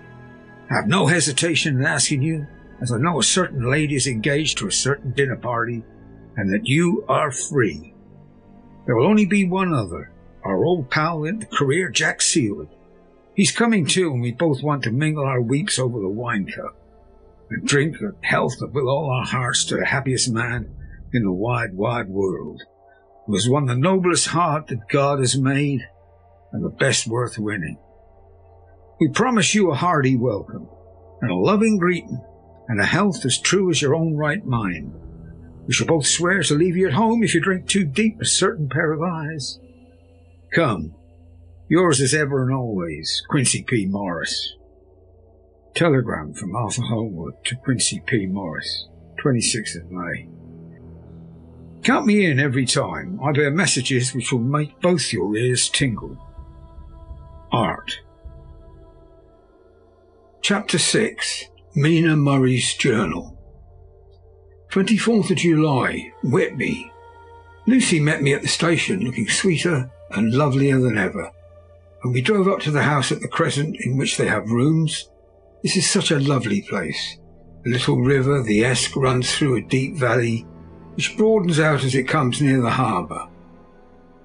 I have no hesitation in asking you, as I know a certain lady is engaged to a certain dinner party, and that you are free. There will only be one other, our old pal in the career, Jack Seaward. He's coming too, and we both want to mingle our weeps over the wine cup, and drink the health of with all our hearts to the happiest man in the wide, wide world, who has won the noblest heart that God has made, and the best worth winning. We promise you a hearty welcome, and a loving greeting, and a health as true as your own right mind. We shall both swear to leave you at home if you drink too deep a certain pair of eyes. Come, yours as ever and always, Quincy P. Morris. Telegram from Arthur Homewood to Quincy P. Morris, 26th of May. Count me in every time. I bear messages which will make both your ears tingle. Art. Chapter 6. Mina Murray's Journal. 24th of July, Whitby. Lucy met me at the station, looking sweeter and lovelier than ever, and we drove up to the house at the Crescent in which they have rooms. This is such a lovely place. The little river, the Esk, runs through a deep valley, which broadens out as it comes near the harbour.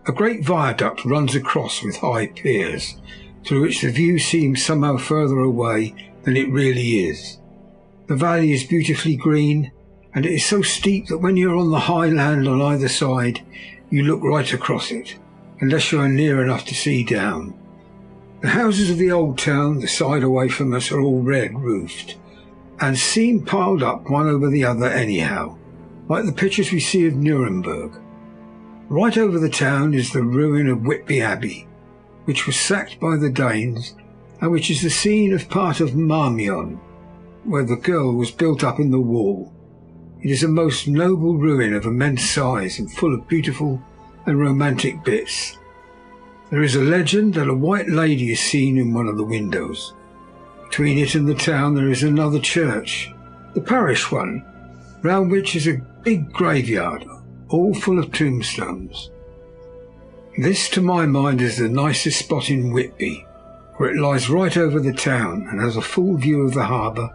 A great viaduct runs across with high piers, through which the view seems somehow further away than it really is. The valley is beautifully green, and it is so steep that when you are on the high land on either side, you look right across it, unless you are near enough to see down. The houses of the old town, the side away from us, are all red-roofed, and seem piled up one over the other anyhow, like the pictures we see of Nuremberg. Right over the town is the ruin of Whitby Abbey, which was sacked by the Danes, and which is the scene of part of Marmion, where the girl was built up in the wall. It is a most noble ruin of immense size and full of beautiful and romantic bits. There is a legend that a white lady is seen in one of the windows. Between it and the town there is another church, the parish one, round which is a big graveyard, all full of tombstones. This, to my mind, is the nicest spot in Whitby, for it lies right over the town and has a full view of the harbour,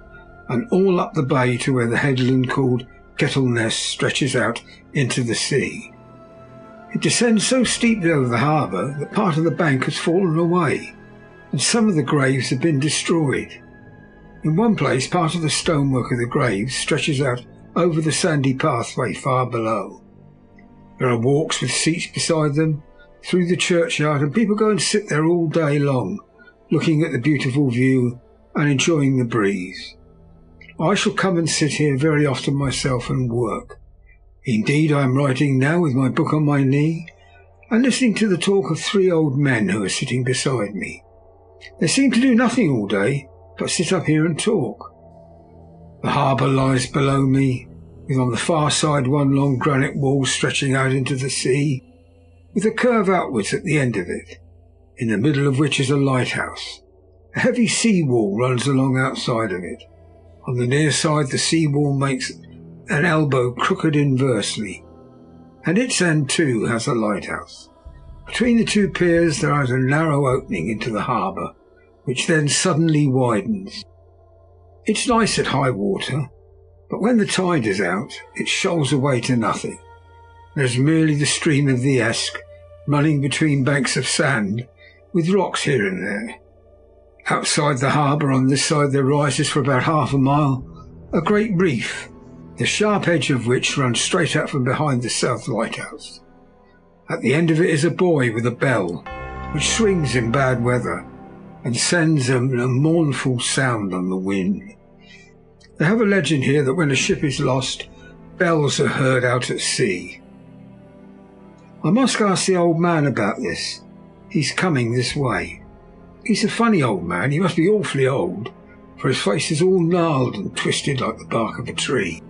and all up the bay to where the headland called Kettleness stretches out into the sea. It descends so steeply over the harbour that part of the bank has fallen away, and some of the graves have been destroyed. In one place, part of the stonework of the graves stretches out over the sandy pathway far below. There are walks with seats beside them through the churchyard, and people go and sit there all day long, looking at the beautiful view and enjoying the breeze. I shall come and sit here very often myself and work. Indeed, I am writing now with my book on my knee and listening to the talk of three old men who are sitting beside me. They seem to do nothing all day but sit up here and talk. The harbour lies below me, with on the far side one long granite wall stretching out into the sea, with a curve outwards at the end of it, in the middle of which is a lighthouse. A heavy sea wall runs along outside of it. On the near side the sea wall makes an elbow crooked inversely, and its end too has a lighthouse. Between the two piers there is a narrow opening into the harbour, which then suddenly widens. It's nice at high water, but when the tide is out it shoals away to nothing. There's merely the stream of the Esk running between banks of sand, with rocks here and there. Outside the harbour on this side there rises for about half a mile a great reef, the sharp edge of which runs straight out from behind the south lighthouse. At the end of it is a buoy with a bell, which swings in bad weather and sends a mournful sound on the wind. They have a legend here that when a ship is lost, bells are heard out at sea. I must ask the old man about this. He's coming this way. He's a funny old man. He must be awfully old, for his face is all gnarled and twisted like the bark of a tree.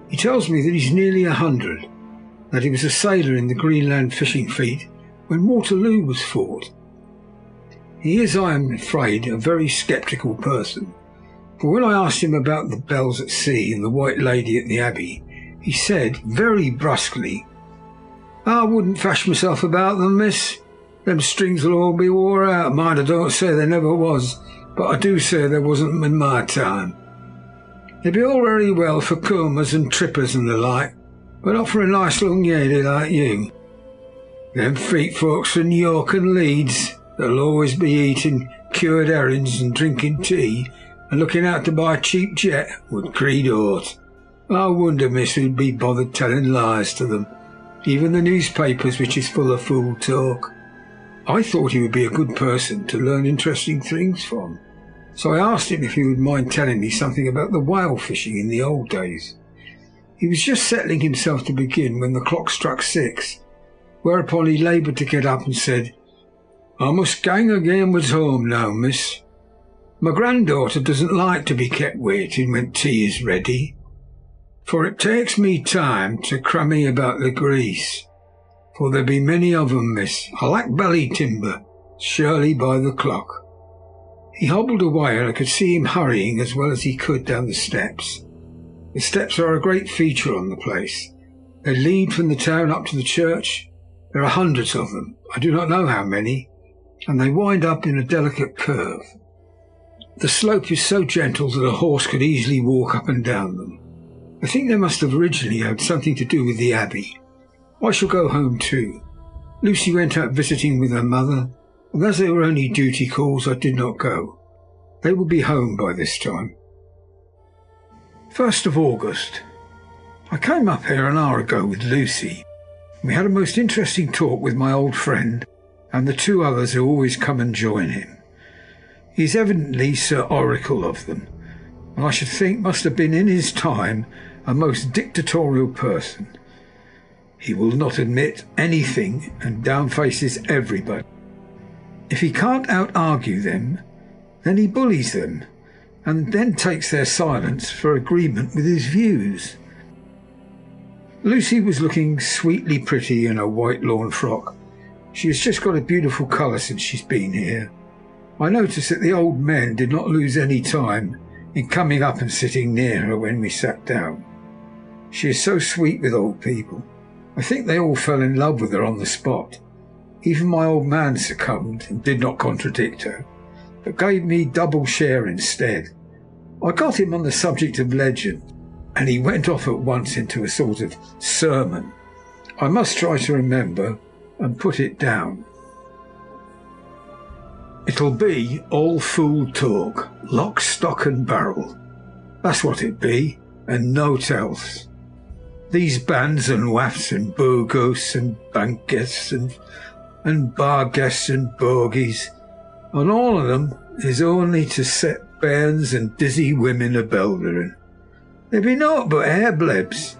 He tells me that he's nearly 100, that he was a sailor in the Greenland fishing fleet when Waterloo was fought. He is, I am afraid, a very sceptical person, for when I asked him about the bells at sea and the White Lady at the Abbey, he said, very brusquely, "I wouldn't fash myself about them, miss. Them strings will all be wore out. Mind, I don't say there never was, but I do say there wasn't in my time. It'd be all very well for combers and trippers and the like, but not for a nice young lady like you. Them feet folks from York and Leeds that'll always be eating cured herrings and drinking tea and looking out to buy cheap jet would creed aught. I wonder, miss, who'd be bothered telling lies to them, even the newspapers, which is full of fool talk." I thought he would be a good person to learn interesting things from, so I asked him if he would mind telling me something about the whale fishing in the old days. He was just settling himself to begin when the clock struck 6, whereupon he laboured to get up and said, "I must gang againwards home now, miss. My granddaughter doesn't like to be kept waiting when tea is ready, for it takes me time to crummy about the grease. For there be many of 'em, miss. I lack belly timber, surely by the clock." He hobbled away, and I could see him hurrying as well as he could down the steps. The steps are a great feature on the place. They lead from the town up to the church. There are hundreds of them, I do not know how many, and they wind up in a delicate curve. The slope is so gentle that a horse could easily walk up and down them. I think they must have originally had something to do with the Abbey. I shall go home too. Lucy went out visiting with her mother, and as they were only duty calls, I did not go. They will be home by this time. 1st of August. I came up here an hour ago with Lucy. We had a most interesting talk with my old friend and the 2 others who always come and join him. He is evidently Sir Oracle of them, and I should think must have been in his time a most dictatorial person. He will not admit anything and downfaces everybody. If he can't out-argue them, then he bullies them, and then takes their silence for agreement with his views. Lucy was looking sweetly pretty in a white lawn frock. She has just got a beautiful colour since she's been here. I noticed that the old men did not lose any time in coming up and sitting near her when we sat down. She is so sweet with old people. I think they all fell in love with her on the spot. Even my old man succumbed and did not contradict her, but gave me double share instead. I got him on the subject of legend, and he went off at once into a sort of sermon. I must try to remember and put it down. It'll be all fool talk, lock, stock and barrel. That's what it be, and nought else. These bands and wafts and bogus and bank guests and bar guests and bogies, and all of them is only to set bairns and dizzy women a beltering. They be naught but hair-blebs.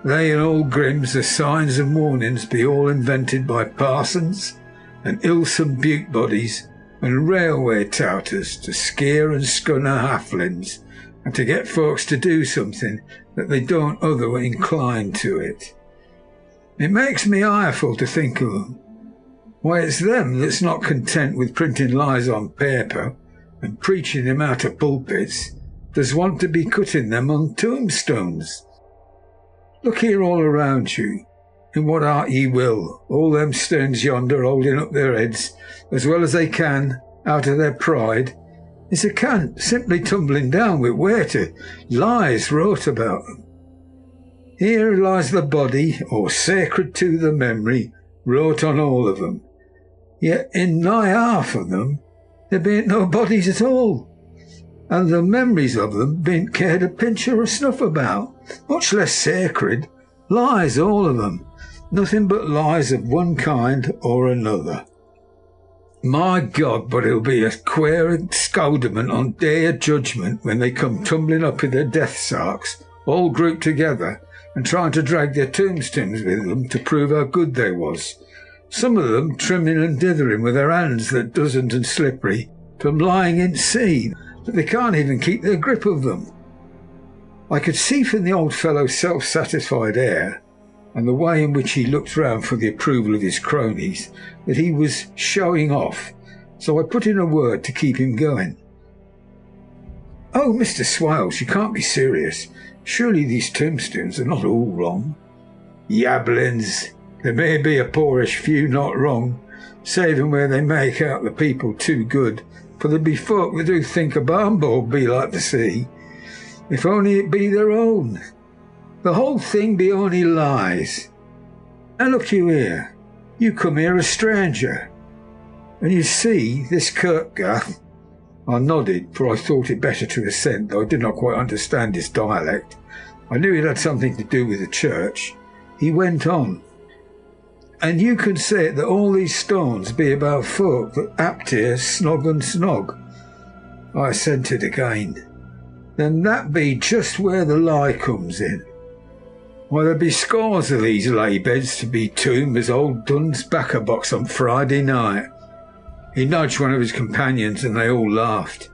They and all grims, the signs and warnings be all invented by parsons and ilsome butte bodies and railway touters to scare and scunner halflings and to get folks to do something that they don't other incline to it. It makes me ireful to think of them. Why, it's them that's not content with printing lies on paper and preaching them out of pulpits, does want to be cutting them on tombstones. Look here all around you, in what art ye will, all them stones yonder holding up their heads as well as they can out of their pride, is a cant simply tumbling down with water, lies wrote about them. Here lies the body, or sacred to the memory, wrote on all of them. Yet in nigh half of them there bean't no bodies at all, and the memories of them bean't cared a pinch or a snuff about, much less sacred. Lies, all of them, nothing but lies of one kind or another. My God, but it'll be a queer scoldment on day of judgment when they come tumbling up in their death sarks, all grouped together, and trying to drag their tombstones with them to prove how good they was. Some of them trimming and dithering with their hands that doesn't and slippery from lying in sea, that they can't even keep their grip of them. I could see from the old fellow's self-satisfied air and the way in which he looked round for the approval of his cronies that he was showing off, so I put in a word to keep him going. "Oh, Mr. Swales, you can't be serious. Surely these tombstones are not all wrong?" "Yabblins. There may be a poorish few not wrong, saving where they make out the people too good, for there be folk that do think a barnball be like the sea, if only it be their own. The whole thing be only lies. Now look you here, you come here a stranger, and you see this Kirkgath." I nodded, for I thought it better to assent, though I did not quite understand his dialect. I knew it had something to do with the church. He went on, "And you can say that all these stones be about folk that apt here snog and snog." I assented again. "Then that be just where the lie comes in. Why, there be scores of these lay beds to be tombed as old Dunn's backer box on Friday night." He nudged one of his companions and they all laughed.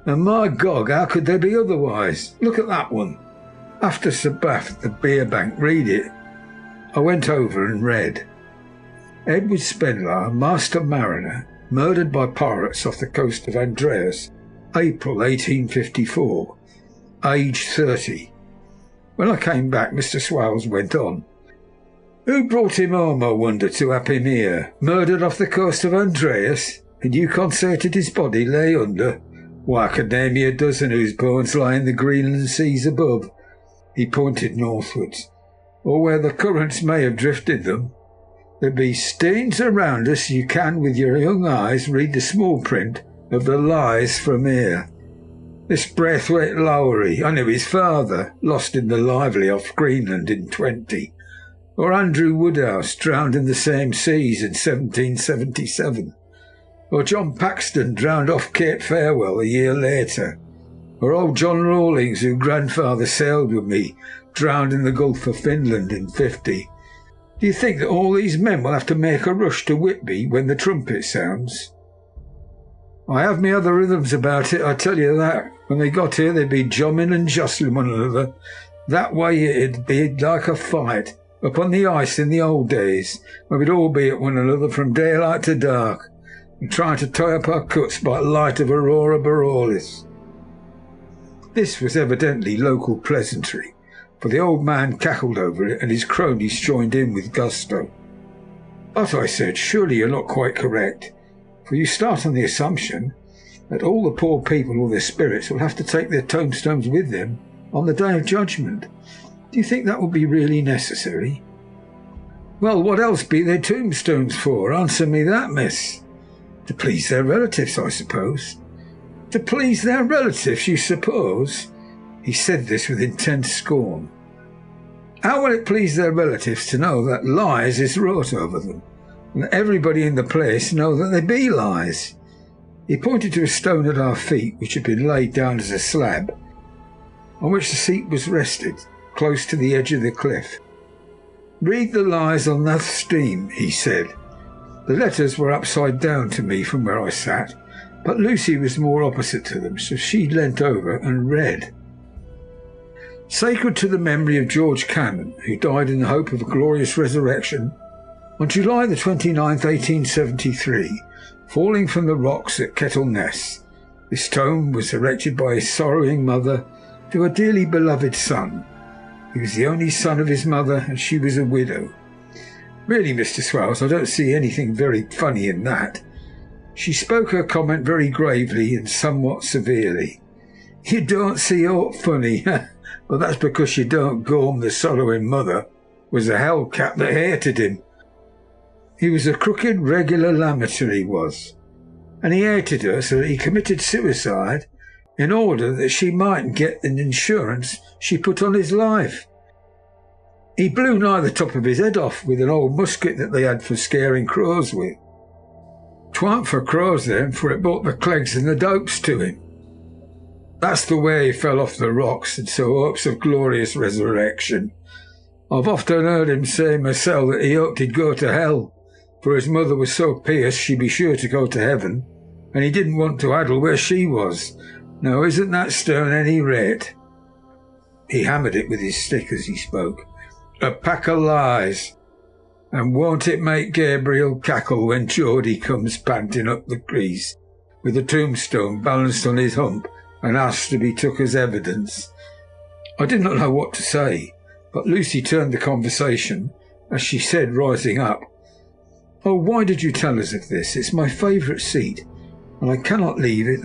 "And my gog, how could they be otherwise? Look at that one. After Sabbath at the beer bank, read it." I went over and read. "Edward Spenlar, master mariner, murdered by pirates off the coast of Andreas, April 1854, age 30. When I came back, Mr. Swales went on. "Who brought him home, I wonder, to have him here? Murdered off the coast of Andreas? And you concerted his body lay under? Why, I could name you a dozen whose bones lie in the Greenland seas above." He pointed northwards. "Or where the currents may have drifted them. There be stains around us. You can, with your young eyes, read the small print of the lies from here. This Braithwaite Lowry, I knew his father, lost in the Lively off Greenland in 20. Or Andrew Woodhouse, drowned in the same seas in 1777. Or John Paxton, drowned off Cape Farewell a year later. Or old John Rawlings, whose grandfather sailed with me, drowned in the Gulf of Finland in 50. Do you think that all these men will have to make a rush to Whitby when the trumpet sounds? I have me other rhythms about it, I tell you that. When they got here, they'd be jomming and jostling one another. That way it'd be like a fight upon the ice in the old days, when we'd all be at one another from daylight to dark, and trying to tie up our cuts by light of aurora borealis." This was evidently local pleasantry, for the old man cackled over it, and his cronies joined in with gusto. "But," I said, "surely you're not quite correct, for you start on the assumption that all the poor people or their spirits will have to take their tombstones with them on the Day of Judgment. Do you think that would be really necessary?" "Well, what else be their tombstones for? Answer me that, miss." "To please their relatives, I suppose." "To please their relatives, you suppose?" He said this with intense scorn. "How will it please their relatives to know that lies is wrought over them, and that everybody in the place know that they be lies?" He pointed to a stone at our feet, which had been laid down as a slab, on which the seat was rested, close to the edge of the cliff. "Read the lies on that steam," he said. The letters were upside down to me from where I sat, but Lucy was more opposite to them, so she leant over and read. "Sacred to the memory of George Cannon, who died in the hope of a glorious resurrection on July the 29th, 1873, falling from the rocks at Kettleness. This tomb was erected by his sorrowing mother to her dearly beloved son. He was the only son of his mother, and she was a widow." Really, Mr. Swales, I don't see anything very funny in that. She spoke her comment very gravely and somewhat severely. "You don't see aught funny, but that's because you don't gorm the sorrowing mother was a hell-cat that hated him. He was a crooked, regular lamiter, he was, and he hated her so that he committed suicide in order that she mightn't get an insurance she put on his life. He blew nigh the top of his head off with an old musket that they had for scaring crows with. 'Twa'n't for crows then, for it brought the clegs and the dopes to him. That's the way he fell off the rocks, and so hopes of glorious resurrection. I've often heard him say myself that he hoped he'd go to hell, for his mother was so pious she'd be sure to go to heaven, and he didn't want to addle where she was. Now isn't that stone any rate?" He hammered it with his stick as he spoke. "A pack of lies. And won't it make Gabriel cackle when Geordie comes panting up the crease with a tombstone balanced on his hump and asks to be took as evidence?" I did not know what to say, but Lucy turned the conversation as she said, rising up, "Oh, why did you tell us of this? It's my favourite seat, and I cannot leave it.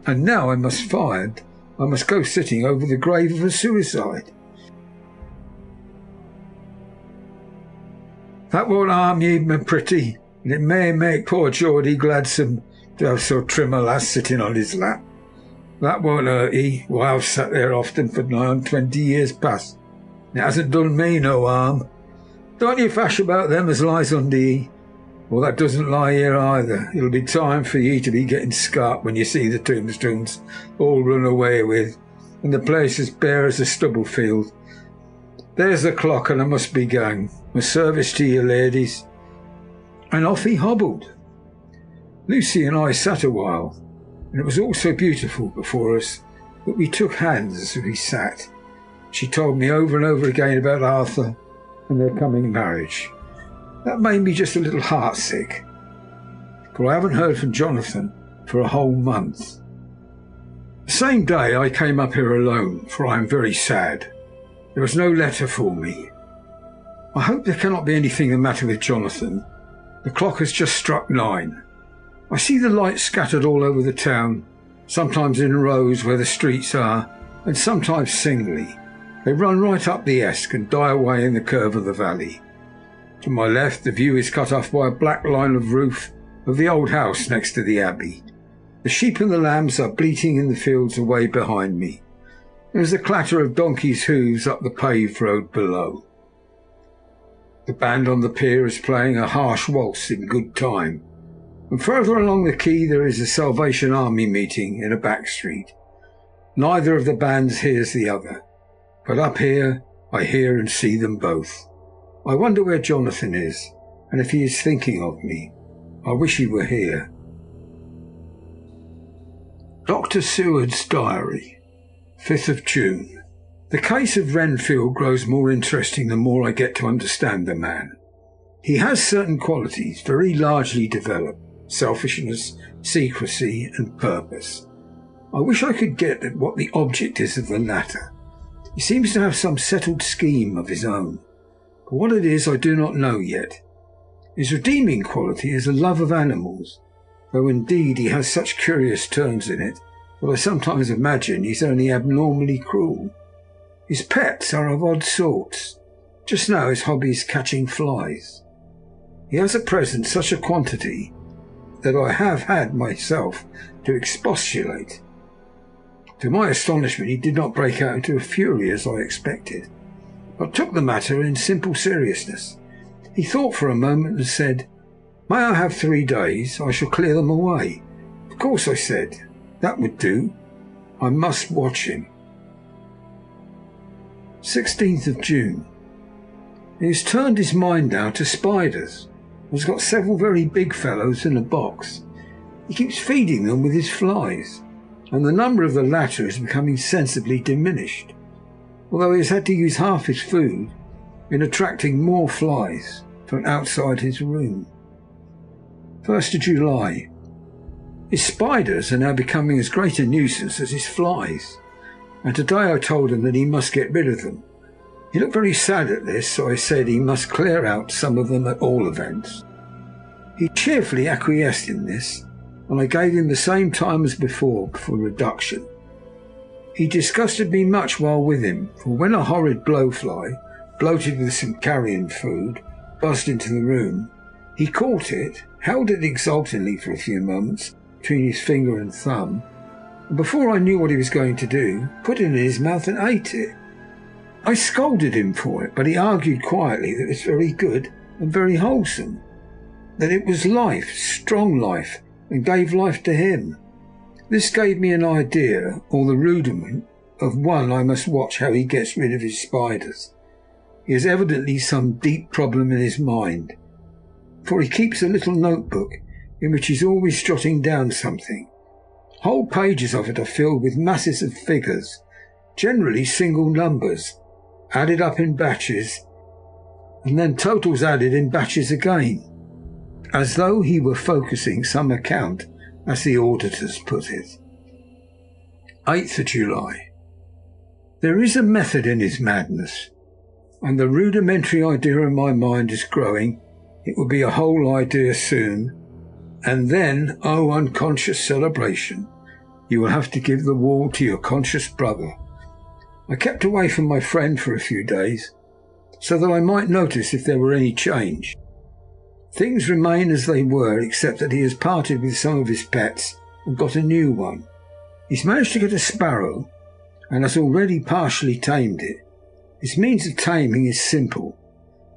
And now I must go sitting over the grave of a suicide." "That won't harm ye, my pretty, and it may make poor Geordie gladsome to have so trim a lass sitting on his lap. That won't hurt ye, why I've sat there often for nigh on 20 years past. It hasn't done me no harm. Don't ye fash about them as lies under ye. Well, that doesn't lie here either. It'll be time for ye to be getting scarp when you see the tombstones all run away with, and the place as bare as a stubble field. There's the clock, and I must be gang. My service to you, ladies." And off he hobbled. Lucy and I sat a while, and it was all so beautiful before us that we took hands as we sat. She told me over and over again about Arthur and their coming marriage. That made me just a little heartsick, for I haven't heard from Jonathan for a whole month. The same day I came up here alone, for I am very sad. There was no letter for me. I hope there cannot be anything the matter with Jonathan. The clock has just struck 9. I see the lights scattered all over the town, sometimes in rows where the streets are, and sometimes singly. They run right up the Esk and die away in the curve of the valley. To my left, the view is cut off by a black line of roof of the old house next to the abbey. The sheep and the lambs are bleating in the fields away behind me. There is the clatter of donkeys' hooves up the paved road below. The band on the pier is playing a harsh waltz in good time, and further along the quay there is a Salvation Army meeting in a back street. Neither of the bands hears the other, but up here I hear and see them both. I wonder where Jonathan is, and if he is thinking of me. I wish he were here. Dr. Seward's Diary, 5th of June. The case of Renfield grows more interesting the more I get to understand the man. He has certain qualities very largely developed: selfishness, secrecy, and purpose. I wish I could get at what the object is of the latter. He seems to have some settled scheme of his own, but what it is I do not know yet. His redeeming quality is a love of animals, though indeed he has such curious turns in it that I sometimes imagine he's only abnormally cruel. His pets are of odd sorts. Just now his hobby is catching flies. He has at present such a quantity that I have had myself to expostulate. To my astonishment, he did not break out into a fury as I expected, but took the matter in simple seriousness. He thought for a moment and said, "May I have 3 days? I shall clear them away." "Of course," I said. "That would do. I must watch him." 16th of June. He has turned his mind now to spiders. He's got several very big fellows in a box. He keeps feeding them with his flies, and the number of the latter is becoming sensibly diminished, although he has had to use half his food in attracting more flies from outside his room. 1st of July. His spiders are now becoming as great a nuisance as his flies, and today I told him that he must get rid of them. He looked very sad at this, so I said he must clear out some of them at all events. He cheerfully acquiesced in this, and I gave him the same time as before for reduction. He disgusted me much while with him, for when a horrid blowfly, bloated with some carrion food, buzzed into the room, he caught it, held it exultingly for a few moments between his finger and thumb, and before I knew what he was going to do, put it in his mouth and ate it. I scolded him for it, but he argued quietly that it was very good and very wholesome, that it was life, strong life, and gave life to him. This gave me an idea, or the rudiment, of one I must watch how he gets rid of his spiders. He has evidently some deep problem in his mind, for he keeps a little notebook in which he's always jotting down something. Whole pages of it are filled with masses of figures, generally single numbers, added up in batches, and then totals added in batches again, as though he were focusing some account, as the auditors put it. 8th of July. There is a method in his madness, and the rudimentary idea in my mind is growing. It will be a whole idea soon, and then, oh unconscious celebration, you will have to give the wall to your conscious brother. I kept away from my friend for a few days, so that I might notice if there were any change. Things remain as they were, except that he has parted with some of his pets and got a new one. He's managed to get a sparrow, and has already partially tamed it. His means of taming is simple,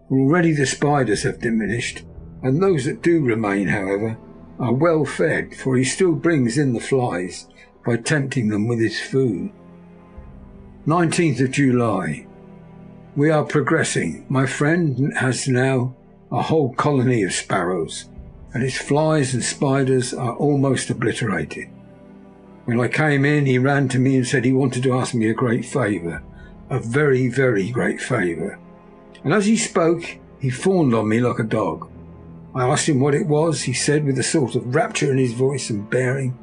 for already the spiders have diminished, and those that do remain, however, are well fed, for he still brings in the flies by tempting them with his food. 19th of July. We are progressing. My friend has now a whole colony of sparrows, and his flies and spiders are almost obliterated. When I came in, he ran to me and said he wanted to ask me a great favour, a very, very great favour. And as he spoke, he fawned on me like a dog. I asked him what it was. He said, with a sort of rapture in his voice and bearing,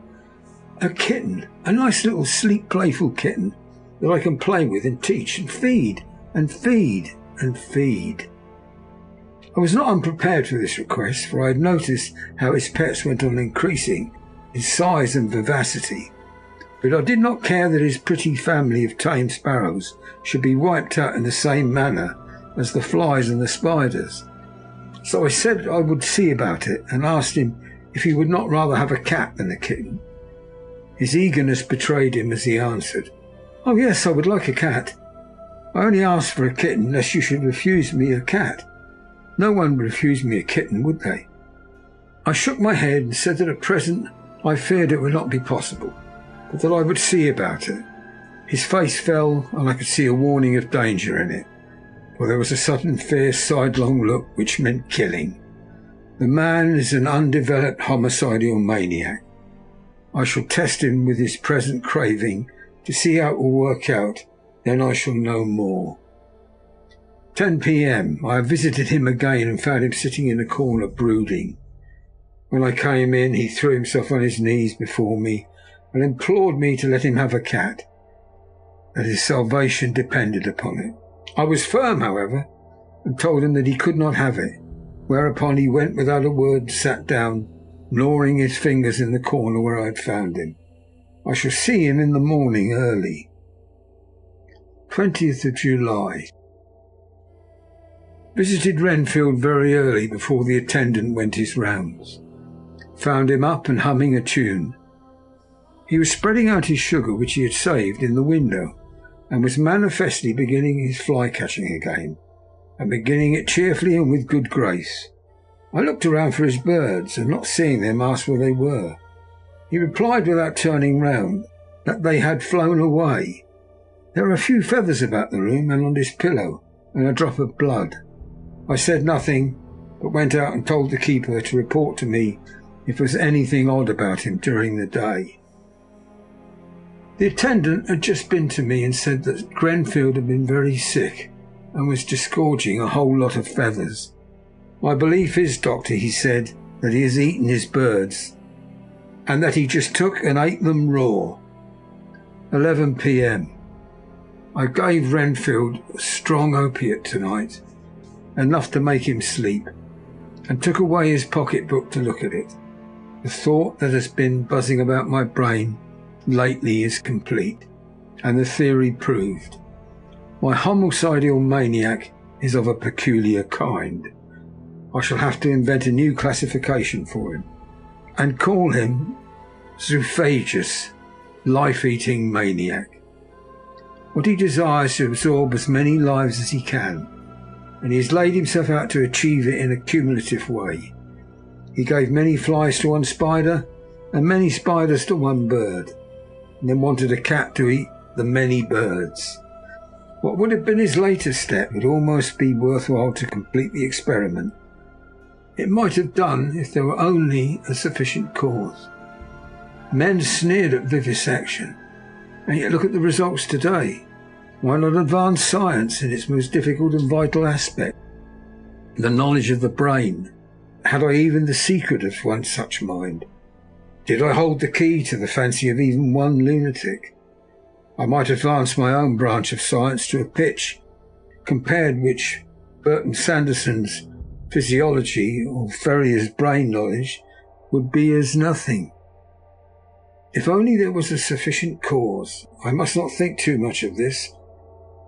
"A kitten, a nice little sleek, playful kitten that I can play with and teach and feed and feed and feed." I was not unprepared for this request, for I had noticed how his pets went on increasing in size and vivacity, but I did not care that his pretty family of tame sparrows should be wiped out in the same manner as the flies and the spiders. So I said I would see about it, and asked him if he would not rather have a cat than a kitten. His eagerness betrayed him as he answered, "Oh yes, I would like a cat. I only asked for a kitten lest you should refuse me a cat. No one would refuse me a kitten, would they?" I shook my head and said that at present I feared it would not be possible, but that I would see about it. His face fell, and I could see a warning of danger in it, for there was a sudden fierce sidelong look which meant killing. The man is an undeveloped homicidal maniac. I shall test him with his present craving to see how it will work out, then I shall know more. 10 p.m. I have visited him again and found him sitting in a corner brooding. When I came in, he threw himself on his knees before me and implored me to let him have a cat, that his salvation depended upon it. I was firm, however, and told him that he could not have it, whereupon he went without a word, sat down, gnawing his fingers in the corner where I had found him. I shall see him in the morning early. 20th of July. Visited Renfield very early before the attendant went his rounds. Found him up and humming a tune. He was spreading out his sugar, which he had saved, in the window, and was manifestly beginning his fly-catching again, and beginning it cheerfully and with good grace. I looked around for his birds, and not seeing them, asked where they were. He replied without turning round that they had flown away. There were a few feathers about the room and on his pillow, and a drop of blood. I said nothing, but went out and told the keeper to report to me if there was anything odd about him during the day. The attendant had just been to me and said that Grenfield had been very sick and was disgorging a whole lot of feathers. My belief is, Doctor, he said, that he has eaten his birds, and that he just took and ate them raw. 11 p.m. I gave Renfield a strong opiate tonight, enough to make him sleep, and took away his pocket-book to look at it. The thought that has been buzzing about my brain lately is complete, and the theory proved. My homicidal maniac is of a peculiar kind. I shall have to invent a new classification for him, and call him zoophagous, life-eating maniac. What he desires to absorb as many lives as he can, and he has laid himself out to achieve it in a cumulative way. He gave many flies to one spider, and many spiders to one bird, and then wanted a cat to eat the many birds. What would have been his latest step would almost be worthwhile to complete the experiment. It might have done if there were only a sufficient cause. Men sneered at vivisection, and yet look at the results today. Why not advance science in its most difficult and vital aspect, the knowledge of the brain? Had I even the secret of one such mind? Did I hold the key to the fancy of even one lunatic? I might advance my own branch of science to a pitch compared which Burton Sanderson's physiology or Ferrier's brain knowledge would be as nothing. If only there was a sufficient cause. I must not think too much of this,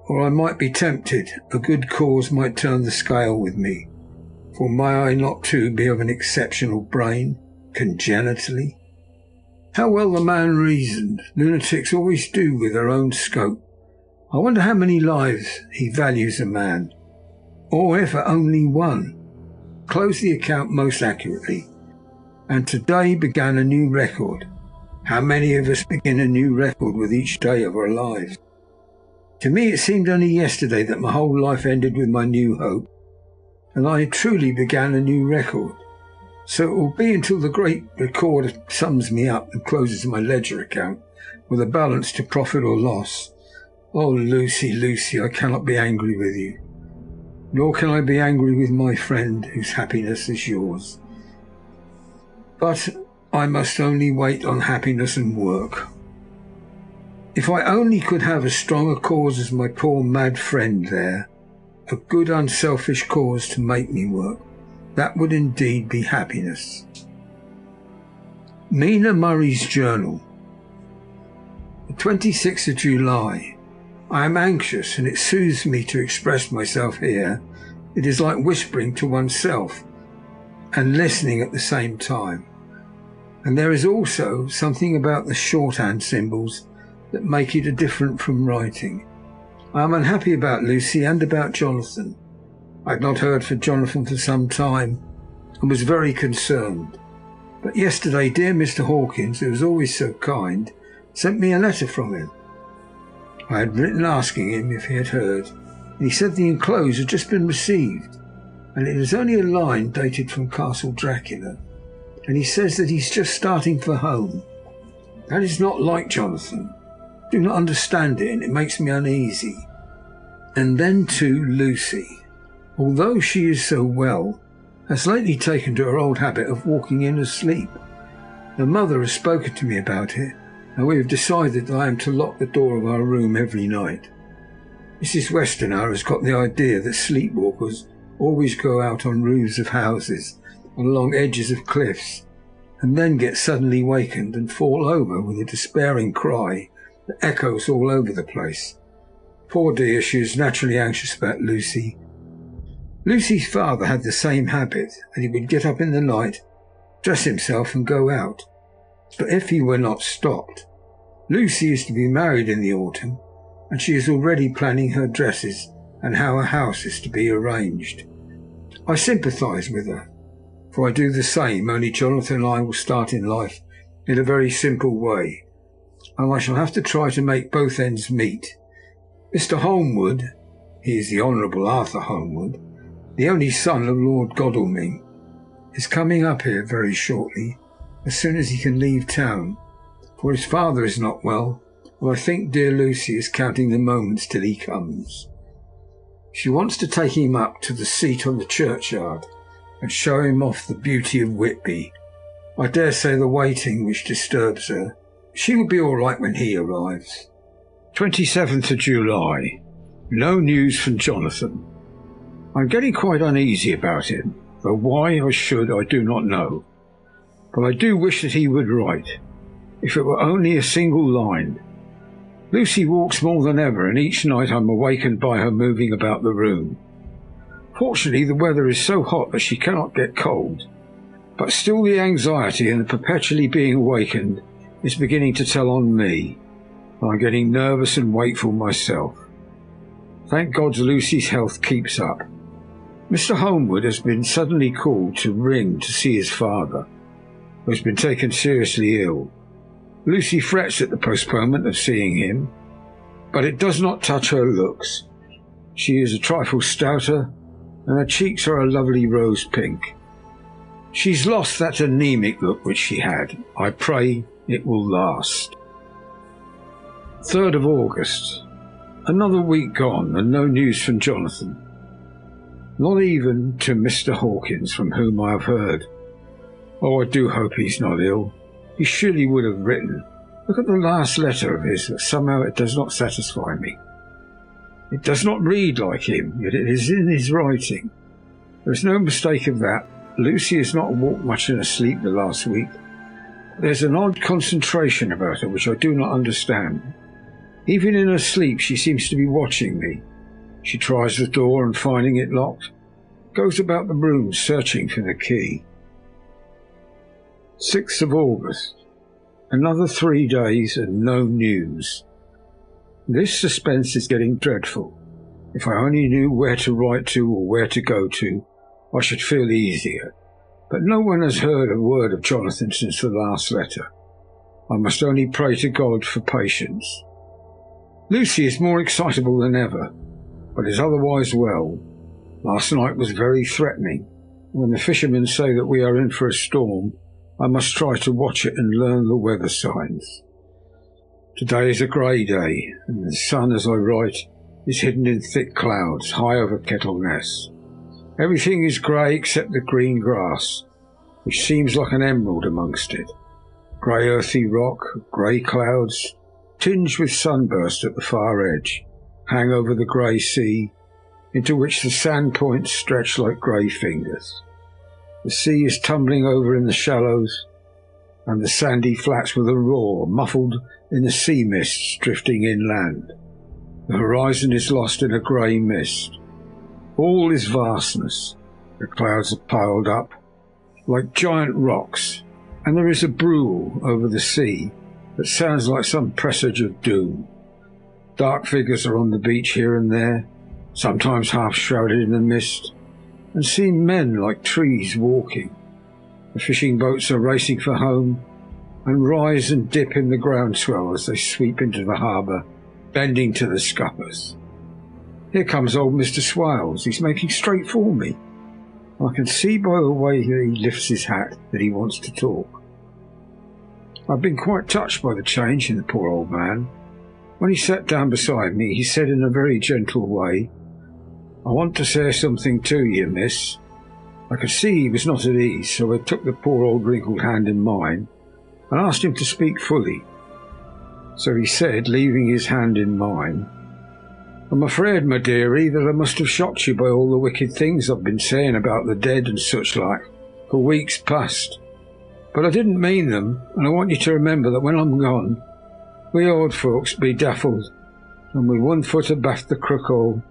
or I might be tempted. A good cause might turn the scale with me. For may I not too be of an exceptional brain, congenitally? How well the man reasoned. Lunatics always do with their own scope. I wonder how many lives he values a man, or if only one. Close the account most accurately, and today began a new record. How many of us begin a new record with each day of our lives? To me it seemed only yesterday that my whole life ended with my new hope, and I truly began a new record. So it will be until the great recorder sums me up and closes my ledger account with a balance to profit or loss. Oh, Lucy, Lucy, I cannot be angry with you, nor can I be angry with my friend whose happiness is yours. But I must only wait on happiness and work. If I only could have as strong a cause as my poor mad friend there, a good unselfish cause to make me work, that would indeed be happiness. Mina Murray's Journal. The 26th of July. I am anxious, and it soothes me to express myself here. It is like whispering to oneself and listening at the same time. And there is also something about the shorthand symbols that make it different from writing. I am unhappy about Lucy and about Jonathan. I had not heard from Jonathan for some time and was very concerned. But yesterday dear Mr. Hawkins, who was always so kind, sent me a letter from him. I had written asking him if he had heard, and he said the enclosed had just been received, and it is only a line dated from Castle Dracula, and he says that he's just starting for home. That is not like Jonathan. I do not understand it, and it makes me uneasy. And then too Lucy, although she is so well, has lately taken to her old habit of walking in asleep. Her mother has spoken to me about it, and we have decided that I am to lock the door of our room every night. Mrs. Westerner has got the idea that sleepwalkers always go out on roofs of houses and along edges of cliffs, and then get suddenly wakened and fall over with a despairing cry that echoes all over the place. Poor dear, she is naturally anxious about Lucy. Lucy's father had the same habit, and he would get up in the night, dress himself and go out. But if he were not stopped, Lucy is to be married in the autumn, and she is already planning her dresses and how her house is to be arranged. I sympathise with her, for I do the same, only Jonathan and I will start in life in a very simple way, and I shall have to try to make both ends meet. Mr. Holmwood, he is the Honourable Arthur Holmwood, the only son of Lord Godalming, is coming up here very shortly, as soon as he can leave town, for his father is not well, and I think dear Lucy is counting the moments till he comes. She wants to take him up to the seat on the churchyard and show him off the beauty of Whitby. I dare say the waiting which disturbs her. She will be all right when he arrives. 27th of July. No news from Jonathan. I'm getting quite uneasy about him, though why I should I do not know. But I do wish that he would write, if it were only a single line. Lucy walks more than ever, and each night I'm awakened by her moving about the room. Fortunately, the weather is so hot that she cannot get cold, but still the anxiety and the perpetually being awakened is beginning to tell on me, and I'm getting nervous and wakeful myself. Thank God Lucy's health keeps up. Mr. Holmwood has been suddenly called to ring to see his father, who has been taken seriously ill. Lucy frets at the postponement of seeing him, but it does not touch her looks. She is a trifle stouter, and her cheeks are a lovely rose pink. She's lost that anemic look which she had. I pray it will last. 3rd of August. Another week gone and no news from Jonathan. Not even to Mr. Hawkins, from whom I have heard. Oh, I do hope he's not ill. He surely would have written. Look at the last letter of his, but somehow it does not satisfy me. It does not read like him, yet it is in his writing. There is no mistake of that. Lucy has not walked much in her sleep the last week. There's an odd concentration about her which I do not understand. Even in her sleep she seems to be watching me. She tries the door and, finding it locked, goes about the room searching for the key. 6th of August. Another 3 days and no news. This suspense is getting dreadful. If I only knew where to write to or where to go to, I should feel easier. But no one has heard a word of Jonathan since the last letter. I must only pray to God for patience. Lucy is more excitable than ever, but is otherwise well. Last night was very threatening. When the fishermen say that we are in for a storm, I must try to watch it and learn the weather signs. Today is a grey day, and the sun, as I write, is hidden in thick clouds high over Kettleness. Everything is grey except the green grass, which seems like an emerald amongst it. Grey earthy rock, grey clouds, tinged with sunburst at the far edge, hang over the grey sea, into which the sand points stretch like grey fingers. The sea is tumbling over in the shallows, and the sandy flats with a roar, muffled in the sea mists drifting inland. The horizon is lost in a grey mist. All is vastness. The clouds are piled up like giant rocks, and there is a brool over the sea that sounds like some presage of doom. Dark figures are on the beach here and there, sometimes half shrouded in the mist, and seem men like trees walking. The fishing boats are racing for home, and rise and dip in the groundswell as they sweep into the harbour, bending to the scuppers. Here comes old Mr. Swales. He's making straight for me. I can see by the way he lifts his hat that he wants to talk. I've been quite touched by the change in the poor old man. When he sat down beside me, he said in a very gentle way, "I want to say something to you, miss." I could see he was not at ease, so I took the poor old wrinkled hand in mine and asked him to speak fully. So he said, leaving his hand in mine, "I'm afraid, my dearie, that I must have shocked you by all the wicked things I've been saying about the dead and such like for weeks past. But I didn't mean them, and I want you to remember that when I'm gone, we old folks be daffled, and with one foot abaft the crook hole,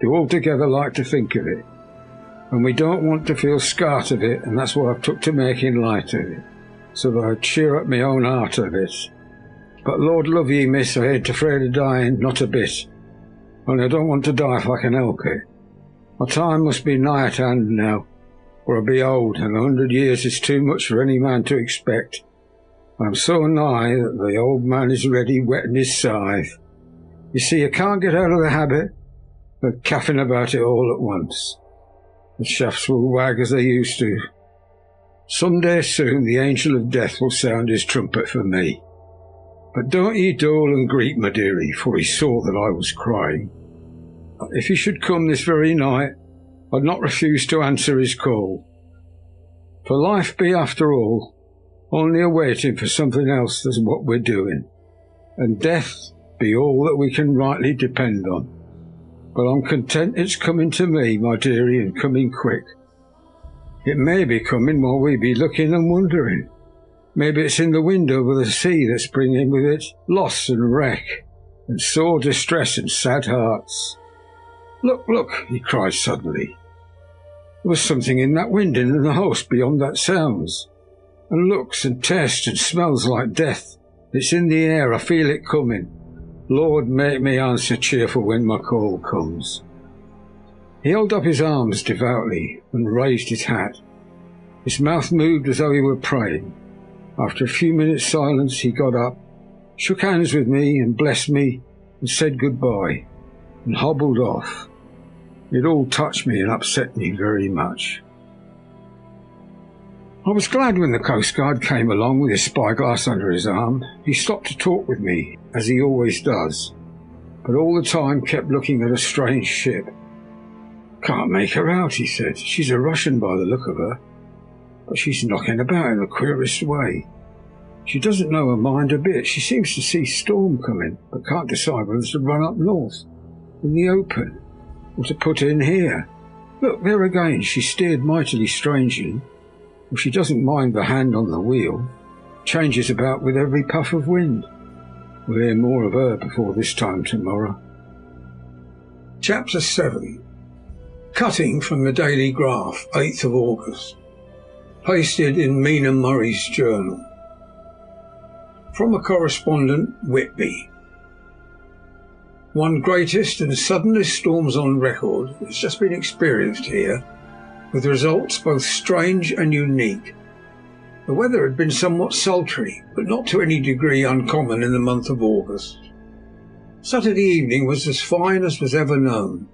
do altogether like to think of it. And we don't want to feel scart of it, and that's why I've took to making light of it, so that I'd cheer up my own heart of it. But Lord love ye, miss, I ain't afraid of dying, not a bit. Only I don't want to die if I can help it. My time must be nigh at hand now, for I be old, and 100 years is too much for any man to expect. I am so nigh that the old man is ready whetting his scythe. You see, I can't get out of the habit of caffing about it all at once. The shafts will wag as they used to. Some day soon the angel of death will sound his trumpet for me. But don't ye dole and greet, my dearie," for he saw that I was crying. "If he should come this very night, I'd not refuse to answer his call. For life be, after all, only a waiting for something else than what we're doing, and death be all that we can rightly depend on. But I'm content it's coming to me, my dearie, and coming quick. It may be coming while we be looking and wondering. Maybe it's in the wind over the sea that's bringing with it loss and wreck, and sore distress and sad hearts. Look, look," he cried suddenly. "There was something in that wind and in the house beyond that sounds, and looks and tastes and smells like death. It's in the air, I feel it coming. Lord, make me answer cheerful when my call comes." He held up his arms devoutly and raised his hat. His mouth moved as though he were praying. After a few minutes' silence he got up, shook hands with me and blessed me and said goodbye, and hobbled off. It all touched me and upset me very much. I was glad when the Coast Guard came along with his spyglass under his arm. He stopped to talk with me, as he always does, but all the time kept looking at a strange ship. "Can't make her out," he said. "She's a Russian by the look of her, but she's knocking about in the queerest way. She doesn't know her mind a bit. She seems to see storm coming, but can't decide whether to run up north in the open or to put in here. Look, there again, she steered mightily strangely. Well, she doesn't mind the hand on the wheel. Changes about with every puff of wind. We'll hear more of her before this time tomorrow." Chapter 7. Cutting from the Daily Graph, 8th of August. Pasted in Mina Murray's journal. From a correspondent, Whitby. One greatest and suddenest storms on record has just been experienced here, with results both strange and unique. The weather had been somewhat sultry, but not to any degree uncommon in the month of August. Saturday evening was as fine as was ever known,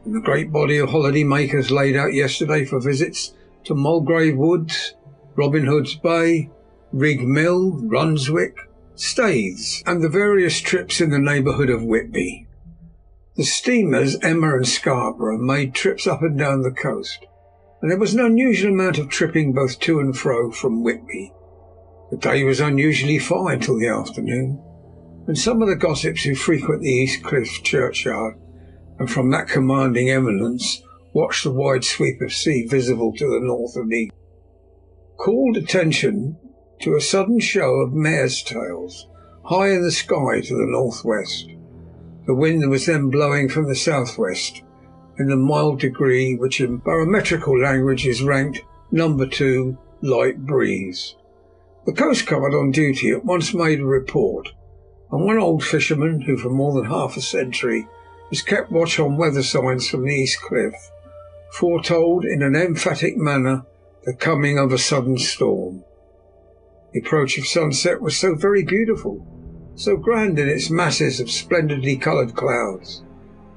and the great body of holiday makers laid out yesterday for visits to Mulgrave Woods, Robin Hood's Bay, Rig Mill, Runswick, Staithes, and the various trips in the neighbourhood of Whitby. The steamers Emma and Scarborough made trips up and down the coast, and there was an unusual amount of tripping both to and fro from Whitby. The day was unusually fine till the afternoon, and some of the gossips who frequent the East Cliff churchyard, and from that commanding eminence watched the wide sweep of sea visible to the north and east, called attention to a sudden show of mares' tails high in the sky to the northwest. The wind was then blowing from the southwest in the mild degree which in barometrical language is ranked number 2 light breeze. The Coast Guard on duty at once made a report, and one old fisherman who for more than half a century has kept watch on weather signs from the East Cliff foretold in an emphatic manner the coming of a sudden storm. The approach of sunset was so very beautiful, so grand in its masses of splendidly coloured clouds,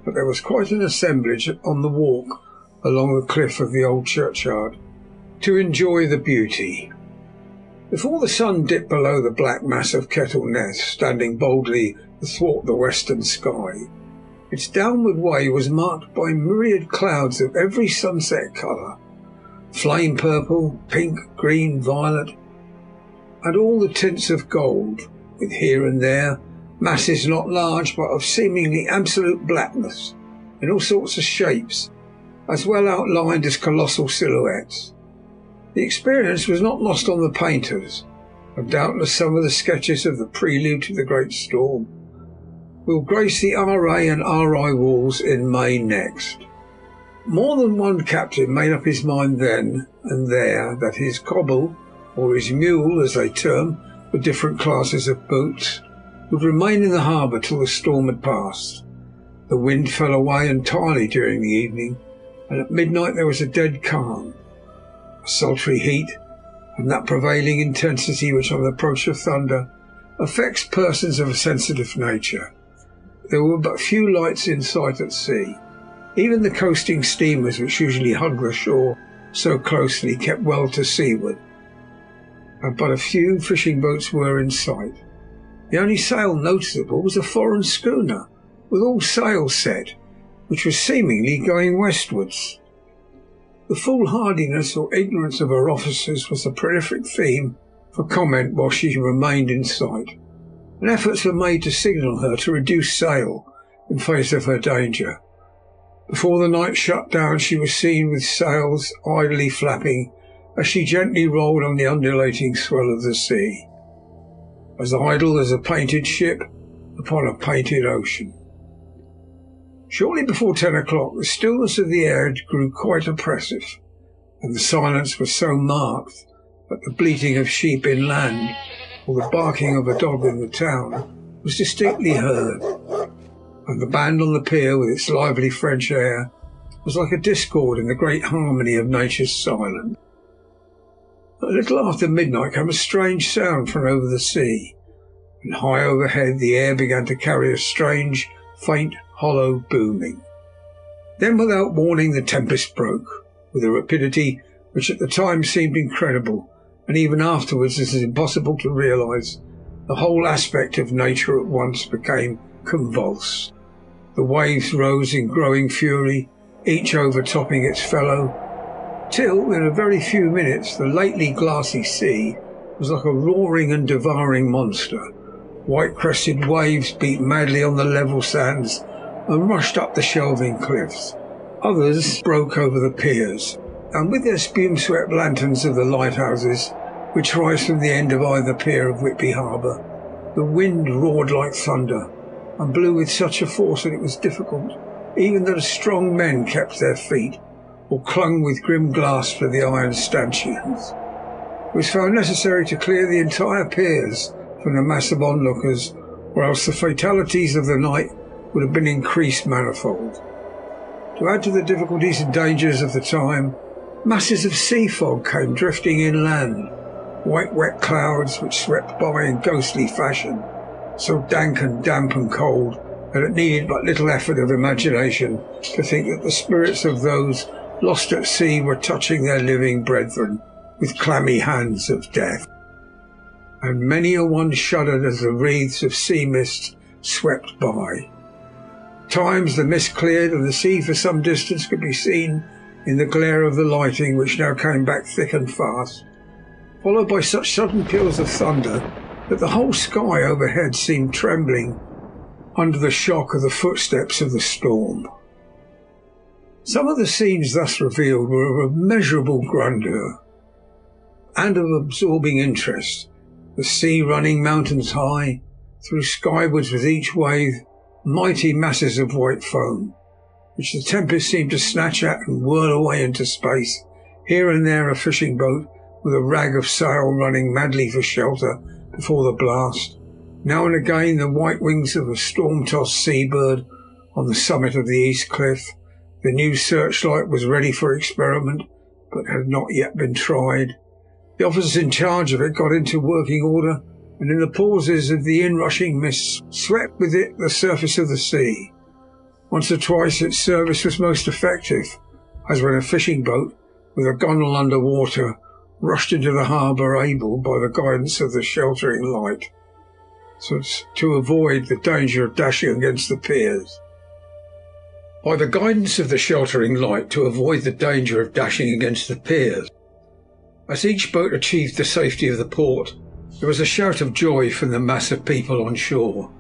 but there was quite an assemblage on the walk along the cliff of the old churchyard to enjoy the beauty. Before the sun dipped below the black mass of Kettle Ness, standing boldly athwart the western sky, its downward way was marked by myriad clouds of every sunset colour, flame purple, pink, green, violet, and all the tints of gold, with here and there masses not large but of seemingly absolute blackness, in all sorts of shapes, as well outlined as colossal silhouettes. The experience was not lost on the painters, and doubtless some of the sketches of the prelude to the great storm will grace the RA and RI walls in May next. More than one captain made up his mind then and there that his cobble, or his mule as they term the different classes of boats, would remain in the harbour till the storm had passed. The wind fell away entirely during the evening, and at midnight there was a dead calm. A sultry heat, and that prevailing intensity which on the approach of thunder affects persons of a sensitive nature. There were but few lights in sight at sea. Even the coasting steamers, which usually hug the shore so closely, kept well to seaward, and but a few fishing boats were in sight. The only sail noticeable was a foreign schooner, with all sails set, which was seemingly going westwards. The foolhardiness or ignorance of her officers was the prolific theme for comment while she remained in sight, and efforts were made to signal her to reduce sail in face of her danger. Before the night shut down she was seen with sails idly flapping as she gently rolled on the undulating swell of the sea, as idle as a painted ship upon a painted ocean. Shortly before 10 o'clock the stillness of the air grew quite oppressive, and the silence was so marked that the bleating of sheep inland or the barking of a dog in the town was distinctly heard, and the band on the pier with its lively French air was like a discord in the great harmony of nature's silence. A little after midnight came a strange sound from over the sea, and high overhead the air began to carry a strange, faint, hollow booming. Then without warning the tempest broke, with a rapidity which at the time seemed incredible, and even afterwards it is impossible to realise. The whole aspect of nature at once became convulsed. The waves rose in growing fury, each overtopping its fellow, till, in a very few minutes, the lately glassy sea was like a roaring and devouring monster. White-crested waves beat madly on the level sands and rushed up the shelving cliffs. Others broke over the piers, and with their spume-swept lanterns of the lighthouses, which rise from the end of either pier of Whitby Harbour, the wind roared like thunder, and blew with such a force that it was difficult, even that strong men kept their feet, or clung with grim grasp to the iron stanchions. It was found necessary to clear the entire piers from the mass of onlookers, or else the fatalities of the night would have been increased manifold. To add to the difficulties and dangers of the time, masses of sea fog came drifting inland, white wet clouds which swept by in ghostly fashion, so dank and damp and cold that it needed but little effort of imagination to think that the spirits of those lost at sea were touching their living brethren with clammy hands of death. And many a one shuddered as the wreaths of sea mist swept by. At times the mist cleared and the sea for some distance could be seen in the glare of the lighting, which now came back thick and fast, followed by such sudden peals of thunder that the whole sky overhead seemed trembling under the shock of the footsteps of the storm. Some of the scenes thus revealed were of immeasurable grandeur and of absorbing interest, the sea running mountains high, through skywards with each wave mighty masses of white foam, which the tempest seemed to snatch at and whirl away into space, here and there a fishing boat with a rag of sail running madly for shelter before the blast, now and again the white wings of a storm-tossed seabird on the summit of the east cliff. The new searchlight was ready for experiment, but had not yet been tried. The officers in charge of it got into working order, and in the pauses of the inrushing mist swept with it the surface of the sea. Once or twice its service was most effective, as when a fishing boat, with a gunwale under water, rushed into the harbour, able, by the guidance of the sheltering light, so as to avoid the danger of dashing against the piers. By the guidance of the sheltering light, to avoid the danger of dashing against the piers. As each boat achieved the safety of the port, there was a shout of joy from the mass of people on shore,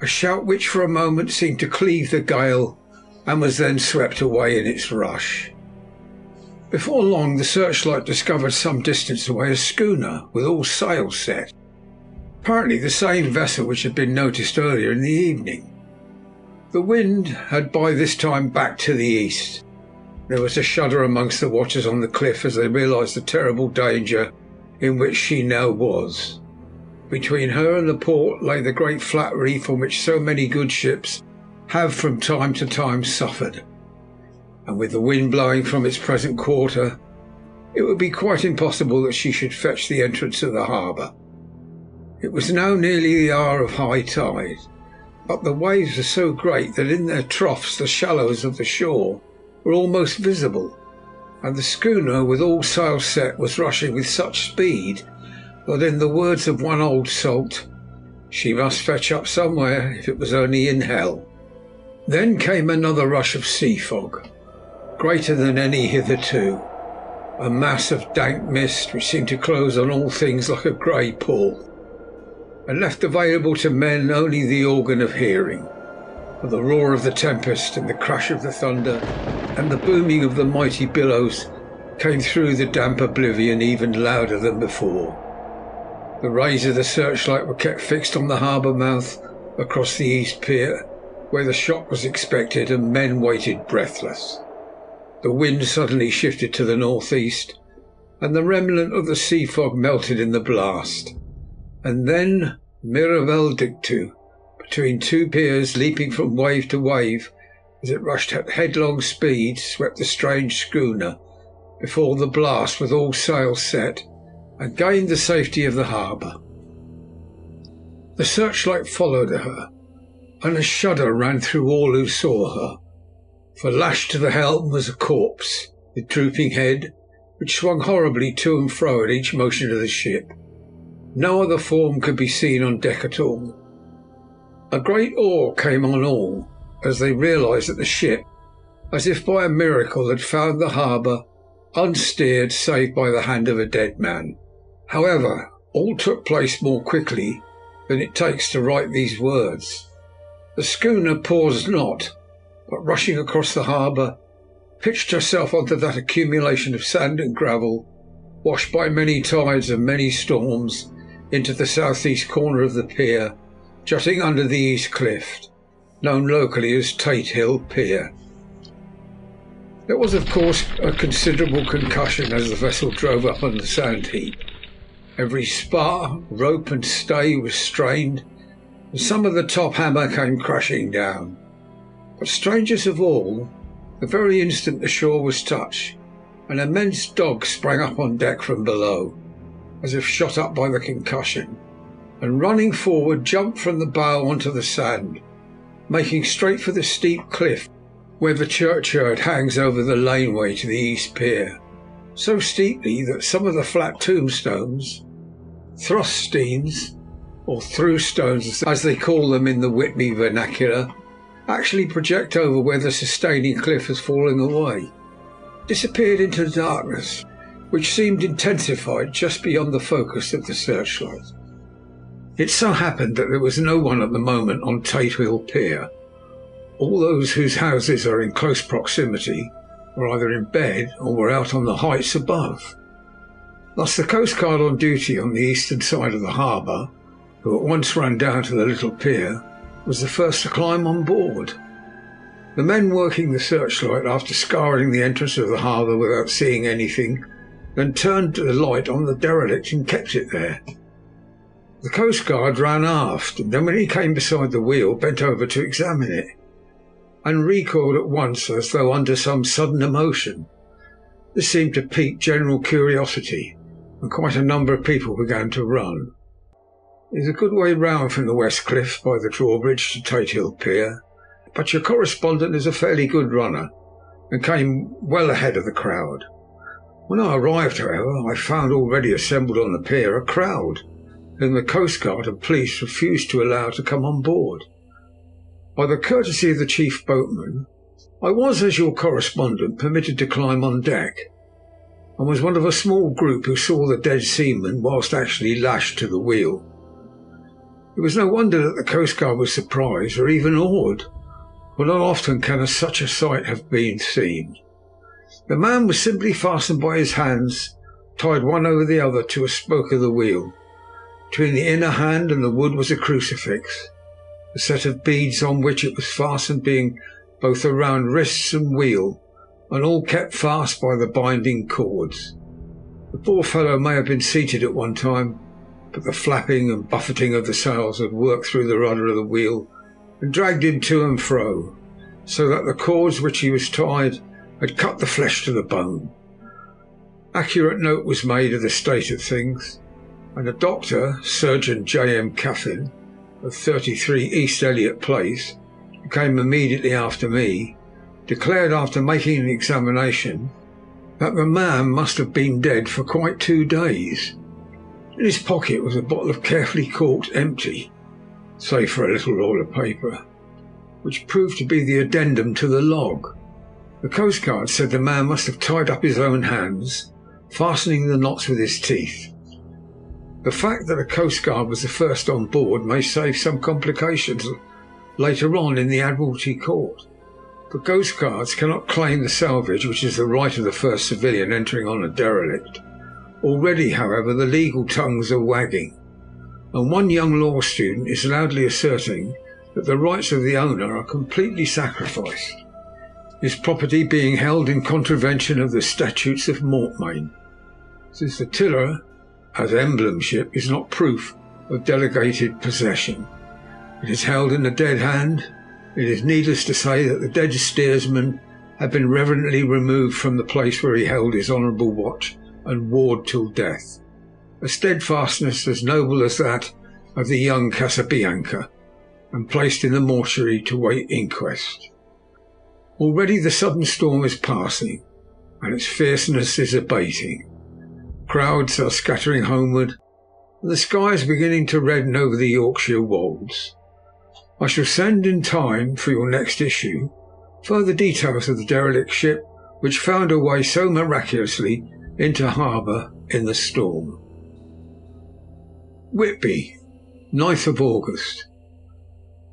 a shout which for a moment seemed to cleave the gale and was then swept away in its rush. Before long the searchlight discovered some distance away a schooner with all sails set, apparently the same vessel which had been noticed earlier in the evening. The wind had by this time backed to the east. There was a shudder amongst the watchers on the cliff as they realised the terrible danger in which she now was. Between her and the port lay the great flat reef on which so many good ships have from time to time suffered, and with the wind blowing from its present quarter, it would be quite impossible that she should fetch the entrance of the harbour. It was now nearly the hour of high tide, but the waves were so great that in their troughs the shallows of the shore were almost visible, and the schooner, with all sails set, was rushing with such speed that, in the words of one old salt, she must fetch up somewhere if it was only in hell. Then came another rush of sea fog, greater than any hitherto, a mass of dank mist which seemed to close on all things like a grey pall, and left available to men only the organ of hearing. For the roar of the tempest and the crash of the thunder and the booming of the mighty billows came through the damp oblivion even louder than before. The rays of the searchlight were kept fixed on the harbour mouth across the east pier, where the shock was expected, and men waited breathless. The wind suddenly shifted to the northeast, and the remnant of the sea fog melted in the blast. And then, Miravel dictu, between two piers, leaping from wave to wave as it rushed at headlong speed, swept the strange schooner before the blast with all sails set, and gained the safety of the harbour. The searchlight followed her, and a shudder ran through all who saw her, for lashed to the helm was a corpse, with drooping head which swung horribly to and fro at each motion of the ship. No other form could be seen on deck at all. A great awe came on all as they realised that the ship, as if by a miracle, had found the harbour unsteered save by the hand of a dead man. However, all took place more quickly than it takes to write these words. The schooner paused not, but rushing across the harbour, pitched herself onto that accumulation of sand and gravel, washed by many tides and many storms, into the southeast corner of the pier, jutting under the east cliff, known locally as Tate Hill Pier. There was, of course, a considerable concussion as the vessel drove up on the sand heap. Every spar, rope and stay was strained, and some of the top hammer came crashing down. But strangest of all, the very instant the shore was touched, an immense dog sprang up on deck from below, as if shot up by the concussion, and running forward jumped from the bow onto the sand, making straight for the steep cliff where the churchyard hangs over the laneway to the east pier, so steeply that some of the flat tombstones, thruststeins, or through-stones as they call them in the Whitby vernacular, actually project over where the sustaining cliff is falling away, disappeared into the darkness, which seemed intensified just beyond the focus of the searchlight. It so happened that there was no one at the moment on Tate Hill Pier. All those whose houses are in close proximity were either in bed or were out on the heights above. Thus the Coast Guard on duty on the eastern side of the harbour, who at once ran down to the little pier, was the first to climb on board. The men working the searchlight, after scouring the entrance of the harbour without seeing anything, then turned the light on the derelict and kept it there. The Coast Guard ran aft, and then when he came beside the wheel, bent over to examine it, and recoiled at once as though under some sudden emotion. This seemed to pique general curiosity, and quite a number of people began to run. It is a good way round from the West Cliff by the drawbridge to Tate Hill Pier, but your correspondent is a fairly good runner, and came well ahead of the crowd. When I arrived, however, I found already assembled on the pier a crowd, whom the Coast Guard and police refused to allow to come on board. By the courtesy of the chief boatman, I was, as your correspondent, permitted to climb on deck, and was one of a small group who saw the dead seaman whilst actually lashed to the wheel. It was no wonder that the Coast Guard was surprised or even awed, for not often can such a sight have been seen. The man was simply fastened by his hands, tied one over the other to a spoke of the wheel. Between the inner hand and the wood was a crucifix, the set of beads on which it was fastened being both around wrists and wheel, and all kept fast by the binding cords. The poor fellow may have been seated at one time, but the flapping and buffeting of the sails had worked through the rudder of the wheel and dragged him to and fro, so that the cords which he was tied had cut the flesh to the bone. Accurate note was made of the state of things, and a doctor, Surgeon J.M. Caffin, of 33 East Elliot Place, who came immediately after me, declared after making an examination that the man must have been dead for quite 2 days. In his pocket was a bottle of carefully corked empty, save for a little roll of paper, which proved to be the addendum to the log. The Coast Guard said the man must have tied up his own hands, fastening the knots with his teeth. The fact that a Coast Guard was the first on board may save some complications later on in the Admiralty Court. The Coast Guards cannot claim the salvage, which is the right of the first civilian entering on a derelict. Already, however, the legal tongues are wagging, and one young law student is loudly asserting that the rights of the owner are completely sacrificed, his property being held in contravention of the statutes of Mortmain, since the tiller, as emblem ship, is not proof of delegated possession. It is held in a dead hand. It is needless to say that the dead steersman had been reverently removed from the place where he held his honourable watch and ward till death, a steadfastness as noble as that of the young Casabianca, and placed in the mortuary to wait inquest. Already the sudden storm is passing, and its fierceness is abating. Crowds are scattering homeward, and the sky is beginning to redden over the Yorkshire wolds. I shall send in time for your next issue further details of the derelict ship which found her way so miraculously into harbour in the storm. Whitby, 9th of August.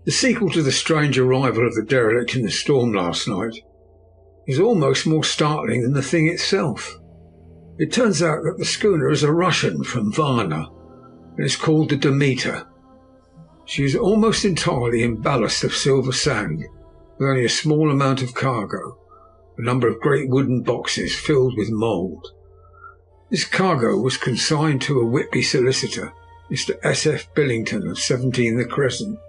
The sequel to the strange arrival of the derelict in the storm last night is almost more startling than the thing itself. It turns out that the schooner is a Russian from Varna and is called the Demeter. She is almost entirely in ballast of silver sand, with only a small amount of cargo, a number of great wooden boxes filled with mould. This cargo was consigned to a Whitby solicitor, Mr. S.F. Billington of 17 the Crescent,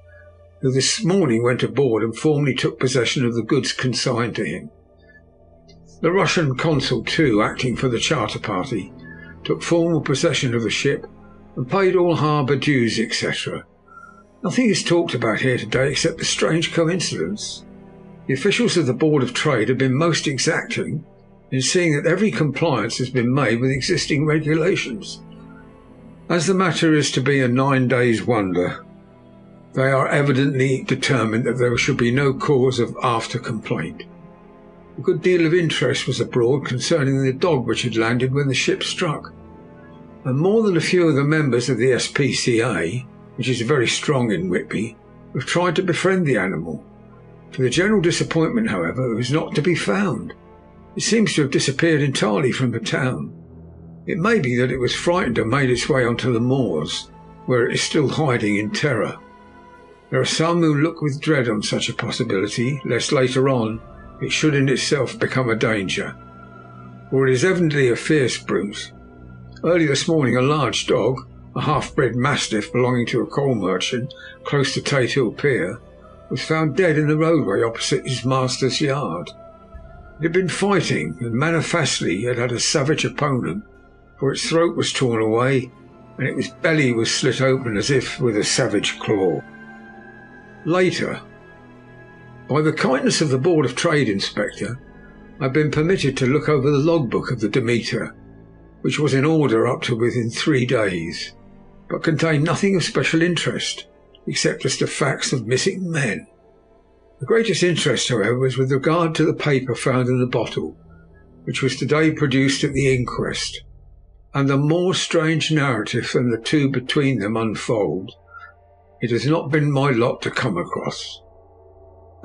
who this morning went aboard and formally took possession of the goods consigned to him. The Russian consul, too, acting for the charter party, took formal possession of the ship and paid all harbour dues, etc. Nothing is talked about here today except the strange coincidence. The officials of the Board of Trade have been most exacting in seeing that every compliance has been made with existing regulations. As the matter is to be a 9 days' wonder, they are evidently determined that there should be no cause of after complaint. A good deal of interest was abroad concerning the dog which had landed when the ship struck, and more than a few of the members of the SPCA, which is very strong in Whitby, have tried to befriend the animal. To the general disappointment, however, it was not to be found. It seems to have disappeared entirely from the town. It may be that it was frightened and made its way onto the moors, where it is still hiding in terror. There are some who look with dread on such a possibility, lest later on it should in itself become a danger, for it is evidently a fierce brute. Early this morning a large dog, a half-bred mastiff belonging to a coal merchant close to Tate Hill Pier, was found dead in the roadway opposite his master's yard. It had been fighting, and manifestly had had a savage opponent, for its throat was torn away and its belly was slit open as if with a savage claw. Later, by the kindness of the Board of Trade Inspector, I had been permitted to look over the logbook of the Demeter, which was in order up to within 3 days, but contained nothing of special interest, except just the facts of missing men. The greatest interest, however, was with regard to the paper found in the bottle, which was today produced at the inquest, and a more strange narrative than the two between them unfold it has not been my lot to come across.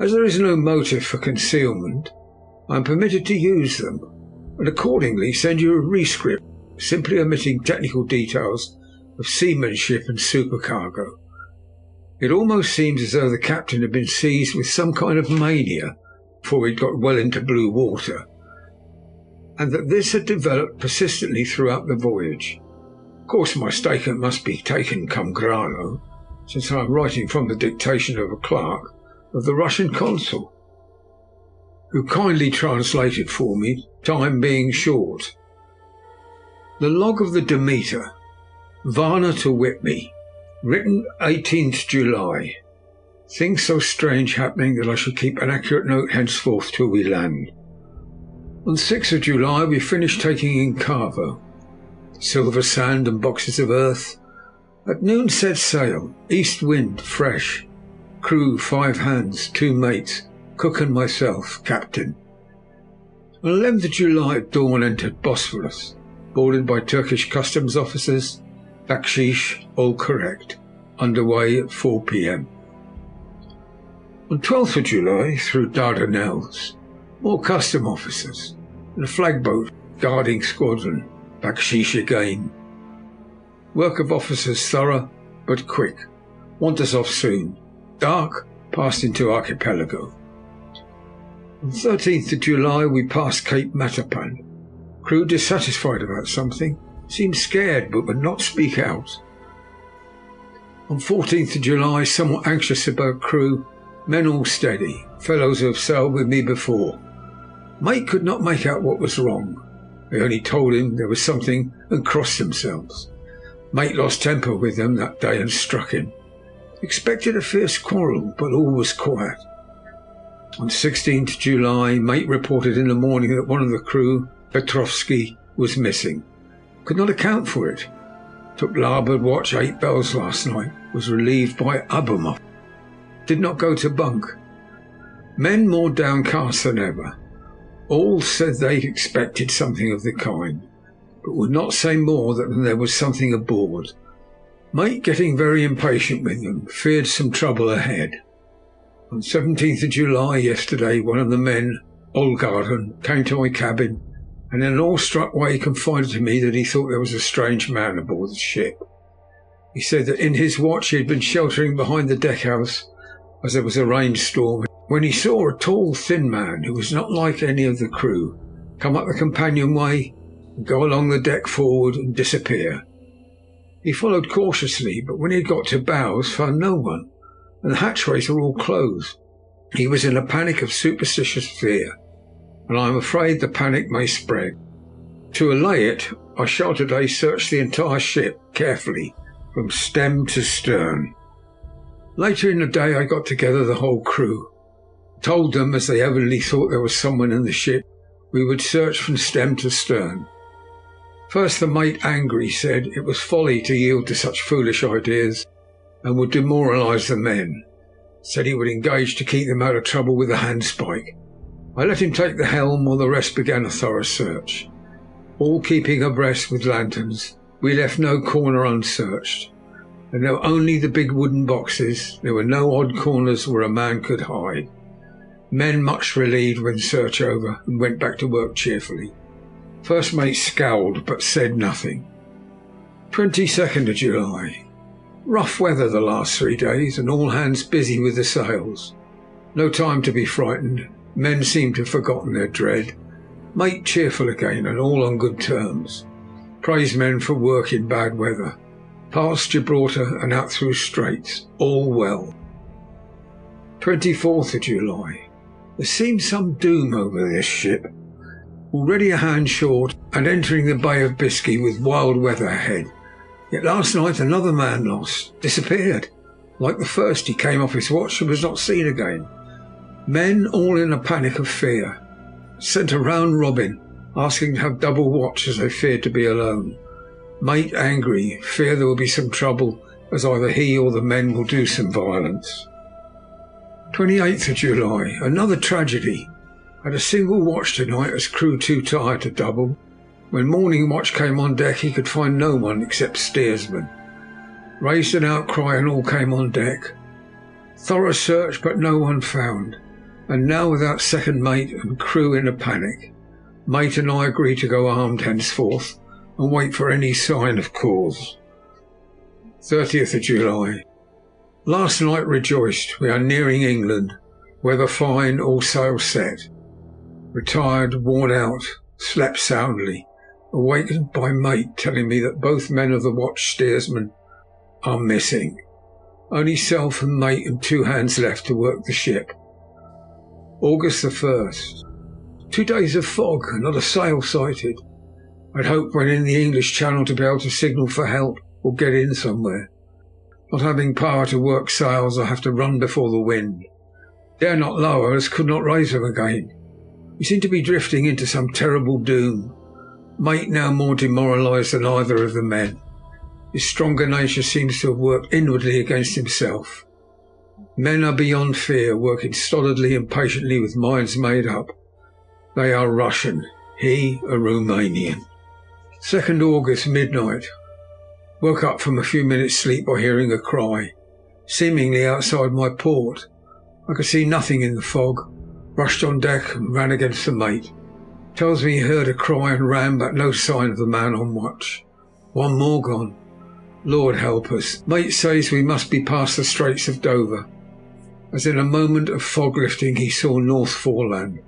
As there is no motive for concealment, I am permitted to use them, and accordingly send you a rescript simply omitting technical details of seamanship and supercargo. It almost seems as though the captain had been seized with some kind of mania before he'd got well into blue water, and that this had developed persistently throughout the voyage. Of course, my statement must be taken cum grano, since I am writing from the dictation of a clerk of the Russian consul, who kindly translated for me, time being short. The log of the Demeter, Varna to Whitby, written 18th July. Things so strange happening that I shall keep an accurate note henceforth till we land. On 6th of July we finished taking in cargo, silver sand and boxes of earth. At noon set sail, east wind, fresh. Crew 5 hands, 2 mates, cook and myself, captain. On 11th of July at dawn entered Bosphorus, boarded by Turkish customs officers, bakshish, all correct, underway at 4 p.m. On 12th of July, through Dardanelles, more custom officers, and a flagboat guarding squadron, bakshish again. Work of officers thorough, but quick. Want us off soon. Dark, passed into archipelago. On 13th of July we passed Cape Matapan. Crew dissatisfied about something, seemed scared but would not speak out. On 14th of July, somewhat anxious about crew, men all steady, fellows who have sailed with me before. Mate could not make out what was wrong. They only told him there was something and crossed themselves. Mate lost temper with them that day and struck him. Expected a fierce quarrel, but all was quiet. On 16th July, mate reported in the morning that one of the crew Petrovsky was missing. Could not account for it. Took larboard watch 8 bells last night. Was relieved by Abumov. Did not go to bunk. Men more downcast than ever. All said they expected something of the kind, but would not say more than there was something aboard. Mate getting very impatient with them, feared some trouble ahead. On 17th of July, yesterday, one of the men, Olgarden, came to my cabin and in an awestruck way confided to me that he thought there was a strange man aboard the ship. He said that in his watch he had been sheltering behind the deckhouse as there was a rainstorm, when he saw a tall, thin man who was not like any of the crew come up the companionway and go along the deck forward and disappear. He followed cautiously, but when he had got to bows found no one, and the hatchways were all closed. He was in a panic of superstitious fear, and I am afraid the panic may spread. To allay it, I shall today search the entire ship carefully, from stem to stern. Later in the day I got together the whole crew, told them, as they evidently thought there was someone in the ship, we would search from stem to stern. First the mate, angry, said it was folly to yield to such foolish ideas and would demoralise the men. Said he would engage to keep them out of trouble with a handspike. I let him take the helm while the rest began a thorough search. All keeping abreast with lanterns, we left no corner unsearched, and there were only the big wooden boxes. There were no odd corners where a man could hide. Men much relieved when search over and went back to work cheerfully. First mate scowled but said nothing. 22nd of July. Rough weather the last 3 days and all hands busy with the sails. No time to be frightened. Men seemed to have forgotten their dread. Mate cheerful again and all on good terms. Praise men for work in bad weather. Past Gibraltar and out through straits. All well. 24th of July. There seems some doom over this ship. Already a hand short and entering the Bay of Biscay with wild weather ahead. Yet last night another man lost. Disappeared. Like the first, he came off his watch and was not seen again. Men all in a panic of fear. Sent a round robin, asking to have double watch as they feared to be alone. Mate angry, fear there will be some trouble, as either he or the men will do some violence. 28th of July. Another tragedy. Had a single watch tonight as crew too tired to double. When morning watch came on deck he could find no one except steersman. Raised an outcry and all came on deck. Thorough search but no one found. And now without second mate and crew in a panic. Mate and I agree to go armed henceforth and wait for any sign of cause. 30th of July. Last night rejoiced. We are nearing England. Weather fine, all sails set. Retired, worn out, slept soundly. Awakened by mate telling me that both men of the watch steersman are missing. Only self and mate and 2 hands left to work the ship. August the 1st. 2 days of fog and not a sail sighted. I'd hoped when in the English Channel to be able to signal for help or get in somewhere. Not having power to work sails, I have to run before the wind. Dare not lower, as could not raise them again. We seem to be drifting into some terrible doom. Mate now more demoralised than either of the men. His stronger nature seems to have worked inwardly against himself. Men are beyond fear, working stolidly and patiently with minds made up. They are Russian, he a Romanian. 2nd August, midnight. Woke up from a few minutes' sleep by hearing a cry, seemingly outside my port. I could see nothing in the fog. Rushed on deck and ran against the mate. Tells me he heard a cry and ran, but no sign of the man on watch. One more gone. Lord help us. Mate says we must be past the Straits of Dover. As in a moment of fog lifting he saw North Foreland,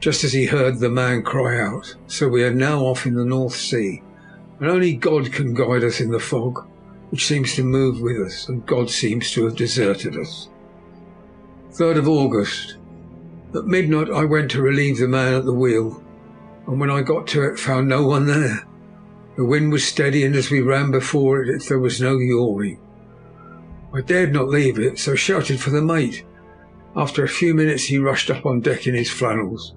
just as he heard the man cry out. So we are now off in the North Sea, and only God can guide us in the fog, which seems to move with us, and God seems to have deserted us. 3rd of August. At midnight I went to relieve the man at the wheel, and when I got to it found no one there. The wind was steady, and as we ran before it there was no yawing. I dared not leave it, so shouted for the mate. After a few minutes he rushed up on deck in his flannels.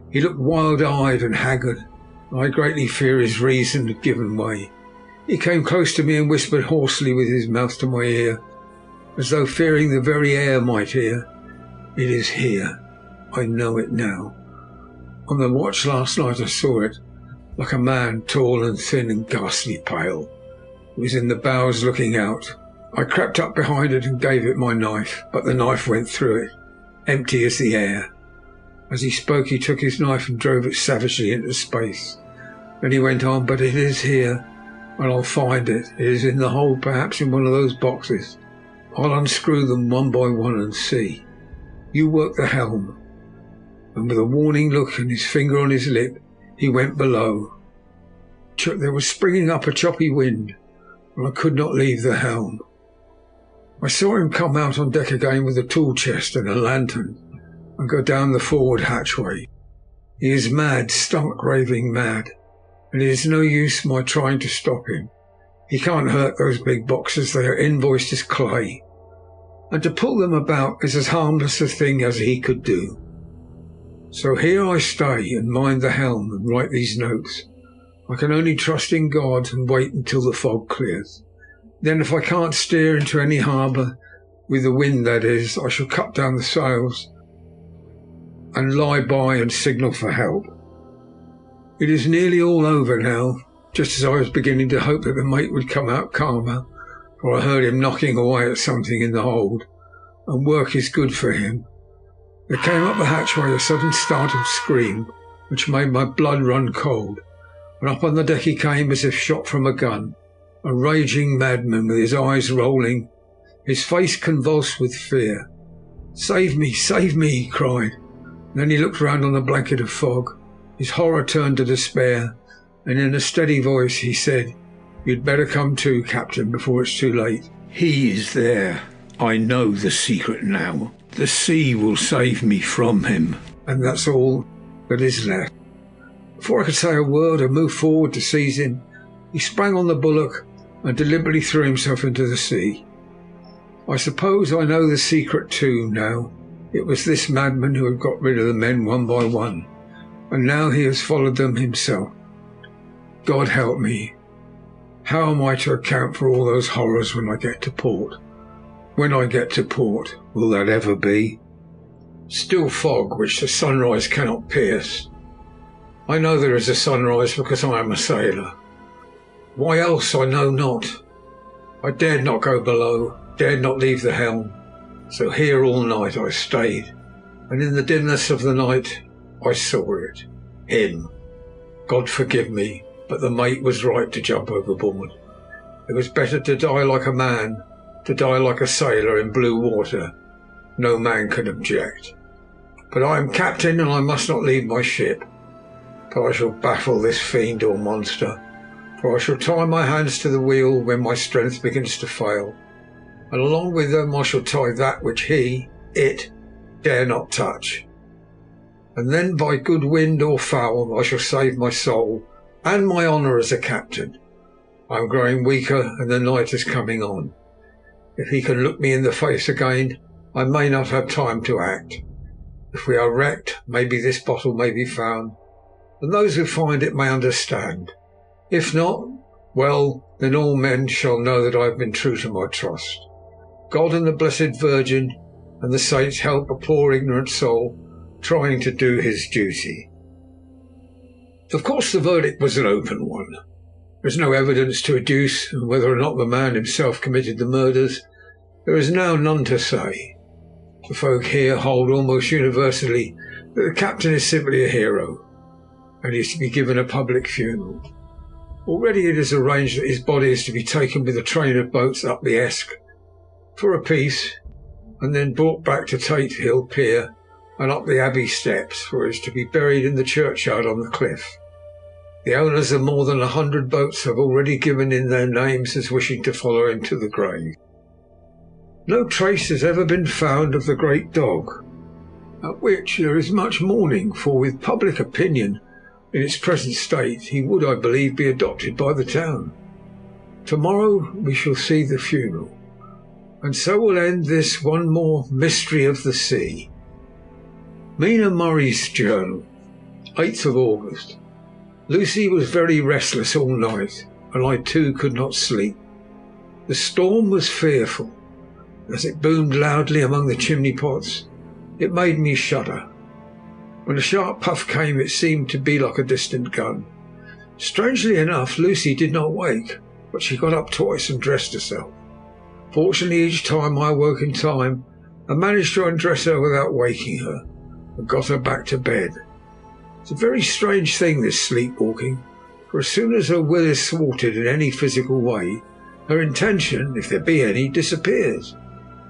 He looked wild-eyed and haggard. I greatly fear his reason had given way. He came close to me and whispered hoarsely with his mouth to my ear, as though fearing the very air might hear. It is here. I know it now. On the watch last night I saw it, like a man, tall and thin and ghastly pale. It was in the bows looking out. I crept up behind it and gave it my knife, but the knife went through it, empty as the air. As he spoke, he took his knife and drove it savagely into space. Then he went on, but it is here, and I'll find it. It is in the hold, perhaps in one of those boxes. I'll unscrew them one by one and see. You work the helm. And with a warning look and his finger on his lip, he went below. There was springing up a choppy wind, and I could not leave the helm. I saw him come out on deck again with a tool chest and a lantern, and go down the forward hatchway. He is mad, stark raving mad, and it is no use my trying to stop him. He can't hurt those big boxes, they are invoiced as clay, and to pull them about is as harmless a thing as he could do. So here I stay and mind the helm and write these notes. I can only trust in God and wait until the fog clears. Then if I can't steer into any harbour, with the wind that is, I shall cut down the sails and lie by and signal for help. It is nearly all over now, just as I was beginning to hope that the mate would come out calmer, for I heard him knocking away at something in the hold, and work is good for him. There came up the hatchway a sudden startled scream, which made my blood run cold, and up on the deck he came as if shot from a gun, a raging madman with his eyes rolling, his face convulsed with fear. "Save me, save me," he cried. Then he looked round on the blanket of fog. His horror turned to despair, and in a steady voice he said, "You'd better come too, Captain, before it's too late. He is there. I know the secret now. The sea will save me from him, and that's all that is left." Before I could say a word or move forward to seize him, he sprang on the bulwark and deliberately threw himself into the sea. I suppose I know the secret too now. It was this madman who had got rid of the men one by one, and now he has followed them himself. God help me. How am I to account for all those horrors when I get to port? When I get to port, will that ever be? Still fog which the sunrise cannot pierce. I know there is a sunrise because I am a sailor. Why else I know not. I dared not go below, dared not leave the helm. So here all night I stayed, and in the dimness of the night I saw it. Him. God forgive me, but the mate was right to jump overboard. It was better to die like a man, to die like a sailor in blue water. No man can object. But I am captain, and I must not leave my ship. But I shall baffle this fiend or monster, for I shall tie my hands to the wheel when my strength begins to fail, and along with them I shall tie that which it, dare not touch. And then by good wind or foul I shall save my soul and my honour as a captain. I am growing weaker, and the night is coming on. If he can look me in the face again, I may not have time to act. If we are wrecked, maybe this bottle may be found, and those who find it may understand. If not, well, then all men shall know that I have been true to my trust. God and the Blessed Virgin and the saints help a poor ignorant soul trying to do his duty. Of course the verdict was an open one. There is no evidence to adduce, and whether or not the man himself committed the murders, there is now none to say. The folk here hold almost universally that the captain is simply a hero, and he is to be given a public funeral. Already it is arranged that his body is to be taken with a train of boats up the Esk for a piece, and then brought back to Tate Hill Pier and up the Abbey steps, where it is to be buried in the churchyard on the cliff. The owners of more than 100 boats have already given in their names as wishing to follow him to the grave. No trace has ever been found of the great dog, at which there is much mourning, for with public opinion in its present state he would, I believe, be adopted by the town. Tomorrow we shall see the funeral, and so will end this one more mystery of the sea. Mina Murray's Journal, 8th of August. Lucy was very restless all night, and I too could not sleep. The storm was fearful. As it boomed loudly among the chimney pots, it made me shudder. When a sharp puff came, it seemed to be like a distant gun. Strangely enough, Lucy did not wake, but she got up twice and dressed herself. Fortunately, each time I woke in time, I managed to undress her without waking her, and got her back to bed. It's a very strange thing, this sleepwalking, for as soon as her will is thwarted in any physical way, her intention, if there be any, disappears,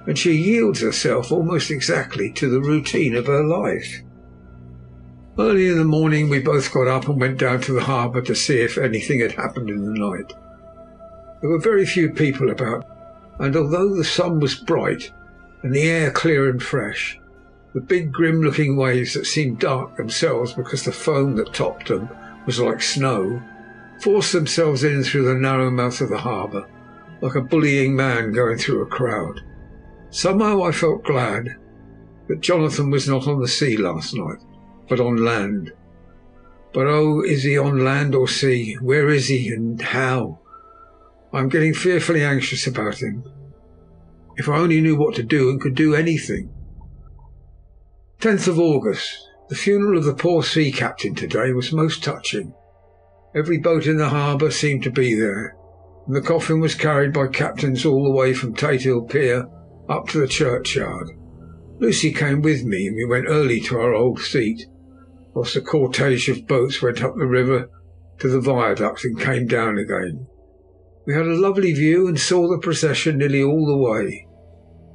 and she yields herself almost exactly to the routine of her life. Early in the morning we both got up and went down to the harbour to see if anything had happened in the night. There were very few people about, and although the sun was bright and the air clear and fresh, the big grim-looking waves that seemed dark themselves because the foam that topped them was like snow, forced themselves in through the narrow mouth of the harbour, like a bullying man going through a crowd. Somehow I felt glad that Jonathan was not on the sea last night, but on land. But oh, is he on land or sea? Where is he, and how? I'm getting fearfully anxious about him. If I only knew what to do and could do anything. 10th of August. The funeral of the poor sea captain today was most touching. Every boat in the harbour seemed to be there, and the coffin was carried by captains all the way from Tate Hill Pier up to the churchyard. Lucy came with me, and we went early to our old seat, whilst a cortege of boats went up the river to the viaduct and came down again. We had a lovely view and saw the procession nearly all the way.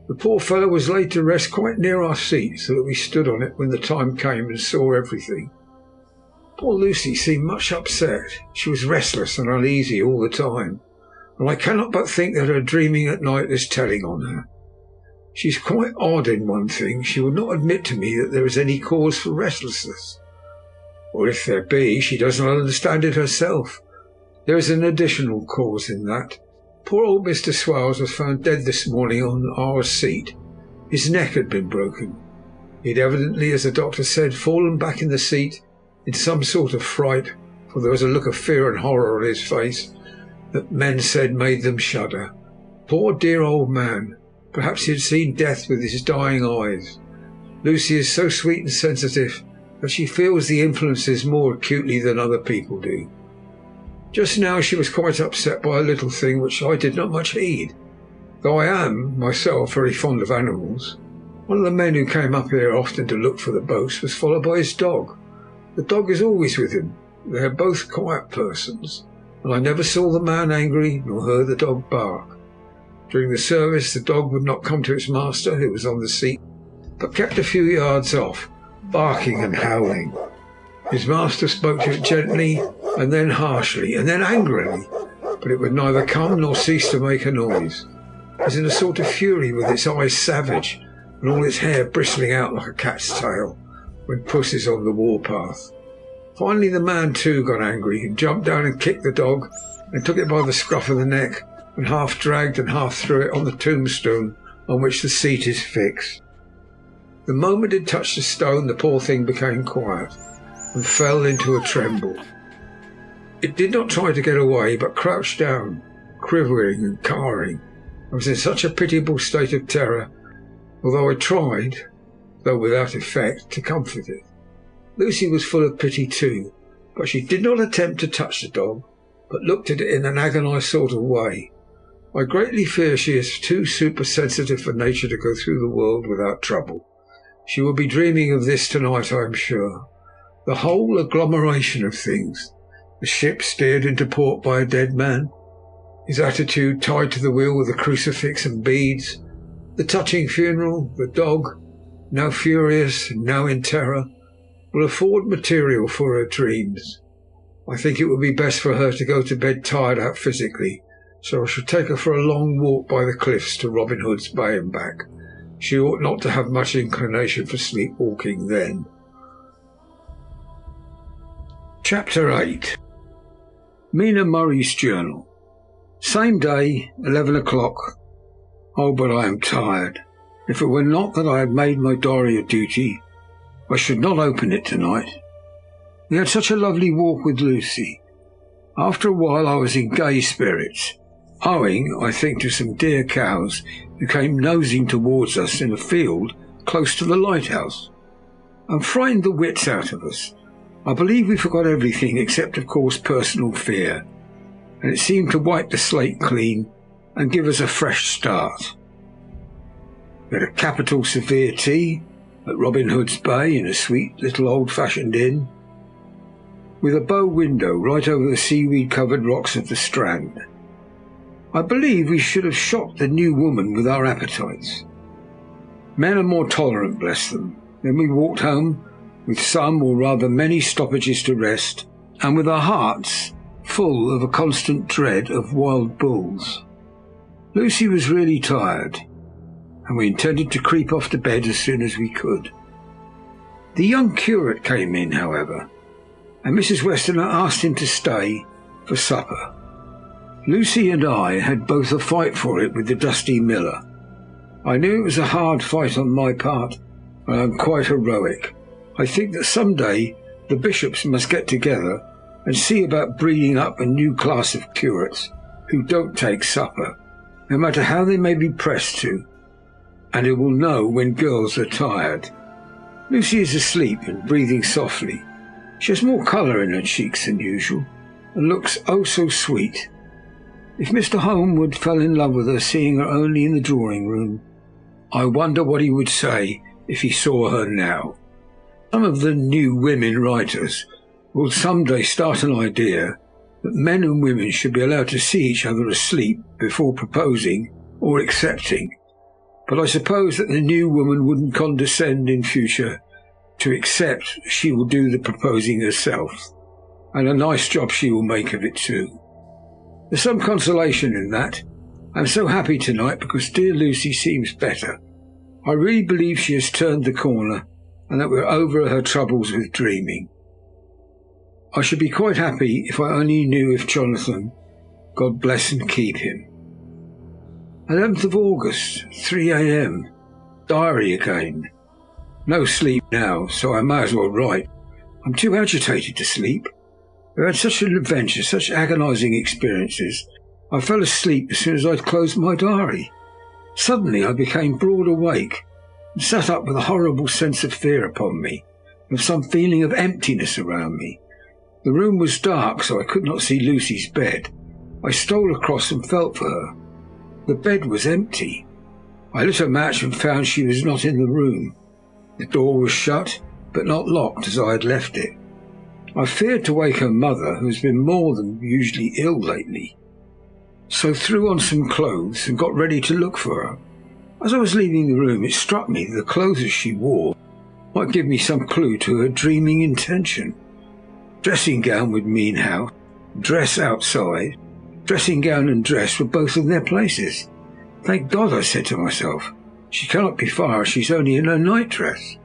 The poor fellow was laid to rest quite near our seat, so that we stood on it when the time came and saw everything. Poor Lucy seemed much upset. She was restless and uneasy all the time, and I cannot but think that her dreaming at night is telling on her. She is quite odd in one thing. She will not admit to me that there is any cause for restlessness. Or if there be, she does not understand it herself. There is an additional cause in that. Poor old Mr. Swales was found dead this morning on our seat. His neck had been broken. He had evidently, as the doctor said, fallen back in the seat in some sort of fright, for there was a look of fear and horror on his face that men said made them shudder. Poor dear old man! Perhaps he had seen death with his dying eyes. Lucy is so sweet and sensitive that she feels the influences more acutely than other people do. Just now she was quite upset by a little thing which I did not much heed, though I am, myself, very fond of animals. One of the men who came up here often to look for the boats was followed by his dog. The dog is always with him. They are both quiet persons, and I never saw the man angry nor heard the dog bark. During the service the dog would not come to its master, who was on the seat, but kept a few yards off, barking and howling. His master spoke to it gently, and then harshly, and then angrily, but it would neither come nor cease to make a noise. It was in a sort of fury, with its eyes savage, and all its hair bristling out like a cat's tail, when puss is on the warpath. Finally the man too got angry, and jumped down and kicked the dog, and took it by the scruff of the neck, and half dragged and half threw it on the tombstone on which the seat is fixed. The moment it touched the stone, the poor thing became quiet, and fell into a tremble. It did not try to get away, but crouched down, quivering and cowering. I was in such a pitiable state of terror, although I tried, though without effect, to comfort it. Lucy was full of pity too, but she did not attempt to touch the dog, but looked at it in an agonised sort of way. I greatly fear she is too supersensitive for nature to go through the world without trouble. She will be dreaming of this tonight, I am sure. The whole agglomeration of things. The ship steered into port by a dead man, his attitude tied to the wheel with a crucifix and beads, the touching funeral, the dog, now furious and now in terror, will afford material for her dreams. I think it would be best for her to go to bed tired out physically, so I shall take her for a long walk by the cliffs to Robin Hood's Bay and back. She ought not to have much inclination for sleepwalking then. Chapter 8. Mina Murray's Journal. Same day, 11 o'clock. Oh, but I am tired. If it were not that I had made my diary a duty, I should not open it tonight. We had such a lovely walk with Lucy. After a while I was in gay spirits, owing, I think, to some dear cows who came nosing towards us in a field close to the lighthouse, and frightened the wits out of us. I believe we forgot everything except, of course, personal fear, and it seemed to wipe the slate clean and give us a fresh start. We had a capital severe tea at Robin Hood's Bay in a sweet little old-fashioned inn, with a bow window right over the seaweed-covered rocks of the Strand. I believe we should have shocked the new woman with our appetites. Men are more tolerant, bless them. Then we walked home, with some or rather many stoppages to rest, and with our hearts full of a constant dread of wild bulls. Lucy was really tired, and we intended to creep off to bed as soon as we could. The young curate came in, however, and Mrs. Westerner asked him to stay for supper. Lucy and I had both a fight for it with the dusty miller. I knew it was a hard fight on my part, and I am quite heroic. I think that some day the bishops must get together and see about breeding up a new class of curates who don't take supper, no matter how they may be pressed to, and who will know when girls are tired. Lucy is asleep and breathing softly. She has more colour in her cheeks than usual, and looks oh so sweet. If Mr. Holmwood fell in love with her seeing her only in the drawing-room, I wonder what he would say if he saw her now. Some of the new women writers will some day start an idea that men and women should be allowed to see each other asleep before proposing or accepting, but I suppose that the new woman wouldn't condescend in future to accept. She will do the proposing herself, and a nice job she will make of it too. There's some consolation in that. I'm so happy tonight because dear Lucy seems better. I really believe she has turned the corner and that we're over her troubles with dreaming. I should be quite happy if I only knew if Jonathan, God bless and keep him. 11th of August, 3 a.m. Diary again. No sleep now, so I may as well write. I'm too agitated to sleep. We had such an adventure, such agonizing experiences. I fell asleep as soon as I'd closed my diary. Suddenly I became broad awake and sat up with a horrible sense of fear upon me, and some feeling of emptiness around me. The room was dark, so I could not see Lucy's bed. I stole across and felt for her. The bed was empty. I lit a match and found she was not in the room. The door was shut, but not locked as I had left it. I feared to wake her mother, who has been more than usually ill lately, so threw on some clothes and got ready to look for her. As I was leaving the room, it struck me that the clothes she wore might give me some clue to her dreaming intention. Dressing gown would mean house, dress outside. Dressing gown and dress were both in their places. Thank God, I said to myself. She cannot be far, she's only in her nightdress.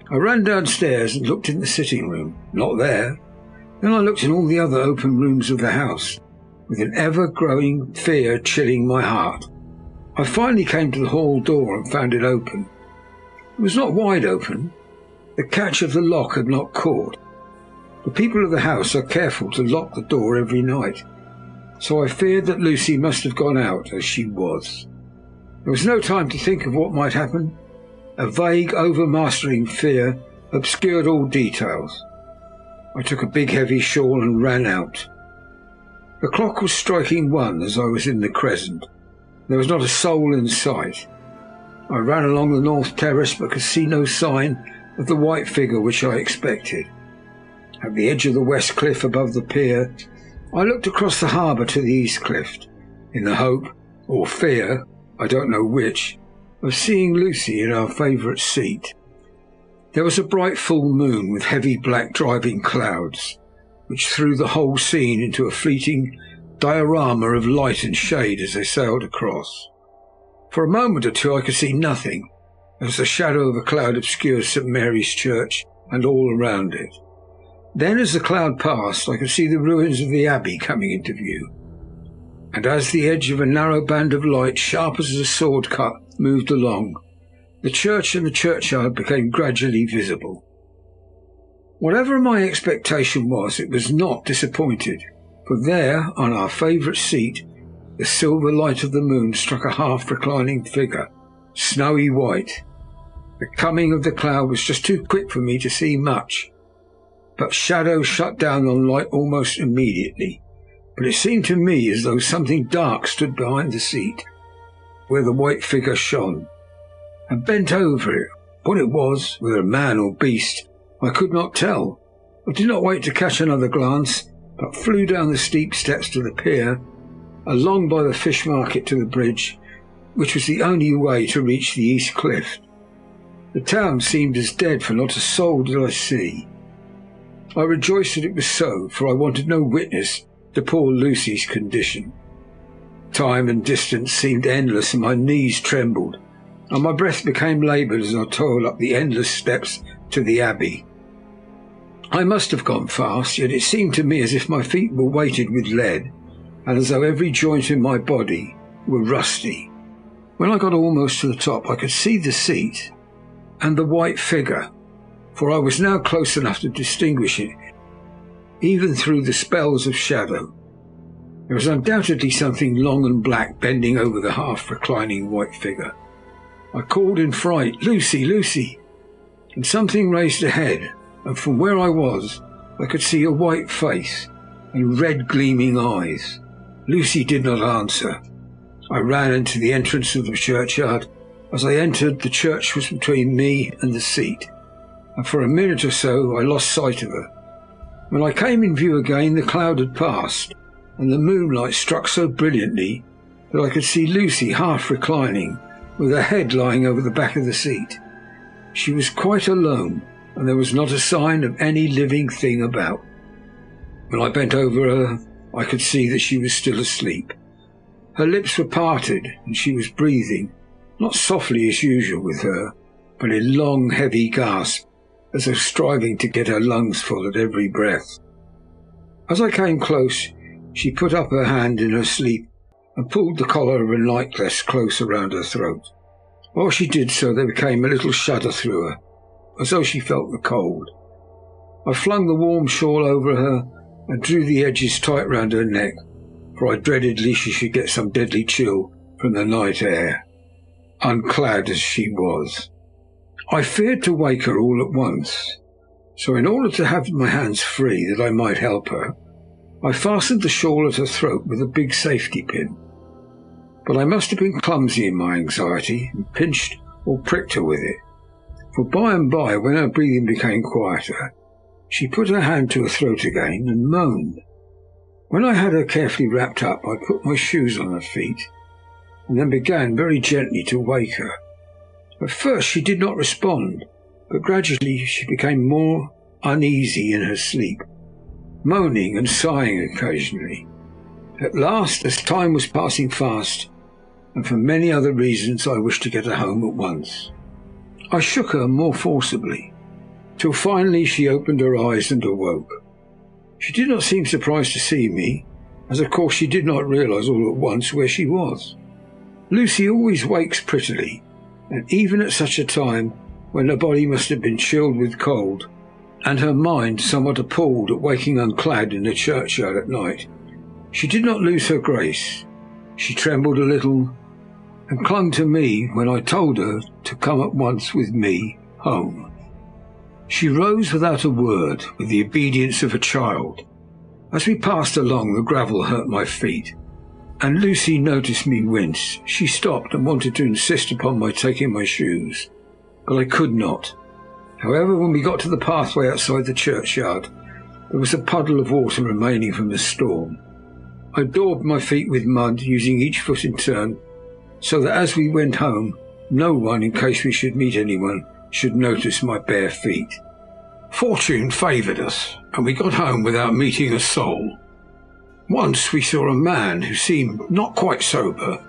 I ran downstairs and looked in the sitting room. Not there. Then I looked in all the other open rooms of the house, with an ever-growing fear chilling my heart. I finally came to the hall door and found it open. It was not wide open. The catch of the lock had not caught. The people of the house are careful to lock the door every night, so I feared that Lucy must have gone out as she was. There was no time to think of what might happen. A vague, overmastering fear obscured all details. I took a big heavy shawl and ran out. The clock was striking 1 as I was in the crescent. There was not a soul in sight. I ran along the north terrace but could see no sign of the white figure which I expected. At the edge of the west cliff above the pier, I looked across the harbour to the east cliff, in the hope, or fear, I don't know which, of seeing Lucy in our favourite seat. There was a bright full moon with heavy black driving clouds, which threw the whole scene into a fleeting diorama of light and shade as they sailed across. For a moment or two I could see nothing, as the shadow of a cloud obscured St. Mary's Church and all around it. Then, as the cloud passed, I could see the ruins of the Abbey coming into view, and as the edge of a narrow band of light, sharp as a sword cut, moved along, the church and the churchyard became gradually visible. Whatever my expectation was, it was not disappointed, for there, on our favourite seat, the silver light of the moon struck a half-reclining figure, snowy white. The coming of the cloud was just too quick for me to see much, but shadow shut down on light almost immediately. But it seemed to me as though something dark stood behind the seat, where the white figure shone, and bent over it. What it was, whether man or beast, I could not tell. I did not wait to catch another glance, but flew down the steep steps to the pier, along by the fish market to the bridge, which was the only way to reach the east cliff. The town seemed as dead, for not a soul did I see. I rejoiced that it was so, for I wanted no witness to poor Lucy's condition. Time and distance seemed endless, and my knees trembled, and my breath became laboured as I toiled up the endless steps to the Abbey. I must have gone fast, yet it seemed to me as if my feet were weighted with lead, and as though every joint in my body were rusty. When I got almost to the top, I could see the seat and the white figure, for I was now close enough to distinguish it, even through the spells of shadow. There was undoubtedly something long and black bending over the half-reclining white figure. I called in fright, "Lucy, Lucy!" and something raised a head, and from where I was I could see a white face and red gleaming eyes. Lucy did not answer. I ran into the entrance of the churchyard. As I entered, the church was between me and the seat, and for a minute or so I lost sight of her. When I came in view again, the cloud had passed, and the moonlight struck so brilliantly that I could see Lucy half reclining, with her head lying over the back of the seat. She was quite alone, and there was not a sign of any living thing about. When I bent over her, I could see that she was still asleep. Her lips were parted, and she was breathing, not softly as usual with her, but in long, heavy gasps, as though striving to get her lungs full at every breath. As I came close, she put up her hand in her sleep and pulled the collar of her nightdress close around her throat. While she did so, there became a little shudder through her, as though she felt the cold. I flung the warm shawl over her and drew the edges tight round her neck, for I dreaded lest she should get some deadly chill from the night air, unclad as she was. I feared to wake her all at once, so in order to have my hands free that I might help her, I fastened the shawl at her throat with a big safety pin. But I must have been clumsy in my anxiety, and pinched or pricked her with it, for by and by, when her breathing became quieter, she put her hand to her throat again and moaned. When I had her carefully wrapped up, I put my shoes on her feet, and then began very gently to wake her. At first she did not respond, but gradually she became more uneasy in her sleep, moaning and sighing occasionally. At last, as time was passing fast, and for many other reasons, I wished to get her home at once, I shook her more forcibly, till finally she opened her eyes and awoke. She did not seem surprised to see me, as of course she did not realise all at once where she was. Lucy always wakes prettily, and even at such a time, when her body must have been chilled with cold, and her mind somewhat appalled at waking unclad in the churchyard at night, she did not lose her grace. She trembled a little, and clung to me when I told her to come at once with me home. She rose without a word, with the obedience of a child. As we passed along, the gravel hurt my feet, and Lucy noticed me wince. She stopped and wanted to insist upon my taking my shoes, but I could not. However, when we got to the pathway outside the churchyard, there was a puddle of water remaining from the storm. I daubed my feet with mud, using each foot in turn, so that as we went home, no one, in case we should meet anyone, should notice my bare feet. Fortune favoured us, and we got home without meeting a soul. Once we saw a man who seemed not quite sober,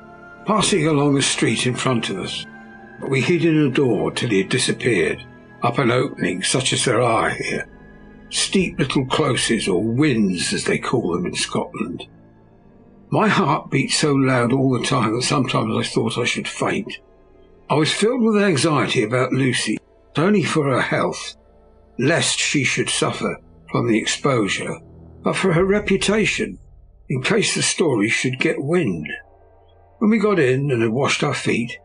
passing along a street in front of us, but we hid in a door till he had disappeared, up an opening such as there are here, steep little closes, or wynds as they call them in Scotland. My heart beat so loud all the time that sometimes I thought I should faint. I was filled with anxiety about Lucy, not only for her health, lest she should suffer from the exposure, but for her reputation, in case the story should get wind. When we got in and had washed our feet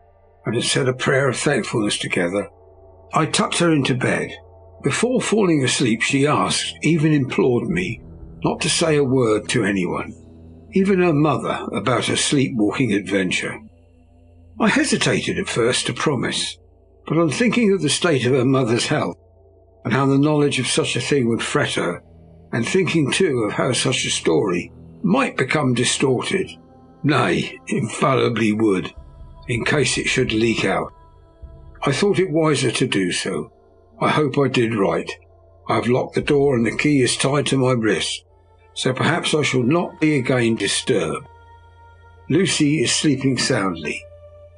and had said a prayer of thankfulness together, I tucked her into bed. Before falling asleep, she asked, even implored me, not to say a word to anyone, even her mother, about her sleepwalking adventure. I hesitated at first to promise, but on thinking of the state of her mother's health, and how the knowledge of such a thing would fret her, and thinking too of how such a story might become distorted, nay, infallibly would, in case it should leak out, I thought it wiser to do so. I hope I did right. I have locked the door and the key is tied to my wrist, so perhaps I shall not be again disturbed. Lucy is sleeping soundly.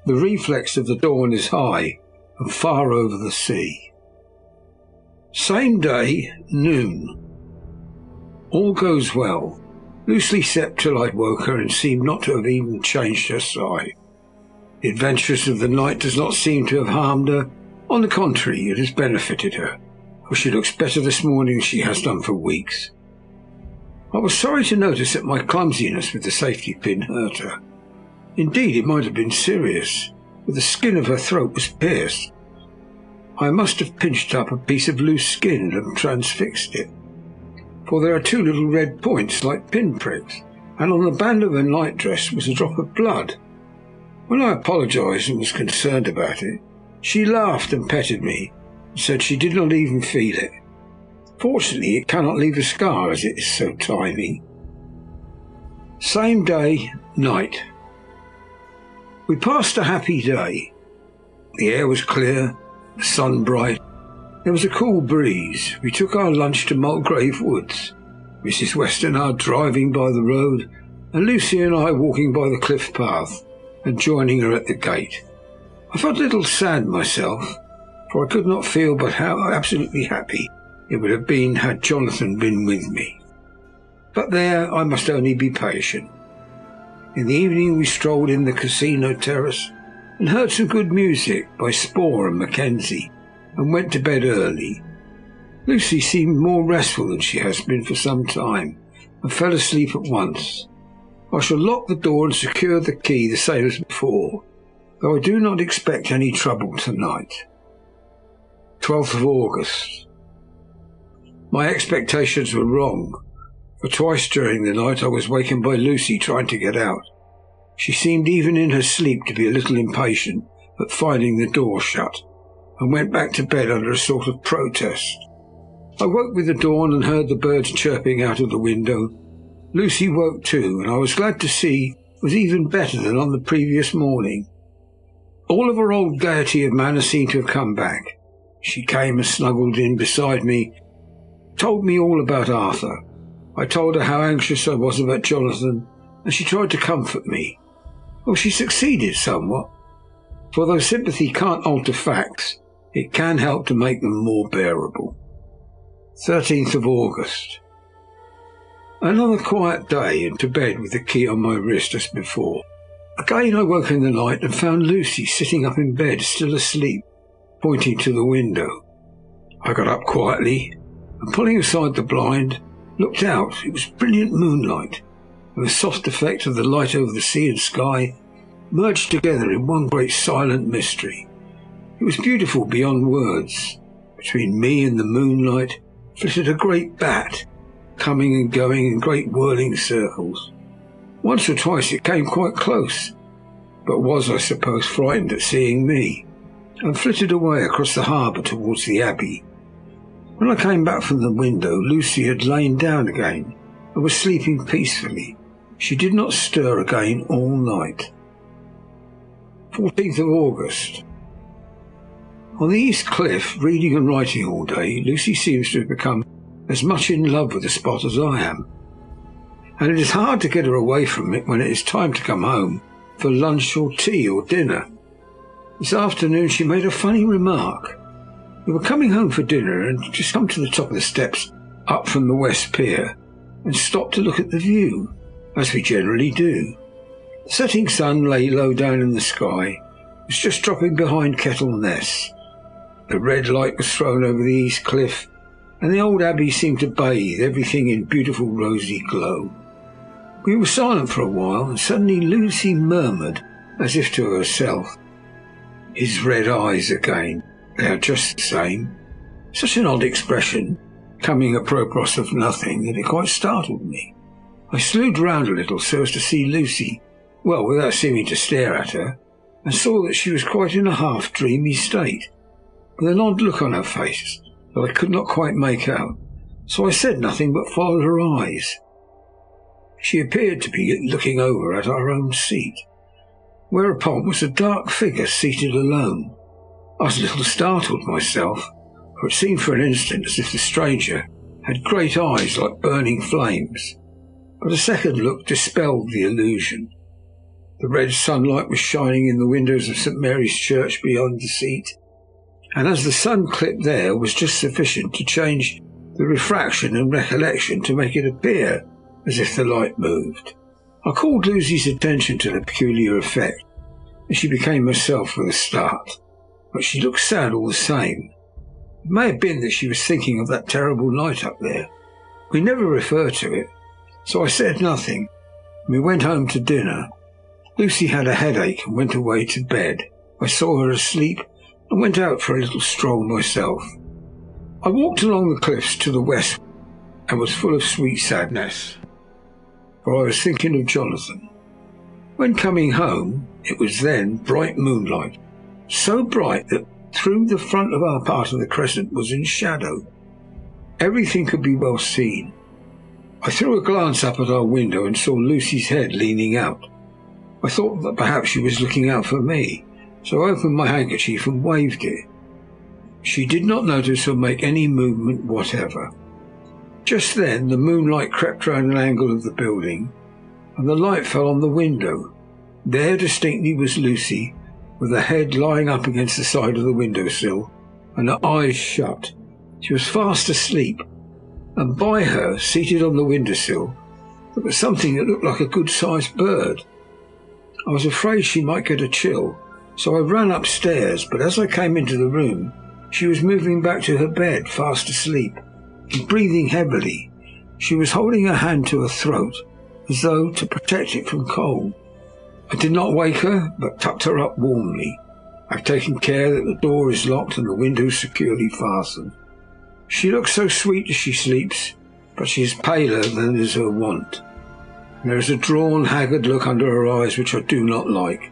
The reflex of the dawn is high and far over the sea. Same day, noon. All goes well. Lucy slept till I woke her and seemed not to have even changed her side. The adventures of the night does not seem to have harmed her. On the contrary, it has benefited her, for she looks better this morning than she has done for weeks. I was sorry to notice that my clumsiness with the safety pin hurt her. Indeed, it might have been serious, for the skin of her throat was pierced. I must have pinched up a piece of loose skin and transfixed it, for there are two little red points like pinpricks, and on the band of her nightdress was a drop of blood. When I apologised and was concerned about it, she laughed and petted me, and said she did not even feel it. Fortunately, it cannot leave a scar, as it is so tiny. Same day, night. We passed a happy day. The air was clear, the sun bright. There was a cool breeze. We took our lunch to Mulgrave Woods, Mrs. Westernard driving by the road, and Lucy and I walking by the cliff path and joining her at the gate. I felt a little sad myself, for I could not feel but how absolutely happy it would have been had Jonathan been with me. But there I must only be patient. In the evening we strolled in the casino terrace and heard some good music by Spohr and Mackenzie, and went to bed early. Lucy seemed more restful than she has been for some time, and fell asleep at once. I shall lock the door and secure the key the same as before, though I do not expect any trouble tonight. 12th of August. My expectations were wrong, for twice during the night I was wakened by Lucy trying to get out. She seemed even in her sleep to be a little impatient at finding the door shut, and went back to bed under a sort of protest. I woke with the dawn and heard the birds chirping out of the window. Lucy woke too, and I was glad to see was even better than on the previous morning. All of her old gaiety of manner seemed to have come back. She came and snuggled in beside me, told me all about Arthur. I told her how anxious I was about Jonathan, and she tried to comfort me. Well, she succeeded somewhat, for though sympathy can't alter facts, it can help to make them more bearable. 13th of August. Another quiet day, and to bed with the key on my wrist as before. Again I woke in the night and found Lucy sitting up in bed, still asleep, pointing to the window. I got up quietly, and pulling aside the blind, looked out. It was brilliant moonlight, and the soft effect of the light over the sea and sky merged together in one great silent mystery. It was beautiful beyond words. Between me and the moonlight flitted a great bat, coming and going in great whirling circles. Once or twice it came quite close, but was, I suppose, frightened at seeing me, and flitted away across the harbour towards the Abbey. When I came back from the window, Lucy had lain down again and was sleeping peacefully. She did not stir again all night. 14th of August. On the East Cliff, reading and writing all day, Lucy seems to have become as much in love with the spot as I am, and it is hard to get her away from it when it is time to come home for lunch or tea or dinner. This afternoon she made a funny remark. We were coming home for dinner and just come to the top of the steps up from the West Pier and stopped to look at the view, as we generally do. The setting sun lay low down in the sky, was just dropping behind Kettle Ness. The red light was thrown over the East Cliff and the old abbey seemed to bathe everything in beautiful rosy glow. We were silent for a while, and suddenly Lucy murmured, as if to herself, "His red eyes again. They are just the same." Such an odd expression, coming apropos of nothing, that it quite startled me. I slewed round a little so as to see Lucy, well, without seeming to stare at her, and saw that she was quite in a half-dreamy state, with an odd look on her face that I could not quite make out, so I said nothing but followed her eyes. She appeared to be looking over at our own seat, whereupon was a dark figure seated alone. I was a little startled myself, for it seemed for an instant as if the stranger had great eyes like burning flames, but a second look dispelled the illusion. The red sunlight was shining in the windows of St. Mary's Church beyond the seat, and as the sun clipped there was just sufficient to change the refraction and recollection to make it appear as if the light moved. I called Lucy's attention to the peculiar effect, and she became herself with a start, but she looked sad all the same. It may have been that she was thinking of that terrible night up there. We never referred to it, so I said nothing. We went home to dinner. Lucy had a headache and went away to bed. I saw her asleep and went out for a little stroll myself. I walked along the cliffs to the west and was full of sweet sadness, for I was thinking of Jonathan. When coming home, it was then bright moonlight, so bright that through the front of our part of the crescent was in shadow. Everything could be well seen. I threw a glance up at our window and saw Lucy's head leaning out. I thought that perhaps she was looking out for me, so I opened my handkerchief and waved it. She did not notice or make any movement whatever. Just then the moonlight crept round an angle of the building, and the light fell on the window. There distinctly was Lucy, with her head lying up against the side of the windowsill, and her eyes shut. She was fast asleep, and by her, seated on the windowsill, there was something that looked like a good-sized bird. I was afraid she might get a chill, so I ran upstairs, but as I came into the room, she was moving back to her bed, fast asleep, and breathing heavily. She was holding her hand to her throat, as though to protect it from cold. I did not wake her, but tucked her up warmly. I've taken care that the door is locked and the windows securely fastened. She looks so sweet as she sleeps, but she is paler than is her wont. There is a drawn, haggard look under her eyes which I do not like.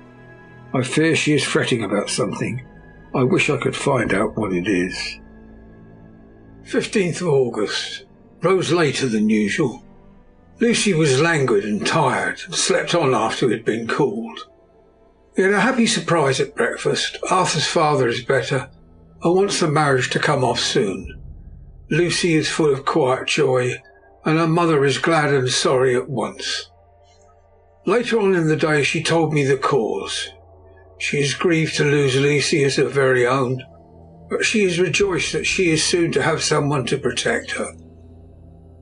I fear she is fretting about something. I wish I could find out what it is. 15th of August. Rose later than usual. Lucy was languid and tired, and slept on after we had been called. We had a happy surprise at breakfast. Arthur's father is better and wants the marriage to come off soon. Lucy is full of quiet joy, and her mother is glad and sorry at once. Later on in the day she told me the cause. She is grieved to lose Lucy as her very own, but she is rejoiced that she is soon to have someone to protect her.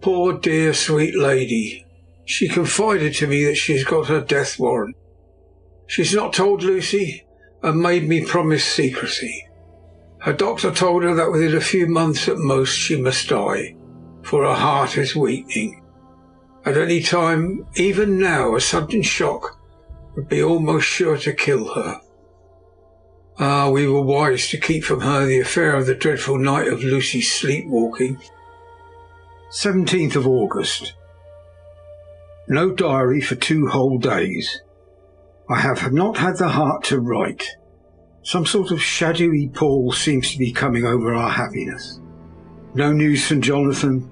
Poor dear sweet lady. She confided to me that she has got her death warrant. She has not told Lucy and made me promise secrecy. Her doctor told her that within a few months at most she must die, for her heart is weakening. At any time, even now, a sudden shock would be almost sure to kill her. We were wise to keep from her the affair of the dreadful night of Lucy's sleepwalking. 17th of August. No diary for 2 whole days. I have not had the heart to write. Some sort of shadowy pall seems to be coming over our happiness. No news from Jonathan,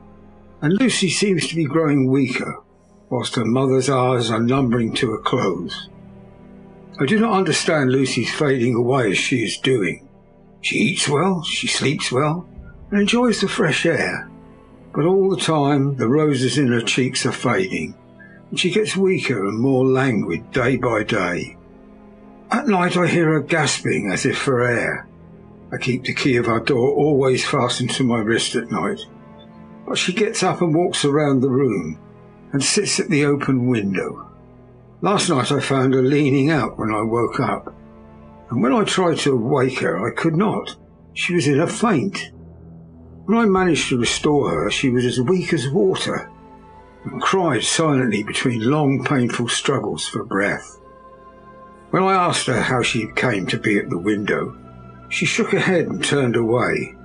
and Lucy seems to be growing weaker, whilst her mother's hours are numbering to a close. I do not understand Lucy's fading away as she is doing. She eats well, she sleeps well, and enjoys the fresh air, but all the time the roses in her cheeks are fading, and she gets weaker and more languid day by day. At night I hear her gasping as if for air. I keep the key of our door always fastened to my wrist at night, but she gets up and walks around the room and sits at the open window. Last night I found her leaning out when I woke up, and when I tried to wake her I could not. She was in a faint. When I managed to restore her, she was as weak as water and cried silently between long, painful struggles for breath. When I asked her how she came to be at the window, she shook her head and turned away.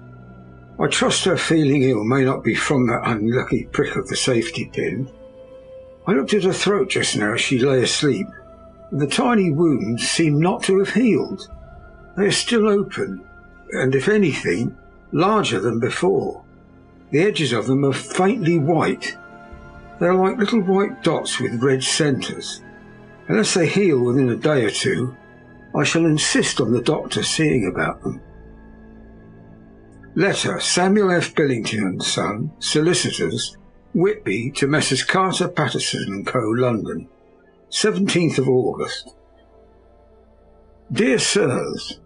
I trust her feeling ill may not be from that unlucky prick of the safety pin. I looked at her throat just now as she lay asleep, and the tiny wounds seem not to have healed. They are still open, and if anything, larger than before. The edges of them are faintly white. They are like little white dots with red centres. Unless they heal within a day or two, I shall insist on the doctor seeing about them. Letter, Samuel F. Billington and Son, Solicitors, Whitby, to Messrs. Carter, Patterson and Co., London, 17th of August. Dear Sirs,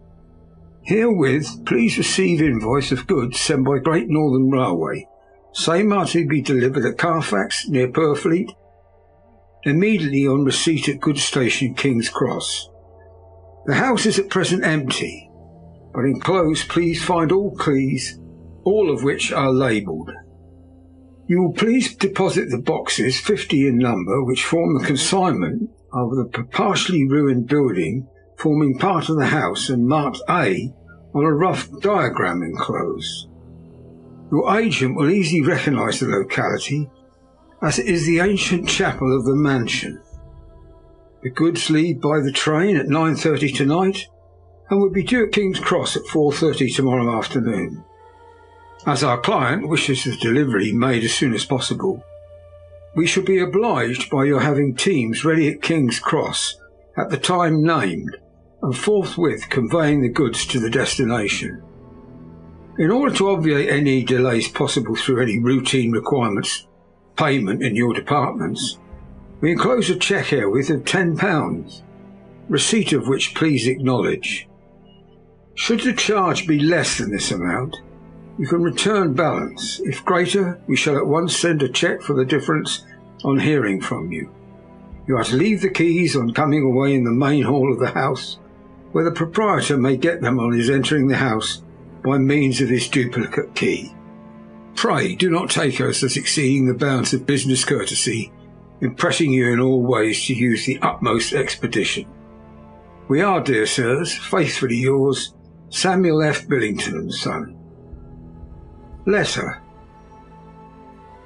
herewith please receive invoice of goods sent by Great Northern Railway. Same are to be delivered at Carfax, near Purfleet, immediately on receipt at Goods Station, King's Cross. The house is at present empty, but enclosed please find all keys, all of which are labelled. You will please deposit the boxes, 50 in number, which form the consignment of the partially ruined building forming part of the house and marked A on a rough diagram enclosed. Your agent will easily recognise the locality, as it is the ancient chapel of the mansion. The goods leave by the train at 9:30 tonight and will be due at King's Cross at 4:30 tomorrow afternoon. As our client wishes the delivery made as soon as possible, we shall be obliged by your having teams ready at King's Cross at the time named and forthwith conveying the goods to the destination. In order to obviate any delays possible through any routine requirements payment in your departments, we enclose a cheque herewith of £10, receipt of which please acknowledge. Should the charge be less than this amount, you can return balance. If greater, we shall at once send a cheque for the difference on hearing from you. You are to leave the keys on coming away in the main hall of the house, where the proprietor may get them on his entering the house by means of his duplicate key. Pray do not take us as exceeding the bounds of business courtesy in pressing you in all ways to use the utmost expedition. We are, dear sirs, faithfully yours, Samuel F. Billington and Son. Letter.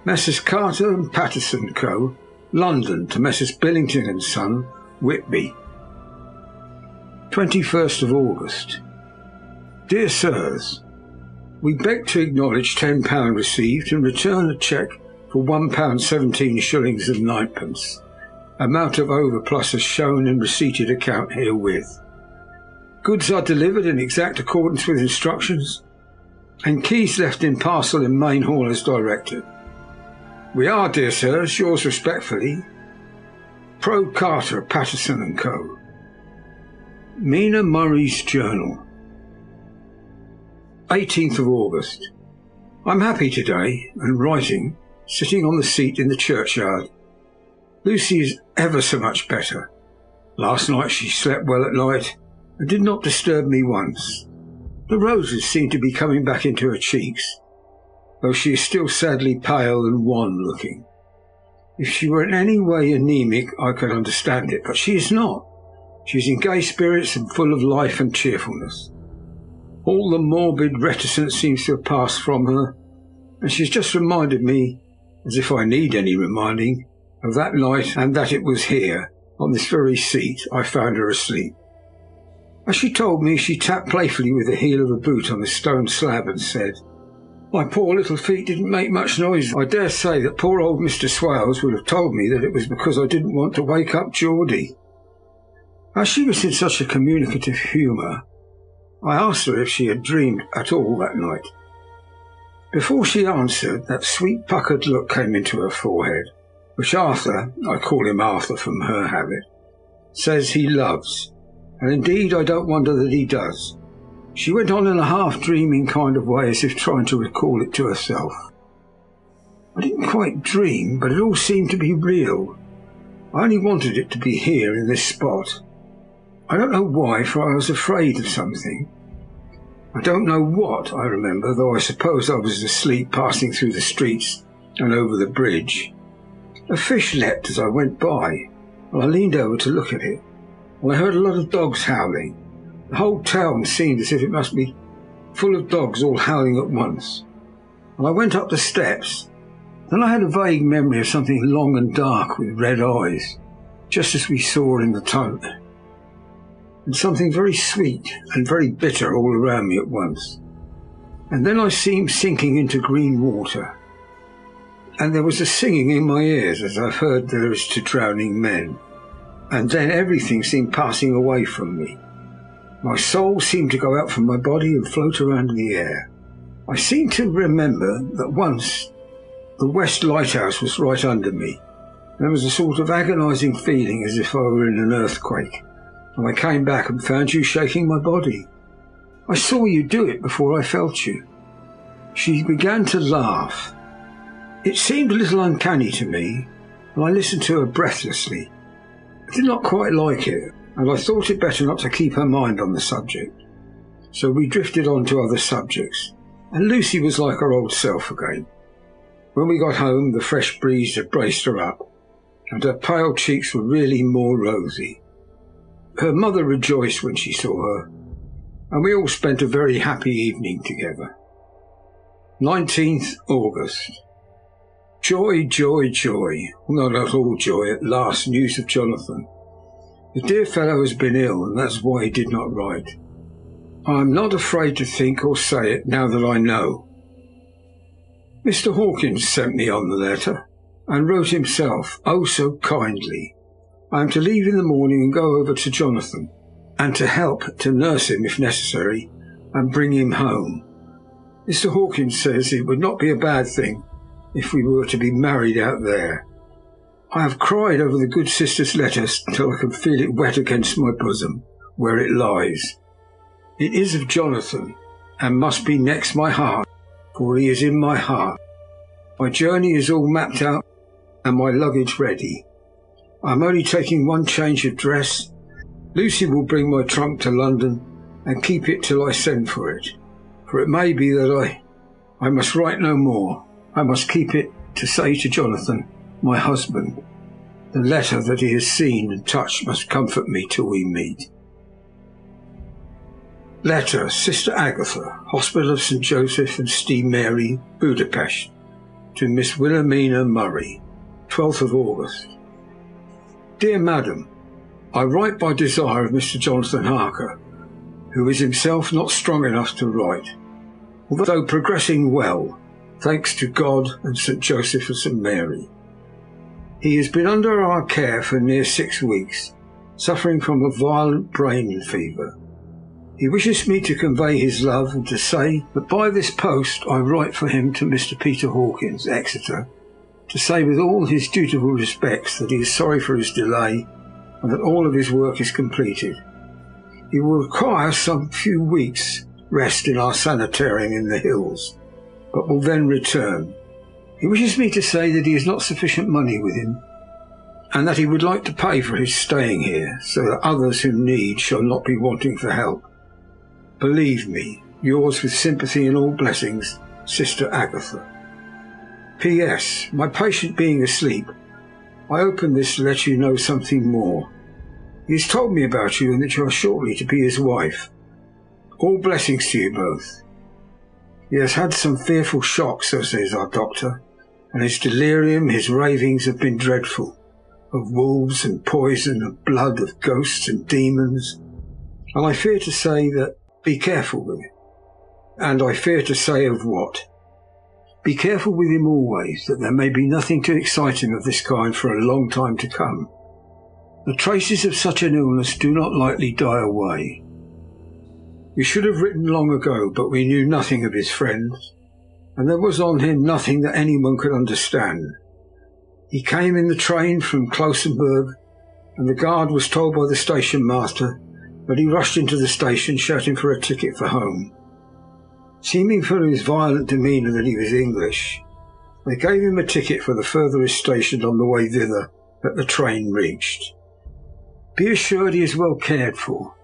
Messrs. Carter and Patterson Co., London, to Messrs. Billington and Son, Whitby, 21st of August. Dear Sirs, we beg to acknowledge £10 received and return a cheque for £1 17 shillings and 9pence, amount of overplus as shown in receipted account herewith. Goods are delivered in exact accordance with instructions, and keys left in parcel in main hall as directed. We are, dear sirs, yours respectfully, Pro Carter, Patterson and Co. Mina Murray's Journal, 18th of August. I'm happy today, and writing, sitting on the seat in the churchyard. Lucy is ever so much better. Last night she slept well at night, and did not disturb me once. The roses seem to be coming back into her cheeks, though she is still sadly pale and wan-looking. If she were in any way anemic, I could understand it, but she is not. She is in gay spirits and full of life and cheerfulness. All the morbid reticence seems to have passed from her, and she has just reminded me, as if I need any reminding, of that night, and that it was here, on this very seat, I found her asleep. As she told me, she tapped playfully with the heel of a boot on the stone slab and said, "My poor little feet didn't make much noise. I dare say that poor old Mr. Swales would have told me that it was because I didn't want to wake up Geordie." As she was in such a communicative humour, I asked her if she had dreamed at all that night. Before she answered, that sweet puckered look came into her forehead, which Arthur, I call him Arthur from her habit, says he loves, and indeed I don't wonder that he does. She went on in a half-dreaming kind of way, as if trying to recall it to herself. I didn't quite dream, but it all seemed to be real. I only wanted it to be here in this spot. I don't know why, for I was afraid of something. I don't know what I remember, though I suppose I was asleep passing through the streets and over the bridge. A fish leapt as I went by, and I leaned over to look at it, and I heard a lot of dogs howling. The whole town seemed as if it must be full of dogs all howling at once. And I went up the steps. Then I had a vague memory of something long and dark with red eyes, just as we saw in the tunnel, and something very sweet and very bitter all around me at once. And then I seemed sinking into green water, and there was a singing in my ears as I've heard there is to drowning men. And then everything seemed passing away from me. My soul seemed to go out from my body and float around in the air. I seem to remember that once the West Lighthouse was right under me. There was a sort of agonising feeling as if I were in an earthquake, and I came back and found you shaking my body. I saw you do it before I felt you. She began to laugh. It seemed a little uncanny to me, and I listened to her breathlessly. I did not quite like it, and I thought it better not to keep her mind on the subject. So we drifted on to other subjects, and Lucy was like her old self again. When we got home, the fresh breeze had braced her up, and her pale cheeks were really more rosy. Her mother rejoiced when she saw her, and we all spent a very happy evening together. 19th August. Joy, joy, joy. Not at all joy at last news of Jonathan. The dear fellow has been ill, and that's why he did not write. I am not afraid to think or say it now that I know. Mr. Hawkins sent me on the letter, and wrote himself, oh so kindly. I am to leave in the morning and go over to Jonathan, and to help to nurse him if necessary, and bring him home. Mr. Hawkins says it would not be a bad thing if we were to be married out there. I have cried over the good sister's letters until I can feel it wet against my bosom, where it lies. It is of Jonathan, and must be next my heart, for he is in my heart. My journey is all mapped out, and my luggage ready. I am only taking one change of dress. Lucy will bring my trunk to London, and keep it till I send for it. For it may be that I must write no more. I must keep it to say to Jonathan, my husband. The letter that he has seen and touched must comfort me till we meet. Letter, Sister Agatha, Hospital of St. Joseph and St. Mary, Budapest, to Miss Wilhelmina Murray, 12th of August. Dear Madam, I write by desire of Mr. Jonathan Harker, who is himself not strong enough to write, although progressing well, thanks to God and St. Joseph and St. Mary. He has been under our care for near 6 weeks, suffering from a violent brain fever. He wishes me to convey his love and to say that by this post I write for him to Mr. Peter Hawkins, Exeter, to say with all his dutiful respects that he is sorry for his delay and that all of his work is completed. He will require some few weeks' rest in our sanitarium in the hills, but will then return. He wishes me to say that he has not sufficient money with him, and that he would like to pay for his staying here, so that others who need shall not be wanting for help. Believe me, yours with sympathy and all blessings, Sister Agatha. P.S. My patient being asleep, I open this to let you know something more. He has told me about you and that you are shortly to be his wife. All blessings to you both. He has had some fearful shocks, so says our doctor, and his delirium, his ravings have been dreadful, of wolves and poison, of blood, of ghosts and demons. And I fear to say that, be careful with him. And I fear to say of what? Be careful with him always, that there may be nothing to excite him of this kind for a long time to come. The traces of such an illness do not lightly die away. We should have written long ago, but we knew nothing of his friends, and there was on him nothing that anyone could understand. He came in the train from Klausenburg, and the guard was told by the station master that he rushed into the station shouting for a ticket for home. Seeming from his violent demeanour that he was English, they gave him a ticket for the furthest station on the way thither that the train reached. Be assured he is well cared for.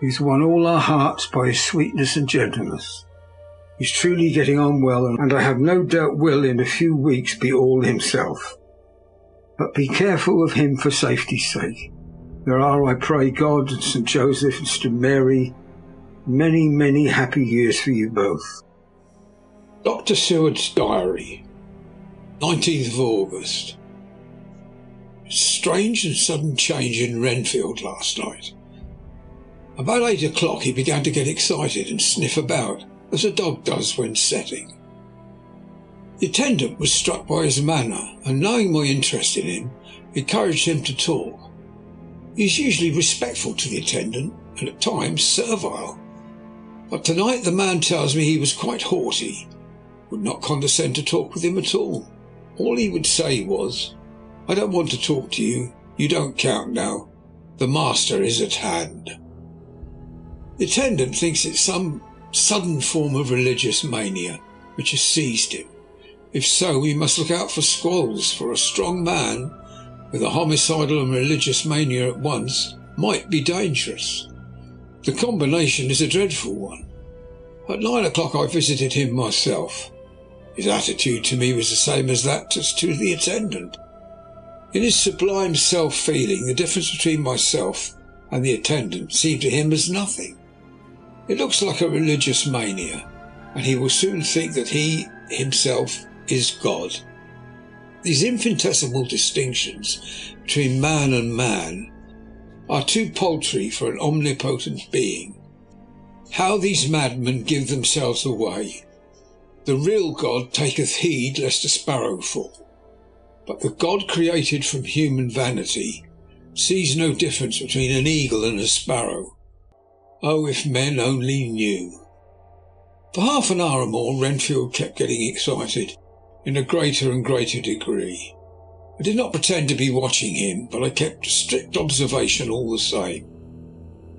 He's won all our hearts by his sweetness and gentleness. He's truly getting on well, and I have no doubt will in a few weeks be all himself. But be careful of him for safety's sake. There are, I pray God and St. Joseph and St. Mary, many, many happy years for you both. Dr. Seward's Diary, 19th of August. Strange and sudden change in Renfield last night. About 8 o'clock he began to get excited and sniff about, as a dog does when setting. The attendant was struck by his manner, and knowing my interest in him, encouraged him to talk. He is usually respectful to the attendant, and at times servile. But tonight the man tells me he was quite haughty, would not condescend to talk with him at all. All he would say was, "I don't want to talk to you. You don't count now. The master is at hand." The attendant thinks it's some sudden form of religious mania which has seized him. If so, we must look out for squalls, for a strong man with a homicidal and religious mania at once might be dangerous. The combination is a dreadful one. At 9 o'clock I visited him myself. His attitude to me was the same as that to the attendant. In his sublime self-feeling, the difference between myself and the attendant seemed to him as nothing. It looks like a religious mania, and he will soon think that he himself is God. These infinitesimal distinctions between man and man are too paltry for an omnipotent being. How these madmen give themselves away! The real God taketh heed lest a sparrow fall. But the God created from human vanity sees no difference between an eagle and a sparrow. Oh, if men only knew! For half an hour or more Renfield kept getting excited in a greater and greater degree. I did not pretend to be watching him, but I kept strict observation all the same.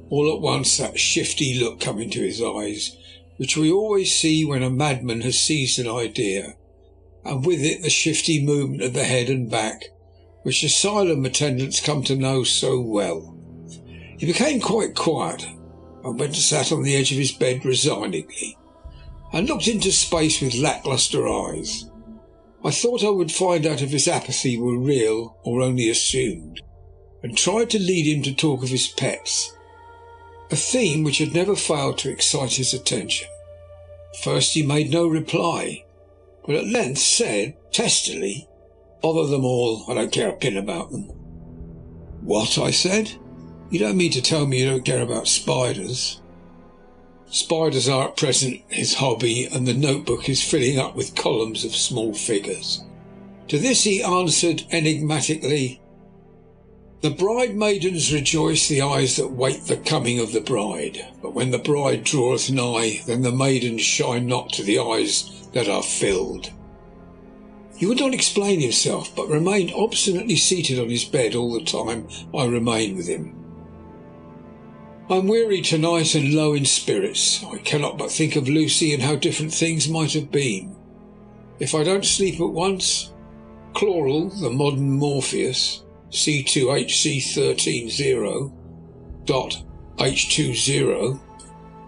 All at once that shifty look come into his eyes, which we always see when a madman has seized an idea, and with it the shifty movement of the head and back, which asylum attendants come to know so well. He became quite quiet, and went and sat on the edge of his bed resignedly, and looked into space with lacklustre eyes. I thought I would find out if his apathy were real or only assumed, and tried to lead him to talk of his pets, a theme which had never failed to excite his attention. First he made no reply, but at length said, testily, "Bother them all, I don't care a pin about them." "What?" I said. "You don't mean to tell me you don't care about spiders?" Spiders are at present his hobby, and the notebook is filling up with columns of small figures. To this he answered enigmatically, "The bride-maidens rejoice the eyes that wait the coming of the bride, but when the bride draweth nigh, then the maidens shine not to the eyes that are filled." He would not explain himself, but remained obstinately seated on his bed all the time I remained with him. I am weary tonight and low in spirits. I cannot but think of Lucy and how different things might have been. If I don't sleep at once, Chloral, the modern Morpheus, C2HC130.H20,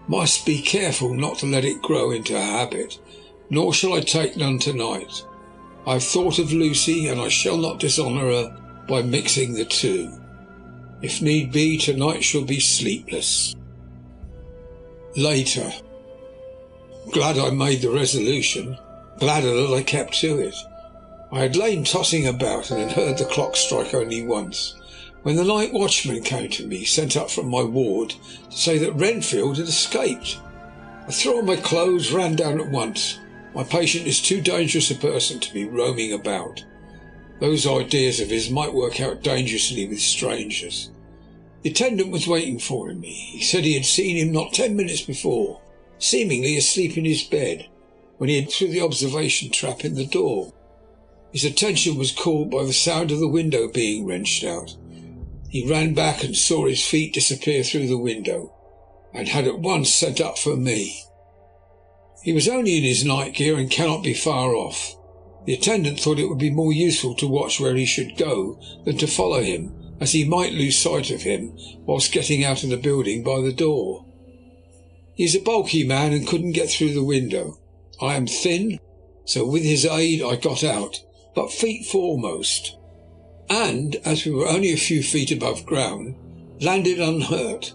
must be careful not to let it grow into a habit, nor shall I take none tonight. I have thought of Lucy, and I shall not dishonour her by mixing the two. If need be, tonight shall be sleepless. Later. Glad I made the resolution, gladder that I kept to it. I had lain tossing about and had heard the clock strike only once, when the night watchman came to me, sent up from my ward, to say that Renfield had escaped. I threw on my clothes, ran down at once. My patient is too dangerous a person to be roaming about. Those ideas of his might work out dangerously with strangers. The attendant was waiting for him. He said he had seen him not 10 minutes before, seemingly asleep in his bed, when he had through the observation trap in the door. His attention was called by the sound of the window being wrenched out. He ran back and saw his feet disappear through the window, and had at once sent up for me. He was only in his night gear and cannot be far off. The attendant thought it would be more useful to watch where he should go than to follow him, as he might lose sight of him whilst getting out of the building by the door. He's a bulky man and couldn't get through the window. I am thin, so with his aid I got out, but feet foremost, and, as we were only a few feet above ground, landed unhurt.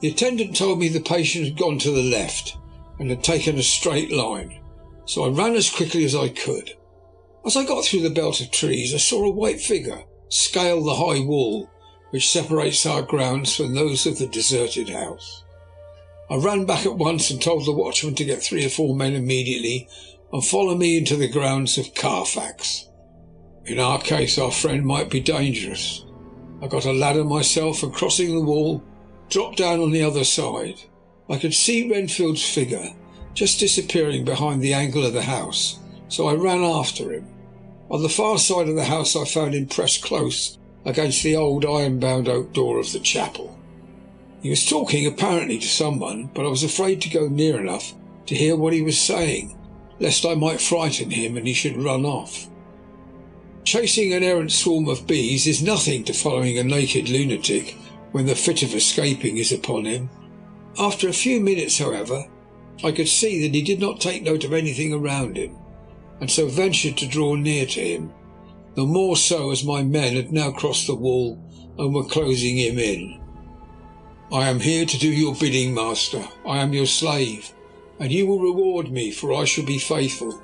The attendant told me the patient had gone to the left and had taken a straight line, so I ran as quickly as I could. As I got through the belt of trees, I saw a white figure scale the high wall which separates our grounds from those of the deserted house. I ran back at once and told the watchman to get 3 or 4 men immediately and follow me into the grounds of Carfax. In our case, our friend might be dangerous. I got a ladder myself and, crossing the wall, dropped down on the other side. I could see Renfield's figure just disappearing behind the angle of the house, so I ran after him. On the far side of the house I found him pressed close against the old iron-bound oak door of the chapel. He was talking apparently to someone, but I was afraid to go near enough to hear what he was saying, lest I might frighten him and he should run off. Chasing an errant swarm of bees is nothing to following a naked lunatic when the fit of escaping is upon him. After a few minutes, however, I could see that he did not take note of anything around him, and so ventured to draw near to him, the more so as my men had now crossed the wall and were closing him in. I am here to do your bidding, master. I am your slave, and you will reward me, for I shall be faithful.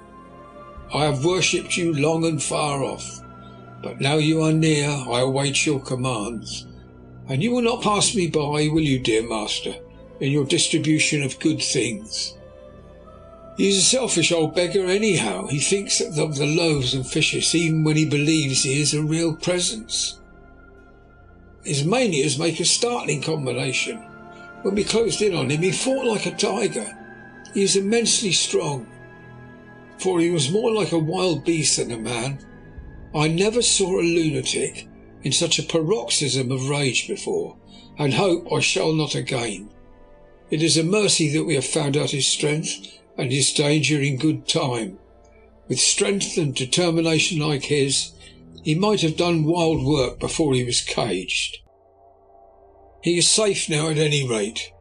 I have worshipped you long and far off, but now you are near, I await your commands. And you will not pass me by, will you, dear master, in your distribution of good things? He is a selfish old beggar anyhow. He thinks of the loaves and fishes even when he believes he is a real presence. His manias make a startling combination. When we closed in on him, he fought like a tiger. He is immensely strong, for he was more like a wild beast than a man. I never saw a lunatic in such a paroxysm of rage before, and hope I shall not again. It is a mercy that we have found out his strength and his danger in good time. With strength and determination like his, he might have done wild work before he was caged. He is safe now at any rate.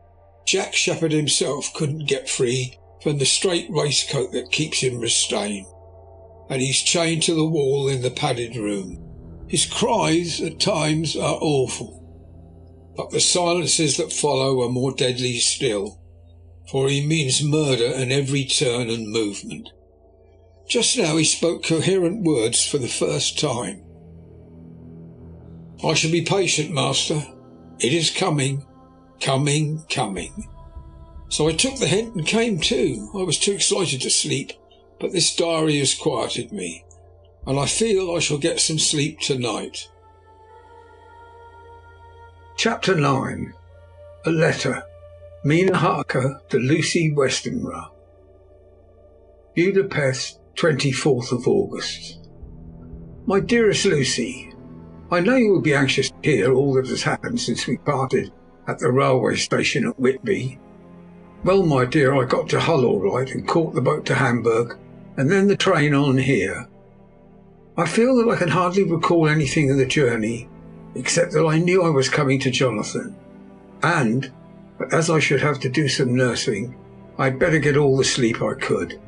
Jack Shepherd himself couldn't get free from the straight waistcoat that keeps him restrained, and he's chained to the wall in the padded room. His cries at times are awful, but the silences that follow are more deadly still, for he means murder in every turn and movement. Just now he spoke coherent words for the first time. I shall be patient, master. It is coming, coming, coming. So I took the hint and came too. I was too excited to sleep, but this diary has quieted me, and I feel I shall get some sleep tonight. Chapter 9. A Letter. Mina Harker to Lucy Westenra. Budapest, 24th of August. My dearest Lucy, I know you will be anxious to hear all that has happened since we parted at the railway station at Whitby. Well, my dear, I got to Hull all right and caught the boat to Hamburg and then the train on here. I feel that I can hardly recall anything of the journey except that I knew I was coming to Jonathan, but as I should have to do some nursing, I'd better get all the sleep I could.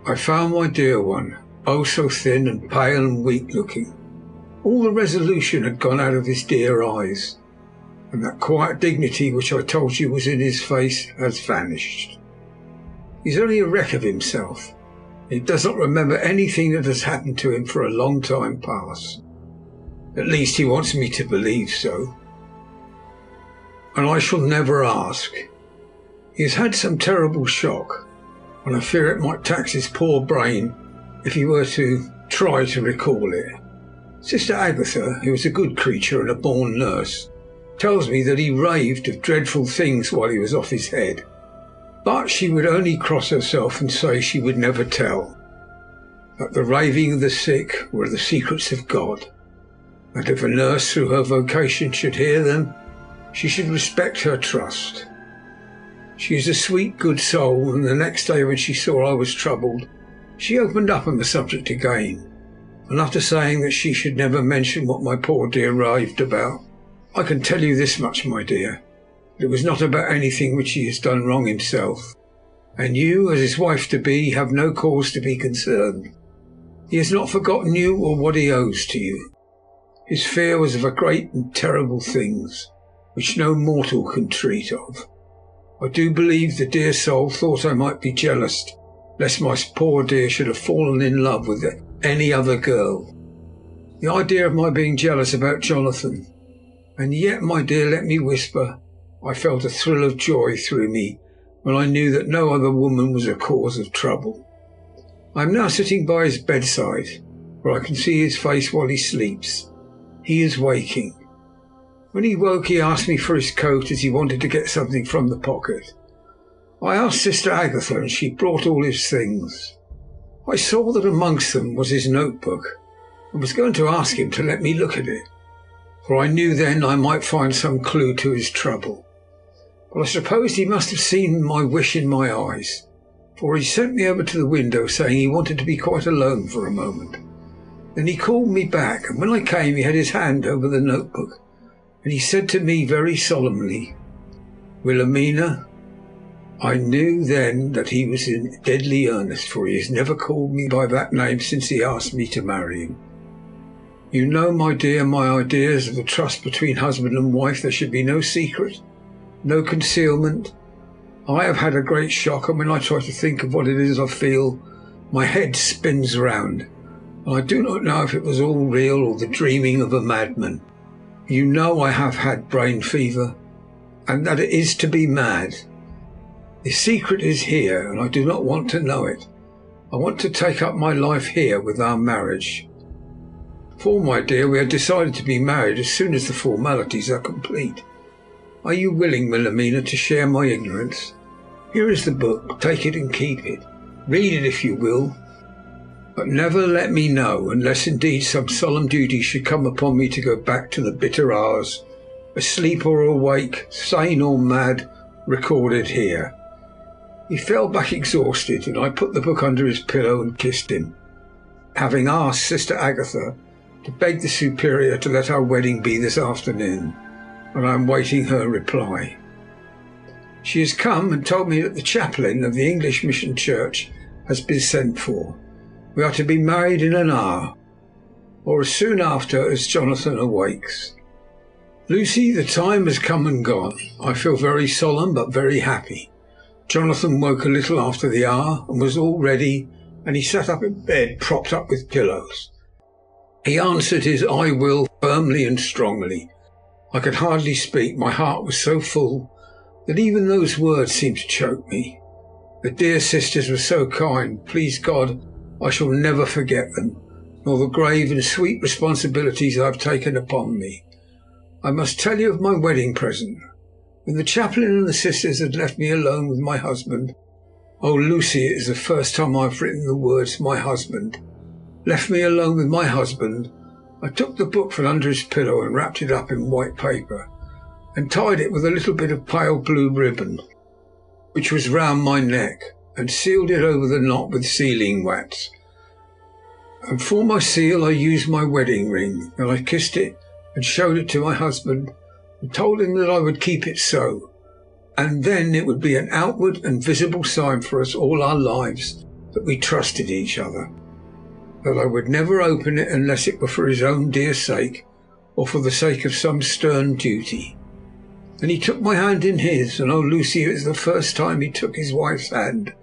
I found my dear one, oh so thin and pale and weak-looking. All the resolution had gone out of his dear eyes, and that quiet dignity which I told you was in his face has vanished. He's only a wreck of himself. He does not remember anything that has happened to him for a long time past. At least he wants me to believe so, and I shall never ask. He has had some terrible shock, and I fear it might tax his poor brain if he were to try to recall it. Sister Agatha, who is a good creature and a born nurse, tells me that he raved of dreadful things while he was off his head, but she would only cross herself and say she would never tell, that the raving of the sick were the secrets of God, that if a nurse through her vocation should hear them, she should respect her trust. She is a sweet, good soul, and the next day when she saw I was troubled, she opened up on the subject again, and after saying that she should never mention what my poor dear raved about, I can tell you this much, my dear. It was not about anything which he has done wrong himself, and you, as his wife-to-be, have no cause to be concerned. He has not forgotten you or what he owes to you. His fear was of a great and terrible things, which no mortal can treat of. I do believe the dear soul thought I might be jealous, lest my poor dear should have fallen in love with any other girl. The idea of my being jealous about Jonathan. And yet, my dear, let me whisper, I felt a thrill of joy through me when I knew that no other woman was a cause of trouble. I am now sitting by his bedside, where I can see his face while he sleeps. He is waking. When he woke, he asked me for his coat, as he wanted to get something from the pocket. I asked Sister Agatha, and she brought all his things. I saw that amongst them was his notebook, and was going to ask him to let me look at it, for I knew then I might find some clue to his trouble. But I supposed he must have seen my wish in my eyes, for he sent me over to the window, saying he wanted to be quite alone for a moment. Then he called me back, and when I came he had his hand over the notebook, and he said to me very solemnly, "Wilhelmina." I knew then that he was in deadly earnest, for he has never called me by that name since he asked me to marry him. You know, my dear, my ideas of the trust between husband and wife. There should be no secret, no concealment. I have had a great shock, and when I try to think of what it is I feel, my head spins round, and I do not know if it was all real or the dreaming of a madman. You know I have had brain fever, and that it is to be mad. The secret is here, and I do not want to know it. I want to take up my life here with our marriage. For, my dear, we have decided to be married as soon as the formalities are complete. Are you willing, Wilhelmina, to share my ignorance? Here is the book. Take it and keep it. Read it if you will. But never let me know, unless indeed some solemn duty should come upon me to go back to the bitter hours, asleep or awake, sane or mad, recorded here. He fell back exhausted, and I put the book under his pillow and kissed him, having asked Sister Agatha to beg the Superior to let our wedding be this afternoon, and I am waiting her reply. She has come and told me that the chaplain of the English Mission Church has been sent for. We are to be married in an hour, or as soon after as Jonathan awakes. Lucy, the time has come and gone. I feel very solemn but very happy. Jonathan woke a little after the hour and was all ready, and he sat up in bed, propped up with pillows. He answered his "I will" firmly and strongly. I could hardly speak. My heart was so full that even those words seemed to choke me. The dear sisters were so kind. Please God, I shall never forget them, nor the grave and sweet responsibilities I have taken upon me. I must tell you of my wedding present. When the chaplain and the sisters had left me alone with my husband, oh, Lucy, it is the first time I have written the words "my husband," left me alone with my husband, I took the book from under his pillow and wrapped it up in white paper, and tied it with a little bit of pale blue ribbon, which was round my neck, and sealed it over the knot with sealing wax. And for my seal I used my wedding ring. Then I kissed it and showed it to my husband, and told him that I would keep it so, and then it would be an outward and visible sign for us all our lives that we trusted each other, that I would never open it unless it were for his own dear sake, or for the sake of some stern duty. Then he took my hand in his, and oh, Lucy, it was the first time he took his wife's hand,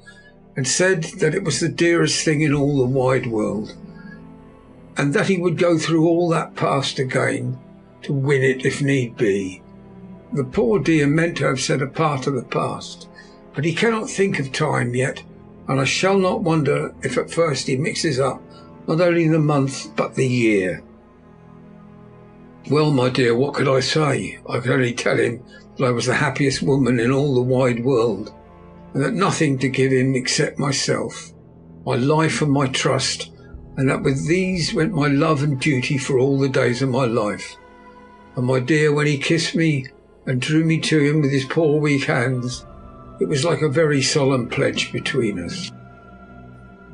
and said that it was the dearest thing in all the wide world, and that he would go through all that past again to win it if need be. The poor dear meant to have said a part of the past, but he cannot think of time yet, and I shall not wonder if at first he mixes up not only the month but the year. Well, my dear, what could I say? I could only tell him that I was the happiest woman in all the wide world, and that nothing to give him except myself, my life and my trust, and that with these went my love and duty for all the days of my life. And, my dear, when he kissed me and drew me to him with his poor weak hands, it was like a very solemn pledge between us.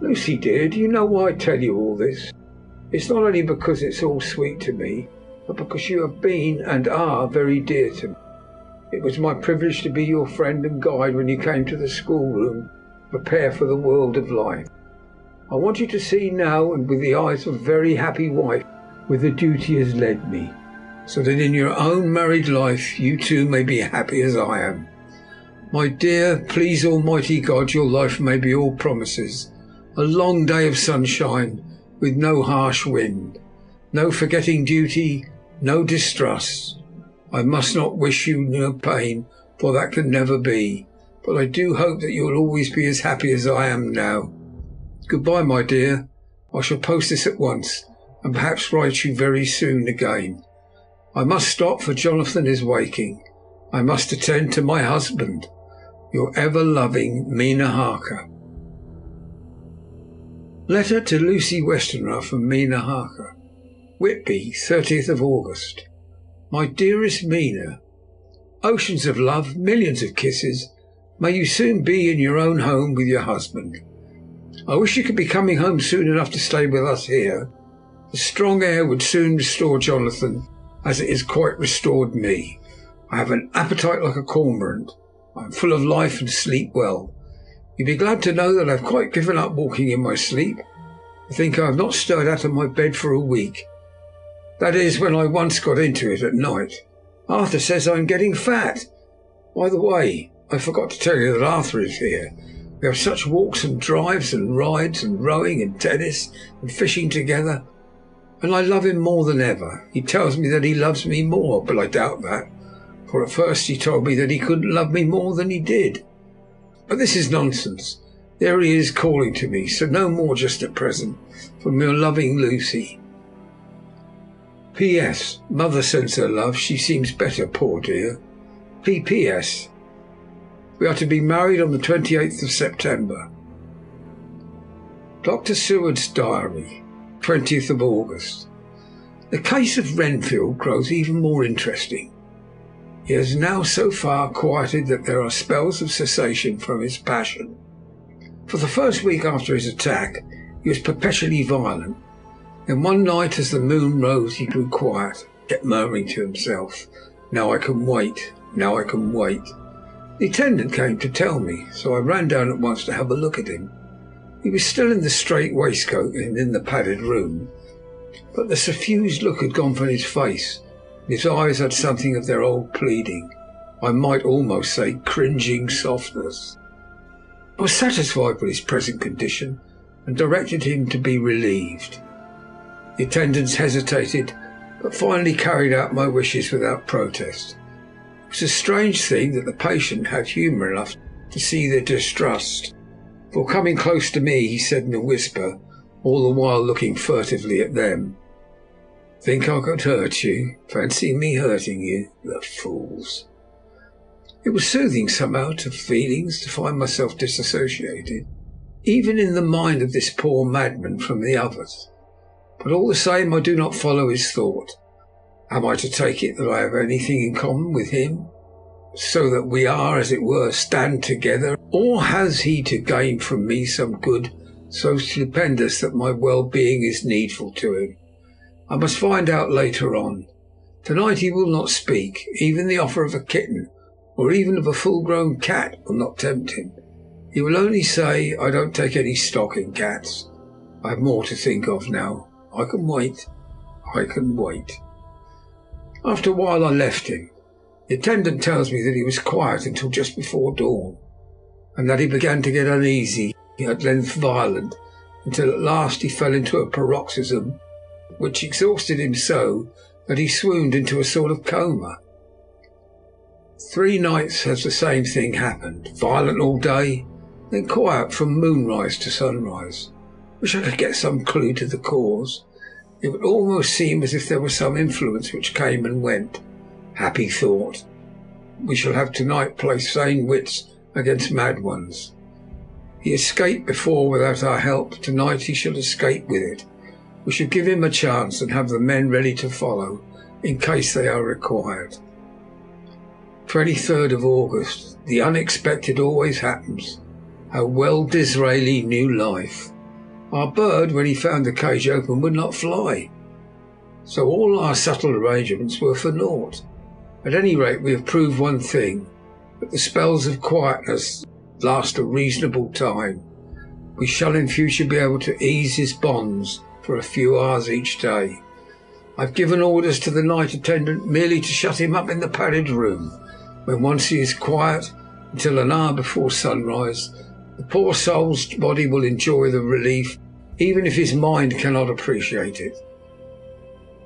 Lucy, dear, do you know why I tell you all this? It's not only because it's all sweet to me, but because you have been and are very dear to me. It was my privilege to be your friend and guide when you came to the schoolroom to prepare for the world of life. I want you to see now, and with the eyes of a very happy wife, whither duty has led me, so that in your own married life you too may be happy as I am. My dear, please Almighty God, your life may be all promises, a long day of sunshine with no harsh wind, no forgetting duty, no distrust. I must not wish you no pain, for that can never be, but I do hope that you will always be as happy as I am now. Goodbye, my dear. I shall post this at once, and perhaps write you very soon again. I must stop, for Jonathan is waking. I must attend to my husband. Your ever-loving Mina Harker. Letter to Lucy Westerner from Mina Harker. Whitby, 30th of August. My dearest Mina, oceans of love, millions of kisses. May you soon be in your own home with your husband. I wish you could be coming home soon enough to stay with us here. The strong air would soon restore Jonathan, as it has quite restored me. I have an appetite like a cormorant. I am full of life and sleep well. You'll be glad to know that I have quite given up walking in my sleep. I think I have not stirred out of my bed for a week. That is, when I once got into it at night. Arthur says I am getting fat. By the way, I forgot to tell you that Arthur is here. We have such walks and drives and rides and rowing and tennis and fishing together, and I love him more than ever. He tells me that he loves me more, but I doubt that, for at first he told me that he couldn't love me more than he did. But this is nonsense. There he is calling to me, so no more just at present. From your loving Lucy. P.S. Mother sends her love. She seems better, poor dear. P.P.S. We are to be married on the 28th of September. Dr. Seward's diary, 20th of August. The case of Renfield grows even more interesting. He has now so far quieted that there are spells of cessation from his passion. For the first week after his attack, he was perpetually violent. Then one night as the moon rose he grew quiet, kept murmuring to himself, "Now I can wait, now I can wait." The attendant came to tell me, so I ran down at once to have a look at him. He was still in the straight waistcoat and in the padded room, but the suffused look had gone from his face, and his eyes had something of their old pleading, I might almost say cringing softness. I was satisfied with his present condition and directed him to be relieved. The attendants hesitated, but finally carried out my wishes without protest. It was a strange thing that the patient had humour enough to see their distrust, for coming close to me he said in a whisper, all the while looking furtively at them, "Think I could hurt you? Fancy me hurting you? The fools!" It was soothing somehow to feelings to find myself disassociated, even in the mind of this poor madman, from the others. But all the same I do not follow his thought. Am I to take it that I have anything in common with him, so that we are, as it were, stand together? Or has he to gain from me some good so stupendous that my well-being is needful to him? I must find out later on. Tonight he will not speak. Even the offer of a kitten, or even of a full-grown cat, will not tempt him. He will only say, "I don't take any stock in cats. I have more to think of now. I can wait. I can wait." After a while I left him. The attendant tells me that he was quiet until just before dawn, and that he began to get uneasy, at length violent, until at last he fell into a paroxysm which exhausted him so that he swooned into a sort of coma. 3 nights has the same thing happened, violent all day, then quiet from moonrise to sunrise. Wish I could get some clue to the cause. It would almost seem as if there was some influence which came and went. Happy thought. We shall have tonight place sane wits against mad ones. He escaped before without our help. Tonight he shall escape with it. We shall give him a chance and have the men ready to follow in case they are required. 23rd of August. The unexpected always happens. How well Disraeli knew life. Our bird, when he found the cage open, would not fly. So all our subtle arrangements were for naught. At any rate, we have proved one thing, that the spells of quietness last a reasonable time. We shall in future be able to ease his bonds for a few hours each day. I've given orders to the night attendant merely to shut him up in the padded room, when once he is quiet, until an hour before sunrise. The poor soul's body will enjoy the relief, even if his mind cannot appreciate it.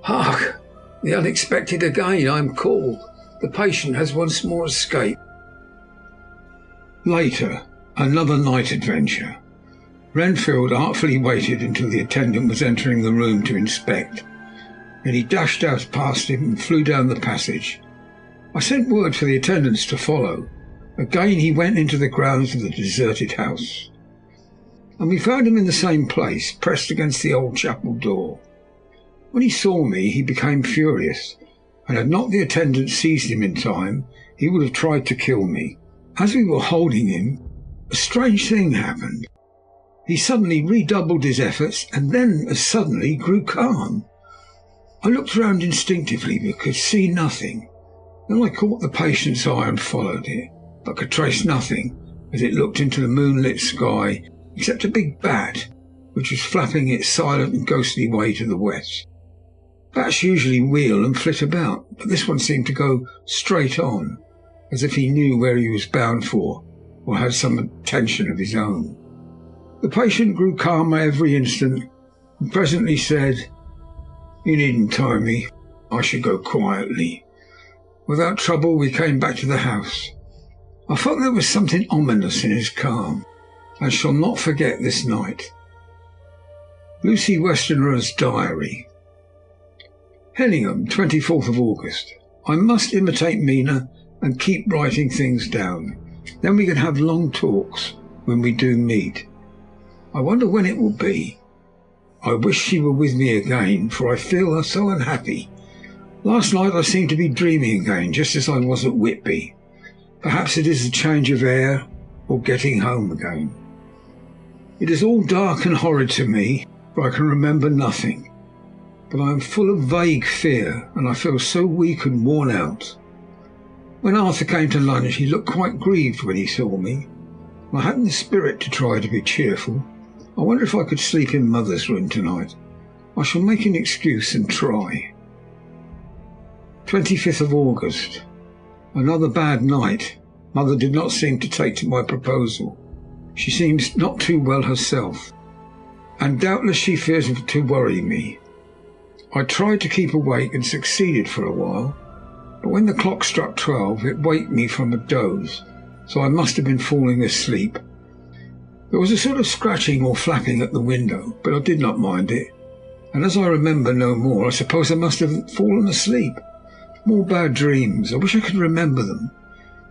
Hark! The unexpected again. I am called. The patient has once more escaped. Later, another night adventure. Renfield artfully waited until the attendant was entering the room to inspect. Then he dashed out past him and flew down the passage. I sent word for the attendants to follow. Again he went into the grounds of the deserted house, and we found him in the same place, pressed against the old chapel door. When he saw me, he became furious, and had not the attendant seized him in time, he would have tried to kill me. As we were holding him, a strange thing happened. He suddenly redoubled his efforts, and then as suddenly grew calm. I looked round instinctively, but could see nothing. Then I caught the patient's eye and followed it, but could trace nothing as it looked into the moonlit sky, except a big bat, which was flapping its silent and ghostly way to the west. Bats usually wheel and flit about, but this one seemed to go straight on, as if he knew where he was bound for, or had some intention of his own. The patient grew calmer every instant, and presently said, "You needn't tie me. I should go quietly." Without trouble we came back to the house. I felt there was something ominous in his calm, and shall not forget this night. Lucy Westenra's diary. Hellingham, 24th of August. I must imitate Mina and keep writing things down. Then we can have long talks when we do meet. I wonder when it will be. I wish she were with me again, for I feel her so unhappy. Last night I seemed to be dreaming again, just as I was at Whitby. Perhaps it is a change of air, or getting home again. It is all dark and horrid to me, for I can remember nothing. But I am full of vague fear, and I feel so weak and worn out. When Arthur came to lunch, he looked quite grieved when he saw me. I hadn't the spirit to try to be cheerful. I wonder if I could sleep in Mother's room tonight. I shall make an excuse and try. 25th of August. Another bad night. Mother did not seem to take to my proposal. She seems not too well herself, and doubtless she fears to worry me. I tried to keep awake and succeeded for a while, but when the clock struck 12 it waked me from a doze, so I must have been falling asleep. There was a sort of scratching or flapping at the window, but I did not mind it, and as I remember no more, I suppose I must have fallen asleep. More bad dreams. I wish I could remember them.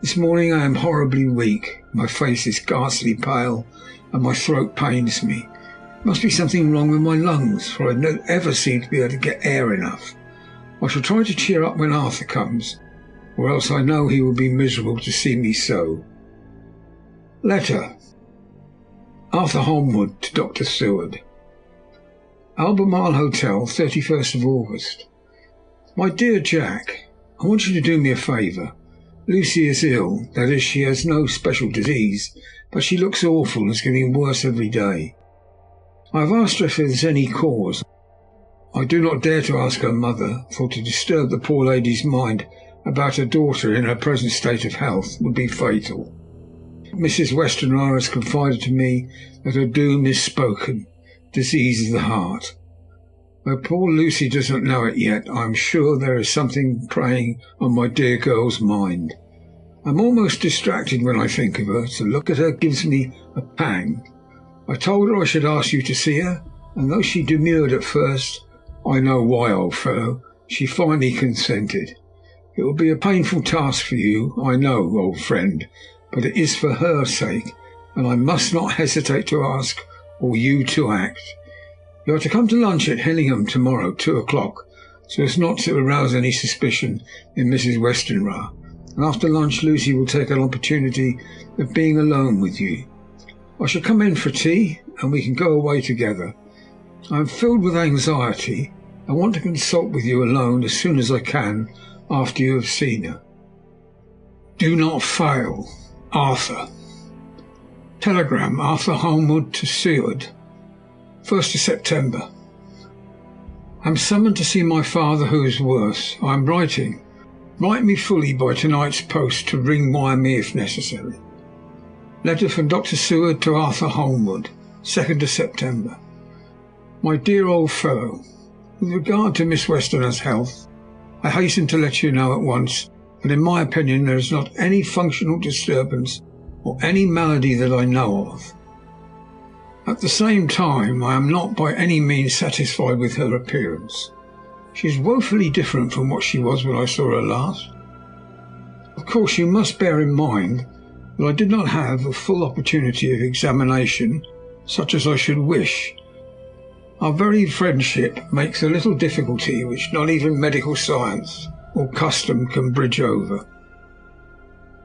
This morning I am horribly weak. My face is ghastly pale, and my throat pains me. Must be something wrong with my lungs, for I don't ever seem to be able to get air enough. I shall try to cheer up when Arthur comes, or else I know he will be miserable to see me so. Letter. Arthur Holmwood to Dr. Seward. Albemarle Hotel, 31st of August. My dear Jack, I want you to do me a favour. Lucy is ill, that is, she has no special disease, but she looks awful and is getting worse every day. I have asked her if there is any cause. I do not dare to ask her mother, for to disturb the poor lady's mind about her daughter in her present state of health would be fatal. Mrs. Westenra has confided to me that her doom is spoken, disease of the heart. Though poor Lucy does not know it yet, I am sure there is something preying on my dear girl's mind. I am almost distracted when I think of her. To look at her gives me a pang. I told her I should ask you to see her, and though she demurred at first, I know why, old fellow, she finally consented. It will be a painful task for you, I know, old friend, but it is for her sake, and I must not hesitate to ask, or you to act. You are to come to lunch at Hellingham tomorrow, 2 o'clock, so as not to arouse any suspicion in Mrs. Westenra, and after lunch Lucy will take an opportunity of being alone with you. I shall come in for tea, and we can go away together. I am filled with anxiety. I want to consult with you alone as soon as I can after you have seen her. Do not fail. Arthur. Telegram, Arthur Holmwood to Seward. 1st of September. I am summoned to see my father, who is worse. I am writing. Write me fully by tonight's post to ring-wire me if necessary. Letter from Dr. Seward to Arthur Holmwood, 2nd of September. My dear old fellow, with regard to Miss Westerner's health, I hasten to let you know at once that in my opinion there is not any functional disturbance or any malady that I know of. At the same time, I am not by any means satisfied with her appearance. She is woefully different from what she was when I saw her last. Of course, you must bear in mind that I did not have a full opportunity of examination such as I should wish. Our very friendship makes a little difficulty which not even medical science or custom can bridge over.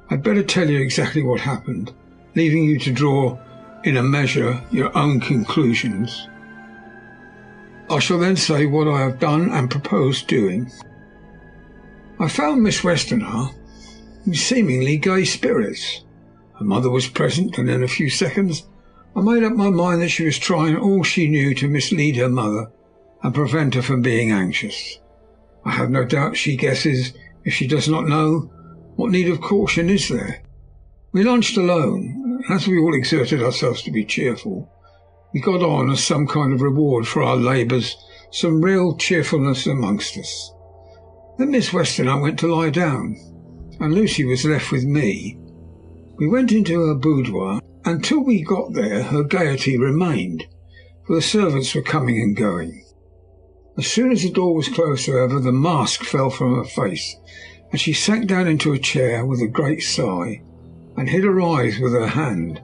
I'd better tell you exactly what happened, leaving you to draw, in a measure, your own conclusions. I shall then say what I have done and propose doing. I found Miss Westerner in seemingly gay spirits. Her mother was present, and in a few seconds I made up my mind that she was trying all she knew to mislead her mother and prevent her from being anxious. I have no doubt she guesses, if she does not know, what need of caution is there. We lunched alone, and as we all exerted ourselves to be cheerful, we got on as some kind of reward for our labours some real cheerfulness amongst us. Then Miss Westerner went to lie down, and Lucy was left with me. We went into her boudoir. Until we got there, her gaiety remained, for the servants were coming and going. As soon as the door was closed, however, the mask fell from her face, and she sank down into a chair with a great sigh, and hid her eyes with her hand.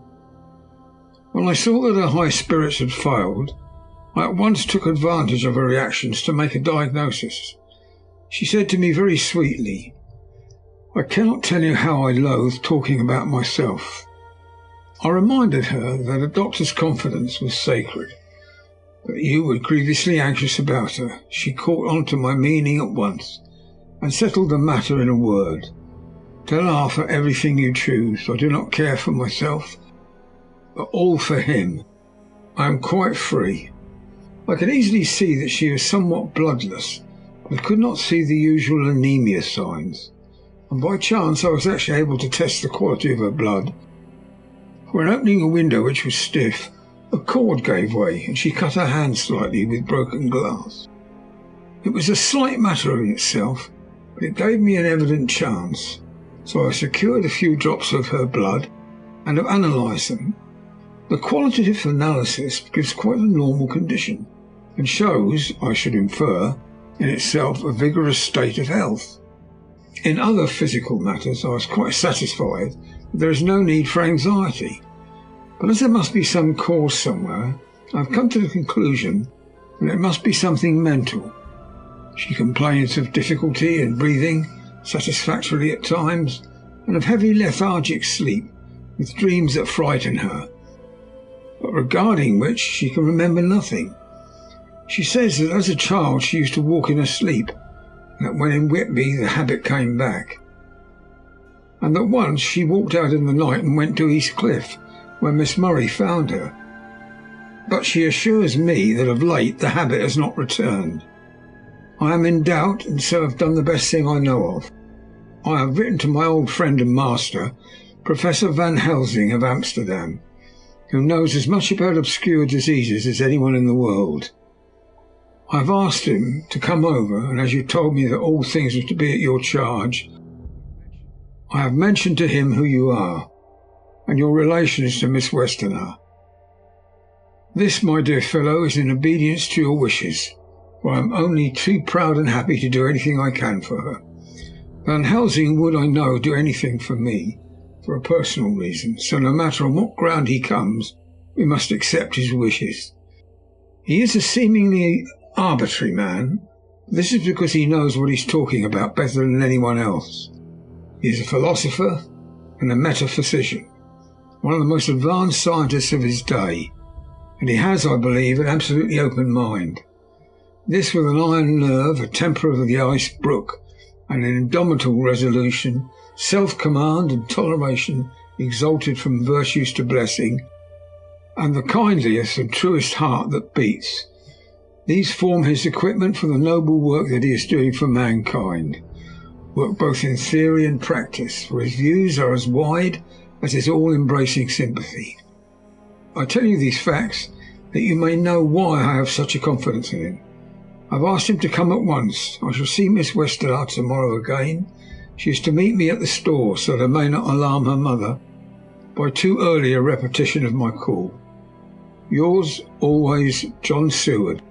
When I saw that her high spirits had failed, I at once took advantage of her reactions to make a diagnosis. She said to me very sweetly, "I cannot tell you how I loathe talking about myself." I reminded her that a doctor's confidence was sacred, that you were grievously anxious about her. She caught on to my meaning at once, and settled the matter in a word. "Tell Arthur everything you choose. I do not care for myself, but all for him. I am quite free." I could easily see that she was somewhat bloodless, but could not see the usual anemia signs, and by chance I was actually able to test the quality of her blood. When opening a window which was stiff, a cord gave way, and she cut her hand slightly with broken glass. It was a slight matter in itself, but it gave me an evident chance, so I secured a few drops of her blood and have analysed them. The qualitative analysis gives quite a normal condition, and shows, I should infer, in itself a vigorous state of health. In other physical matters I was quite satisfied that there is no need for anxiety, but as there must be some cause somewhere, I have come to the conclusion that it must be something mental. She complains of difficulty in breathing satisfactorily at times, and of heavy lethargic sleep, with dreams that frighten her, but regarding which she can remember nothing. She says that as a child she used to walk in her sleep, and that when in Whitby the habit came back, and that once she walked out in the night and went to East Cliff, where Miss Murray found her. But she assures me that of late the habit has not returned. I am in doubt, and so have done the best thing I know of. I have written to my old friend and master, Professor Van Helsing of Amsterdam, who knows as much about obscure diseases as anyone in the world. I have asked him to come over, and as you told me that all things were to be at your charge, I have mentioned to him who you are, and your relations to Miss Westerner. This, my dear fellow, is in obedience to your wishes, for I am only too proud and happy to do anything I can for her. Van Helsing would, I know, do anything for me, for a personal reason, so no matter on what ground he comes, we must accept his wishes. He is a seemingly arbitrary man. This is because he knows what he's talking about better than anyone else. He is a philosopher and a metaphysician. one of the most advanced scientists of his day, and he has, I believe, an absolutely open mind. This with an iron nerve, a temper of the ice brook, and an indomitable resolution, self-command and toleration exalted from virtues to blessing, and the kindliest and truest heart that beats. These form his equipment for the noble work that he is doing for mankind, work both in theory and practice, for his views are as wide as his all-embracing sympathy. I tell you these facts that you may know why I have such a confidence in him. I've asked him to come at once. I shall see Miss Westerner tomorrow again. She is to meet me at the store, so that I may not alarm her mother by too early a repetition of my call. Yours always, John Seward.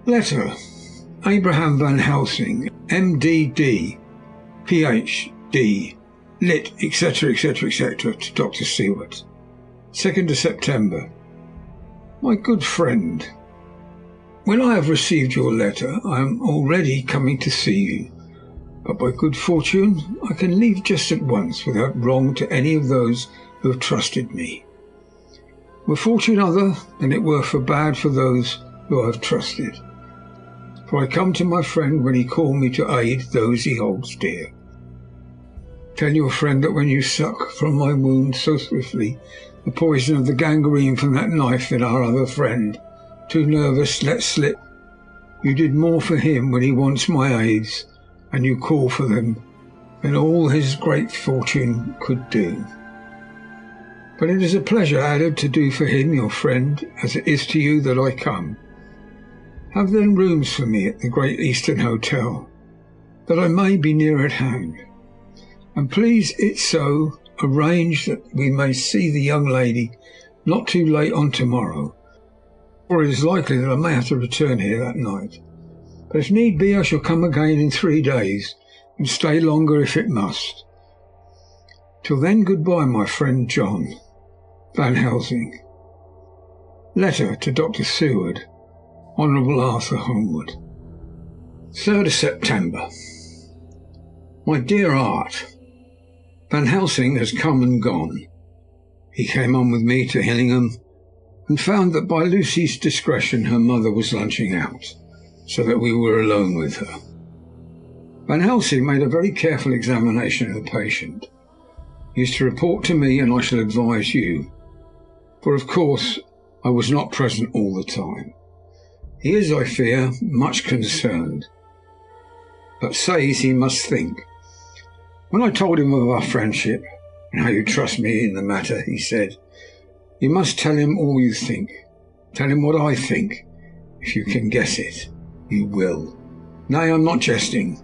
Letter. Abraham Van Helsing, MDD, PhD, Lit, etc., etc., etc., to Dr. Seward. 2nd of September. My good friend, when I have received your letter, I am already coming to see you, but by good fortune I can leave just at once without wrong to any of those who have trusted me. Were fortune other, then it were for bad for those who I have trusted. For I come to my friend when he called me to aid those he holds dear. Tell your friend that when you suck from my wound so swiftly the poison of the gangrene from that knife in our other friend, too nervous, let slip, you did more for him when he wants my aids, and you call for them, than all his great fortune could do. But it is a pleasure added to do for him, your friend, as it is to you that I come. Have then rooms for me at the Great Eastern Hotel, that I may be near at hand. And please it so arrange that we may see the young lady not too late on tomorrow, for it is likely that I may have to return here that night. But if need be, I shall come again in 3 days, and stay longer if it must. Till then, goodbye, my friend John Van Helsing. Letter to Dr. Seward, Honourable Arthur Holmwood. 3rd of September. My dear Art, Van Helsing has come and gone. He came on with me to Hillingham, and found that by Lucy's discretion her mother was lunching out, so that we were alone with her. Van Helsing made a very careful examination of the patient. He is to report to me, and I shall advise you, for of course I was not present all the time. He is, I fear, much concerned, but says he must think. When I told him of our friendship, and how you trust me in the matter, he said, you must tell him all you think. Tell him what I think. If you can guess it, you will. Nay, I'm not jesting.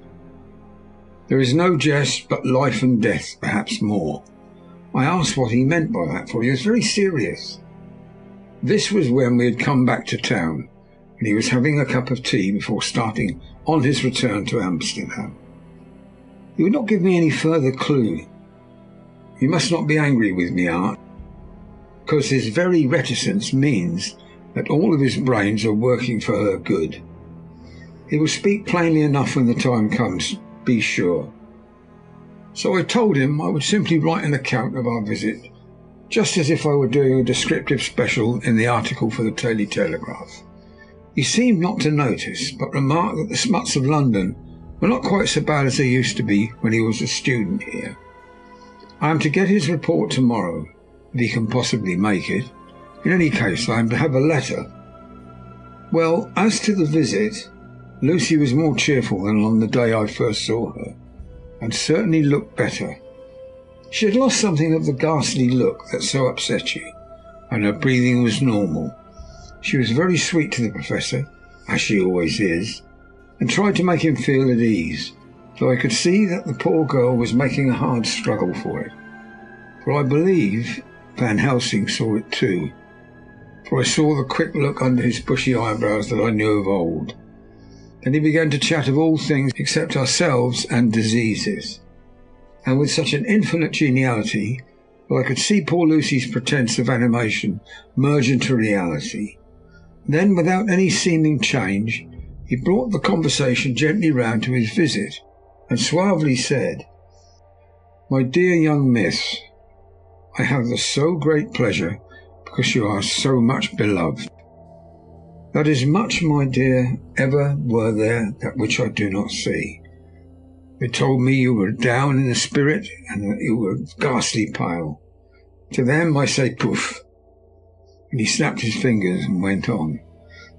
There is no jest but life and death, perhaps more. I asked what he meant by that, for he was very serious. This was when we had come back to town, and he was having a cup of tea before starting on his return to Amsterdam. He would not give me any further clue. You must not be angry with me, Art, because his very reticence means that all of his brains are working for her good. He will speak plainly enough when the time comes, be sure. So I told him I would simply write an account of our visit, just as if I were doing a descriptive special in the article for the Daily Telegraph. He seemed not to notice, but remarked that the smuts of London were not quite so bad as they used to be when he was a student here. I am to get his report tomorrow, if he can possibly make it. In any case, I am to have a letter. Well, as to the visit, Lucy was more cheerful than on the day I first saw her, and certainly looked better. She had lost something of the ghastly look that so upset you, and her breathing was normal. She was very sweet to the Professor, as she always is, and tried to make him feel at ease, though I could see that the poor girl was making a hard struggle for it. For I believe Van Helsing saw it too, for I saw the quick look under his bushy eyebrows that I knew of old. Then he began to chat of all things except ourselves and diseases, and with such an infinite geniality that I could see poor Lucy's pretence of animation merge into reality. Then, without any seeming change, he brought the conversation gently round to his visit, and suavely said, My dear young miss, I have the so great pleasure because you are so much beloved. That is much, my dear, ever were there that which I do not see. They told me you were down in the spirit and that you were ghastly pale. To them I say poof. And he snapped his fingers and went on.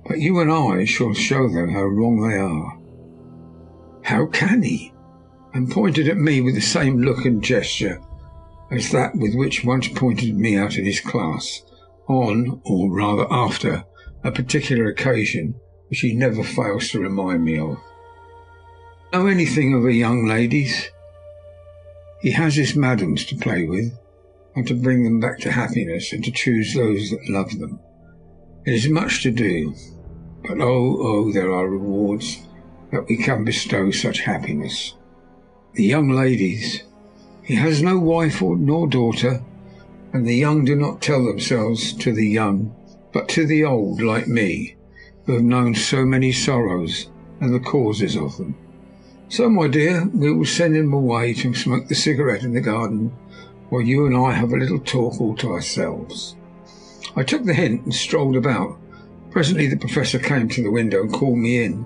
But you and I shall show them how wrong they are. How can he? And pointed at me with the same look and gesture as that with which once pointed me out in his class, on, or rather after, a particular occasion which he never fails to remind me of. Know anything of a young ladies? He has his madams to play with, and to bring them back to happiness, and to choose those that love them. It is much to do, but oh, there are rewards that we can bestow such happiness. The young ladies, he has no wife nor daughter, and the young do not tell themselves to the young, but to the old like me, who have known so many sorrows and the causes of them. So, my dear, we will send him away to smoke the cigarette in the garden, while you and I have a little talk all to ourselves. I took the hint and strolled about. Presently the professor came to the window and called me in.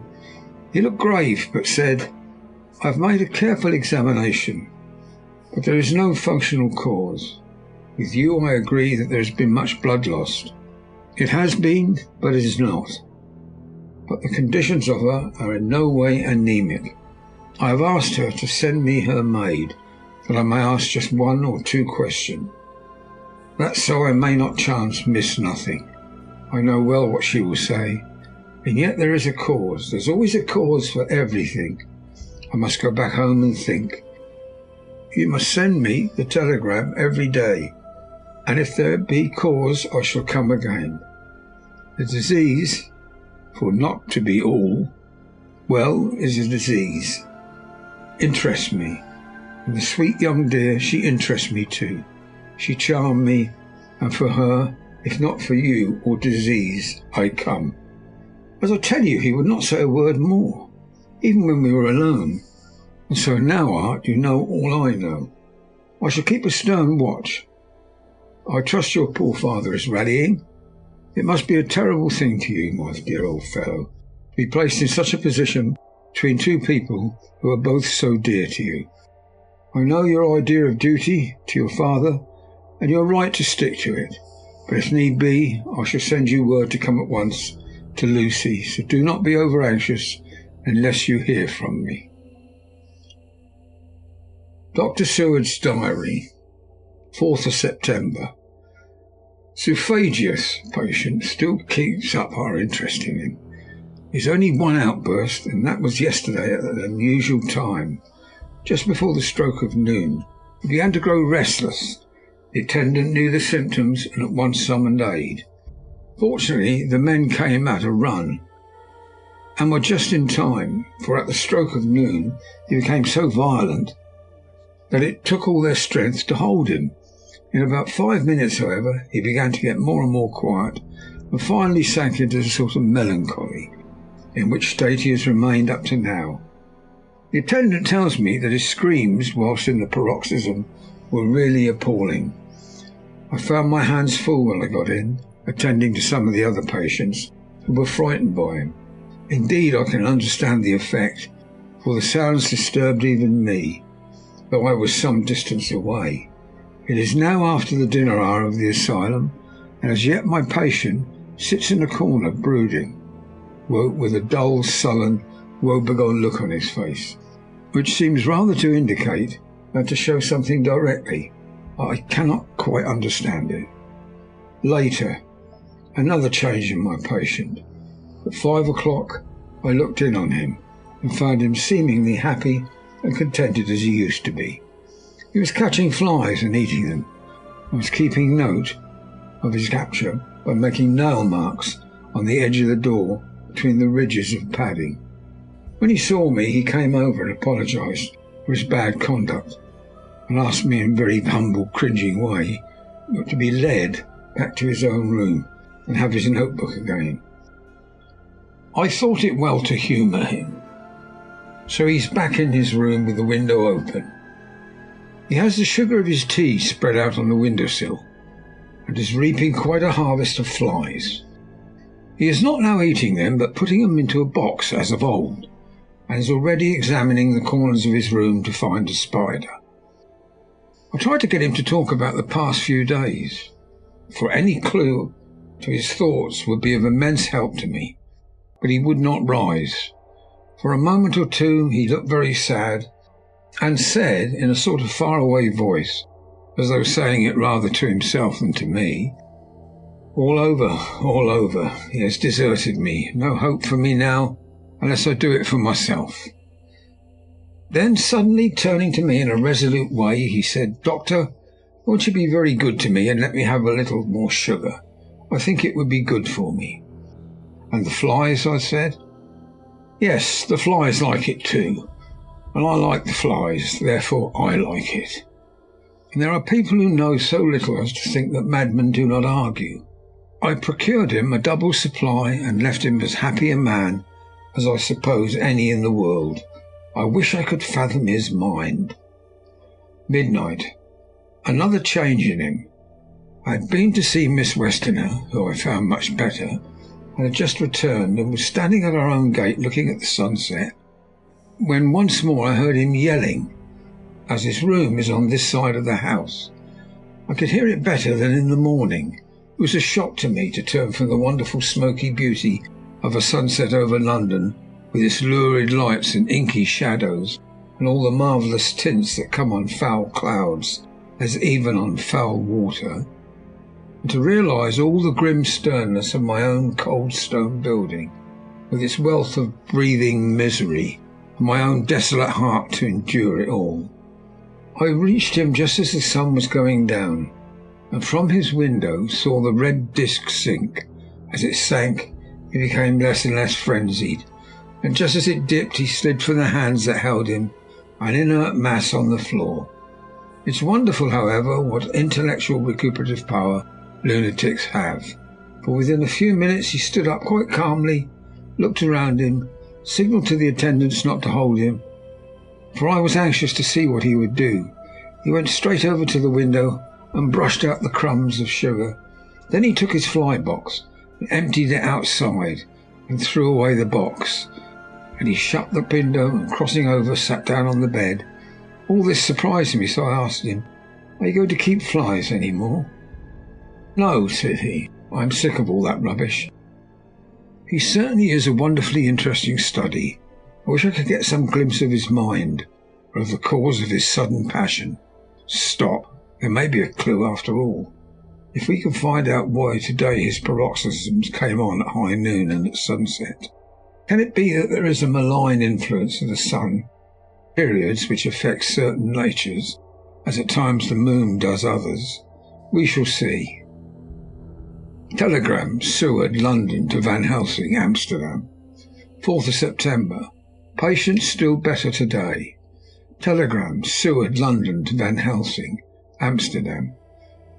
He looked grave, but said, I have made a careful examination, but there is no functional cause. With you I agree that there has been much blood lost. It has been, but it is not. But the conditions of her are in no way anemic. I have asked her to send me her maid, that I may ask just one or two questions. That's so I may not chance miss nothing. I know well what she will say, and yet there is a cause. There's always a cause for everything. I must go back home and think. You must send me the telegram every day, and if there be cause I shall come again. The disease, for not to be all, well, is a disease, interests me, and the sweet young dear, she interests me too. She charmed me, and for her, if not for you or disease, I come. As I tell you, he would not say a word more, even when we were alone. And so now, Art, you know all I know. I shall keep a stern watch. I trust your poor father is rallying. It must be a terrible thing to you, my dear old fellow, to be placed in such a position between two people who are both so dear to you. I know your idea of duty to your father, and you're right to stick to it. But if need be, I shall send you word to come at once to Lucy, so do not be over anxious unless you hear from me. Dr. Seward's Diary, 4th of September. Suphagius patient still keeps up our interest in him. There's only one outburst, and that was yesterday at an unusual time, just before the stroke of noon. He began to grow restless. The attendant knew the symptoms and at once summoned aid. Fortunately, the men came at a run, and were just in time, for at the stroke of noon he became so violent that it took all their strength to hold him. In about 5 minutes, however, he began to get more and more quiet, and finally sank into a sort of melancholy, in which state he has remained up to now. The attendant tells me that his screams, whilst in the paroxysm, were really appalling. I found my hands full when I got in, attending to some of the other patients who were frightened by him. Indeed, I can understand the effect, for the sounds disturbed even me, though I was some distance away. It is now after the dinner hour of the asylum, and as yet my patient sits in a corner brooding, with a dull, sullen, woebegone look on his face, which seems rather to indicate than to show something directly. I cannot quite understand it. Later, another change in my patient. At 5 o'clock I looked in on him and found him seemingly happy and contented as he used to be. He was catching flies and eating them, and was keeping note of his capture by making nail marks on the edge of the door between the ridges of padding. When he saw me, he came over and apologised for his bad conduct, and asked me in a very humble, cringing way to be led back to his own room and have his notebook again. I thought it well to humour him, so he's back in his room with the window open. He has the sugar of his tea spread out on the windowsill, and is reaping quite a harvest of flies. He is not now eating them, but putting them into a box as of old, and is already examining the corners of his room to find a spider. I tried to get him to talk about the past few days, for any clue to his thoughts would be of immense help to me, but he would not rise. For a moment or two he looked very sad, and said in a sort of far-away voice, as though saying it rather to himself than to me, all over, he has deserted me, no hope for me now, unless I do it for myself." Then suddenly turning to me in a resolute way, he said, "Doctor, won't you be very good to me and let me have a little more sugar? I think it would be good for me." "And the flies?" I said. "Yes, the flies like it too, and I like the flies, therefore I like it. And there are people who know so little as to think that madmen do not argue. I procured him a double supply and left him as happy a man as I suppose any in the world. I wish I could fathom his mind." Midnight. Another change in him. I had been to see Miss Westerner, who I found much better, and had just returned and was standing at our own gate looking at the sunset, when once more I heard him yelling, as his room is on this side of the house. I could hear it better than in the morning. It was a shock to me to turn from the wonderful smoky beauty of a sunset over London, with its lurid lights and inky shadows, and all the marvellous tints that come on foul clouds, as even on foul water, and to realise all the grim sternness of my own cold stone building, with its wealth of breathing misery, and my own desolate heart to endure it all. I reached him just as the sun was going down, and from his window saw the red disk sink. As it sank, he became less and less frenzied, and just as it dipped, he slid from the hands that held him, an inert mass on the floor. It's wonderful, however, what intellectual recuperative power lunatics have, for within a few minutes he stood up quite calmly, looked around him, signalled to the attendants not to hold him, for I was anxious to see what he would do. He went straight over to the window and brushed out the crumbs of sugar. Then he took his fly box and emptied it outside and threw away the box, and he shut the window and, crossing over, sat down on the bed. All this surprised me, so I asked him, "Are you going to keep flies any more?" "No," said he, "I am sick of all that rubbish." He certainly is a wonderfully interesting study. I wish I could get some glimpse of his mind, or of the cause of his sudden passion. Stop, there may be a clue after all. If we can find out why today his paroxysms came on at high noon and at sunset. Can it be that there is a malign influence of the sun, periods which affect certain natures, as at times the moon does others? We shall see. Telegram, Seward, London to Van Helsing, Amsterdam. 4th of September. Patient still better today. Telegram, Seward, London to Van Helsing, Amsterdam.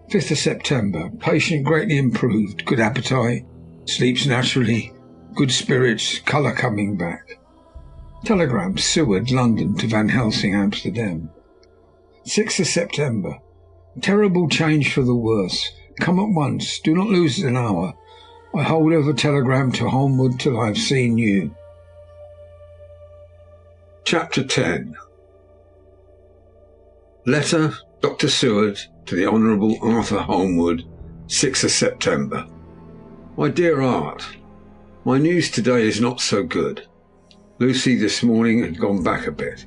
5th of September. Patient greatly improved, good appetite, sleeps naturally, good spirits, colour coming back. Telegram, Seward, London to Van Helsing, Amsterdam. 6th of September. Terrible change for the worse. Come at once. Do not lose an hour. I hold over telegram to Holmwood till I have seen you. Chapter 10. Letter, Dr. Seward, to the Honourable Arthur Holmwood, 6th of September. My dear Art, my news today is not so good. Lucy this morning had gone back a bit.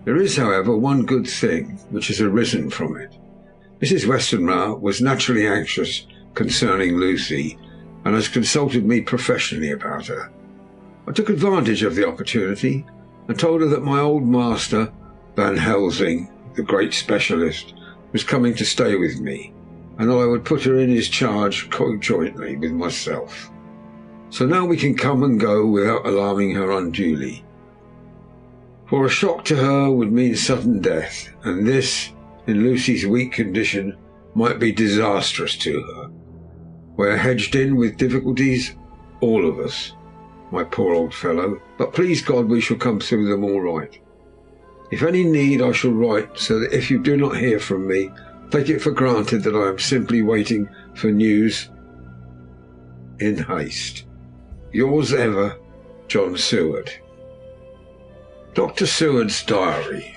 There is, however, one good thing which has arisen from it. Mrs. Westenra was naturally anxious concerning Lucy, and has consulted me professionally about her. I took advantage of the opportunity and told her that my old master, Van Helsing, the great specialist, was coming to stay with me, and that I would put her in his charge conjointly with myself. So now we can come and go without alarming her unduly. For a shock to her would mean sudden death, and this, in Lucy's weak condition, might be disastrous to her. We are hedged in with difficulties, all of us, my poor old fellow, but please God we shall come through them all right. If any need, I shall write, so that if you do not hear from me, take it for granted that I am simply waiting for news in haste. Yours ever, John Seward. Dr. Seward's Diary,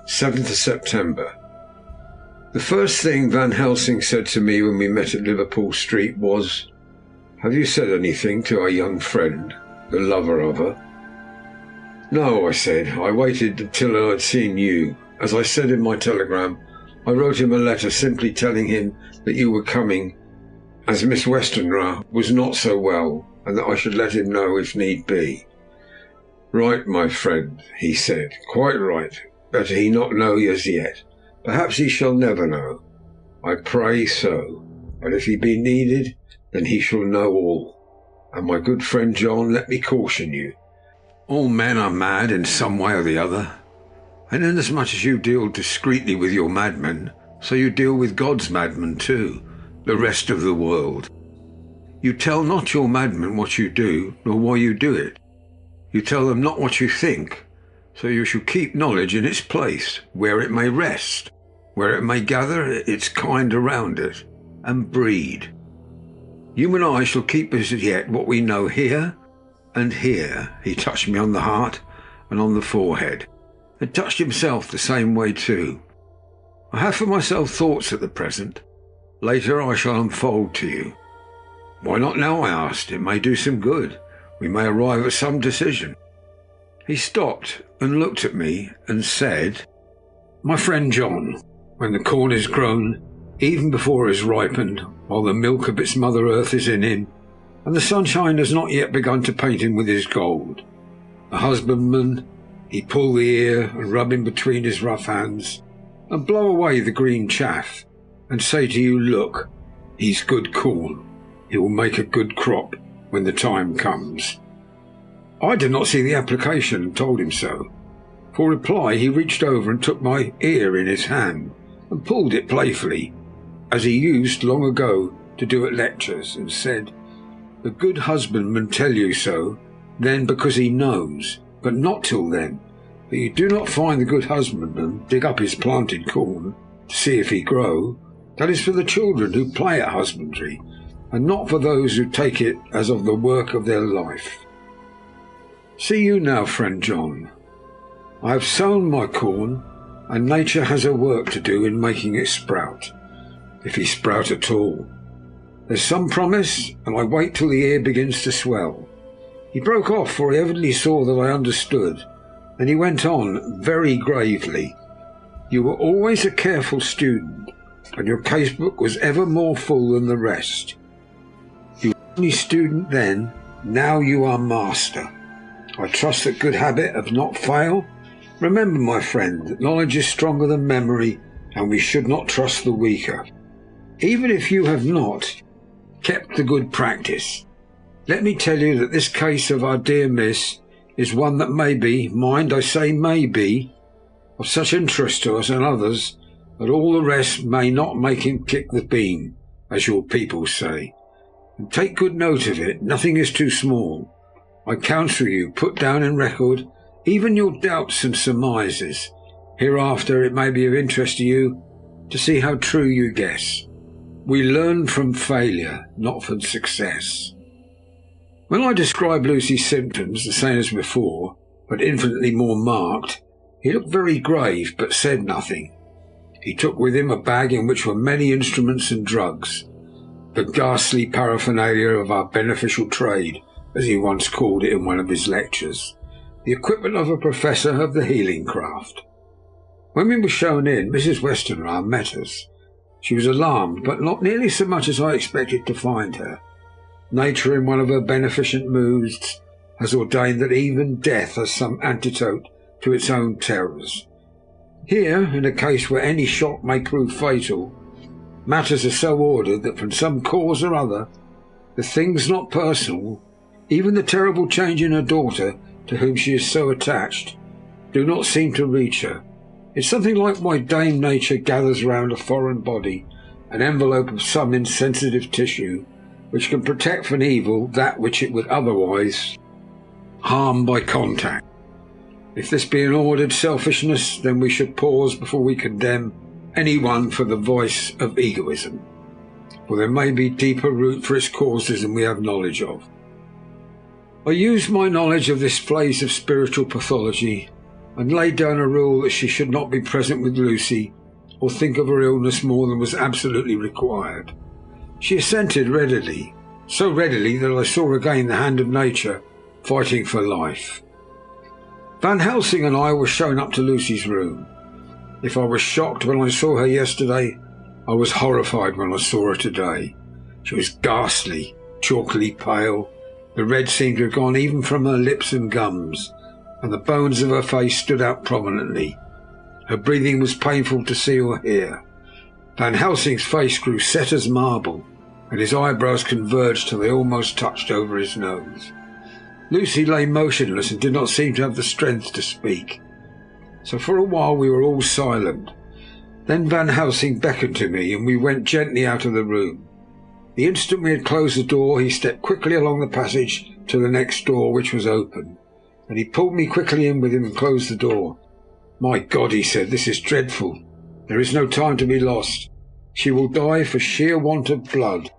7th of September. The first thing Van Helsing said to me when we met at Liverpool Street was, "Have you said anything to our young friend, the lover of her?" "No," I said. "I waited until I had seen you. As I said in my telegram, I wrote him a letter simply telling him that you were coming, as Miss Westenra was not so well, and that I should let him know if need be." "Right, my friend," he said. "Quite right. Better he not know as yet. Perhaps he shall never know. I pray so. But if he be needed, then he shall know all. And my good friend John, let me caution you. All men are mad in some way or the other, and inasmuch as you deal discreetly with your madmen, so you deal with God's madmen too, the rest of the world. You tell not your madmen what you do, nor why you do it. You tell them not what you think, so you shall keep knowledge in its place, where it may rest, where it may gather its kind around it, and breed. You and I shall keep as yet what we know here, and here." He touched me on the heart and on the forehead, and touched himself the same way too. "I have for myself thoughts at the present. Later I shall unfold to you." "Why not now?" I asked. "It may do some good. We may arrive at some decision." He stopped and looked at me and said, "My friend John, when the corn is grown, even before it is ripened, while the milk of its mother earth is in him, and the sunshine has not yet begun to paint him with his gold, the husbandman, he pull the ear and rub him between his rough hands, and blow away the green chaff, and say to you, 'Look, he's good corn. He will make a good crop when the time comes.'" I did not see the application and told him so. For reply he reached over and took my ear in his hand and pulled it playfully, as he used long ago to do at lectures, and said, "The good husbandman tell you so, then because he knows, but not till then. But you do not find the good husbandman dig up his planted corn to see if he grow. That is for the children who play at husbandry, and not for those who take it as of the work of their life. See you now, friend John. I have sown my corn, and nature has her work to do in making it sprout, if he sprout at all. There's some promise, and I wait till the ear begins to swell." He broke off, for he evidently saw that I understood, and he went on very gravely. "You were always a careful student, and your casebook was ever more full than the rest. You were only student then, now you are master. I trust that good habit have not failed. Remember, my friend, that knowledge is stronger than memory, and we should not trust the weaker. Even if you have not kept the good practice, let me tell you that this case of our dear Miss is one that may be, mind I say may be, of such interest to us and others that all the rest may not make him kick the beam, as your people say. And take good note of it, nothing is too small. I counsel you, put down in record even your doubts and surmises. Hereafter it may be of interest to you to see how true you guess. We learn from failure, not from success." When I described Lucy's symptoms, the same as before, but infinitely more marked, he looked very grave, but said nothing. He took with him a bag in which were many instruments and drugs, the ghastly paraphernalia of our beneficial trade, as he once called it in one of his lectures, the equipment of a professor of the healing craft. When we were shown in, Mrs. Westenra met us. She was alarmed, but not nearly so much as I expected to find her. Nature, in one of her beneficent moods, has ordained that even death has some antidote to its own terrors. Here, in a case where any shock may prove fatal, matters are so ordered that from some cause or other, the things not personal, even the terrible change in her daughter, to whom she is so attached, do not seem to reach her. It's something like why Dame Nature gathers round a foreign body an envelope of some insensitive tissue which can protect from evil that which it would otherwise harm by contact. If this be an ordered selfishness, then we should pause before we condemn anyone for the voice of egoism, for there may be deeper root for its causes than we have knowledge of. I used my knowledge of this phase of spiritual pathology and laid down a rule that she should not be present with Lucy or think of her illness more than was absolutely required. She assented readily, so readily that I saw again the hand of nature fighting for life. Van Helsing and I were shown up to Lucy's room. If I was shocked when I saw her yesterday, I was horrified when I saw her today. She was ghastly, chalkily pale. The red seemed to have gone even from her lips and gums, and the bones of her face stood out prominently. Her breathing was painful to see or hear. Van Helsing's face grew set as marble, and his eyebrows converged till they almost touched over his nose. Lucy lay motionless and did not seem to have the strength to speak. So for a while we were all silent. Then Van Helsing beckoned to me, and we went gently out of the room. The instant we had closed the door, he stepped quickly along the passage to the next door, which was open, and he pulled me quickly in with him and closed the door. "My God," he said, "this is dreadful. There is no time to be lost. She will die for sheer want of blood.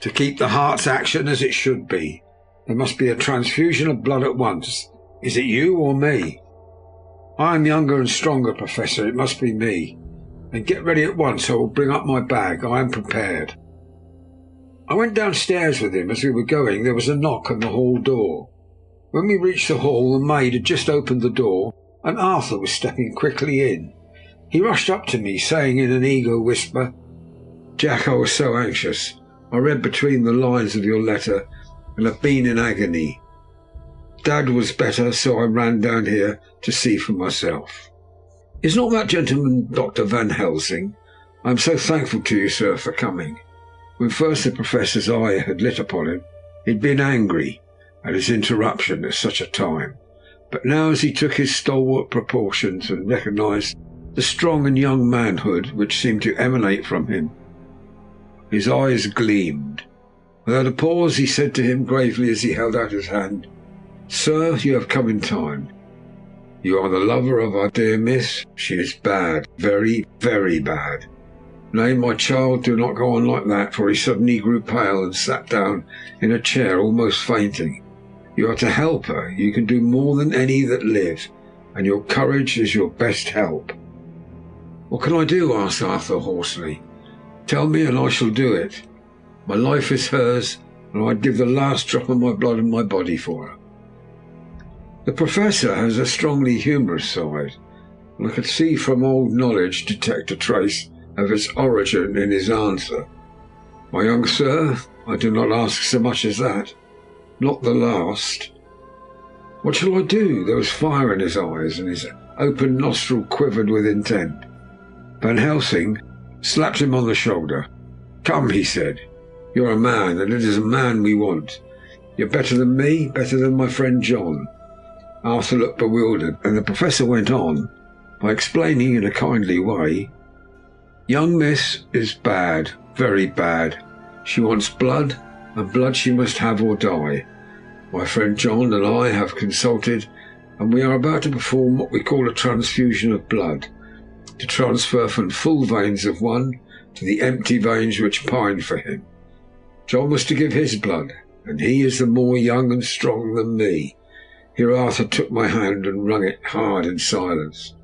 To keep the heart's action as it should be, there must be a transfusion of blood at once. Is it you or me?" "I am younger and stronger, Professor. It must be me." "Then get ready at once. I will bring up my bag. I am prepared." I went downstairs with him. As we were going, there was a knock on the hall door. When we reached the hall, the maid had just opened the door, and Arthur was stepping quickly in. He rushed up to me, saying in an eager whisper, "Jack, I was so anxious. I read between the lines of your letter, and have been in agony. Dad was better, so I ran down here to see for myself." "Is not that gentleman Dr. Van Helsing? I am so thankful to you, sir, for coming." When first the Professor's eye had lit upon him, he had been angry at his interruption at such a time, but now as he took his stalwart proportions and recognised the strong and young manhood which seemed to emanate from him, his eyes gleamed. Without a pause, he said to him gravely as he held out his hand, "Sir, you have come in time. You are the lover of our dear Miss. She is bad, very, very bad. Nay, my child, do not go on like that," for he suddenly grew pale and sat down in a chair, almost fainting. "You are to help her. You can do more than any that live, and your courage is your best help." "What can I do?" asked Arthur hoarsely. "Tell me, and I shall do it. My life is hers, and I'd give the last drop of my blood in my body for her." The Professor has a strongly humorous side, and I could see from old knowledge detect a trace of its origin in his answer. "My young sir, I do not ask so much as that. Not the last." "What shall I do?" There was fire in his eyes, and his open nostril quivered with intent. Van Helsing slapped him on the shoulder. "Come," he said. "You're a man, and it is a man we want. You're better than me, better than my friend John." Arthur looked bewildered, and the Professor went on by explaining in a kindly way, "Young Miss is bad, very bad. She wants blood, and blood she must have or die. My friend John and I have consulted, and we are about to perform what we call a transfusion of blood, to transfer from full veins of one to the empty veins which pine for him. John was to give his blood, and he is the more young and strong than me." Here Arthur took my hand and wrung it hard in silence.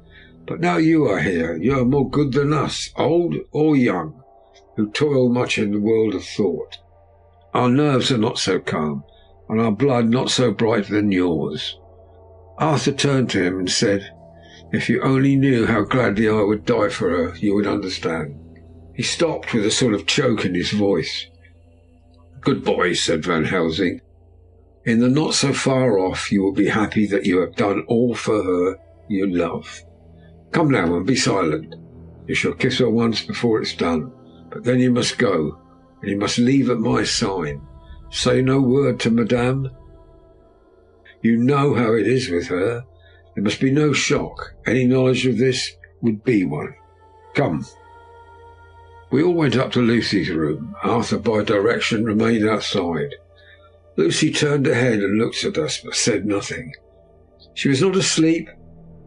"But now you are here, you are more good than us, old or young, who toil much in the world of thought. Our nerves are not so calm, and our blood not so bright than yours." Arthur turned to him and said, "If you only knew how gladly I would die for her, you would understand." He stopped with a sort of choke in his voice. "Good boy," said Van Helsing. "In the not so far off you will be happy that you have done all for her you love. Come now and be silent. You shall kiss her once before it's done, but then you must go, and you must leave at my sign. Say no word to Madame. You know how it is with her. There must be no shock. Any knowledge of this would be one. Come." We all went up to Lucy's room. Arthur, by direction, remained outside. Lucy turned her head and looked at us, but said nothing. She was not asleep,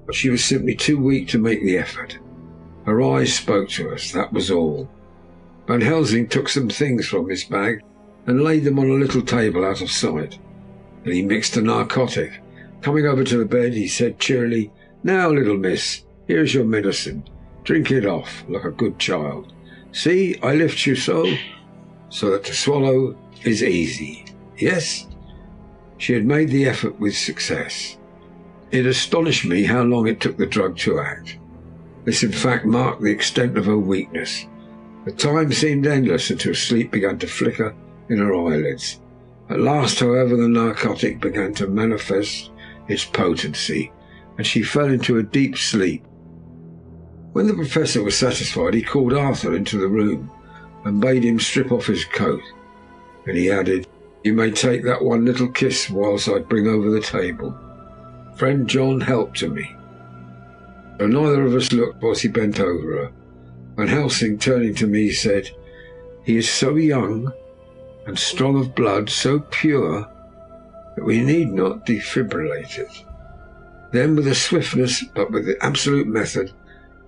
but she was simply too weak to make the effort. Her eyes spoke to us, that was all. Van Helsing took some things from his bag and laid them on a little table out of sight. Then he mixed a narcotic. Coming over to the bed, he said cheerily, "Now, little miss, here's your medicine. Drink it off like a good child. See, I lift you so that to swallow is easy. Yes?" She had made the effort with success. It astonished me how long it took the drug to act. This in fact marked the extent of her weakness. The time seemed endless until sleep began to flicker in her eyelids. At last, however, the narcotic began to manifest its potency, and she fell into a deep sleep. When the professor was satisfied, he called Arthur into the room and bade him strip off his coat. And he added, "You may take that one little kiss whilst I bring over the table. Friend John helped to me." Though neither of us looked whilst he bent over her, Van Helsing, turning to me, said, "He is so young and strong of blood, so pure, that we need not defibrillate it." Then, with a swiftness but with the absolute method,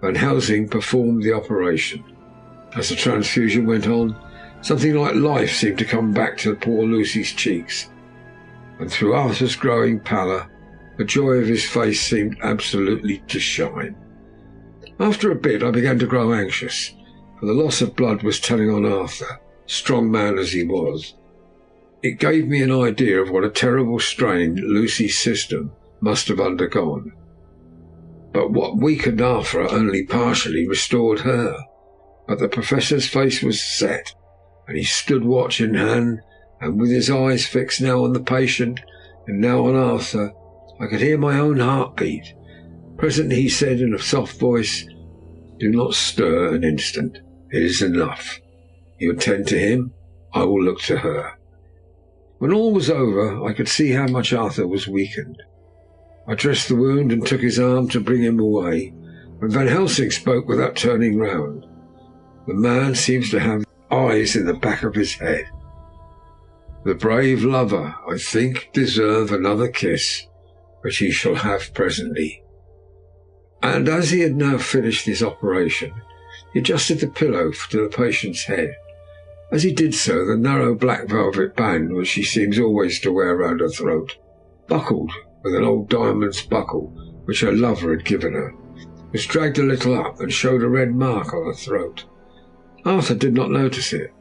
Van Helsing performed the operation. As the transfusion went on, something like life seemed to come back to poor Lucy's cheeks, and through Arthur's growing pallor, the joy of his face seemed absolutely to shine. After a bit, I began to grow anxious, for the loss of blood was telling on Arthur, strong man as he was. It gave me an idea of what a terrible strain Lucy's system must have undergone. But what weakened Arthur only partially restored her. But the professor's face was set, and he stood watch in hand, and with his eyes fixed now on the patient and now on Arthur, I could hear my own heartbeat. Presently he said in a soft voice, "Do not stir an instant. It is enough. You attend to him. I will look to her." When all was over, I could see how much Arthur was weakened. I dressed the wound and took his arm to bring him away, when Van Helsing spoke without turning round. "The man seems to have eyes in the back of his head. The brave lover, I think, deserve another kiss, which he shall have presently." And as he had now finished his operation, he adjusted the pillow to the patient's head. As he did so, the narrow black velvet band, which she seems always to wear round her throat, buckled with an old diamond's buckle which her lover had given her, was dragged a little up and showed a red mark on her throat. Arthur did not notice it,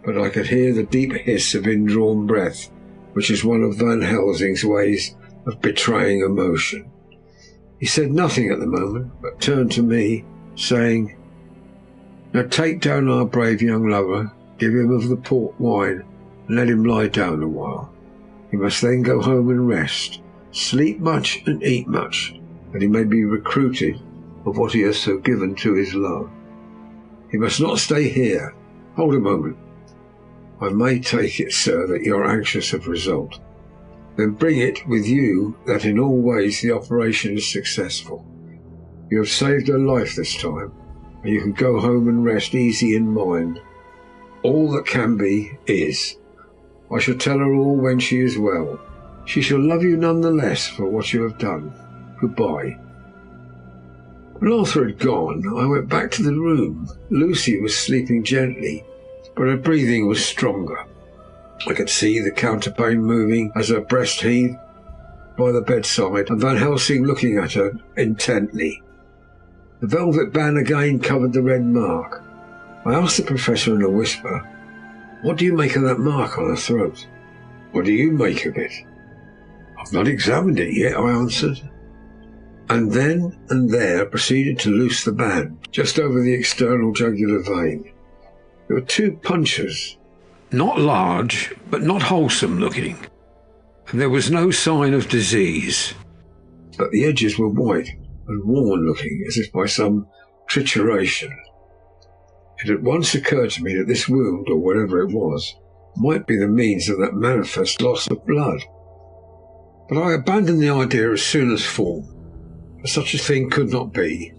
but I could hear the deep hiss of indrawn breath, which is one of Van Helsing's ways of betraying emotion. He said nothing at the moment, but turned to me, saying, "Now take down our brave young lover, give him of the port wine, and let him lie down a while. He must then go home and rest, sleep much and eat much, that he may be recruited of what he has so given to his love. He must not stay here. Hold a moment. I may take it, sir, that you are anxious of result. Then bring it with you that in all ways the operation is successful. You have saved her life this time, and you can go home and rest easy in mind. All that can be is. I shall tell her all when she is well. She shall love you none the less for what you have done. Goodbye." When Arthur had gone, I went back to the room. Lucy was sleeping gently, but her breathing was stronger. I could see the counterpane moving as her breast heaved by the bedside, and Van Helsing looking at her intently. The velvet band again covered the red mark. I asked the professor in a whisper, "What do you make of that mark on her throat?" "What do you make of it?" "I've not examined it yet," I answered, and then and there proceeded to loose the band just over the external jugular vein. There were two punctures, not large, but not wholesome looking, and there was no sign of disease, but the edges were white and worn looking, as if by some trituration. It at once occurred to me that this wound, or whatever it was, might be the means of that manifest loss of blood. But I abandoned the idea as soon as formed, for such a thing could not be.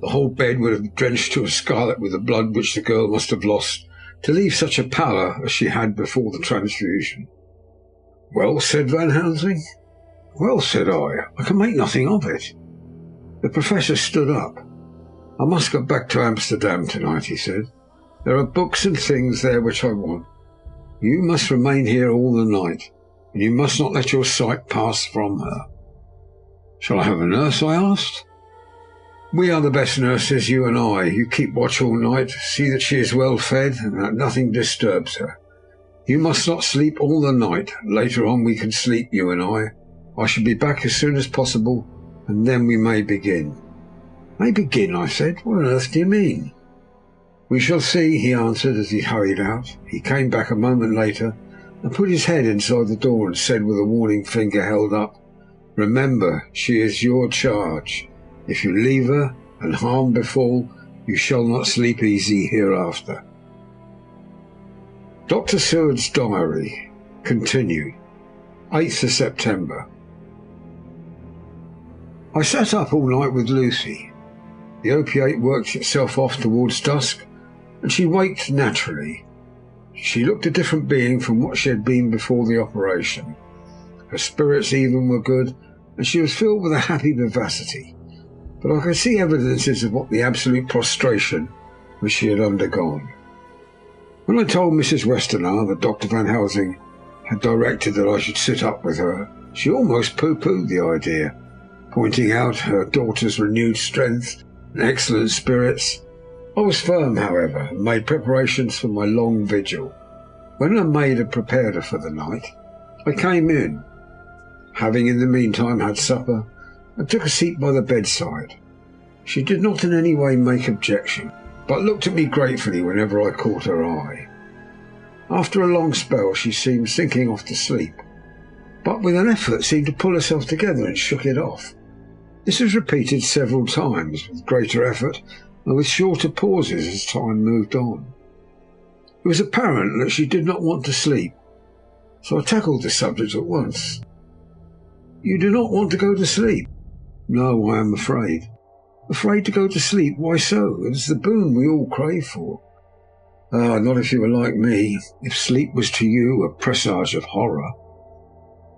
The whole bed would have drenched to a scarlet with the blood which the girl must have lost, to leave such a pallor as she had before the transfusion. "Well," said Van Helsing. "Well," said I can make nothing of it. The professor stood up. "I must go back to Amsterdam tonight," he said. "There are books and things there which I want. You must remain here all the night, and you must not let your sight pass from her." "Shall I have a nurse?" I asked. "We are the best nurses, you and I. You keep watch all night, see that she is well fed, and that nothing disturbs her. You must not sleep all the night. Later on we can sleep, you and I. I shall be back as soon as possible, and then we may begin." "May begin?" I said. "What on earth do you mean?" "We shall see," he answered as he hurried out. He came back a moment later and put his head inside the door and said with a warning finger held up, "Remember, she is your charge. If you leave her and harm befall, you shall not sleep easy hereafter." Dr. Seward's diary continued. 8th of September. I sat up all night with Lucy. The opiate worked itself off towards dusk, and she waked naturally. She looked a different being from what she had been before the operation. Her spirits even were good, and she was filled with a happy vivacity, but I could see evidences of what the absolute prostration which she had undergone. When I told Mrs. Westerner that Dr. Van Helsing had directed that I should sit up with her, she almost pooh-poohed the idea, pointing out her daughter's renewed strength and excellent spirits. I was firm, however, and made preparations for my long vigil. When her maid had prepared her for the night, I came in, having in the meantime had supper, and took a seat by the bedside. She did not in any way make objection, but looked at me gratefully whenever I caught her eye. After a long spell she seemed sinking off to sleep, but with an effort seemed to pull herself together and shook it off. This was repeated several times, with greater effort and with shorter pauses as time moved on. It was apparent that she did not want to sleep, so I tackled the subject at once. "You do not want to go to sleep?" "No, I am afraid." "Afraid to go to sleep? Why so? It is the boon we all crave for." "Ah, not if you were like me. If sleep was to you a presage of horror."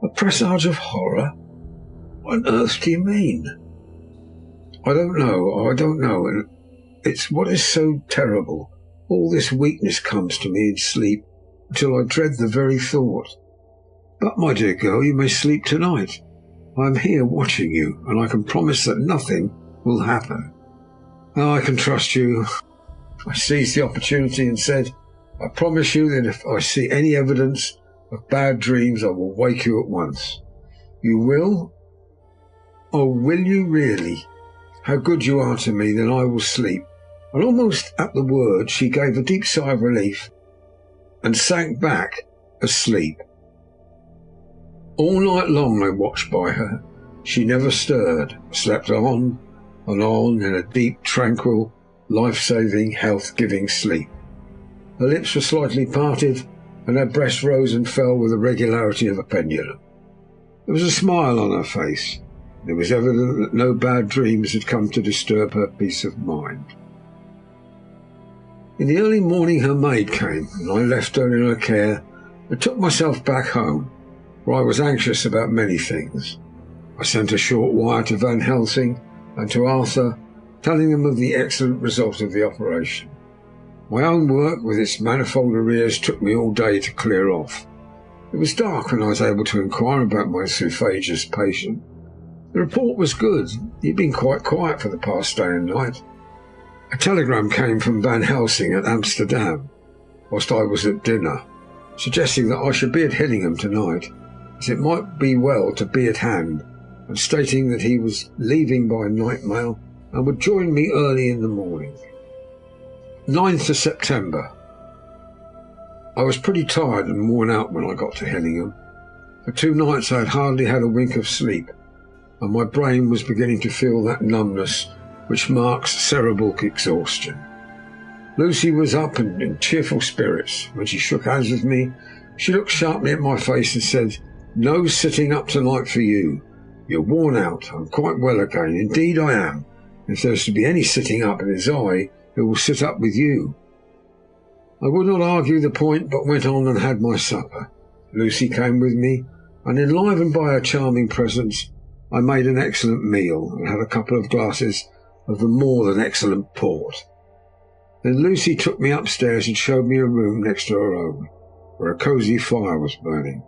"A presage of horror? What on earth do you mean?" I don't know, and it's what is so terrible. All this weakness comes to me in sleep, until I dread the very thought. But, my dear girl, you may sleep tonight. I am here watching you, and I can promise that nothing will happen." "Oh, I can trust you." I seized the opportunity and said, "I promise you that if I see any evidence of bad dreams, I will wake you at once." "You will?" "Oh, will you really? How good you are to me. Then I will sleep." And almost at the word she gave a deep sigh of relief and sank back asleep. All night long I watched by her. She never stirred, slept on and on in a deep, tranquil, life-saving, health-giving sleep. Her lips were slightly parted, and her breast rose and fell with the regularity of a pendulum. There was a smile on her face. It was evident that no bad dreams had come to disturb her peace of mind. In the early morning her maid came, and I left her in her care and took myself back home, for I was anxious about many things. I sent a short wire to Van Helsing and to Arthur, telling them of the excellent result of the operation. My own work, with its manifold arrears, took me all day to clear off. It was dark when I was able to inquire about my Sophagus patient. The report was good. He had been quite quiet for the past day and night. A telegram came from Van Helsing at Amsterdam, whilst I was at dinner, suggesting that I should be at Hillingham tonight, as it might be well to be at hand, and stating that he was leaving by night mail and would join me early in the morning. 9th of September. I was pretty tired and worn out when I got to Hillingham. For 2 nights I had hardly had a wink of sleep, and my brain was beginning to feel that numbness which marks cerebral exhaustion. Lucy was up and in cheerful spirits. When she shook hands with me, she looked sharply at my face and said, "No sitting up tonight for you. You're worn out. I'm quite well again. Indeed I am. If there's to be any sitting up, it is I who will sit up with you." I would not argue the point, but went on and had my supper. Lucy came with me, and enlivened by her charming presence, I made an excellent meal and had a couple of glasses of the more than excellent port. Then Lucy took me upstairs and showed me a room next to her own, where a cosy fire was burning.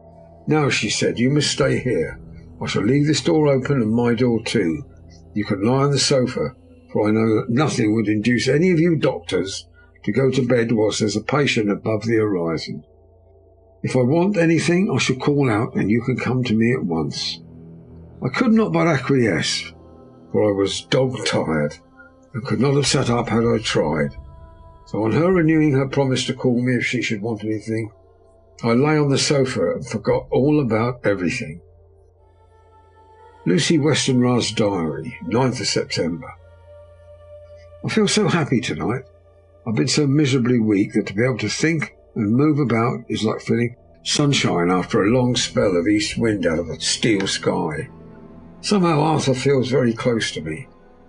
"Now," she said, "you must stay here. I shall leave this door open and my door too. You can lie on the sofa, for I know that nothing would induce any of you doctors to go to bed whilst there's a patient above the horizon. If I want anything, I shall call out, and you can come to me at once." I could not but acquiesce, for I was dog-tired, and could not have sat up had I tried. So on her renewing her promise to call me if she should want anything, I lay on the sofa and forgot all about everything. Lucy Westenra's diary, 9th of September. I feel so happy tonight. I've been so miserably weak that to be able to think and move about is like feeling sunshine after a long spell of east wind out of a steel sky. Somehow Arthur feels very close to me.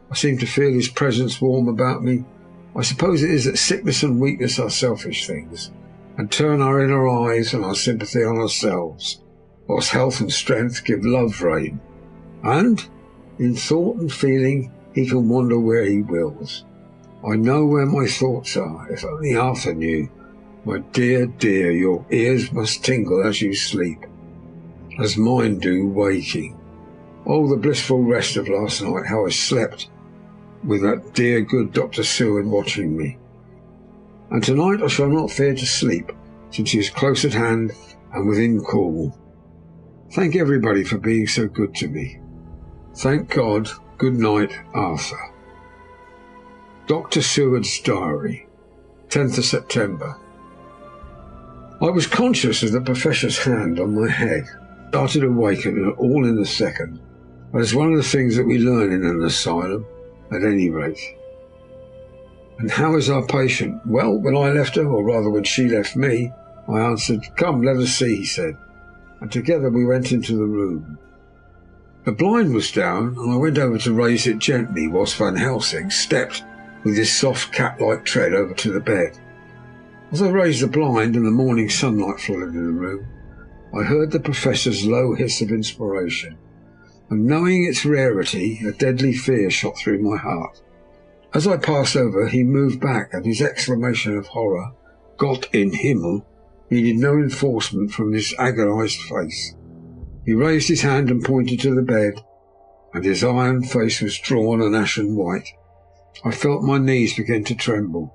I seem to feel his presence warm about me. I suppose it is that sickness and weakness are selfish things, and turn our inner eyes and our sympathy on ourselves, whilst health and strength give love rein. And, in thought and feeling, he can wander where he wills. I know where my thoughts are, if only Arthur knew. My dear, dear, your ears must tingle as you sleep, as mine do waking. Oh, the blissful rest of last night, how I slept, with that dear good Dr. Seward watching me. And tonight I shall not fear to sleep, since he is close at hand and within call. Thank everybody for being so good to me. Thank God. Good night, Arthur. Dr. Seward's diary, 10th of September. I was conscious of the professor's hand on my head. Started awakening all in a second. That is one of the things that we learn in an asylum, at any rate. "And how is our patient?" "Well, when I left her, or rather when she left me," I answered. "Come, let us see," he said, and together we went into the room. The blind was down, and I went over to raise it gently, whilst Van Helsing stepped with his soft cat-like tread over to the bed. As I raised the blind and the morning sunlight flooded in the room, I heard the professor's low hiss of inspiration, and knowing its rarity, a deadly fear shot through my heart. As I passed over, he moved back, and his exclamation of horror, "Gott in Himmel," needed no enforcement from his agonized face. He raised his hand and pointed to the bed, and his iron face was drawn an ashen white. I felt my knees begin to tremble.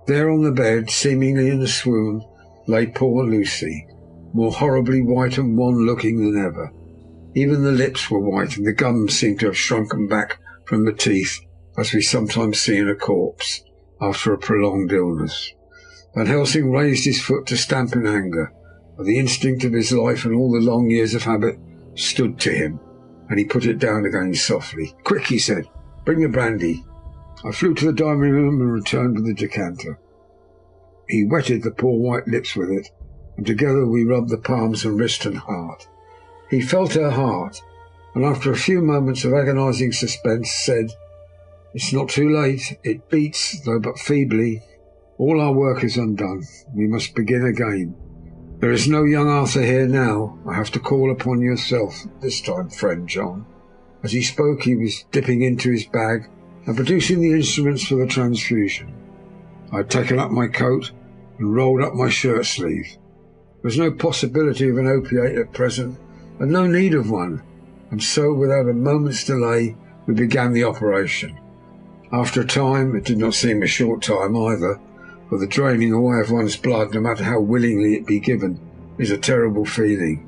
There on the bed, seemingly in a swoon, lay poor Lucy, more horribly white and wan-looking than ever. Even the lips were white, and the gums seemed to have shrunken back from the teeth, as we sometimes see in a corpse after a prolonged illness. Van Helsing raised his foot to stamp in anger, but the instinct of his life and all the long years of habit stood to him, and he put it down again softly. "Quick," he said, "bring the brandy." I flew to the dining room and returned with the decanter. He wetted the poor white lips with it, and together we rubbed the palms and wrist and heart. He felt her heart, and after a few moments of agonizing suspense said, "It's not too late. It beats, though but feebly. All our work is undone. We must begin again. There is no young Arthur here now. I have to call upon yourself this time, friend John." As he spoke, he was dipping into his bag and producing the instruments for the transfusion. I had taken up my coat and rolled up my shirt sleeve. There was no possibility of an opiate at present, and no need of one, and so, without a moment's delay, we began the operation. After a time, it did not seem a short time either, for the draining away of one's blood, no matter how willingly it be given, is a terrible feeling.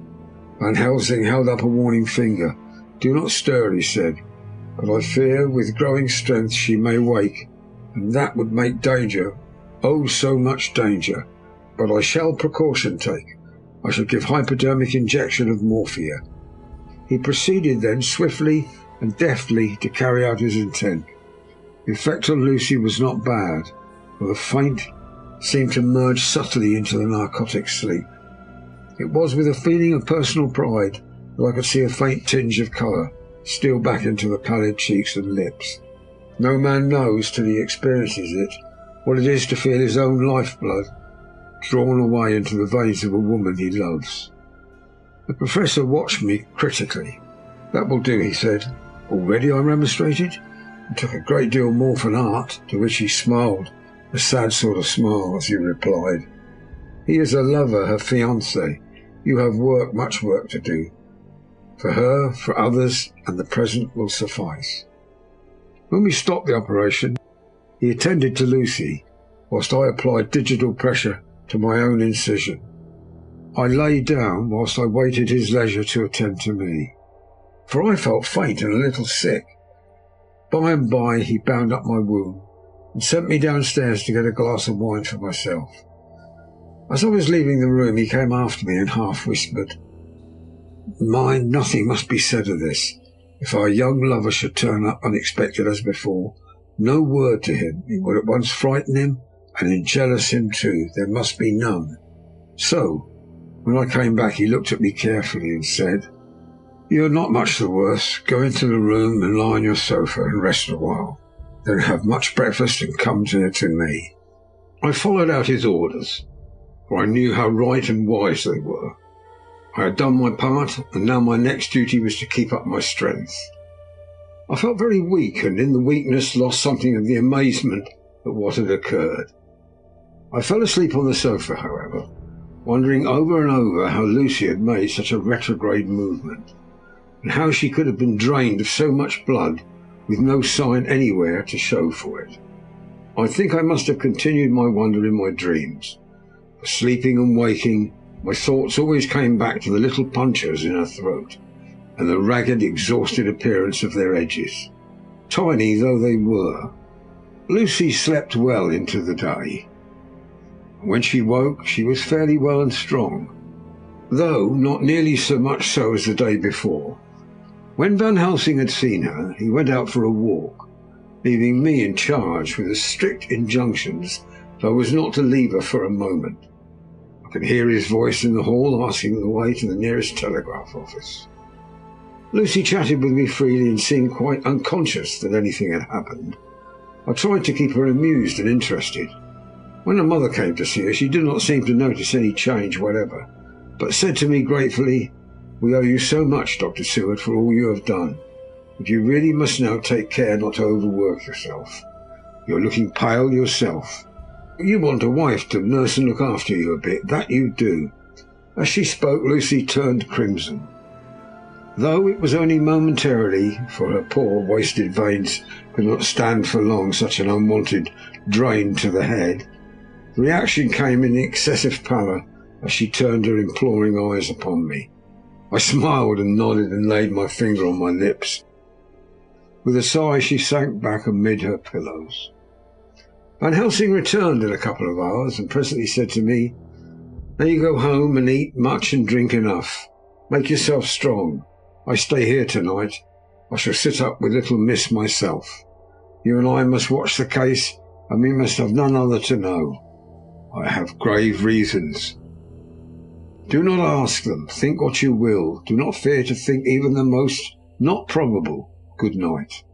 Van Helsing held up a warning finger. "Do not stir," he said, "but I fear with growing strength she may wake, and that would make danger, oh, so much danger. But I shall precaution take. I shall give hypodermic injection of morphia." He proceeded then swiftly and deftly to carry out his intent. The effect on Lucy was not bad, for the faint seemed to merge subtly into the narcotic sleep. It was with a feeling of personal pride that I could see a faint tinge of colour steal back into the pallid cheeks and lips. No man knows, till he experiences it, what it is to feel his own lifeblood drawn away into the veins of a woman he loves. The professor watched me critically. That will do, he said. Already, I remonstrated. It took a great deal more for an art, to which he smiled, a sad sort of smile, as he replied. He is a lover, her fiancé. You have much work to do. For her, for others, and the present will suffice. When we stopped the operation, he attended to Lucy, whilst I applied digital pressure to my own incision. I lay down whilst I waited his leisure to attend to me, for I felt faint and a little sick. By and by he bound up my wound and sent me downstairs to get a glass of wine for myself. As I was leaving the room, he came after me and half whispered, Mind, nothing must be said of this. If our young lover should turn up unexpected as before, no word to him. It would at once frighten him and enjealous him too. There must be none. So, when I came back, he looked at me carefully and said, You are not much the worse. Go into the room and lie on your sofa and rest a while. Then have much breakfast and come to me. I followed out his orders, for I knew how right and wise they were. I had done my part, and now my next duty was to keep up my strength. I felt very weak, and in the weakness lost something of the amazement at what had occurred. I fell asleep on the sofa, however, wondering over and over how Lucy had made such a retrograde movement, and how she could have been drained of so much blood with no sign anywhere to show for it. I think I must have continued my wonder in my dreams, for sleeping and waking, my thoughts always came back to the little punctures in her throat, and the ragged, exhausted appearance of their edges, tiny though they were. Lucy slept well into the day. When she woke, she was fairly well and strong, though not nearly so much so as the day before. When Van Helsing had seen her, he went out for a walk, leaving me in charge with the strict injunctions that I was not to leave her for a moment. I could hear his voice in the hall asking the way to the nearest telegraph office. Lucy chatted with me freely and seemed quite unconscious that anything had happened. I tried to keep her amused and interested. When her mother came to see her, she did not seem to notice any change whatever, but said to me gratefully, We owe you so much, Dr. Seward, for all you have done, but you really must now take care not to overwork yourself. You're looking pale yourself. You want a wife to nurse and look after you a bit, that you do. As she spoke, Lucy turned crimson. Though it was only momentarily, for her poor wasted veins could not stand for long such an unwanted drain to the head, the reaction came in the excessive pallor as she turned her imploring eyes upon me. I smiled and nodded and laid my finger on my lips. With a sigh she sank back amid her pillows. Van Helsing returned in a couple of hours and presently said to me, Now you go home and eat much and drink enough. Make yourself strong. I stay here tonight. I shall sit up with little Miss myself. You and I must watch the case, and we must have none other to know. I have grave reasons. Do not ask them. Think what you will. Do not fear to think even the most not probable. Good night.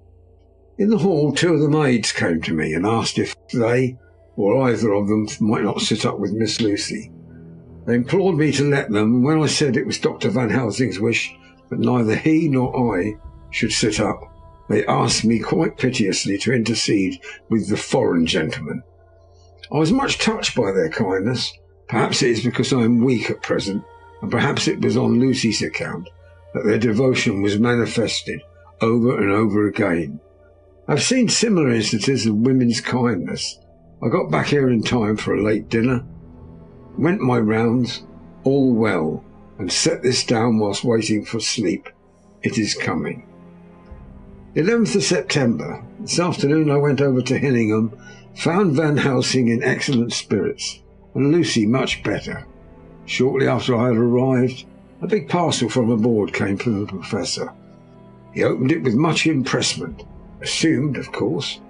In the hall, two of the maids came to me and asked if they, or either of them, might not sit up with Miss Lucy. They implored me to let them, and when I said it was Dr. Van Helsing's wish that neither he nor I should sit up, they asked me quite piteously to intercede with the foreign gentleman. I was much touched by their kindness. Perhaps it is because I am weak at present, and perhaps it was on Lucy's account that their devotion was manifested over and over again. I have seen similar instances of women's kindness. I got back here in time for a late dinner, went my rounds, all well, and set this down whilst waiting for sleep. It is coming. 11th of September. This afternoon I went over to Hillingham, found Van Helsing in excellent spirits, and Lucy much better. Shortly after I had arrived, a big parcel from aboard came from the Professor. He opened it with much impressment, assumed, of course,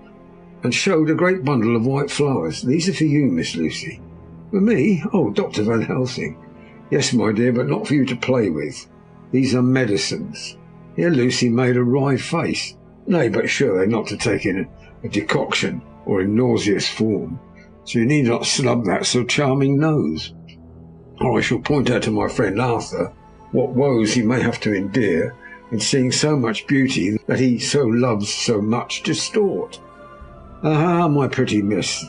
and showed a great bundle of white flowers. These are for you, Miss Lucy. For me? Oh, Dr. Van Helsing. Yes, my dear, but not for you to play with. These are medicines. Here Lucy made a wry face. Nay, but sure they're not to take in a decoction or in nauseous form, so you need not snub that so charming nose. Or I shall point out to my friend Arthur what woes he may have to endure and seeing so much beauty that he so loves so much distort. Aha, my pretty miss,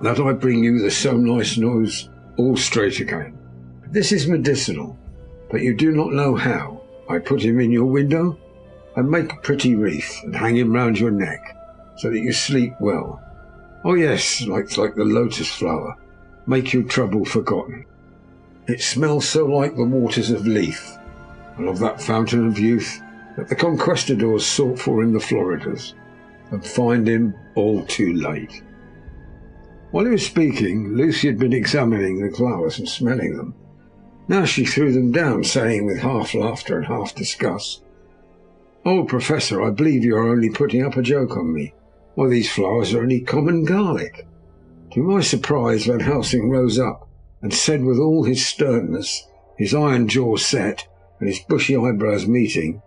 that I bring you the so nice nose all straight again. This is medicinal, but you do not know how. I put him in your window, and make a pretty wreath, and hang him round your neck, so that you sleep well. Oh yes, like the lotus flower, make your trouble forgotten. It smells so like the waters of Lethe, and of that fountain of youth that the conquistadors sought for in the Floridas, and find him all too late. While he was speaking, Lucy had been examining the flowers and smelling them. Now she threw them down, saying with half laughter and half disgust, "Oh, Professor, I believe you are only putting up a joke on me. Why, these flowers are only common garlic." To my surprise, Van Helsing rose up and said with all his sternness, his iron jaw set and his bushy eyebrows meeting,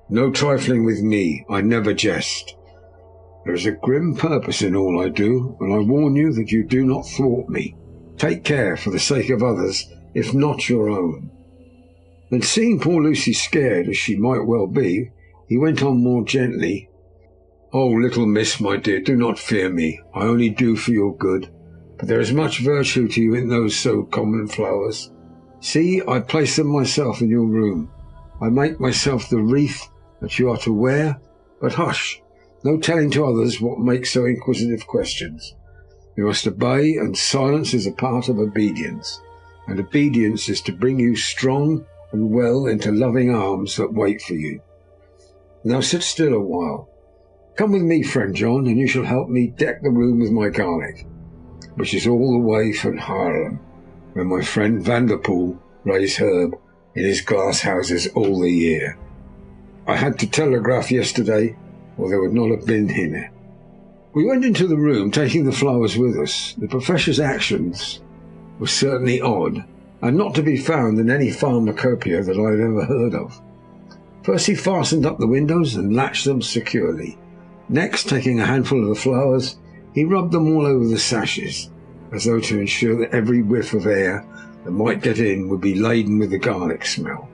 "No trifling with me, I never jest. There is a grim purpose in all I do, and I warn you that you do not thwart me. Take care for the sake of others, if not your own." Then, seeing poor Lucy scared, as she might well be, he went on more gently, "Oh, little miss, my dear, do not fear me. I only do for your good. But there is much virtue to you in those so common flowers. See, I place them myself in your room. I make myself the wreath that you are to wear. But hush, no telling to others what makes so inquisitive questions. You must obey, and silence is a part of obedience, and obedience is to bring you strong and well into loving arms that wait for you. Now sit still a while. Come with me, friend John, and you shall help me deck the room with my garlic, which is all the way from Haarlem, where my friend Vanderpool raised herb in his glass houses all the year. I had to telegraph yesterday, or there would not have been here." We went into the room, taking the flowers with us. The Professor's actions were certainly odd, and not to be found in any pharmacopoeia that I had ever heard of. First he fastened up the windows and latched them securely. Next, taking a handful of the flowers, he rubbed them all over the sashes, as though to ensure that every whiff of air that might get in would be laden with the garlic smell.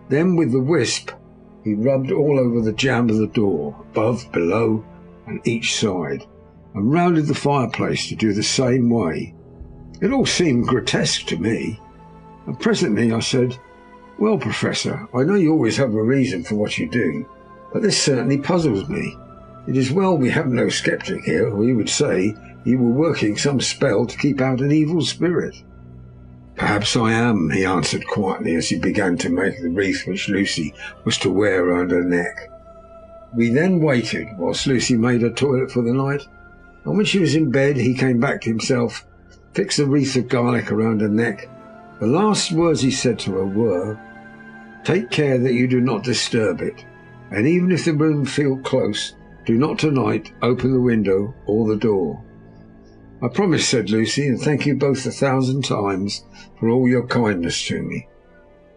Then, with the wisp, he rubbed all over the jamb of the door, above, below, and each side, and rounded the fireplace to do the same way. It all seemed grotesque to me, and presently I said, "Well, Professor, I know you always have a reason for what you do, but this certainly puzzles me. It is well we have no sceptic here, or he would say you were working some spell to keep out an evil spirit." "Perhaps I am," he answered quietly, as he began to make the wreath which Lucy was to wear round her neck. We then waited whilst Lucy made her toilet for the night, and when she was in bed he came back to himself, fixed the wreath of garlic around her neck. The last words he said to her were, "Take care that you do not disturb it, and even if the room feel close, do not tonight open the window or the door." "I promise," said Lucy, "and thank you both 1,000 times for all your kindness to me.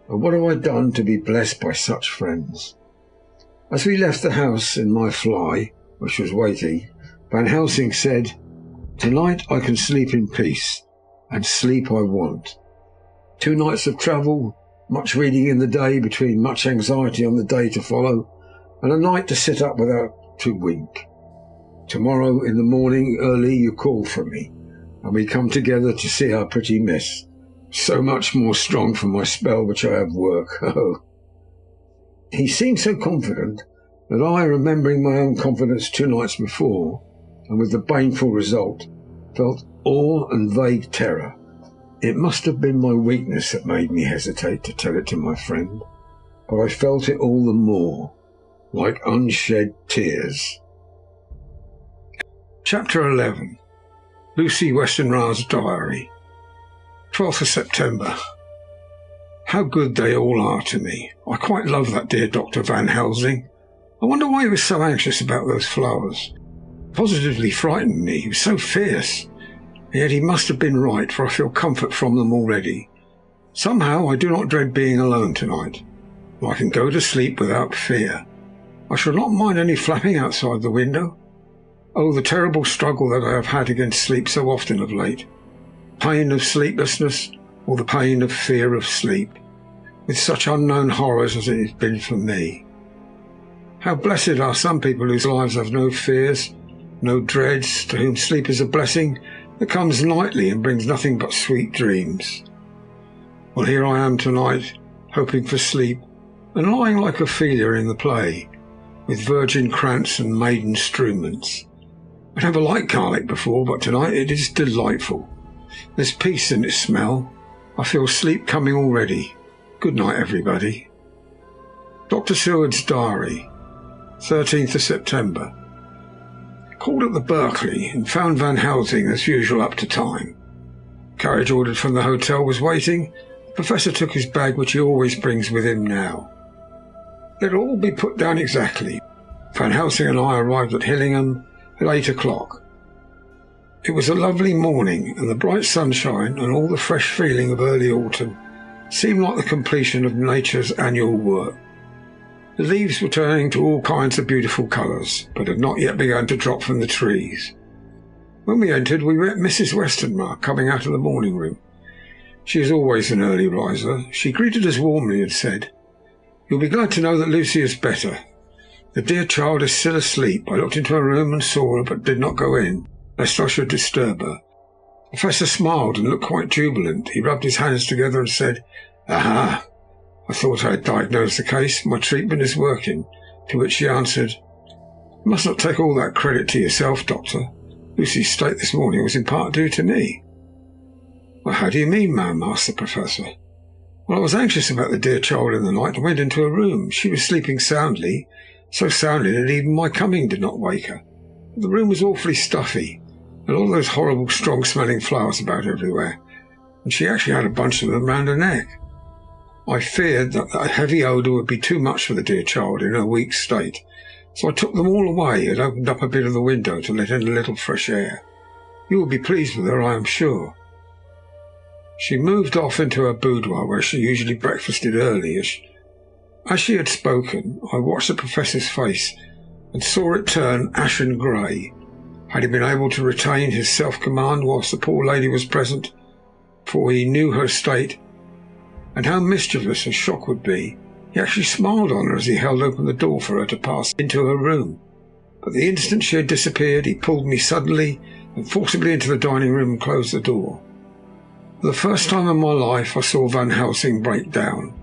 And what have I done to be blessed by such friends?" As we left the house in my fly, which was waiting, Van Helsing said, "Tonight I can sleep in peace, and sleep I want. 2 nights of travel, much reading in the day between much anxiety on the day to follow, and a night to sit up without to wink. Tomorrow in the morning early you call for me, and we come together to see our pretty miss, so much more strong for my spell which I have work. Oh!" He seemed so confident that I, remembering my own confidence 2 nights before, and with the baneful result, felt awe and vague terror. It must have been my weakness that made me hesitate to tell it to my friend, but I felt it all the more, like unshed tears. Chapter 11. Lucy Westenra's Diary. 12th of September. How good they all are to me. I quite love that dear Dr. Van Helsing. I wonder why he was so anxious about those flowers. It positively frightened me. He was so fierce. And yet he must have been right, for I feel comfort from them already. Somehow I do not dread being alone tonight. I can go to sleep without fear. I shall not mind any flapping outside the window. Oh, the terrible struggle that I have had against sleep so often of late. Pain of sleeplessness, or the pain of fear of sleep. with such unknown horrors as it has been for me. How blessed are some people whose lives have no fears, no dreads, to whom sleep is a blessing that comes nightly and brings nothing but sweet dreams. Well, here I am tonight, hoping for sleep, and lying like Ophelia in the play, with virgin krantz and maiden struments. I'd never liked garlic before, but tonight it is delightful. There's peace in its smell. I feel sleep coming already. Good night, everybody. Dr. Seward's Diary, 13th of September. Called at the Berkeley and found Van Helsing as usual up to time. Carriage ordered from the hotel was waiting. The professor took his bag, which he always brings with him now. Let it all be put down exactly. Van Helsing and I arrived at Hillingham at 8 o'clock. It was a lovely morning, and the bright sunshine and all the fresh feeling of early autumn seemed like the completion of nature's annual work. The leaves were turning to all kinds of beautiful colours, but had not yet begun to drop from the trees. When we entered, we met Mrs. Westenra coming out of the morning room. She is always an early riser. She greeted us warmly and said, "You'll be glad to know that Lucy is better. The dear child is still asleep. I looked into her room and saw her, but did not go in, lest I should disturb her." The Professor smiled and looked quite jubilant. He rubbed his hands together and said, "Aha! I thought I had diagnosed the case. My treatment is working." To which she answered, "You must not take all that credit to yourself, Doctor. Lucy's state this morning was in part due to me." "Well, how do you mean, ma'am?" asked the Professor. "Well, I was anxious about the dear child in the night and went into her room. She was sleeping soundly, so soundly that even my coming did not wake her. But the room was awfully stuffy, and all those horrible strong-smelling flowers about everywhere, and she actually had a bunch of them round her neck. I feared that a heavy odour would be too much for the dear child in her weak state, so I took them all away and opened up a bit of the window to let in a little fresh air. You will be pleased with her, I am sure." She moved off into her boudoir, where she usually breakfasted early. As she had spoken, I watched the Professor's face and saw it turn ashen grey. Had he been able to retain his self-command whilst the poor lady was present, for he knew her state, and how mischievous a shock would be, he actually smiled on her as he held open the door for her to pass into her room. But the instant she had disappeared, he pulled me suddenly and forcibly into the dining room and closed the door. For the first time in my life I saw Van Helsing break down.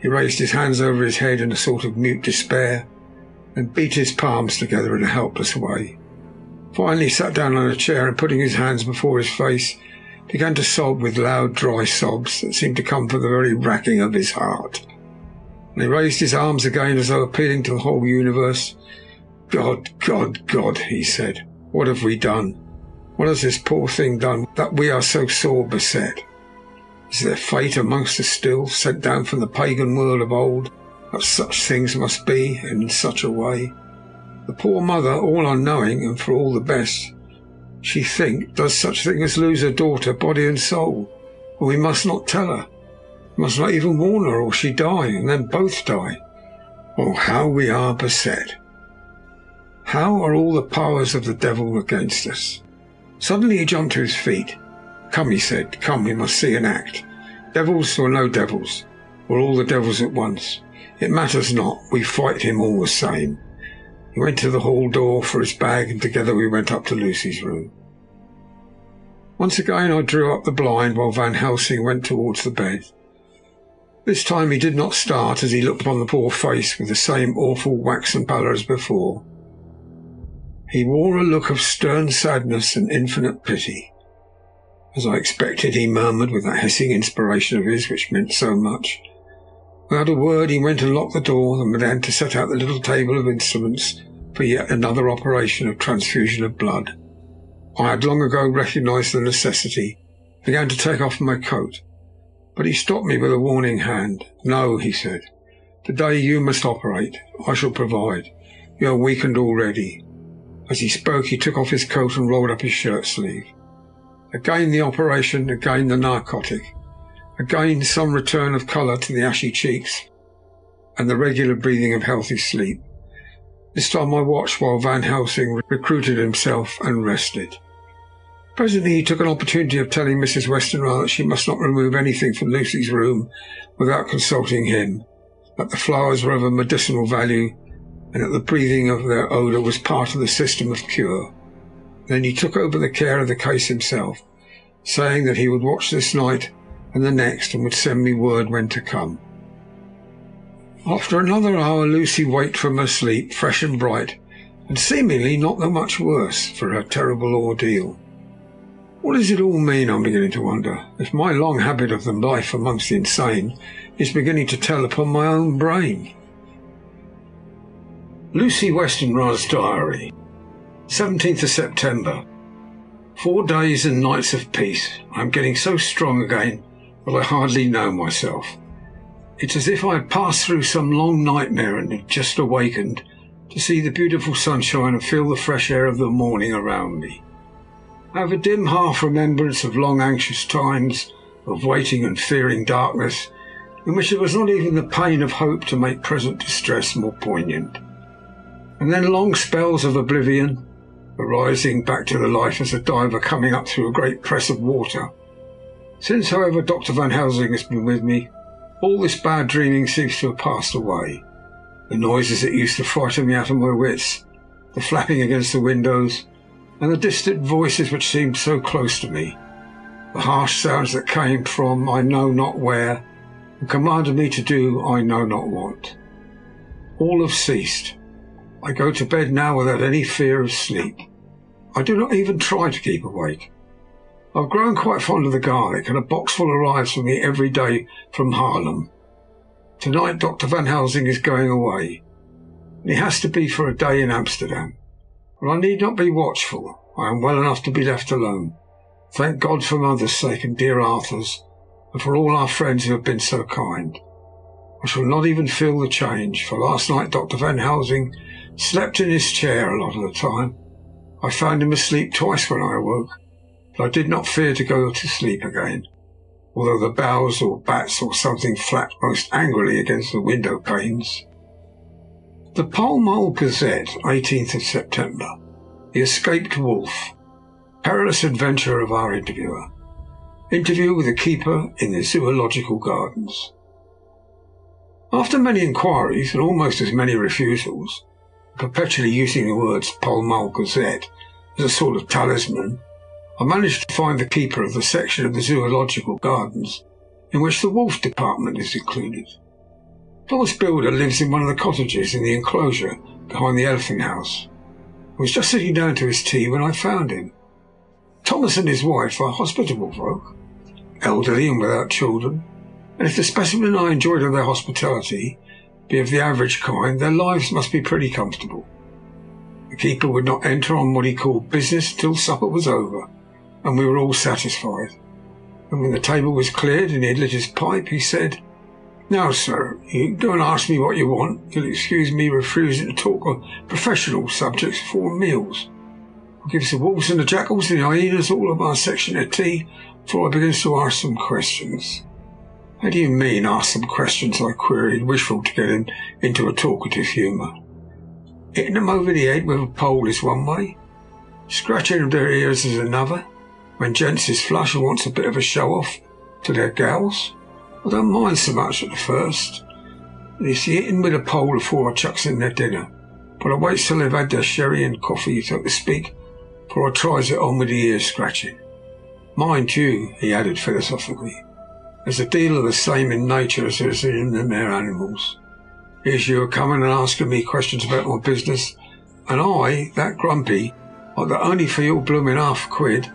He raised his hands over his head in a sort of mute despair, and beat his palms together in a helpless way. Finally he sat down on a chair and, putting his hands before his face, began to sob with loud, dry sobs that seemed to come from the very racking of his heart. And he raised his arms again as though appealing to the whole universe. "God, God, God," he said, "what have we done? What has this poor thing done that we are so sore beset? Is there fate amongst us still, sent down from the pagan world of old, that such things must be, and in such a way? The poor mother, all unknowing, and for all the best, she does such thing as lose her daughter, body and soul, and we must not tell her. We must not even warn her, or she die, and then both die. Oh, how we are beset! How are all the powers of the devil against us?" Suddenly he jumped to his feet. "Come," he said, "come, we must see an act. Devils or no devils, or all the devils at once, it matters not, we fight him all the same." He went to the hall door for his bag, and together we went up to Lucy's room. Once again I drew up the blind while Van Helsing went towards the bed. This time he did not start as he looked upon the poor face with the same awful waxen pallor as before. He wore a look of stern sadness and infinite pity. As I expected, he murmured with that hissing inspiration of his which meant so much. Without a word he went and locked the door, and began to set out the little table of instruments for yet another operation of transfusion of blood. I had long ago recognised the necessity, and began to take off my coat, but he stopped me with a warning hand. "No," he said, "today you must operate. I shall provide. You are weakened already." As he spoke he took off his coat and rolled up his shirt sleeve. Again the operation, again the narcotic, again some return of colour to the ashy cheeks, and the regular breathing of healthy sleep. This time I watched while Van Helsing recruited himself and rested. Presently he took an opportunity of telling Mrs. Westenra that she must not remove anything from Lucy's room without consulting him, that the flowers were of a medicinal value, and that the breathing of their odour was part of the system of cure. Then he took over the care of the case himself, saying that he would watch this night and the next and would send me word when to come. After another hour Lucy waked from her sleep, fresh and bright, and seemingly not that much worse for her terrible ordeal. What does it all mean, I'm beginning to wonder, if my long habit of the life amongst the insane is beginning to tell upon my own brain? Lucy Westenra's diary, 17th of September. 4 days and nights of peace. I am getting so strong again that I hardly know myself. It's as if I had passed through some long nightmare and had just awakened to see the beautiful sunshine and feel the fresh air of the morning around me. I have a dim half-remembrance of long anxious times, of waiting and fearing darkness, in which there was not even the pain of hope to make present distress more poignant. And then long spells of oblivion, arising back to the life as a diver coming up through a great press of water. Since, however, Dr. Van Helsing has been with me, all this bad dreaming seems to have passed away. The noises that used to frighten me out of my wits, the flapping against the windows, and the distant voices which seemed so close to me, the harsh sounds that came from I know not where, and commanded me to do I know not what. All have ceased. I go to bed now without any fear of sleep. I do not even try to keep awake. I've grown quite fond of the garlic, and a boxful arrives for me every day from Haarlem. Tonight Dr. Van Helsing is going away, and he has to be for a day in Amsterdam. But I need not be watchful. I am well enough to be left alone. Thank God for mother's sake and dear Arthur's, and for all our friends who have been so kind. I shall not even feel the change, for last night Dr. Van Helsing slept in his chair a lot of the time. I found him asleep twice when I awoke, but I did not fear to go to sleep again, although the boughs or bats or something flapped most angrily against the window panes. The Pall Mall Gazette, 18th of September. The Escaped Wolf. Perilous adventure of our interviewer. Interview with the keeper in the Zoological Gardens. After many inquiries and almost as many refusals, perpetually using the words Pall Mall Gazette as a sort of talisman, I managed to find the keeper of the section of the Zoological Gardens in which the wolf department is included. Thomas Builder lives in one of the cottages in the enclosure behind the Elephant House. I was just sitting down to his tea when I found him. Thomas and his wife are hospitable folk, elderly and without children, and if the specimen I enjoyed of their hospitality be of the average kind, their lives must be pretty comfortable. The keeper would not enter on what he called business till supper was over, and we were all satisfied. And when the table was cleared and he had lit his pipe, he said, "Now, sir, you don't ask me what you want. You'll excuse me refusing to talk on professional subjects before meals. I'll give the wolves and the jackals and the hyenas all of our section of tea before I begin to ask some questions." "How do you mean, ask some questions?" I queried, wishful to get him into a talkative humour. "Hitting them over the head with a pole is one way. Scratching of their ears is another, when gents is flush and wants a bit of a show-off to their gals. I don't mind so much at the first. It's the hitting with a pole before I chucks in their dinner, but I waits till they've had their sherry and coffee, so to speak, before I tries it on with the ear scratching. Mind you," he added philosophically, "there's a deal of the same in nature as there is in them there animals. Here's you a coming and asking me questions about my business, and I, that grumpy, like that only for your blooming £half-quid,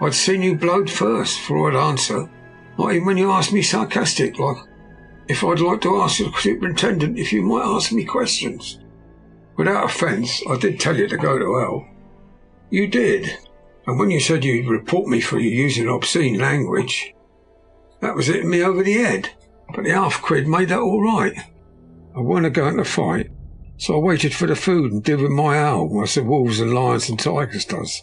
I'd seen you blowed first before I'd answer. Not even when you asked me sarcastic, like, if I'd like to ask the superintendent if you might ask me questions. Without offence, I did tell you to go to hell." "You did, and when you said you'd report me for you using obscene language, that was hitting me over the head, but the £half-quid made that all right. I weren't going to fight, so I waited for the food and did with my owl as the wolves and lions and tigers does.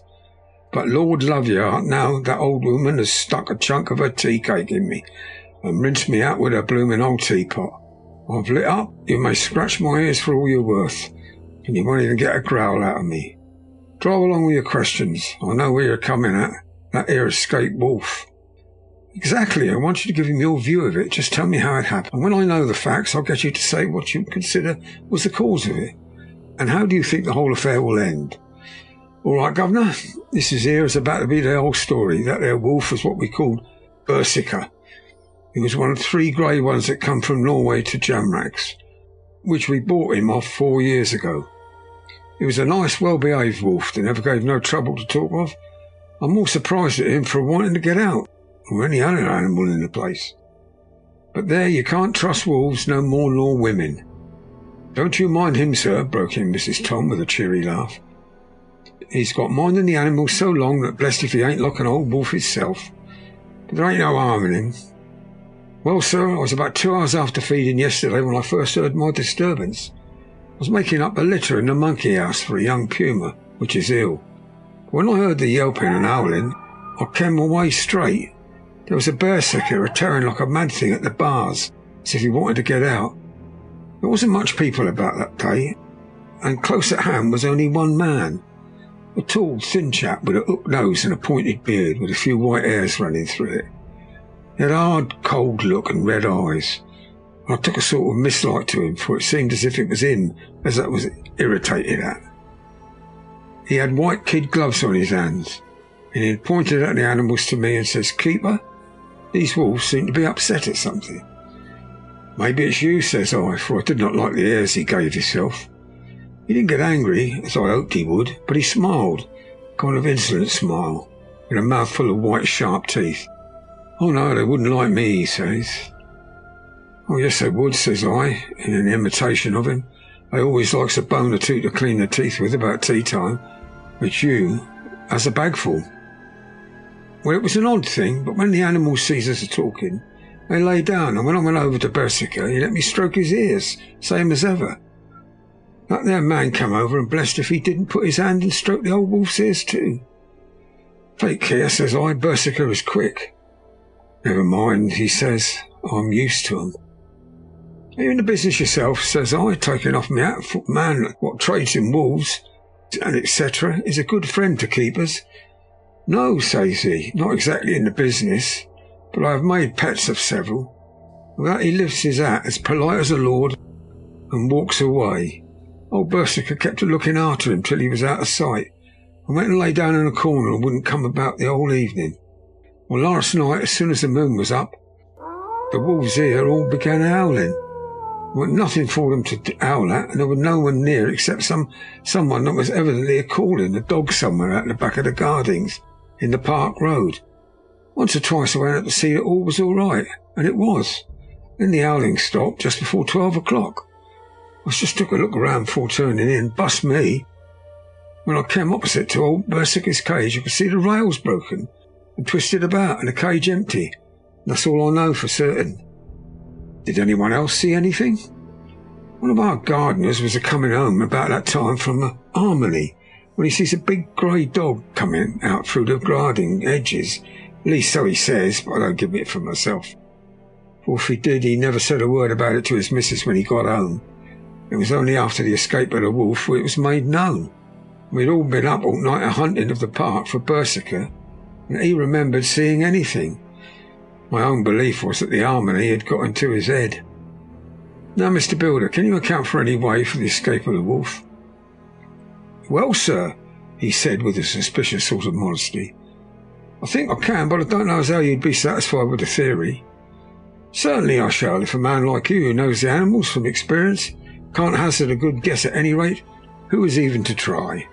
But Lord love you, now that old woman has stuck a chunk of her tea cake in me and rinsed me out with her blooming old teapot. I've lit up. You may scratch my ears for all you're worth, and you won't even get a growl out of me. Drive along with your questions. I know where you're coming at, that here escaped wolf. Exactly. I want you to give him your view of it. Just tell me how it happened. And when I know the facts, I'll get you to say what you consider was the cause of it. And how do you think the whole affair will end? All right, Governor. This is about to be the whole story. That there wolf was what we called Berserker. He was one of 3 grey ones that come from Norway to Jamraks, which we bought him off 4 years ago. He was a nice, well-behaved wolf that never gave no trouble to talk of. I'm more surprised at him for wanting to get out, or any other animal in the place. But there, you can't trust wolves no more nor women. Don't you mind him, sir, broke in Mrs. Tom with a cheery laugh. He's got minding the animals so long that blessed if he ain't like an old wolf himself. But there ain't no harm in him. Well, sir, I was about 2 hours after feeding yesterday when I first heard my disturbance. I was making up a litter in the monkey house for a young puma, which is ill. When I heard the yelping and howling, I came away straight. There was a berserker a-tearing like a mad thing at the bars, as if he wanted to get out. There wasn't much people about that day, and close at hand was only one man, a tall, thin chap with a hooked nose and a pointed beard with a few white hairs running through it. He had a hard, cold look and red eyes. I took a sort of mislike to him, for it seemed as if it was him as I was irritated at. He had white kid gloves on his hands, and he had pointed at the animals to me and says, "Keeper, these wolves seem to be upset at something." "Maybe it's you," says I, for I did not like the airs he gave himself. He didn't get angry, as I hoped he would, but he smiled, a kind of insolent smile, with a mouthful of white sharp teeth. "Oh no, they wouldn't like me," he says. "Oh yes, they would," says I, in an imitation of him. "They always likes a bone or two to clean their teeth with about tea time, which you has a bagful." Well, it was an odd thing, but when the animals sees us talking, they lay down, and when I went over to Berserker, he let me stroke his ears, same as ever. That there man come over, and blessed if he didn't put his hand and stroke the old wolf's ears too. "Take care," says I, "Berserker is quick." "Never mind," he says, "I'm used to 'em." "Are you in the business yourself?" says I, taking off my hat. For man what trades in wolves, and etc., is a good friend to keepers. "No," says he, "not exactly in the business, but I have made pets of several." With that he lifts his hat as polite as a lord and walks away. Old Berserker kept looking after him till he was out of sight, and went and lay down in a corner and wouldn't come about the whole evening. Well, last night, as soon as the moon was up, the wolves here all began howling. There wasn't nothing for them to howl at, and there was no one near except someone that was evidently a-calling a dog somewhere out the back of the gardens in the Park Road. Once or twice I went out to see that all was all right, and it was. Then the howling stopped just before 12 o'clock. I just took a look around before turning in. Bust me. When I came opposite to old Berserker's cage, I could see the rails broken and twisted about and the cage empty. That's all I know for certain. Did anyone else see anything? One of our gardeners was coming home about that time from a harmony when he sees a big grey dog coming out through the garden edges. At least so he says, but I don't give it for myself. For if he did, he never said a word about it to his missus when he got home. It was only after the escape of the wolf where it was made known. We'd all been up all night a-hunting of the park for Berserker, and he remembered seeing anything. My own belief was that the harmony had got into his head. Now, Mr. Builder, can you account for any way for the escape of the wolf? "Well, sir," he said with a suspicious sort of modesty, "I think I can, but I don't know as how you'd be satisfied with the theory." "Certainly I shall, if a man like you, who knows the animals from experience, can't hazard a good guess at any rate. Who is even to try?"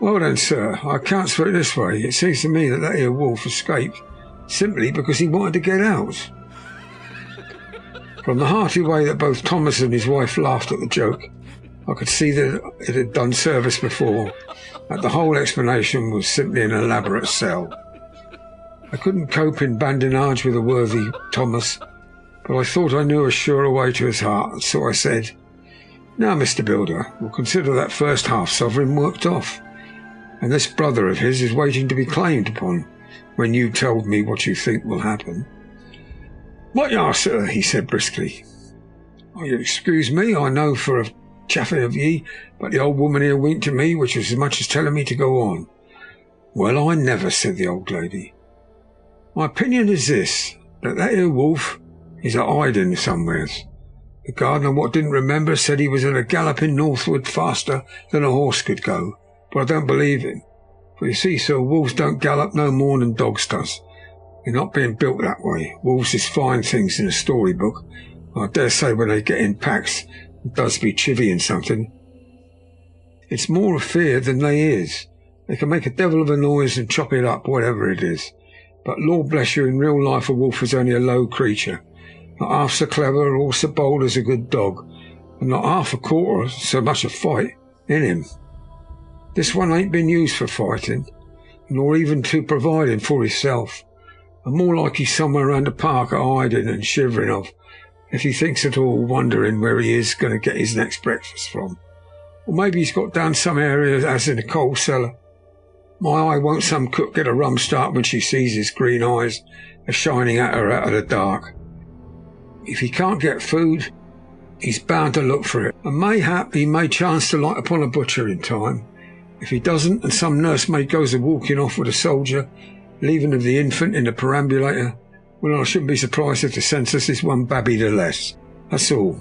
"Well then, sir, I accounts for it this way. It seems to me that here wolf escaped simply because he wanted to get out." From the hearty way that both Thomas and his wife laughed at the joke, I could see that it had done service before, that the whole explanation was simply an elaborate sell. I couldn't cope in badinage with the worthy Thomas, but I thought I knew a surer way to his heart, so I said, "Now, Mr. Builder, we'll consider that first half-sovereign worked off, and this brother of his is waiting to be claimed upon when you told me what you think will happen." "What you are, sir?" he said briskly. "Oh, you excuse me, I know for a chaffing of ye, but the old woman here winked to me, which was as much as telling me to go on. Well, I never, said the old lady. My opinion is this, that here wolf is a hiding somewheres. The gardener what didn't remember said he was at a galloping northward faster than a horse could go, but I don't believe him. For you see, sir, wolves don't gallop no more than dogs does. They're not being built that way. Wolves is fine things in a storybook. I dare say when they get in packs, it does be chivying something. It's more of fear than they is. They can make a devil of a noise and chop it up, whatever it is. But Lord bless you, in real life a wolf is only a low creature, not half so clever or so bold as a good dog, and not half a quarter so much a fight in him. This one ain't been used for fighting, nor even to providing for himself, and more like he's somewhere around the park a hiding and shivering of, if he thinks at all, wondering where he is going to get his next breakfast from. Or maybe he's got down some area as in a coal cellar. My eye, won't some cook get a rum start when she sees his green eyes a shining at her out of the dark? If he can't get food, he's bound to look for it, and mayhap he may chance to light upon a butcher in time. If he doesn't, and some nursemaid goes a walking off with a soldier, leaving of the infant in the perambulator, well, I shouldn't be surprised if the census is one babby the less. That's all.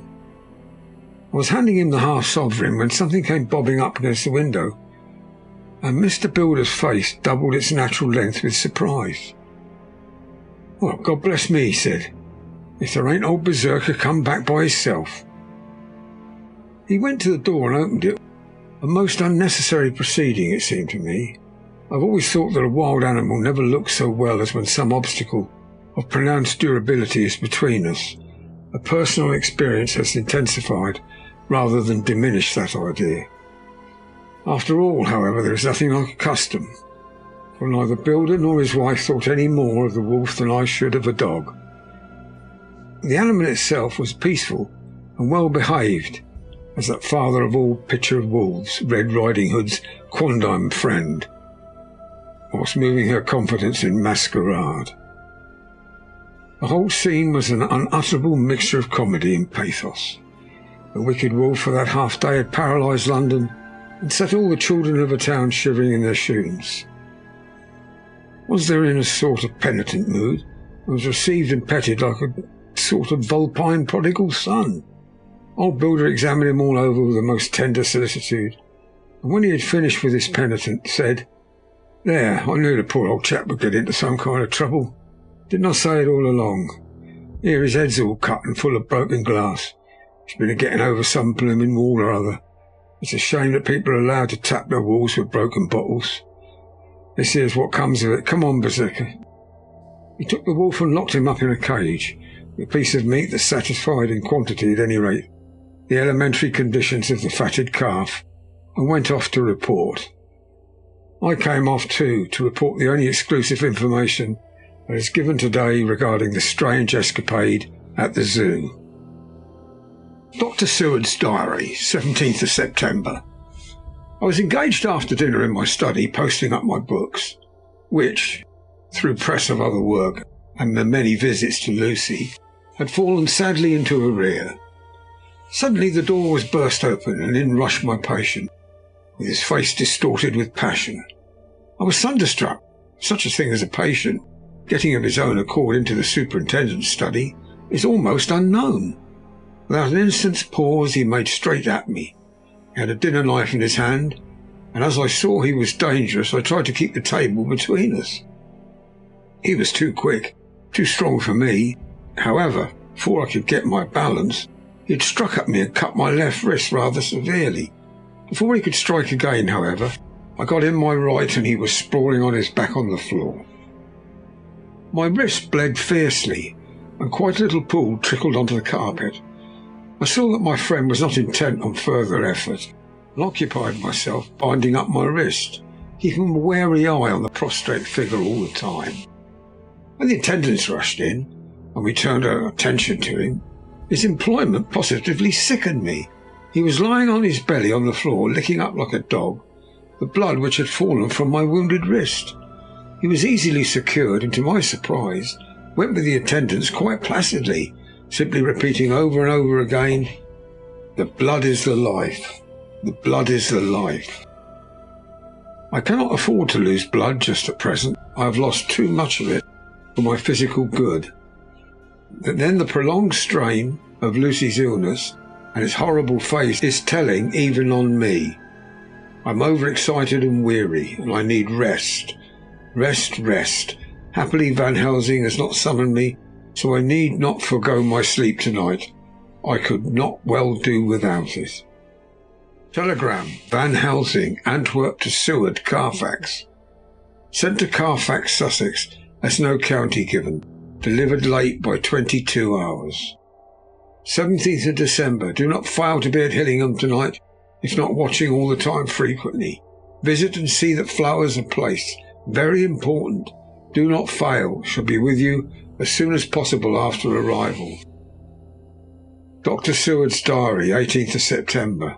I was handing him the half-sovereign when something came bobbing up against the window, and Mr. Builder's face doubled its natural length with surprise. Well, God bless me, he said, if there ain't old Berserker come back by himself. He went to the door and opened it, a most unnecessary proceeding, it seemed to me. I've always thought that a wild animal never looks so well as when some obstacle of pronounced durability is between us. A personal experience has intensified rather than diminished that idea. After all, however, there is nothing like custom, for neither Builder nor his wife thought any more of the wolf than I should of a dog. The animal itself was peaceful and well behaved, as that father of all picture of wolves, Red Riding Hood's quondam friend, whilst moving her confidence in masquerade. The whole scene was an unutterable mixture of comedy and pathos. The wicked wolf of that half day had paralysed London and set all the children of a town shivering in their shoes. Was there in a sort of penitent mood, and was received and petted like a sort of vulpine prodigal son. Old Builder examined him all over with the most tender solicitude, and when he had finished with his penitent, said, There, I knew the poor old chap would get into some kind of trouble. Didn't I say it all along? Here his head's all cut and full of broken glass. He's been a-getting over some blooming wall or other. It's a shame that people are allowed to tap their walls with broken bottles. This here's what comes of it. Come on, Berserker. He took the wolf and locked him up in a cage, with a piece of meat that satisfied in quantity at any rate the elementary conditions of the fatted calf, and went off to report. I came off too, to report the only exclusive information that is given today regarding the strange escapade at the zoo. Dr. Seward's diary, 17th of September. I was engaged after dinner in my study posting up my books, which, through press of other work and the many visits to Lucy, had fallen sadly into arrear. Suddenly the door was burst open, and in rushed my patient, with his face distorted with passion. I was thunderstruck. Such a thing as a patient getting of his own accord into the superintendent's study is almost unknown. Without an instant's pause, he made straight at me. He had a dinner knife in his hand, and as I saw he was dangerous, I tried to keep the table between us. He was too quick, too strong for me. However, before I could get my balance, he had struck at me and cut my left wrist rather severely. Before he could strike again, however, I got in my right and he was sprawling on his back on the floor. My wrist bled fiercely, and quite a little pool trickled onto the carpet. I saw that my friend was not intent on further effort, and occupied myself binding up my wrist, keeping a wary eye on the prostrate figure all the time. When the attendants rushed in, and we turned our attention to him, his employment positively sickened me. He was lying on his belly on the floor, licking up like a dog the blood which had fallen from my wounded wrist. He was easily secured, and to my surprise went with the attendants quite placidly, simply repeating over and over again, "The blood is the life. The blood is the life." I cannot afford to lose blood just at present. I have lost too much of it for my physical good. But then the prolonged strain of Lucy's illness and its horrible face is telling even on me. I'm overexcited and weary, and I need rest. Rest. Happily Van Helsing has not summoned me, so I need not forego my sleep tonight. I could not well do without it. Telegram, Van Helsing, Antwerp to Seward, Carfax. Sent to Carfax, Sussex, as no county given. Delivered late by 22 hours. 17th of December. Do not fail to be at Hillingham tonight, if not watching all the time frequently. Visit and see that flowers are placed. Very important. Do not fail. Shall be with you as soon as possible after arrival. Dr. Seward's diary, 18th of September.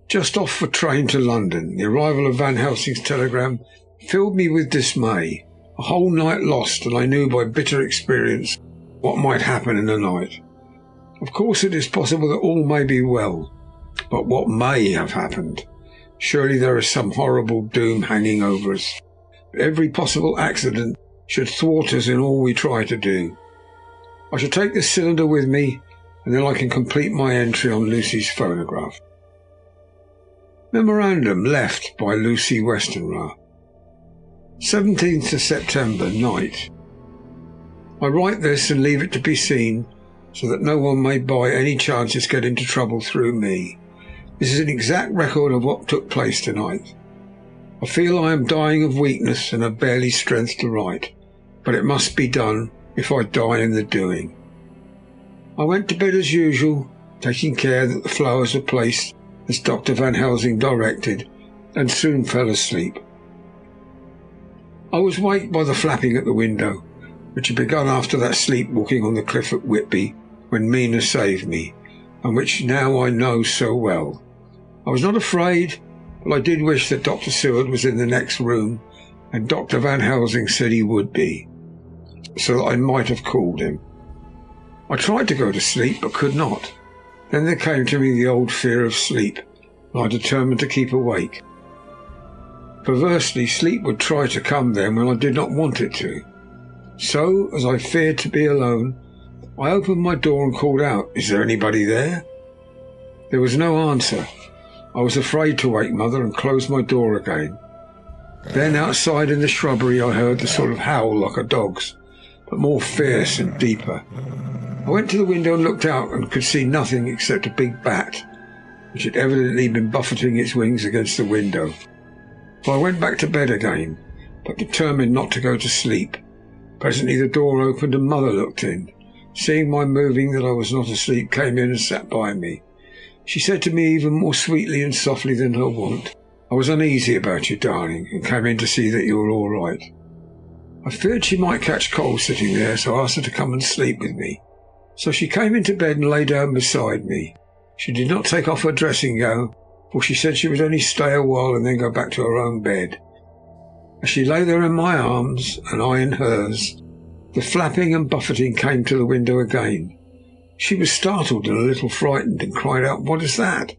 Just off for train to London. The arrival of Van Helsing's telegram filled me with dismay. A whole night lost, and I knew by bitter experience what might happen in the night. Of course it is possible that all may be well, but what may have happened? Surely there is some horrible doom hanging over us. Every possible accident should thwart us in all we try to do. I shall take this cylinder with me, and then I can complete my entry on Lucy's phonograph. Memorandum left by Lucy Westenra. 17th of September, night. I write this and leave it to be seen, so that no one may by any chances get into trouble through me. This is an exact record of what took place tonight. I feel I am dying of weakness and have barely strength to write, but it must be done if I die in the doing. I went to bed as usual, taking care that the flowers were placed as Dr. Van Helsing directed, and soon fell asleep. I was waked by the flapping at the window, which had begun after that sleepwalking on the cliff at Whitby when Mina saved me, and which now I know so well. I was not afraid, but I did wish that Dr. Seward was in the next room, and Dr. Van Helsing said he would be, so that I might have called him. I tried to go to sleep, but could not. Then there came to me the old fear of sleep, and I determined to keep awake. Perversely, sleep would try to come then when I did not want it to. So, as I feared to be alone, I opened my door and called out, "Is there anybody there?" There was no answer. I was afraid to wake Mother and closed my door again. Then outside in the shrubbery I heard the sort of howl like a dog's, but more fierce and deeper. I went to the window and looked out and could see nothing except a big bat, which had evidently been buffeting its wings against the window. So I went back to bed again, but determined not to go to sleep. Presently the door opened and Mother looked in. Seeing my moving that I was not asleep, came in and sat by me. She said to me even more sweetly and softly than her wont, "I was uneasy about you, darling, and came in to see that you were all right." I feared she might catch cold sitting there, so I asked her to come and sleep with me. So she came into bed and lay down beside me. She did not take off her dressing gown, for she said she would only stay a while and then go back to her own bed. As she lay there in my arms, and I in hers, the flapping and buffeting came to the window again. She was startled and a little frightened, and cried out, "What is that?"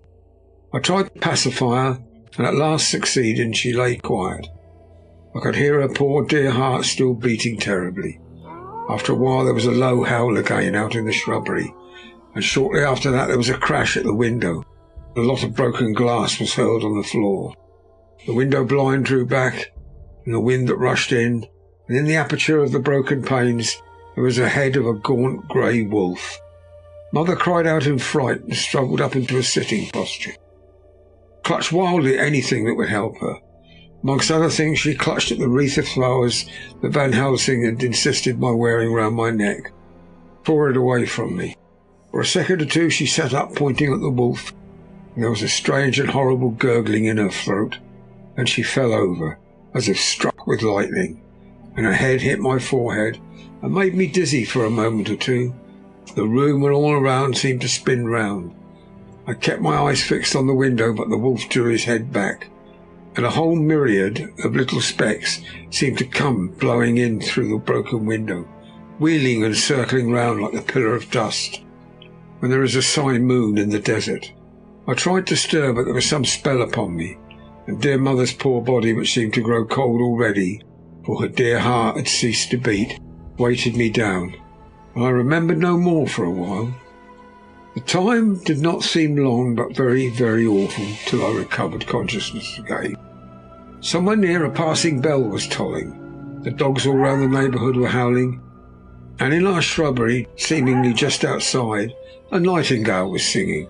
I tried to pacify her, and at last succeeded, and she lay quiet. I could hear her poor dear heart still beating terribly. After a while there was a low howl again out in the shrubbery, and shortly after that there was a crash at the window. A lot of broken glass was hurled on the floor. The window blind drew back, and the wind that rushed in, and in the aperture of the broken panes there was the head of a gaunt grey wolf. Mother cried out in fright and struggled up into a sitting posture. Clutched wildly at anything that would help her. Amongst other things, she clutched at the wreath of flowers that Van Helsing had insisted my wearing round my neck. Tore it away from me. For a second or two she sat up, pointing at the wolf, and there was a strange and horrible gurgling in her throat. Then she fell over, as if struck with lightning, and her head hit my forehead and made me dizzy for a moment or two. The room and all around seemed to spin round. I kept my eyes fixed on the window, but the wolf drew his head back, and a whole myriad of little specks seemed to come blowing in through the broken window, wheeling and circling round like the pillar of dust when there is a side moon in the desert. I tried to stir, but there was some spell upon me, and dear mother's poor body, which seemed to grow cold already, for her dear heart had ceased to beat, weighted me down, and I remembered no more for a while. The time did not seem long, but very, very awful, till I recovered consciousness again. Somewhere near, a passing bell was tolling. The dogs all round the neighbourhood were howling, and in our shrubbery, seemingly just outside, a nightingale was singing.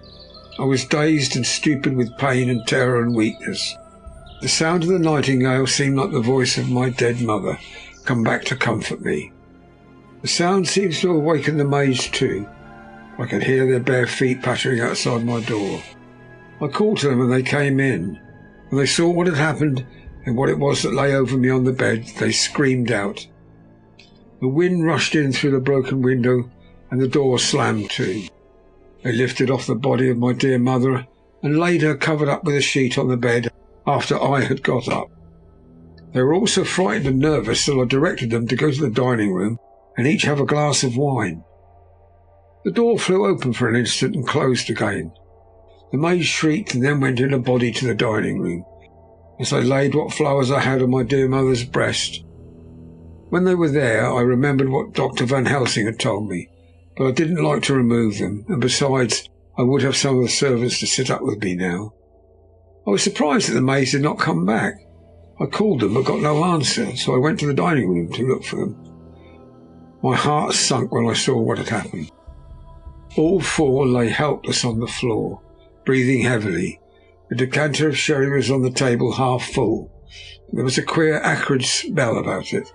I was dazed and stupid with pain and terror and weakness. The sound of the nightingale seemed like the voice of my dead mother, come back to comfort me. The sound seems to have awakened the maids too. I could hear their bare feet pattering outside my door. I called to them and they came in. When they saw what had happened and what it was that lay over me on the bed, they screamed out. The wind rushed in through the broken window and the door slammed to. They lifted off the body of my dear mother and laid her covered up with a sheet on the bed after I had got up. They were all so frightened and nervous that I directed them to go to the dining room and each have a glass of wine. The door flew open for an instant and closed again. The maid shrieked and then went in a body to the dining room. As I laid what flowers I had on my dear mother's breast. When they were there, I remembered what Dr. Van Helsing had told me, but I didn't like to remove them, and besides, I would have some of the servants to sit up with me now. I was surprised that the maids did not come back. I called them but got no answer, so I went to the dining room to look for them. My heart sunk when I saw what had happened. All four lay helpless on the floor, breathing heavily. The decanter of sherry was on the table half full. There was a queer acrid smell about it.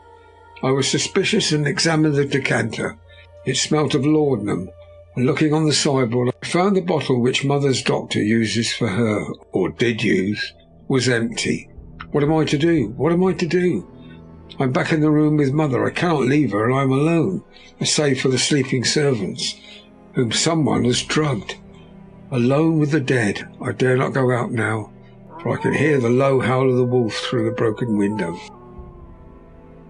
I was suspicious and examined the decanter. It smelt of laudanum, and looking on the sideboard, I found the bottle which Mother's doctor uses for her, or did use, was empty. What am I to do? What am I to do? I'm back in the room with Mother. I cannot leave her, and I am alone, save for the sleeping servants, whom someone has drugged. Alone with the dead. I dare not go out now, for I can hear the low howl of the wolf through the broken window.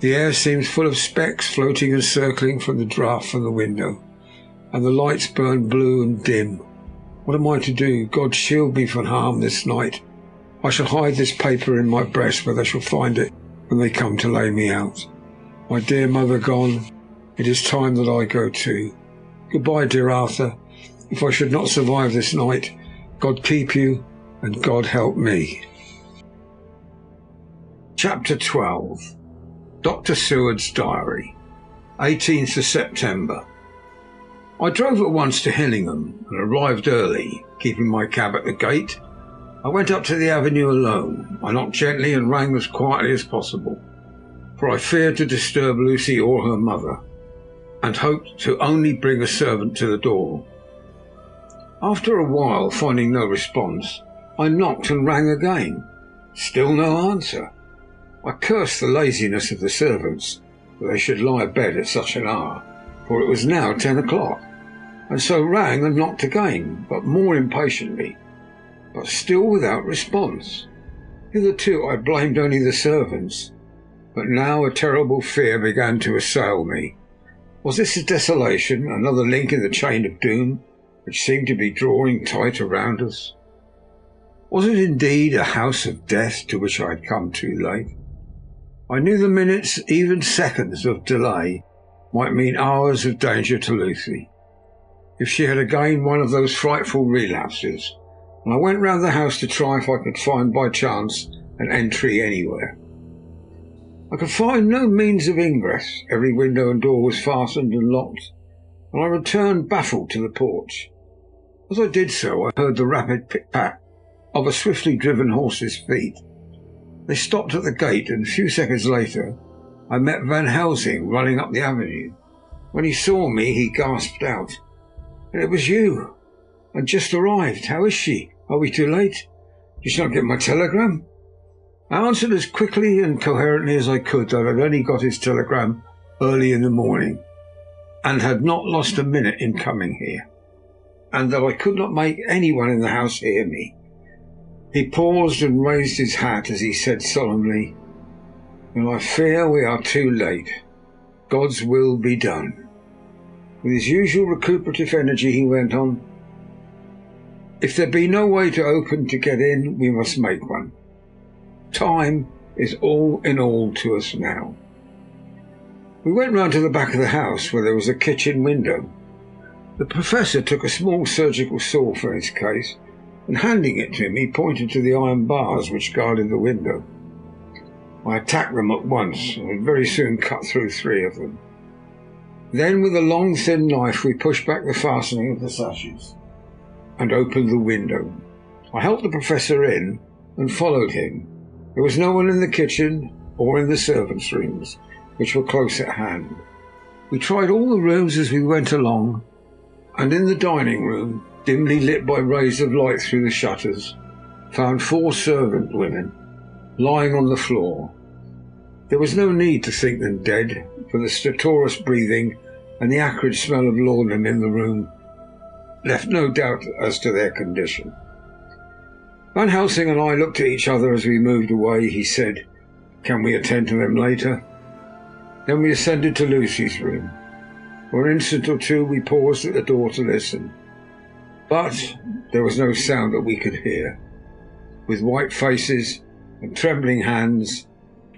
The air seems full of specks floating and circling from the draught from the window, and the lights burn blue and dim. What am I to do? God shield me from harm this night. I shall hide this paper in my breast, where they shall find it when they come to lay me out. My dear mother gone, it is time that I go too. Goodbye, dear Arthur. If I should not survive this night, God keep you and God help me. Chapter 12. Dr. Seward's Diary. 18th of September. I drove at once to Hillingham and arrived early, keeping my cab at the gate. I went up to the avenue alone. I knocked gently and rang as quietly as possible, for I feared to disturb Lucy or her mother, and hoped to only bring a servant to the door. After a while, finding no response, I knocked and rang again. Still no answer. I cursed the laziness of the servants, that they should lie abed at such an hour, for it was now 10 o'clock, and so rang and knocked again, but more impatiently, but still without response. Hitherto I blamed only the servants, but now a terrible fear began to assail me. Was this a desolation, another link in the chain of doom, which seemed to be drawing tight around us? Was it indeed a house of death to which I had come too late? I knew the minutes, even seconds, of delay might mean hours of danger to Lucy, if she had again one of those frightful relapses, and I went round the house to try if I could find by chance an entry anywhere. I could find no means of ingress. Every window and door was fastened and locked, and I returned baffled to the porch. As I did so, I heard the rapid pit-pat of a swiftly driven horse's feet. They stopped at the gate, and a few seconds later I met Van Helsing running up the avenue. When he saw me, he gasped out, "And it was you! And just arrived. How is she? Are we too late? Did she not get my telegram?" I answered as quickly and coherently as I could that I had only got his telegram early in the morning, and had not lost a minute in coming here, and that I could not make anyone in the house hear me. He paused and raised his hat as he said solemnly, "And I fear we are too late. God's will be done." With his usual recuperative energy he went on, "If there be no way to open to get in, we must make one. Time is all in all to us now. We went round to the back of the house where there was a kitchen window. The Professor took a small surgical saw from his case, and handing it to me, pointed to the iron bars which guarded the window. I attacked them at once and very soon cut through 3 of them. Then with a long thin knife we pushed back the fastening of the sashes and opened the window. I helped the Professor in and followed him. There was no one in the kitchen or in the servants' rooms, which were close at hand. We tried all the rooms as we went along, and in the dining room, dimly lit by rays of light through the shutters, found 4 servant women lying on the floor. There was no need to think them dead, for the stertorous breathing and the acrid smell of laudanum in the room left no doubt as to their condition. Van Helsing and I looked at each other as we moved away. He said, "Can we attend to them later?" Then we ascended to Lucy's room. For an instant or two we paused at the door to listen, but there was no sound that we could hear. With white faces and trembling hands,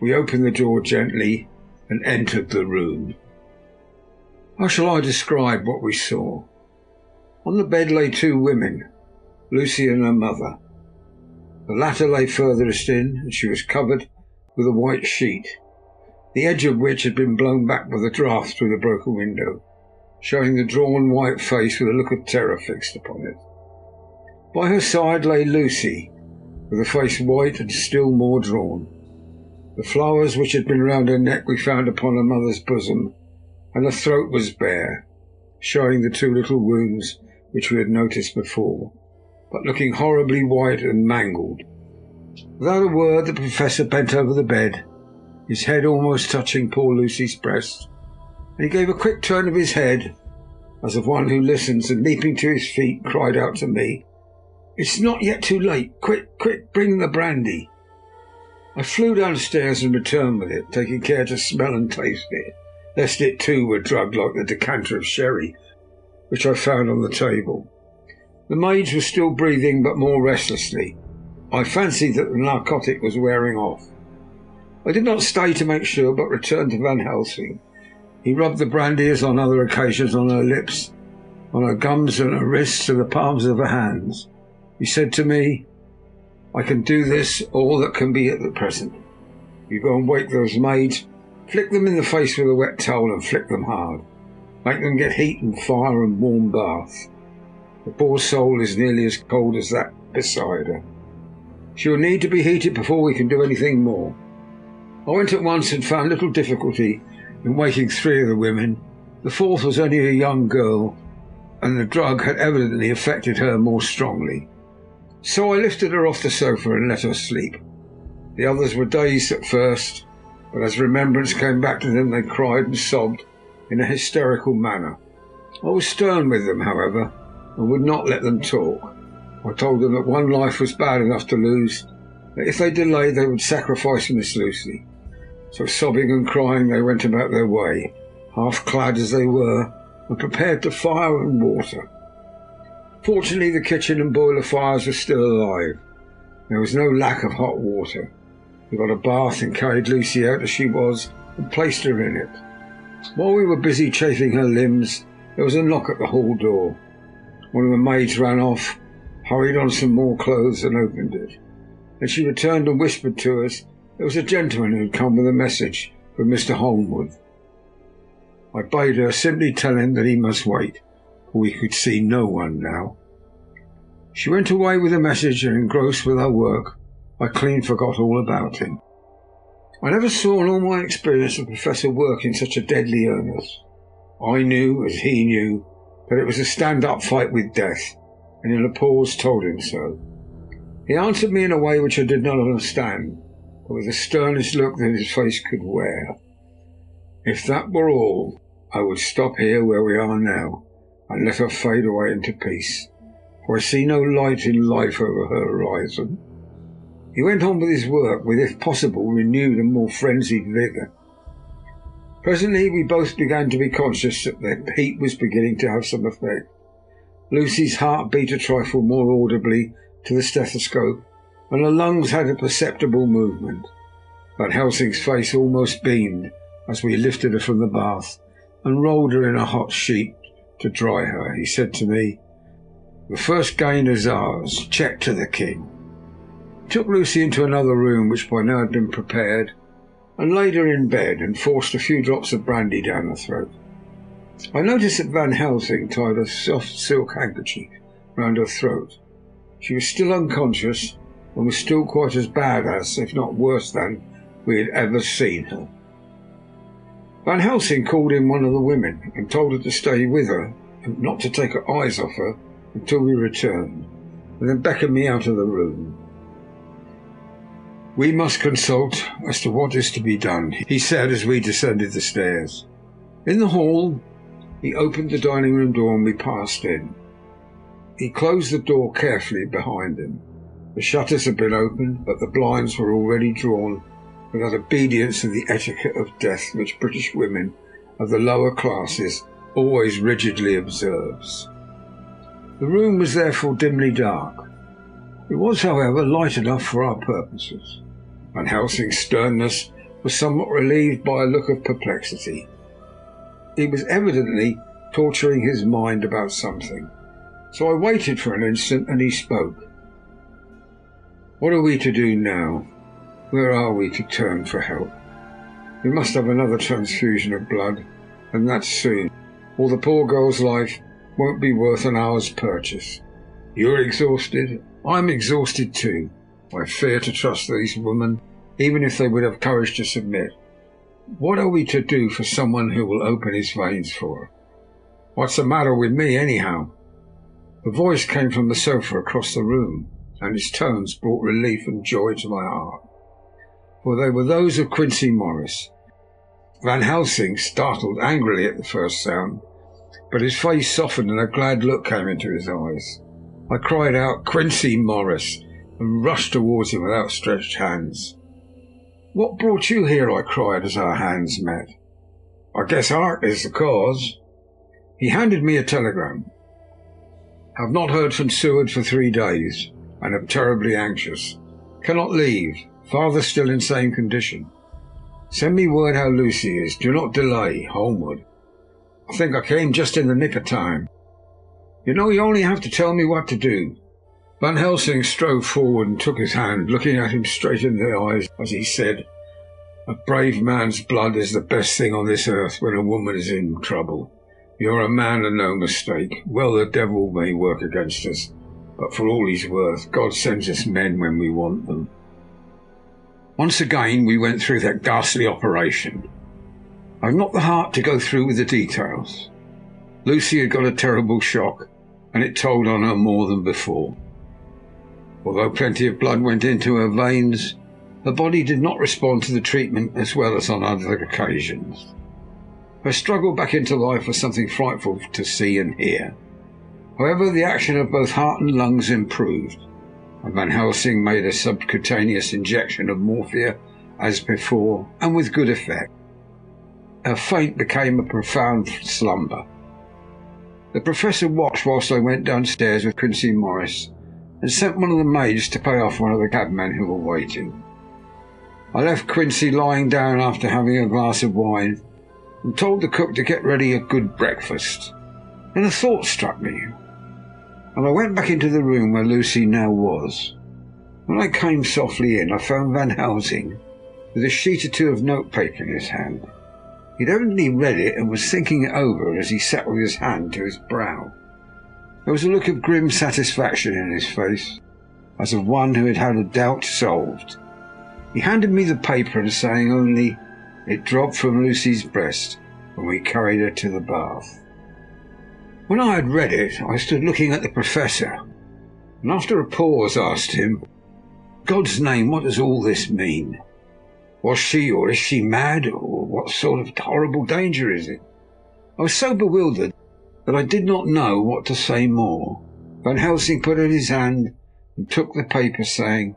we opened the door gently and entered the room. How shall I describe what we saw? On the bed lay 2 women, Lucy and her mother. The latter lay furthest in, and she was covered with a white sheet, the edge of which had been blown back by the draught through the broken window, showing the drawn white face with a look of terror fixed upon it. By her side lay Lucy, with a face white and still more drawn. The flowers which had been round her neck we found upon her mother's bosom, and her throat was bare, showing the 2 little wounds which we had noticed before, but looking horribly white and mangled. Without a word, the Professor bent over the bed, his head almost touching poor Lucy's breast, and he gave a quick turn of his head, as of one who listens, and leaping to his feet, cried out to me, "It's not yet too late. Quick, quick, bring the brandy." I flew downstairs and returned with it, taking care to smell and taste it, lest it too were drugged like the decanter of sherry which I found on the table. The maids were still breathing, but more restlessly. I fancied that the narcotic was wearing off. I did not stay to make sure, but returned to Van Helsing. He rubbed the brandy, as on other occasions, on her lips, on her gums and her wrists and the palms of her hands. He said to me, "I can do this, all that can be at the present. You go and wake those maids, flick them in the face with a wet towel and flick them hard. Make them get heat and fire and warm bath. The poor soul is nearly as cold as that beside her. She will need to be heated before we can do anything more." I went at once and found little difficulty in waking 3 of the women. The 4th was only a young girl, and the drug had evidently affected her more strongly. So I lifted her off the sofa and let her sleep. The others were dazed at first, but as remembrance came back to them, they cried and sobbed in a hysterical manner. I was stern with them, however, and would not let them talk. I told them that one life was bad enough to lose, that if they delayed they would sacrifice Miss Lucy. So sobbing and crying they went about their way, half clad as they were, and prepared to fire and water. Fortunately the kitchen and boiler fires were still alive. There was no lack of hot water. We got a bath and carried Lucy out as she was and placed her in it. While we were busy chafing her limbs, there was a knock at the hall door. One of the maids ran off, hurried on some more clothes and opened it. Then she returned and whispered to us there was a gentleman who had come with a message from Mr. Holmwood. I bade her simply tell him that he must wait, for we could see no one now. She went away with the message, and engrossed with her work, I clean forgot all about him. I never saw in all my experience of Professor work in such a deadly earnest. I knew, as he knew, that it was a stand-up fight with death, and in a pause told him so. He answered me in a way which I did not understand, but with the sternest look that his face could wear. If that were all, I would stop here where we are now, and let her fade away into peace, for I see no light in life over her horizon. He went on with his work with, if possible, renewed and more frenzied vigour. Presently we both began to be conscious that the heat was beginning to have some effect. Lucy's heart beat a trifle more audibly to the stethoscope, and her lungs had a perceptible movement. Van Helsing's face almost beamed as we lifted her from the bath and rolled her in a hot sheet to dry her. He said to me, "The first gain is ours. Check to the king." He took Lucy into another room, which by now had been prepared, and laid her in bed and forced a few drops of brandy down her throat. I noticed that Van Helsing tied a soft silk handkerchief round her throat. She was still unconscious and was still quite as bad as, if not worse than, we had ever seen her. Van Helsing called in one of the women and told her to stay with her and not to take her eyes off her until we returned, and then beckoned me out of the room. "We must consult as to what is to be done," he said as we descended the stairs. In the hall, he opened the dining room door and we passed in. He closed the door carefully behind him. The shutters had been opened, but the blinds were already drawn with that obedience to the etiquette of death which British women of the lower classes always rigidly observes. The room was therefore dimly dark. It was, however, light enough for our purposes. Van Helsing's sternness was somewhat relieved by a look of perplexity. He was evidently torturing his mind about something. So I waited for an instant and he spoke. "What are we to do now? Where are we to turn for help? We must have another transfusion of blood, and that soon, or the poor girl's life won't be worth an hour's purchase. You're exhausted. I'm exhausted too. I fear to trust these women, even if they would have courage to submit. What are we to do for someone who will open his veins for her? What's the matter with me, anyhow?" The voice came from the sofa across the room, and its tones brought relief and joy to my heart, for they were those of Quincy Morris. Van Helsing startled angrily at the first sound, but his face softened and a glad look came into his eyes. I cried out, "Quincy Morris," and rushed towards him with outstretched hands. "What brought you here?" I cried as our hands met. "I guess art is the cause." He handed me a telegram. "Have not heard from Seward for 3 days, and am terribly anxious. Cannot leave. Father still in same condition. Send me word how Lucy is. Do not delay. Homewood." I think I came just in the nick of time. "You know, you only have to tell me what to do." Van Helsing strode forward and took his hand, looking at him straight in the eyes as he said, "A brave man's blood is the best thing on this earth when a woman is in trouble. You're a man and no mistake. Well, the devil may work against us, but for all he's worth, God sends us men when we want them." Once again we went through that ghastly operation. I've not the heart to go through with the details. Lucy had got a terrible shock, and it told on her more than before. Although plenty of blood went into her veins, her body did not respond to the treatment as well as on other occasions. Her struggle back into life was something frightful to see and hear. However, the action of both heart and lungs improved, and Van Helsing made a subcutaneous injection of morphia as before, and with good effect. Her faint became a profound slumber. The professor watched whilst I went downstairs with Quincy Morris and sent one of the maids to pay off one of the cabmen who were waiting. I left Quincy lying down after having a glass of wine and told the cook to get ready a good breakfast. Then a thought struck me, and I went back into the room where Lucy now was. When I came softly in, I found Van Helsing with a sheet or two of notepaper in his hand. He'd evidently read it and was thinking it over as he sat with his hand to his brow. There was a look of grim satisfaction in his face, as of one who had had a doubt solved. He handed me the paper and saying only, "It dropped from Lucy's breast when we carried her to the bath." When I had read it, I stood looking at the professor, and after a pause asked him, "God's name, what does all this mean? Was she or is she mad, or what sort of horrible danger is it?" I was so bewildered that I did not know what to say more. Van Helsing put out his hand and took the paper, saying,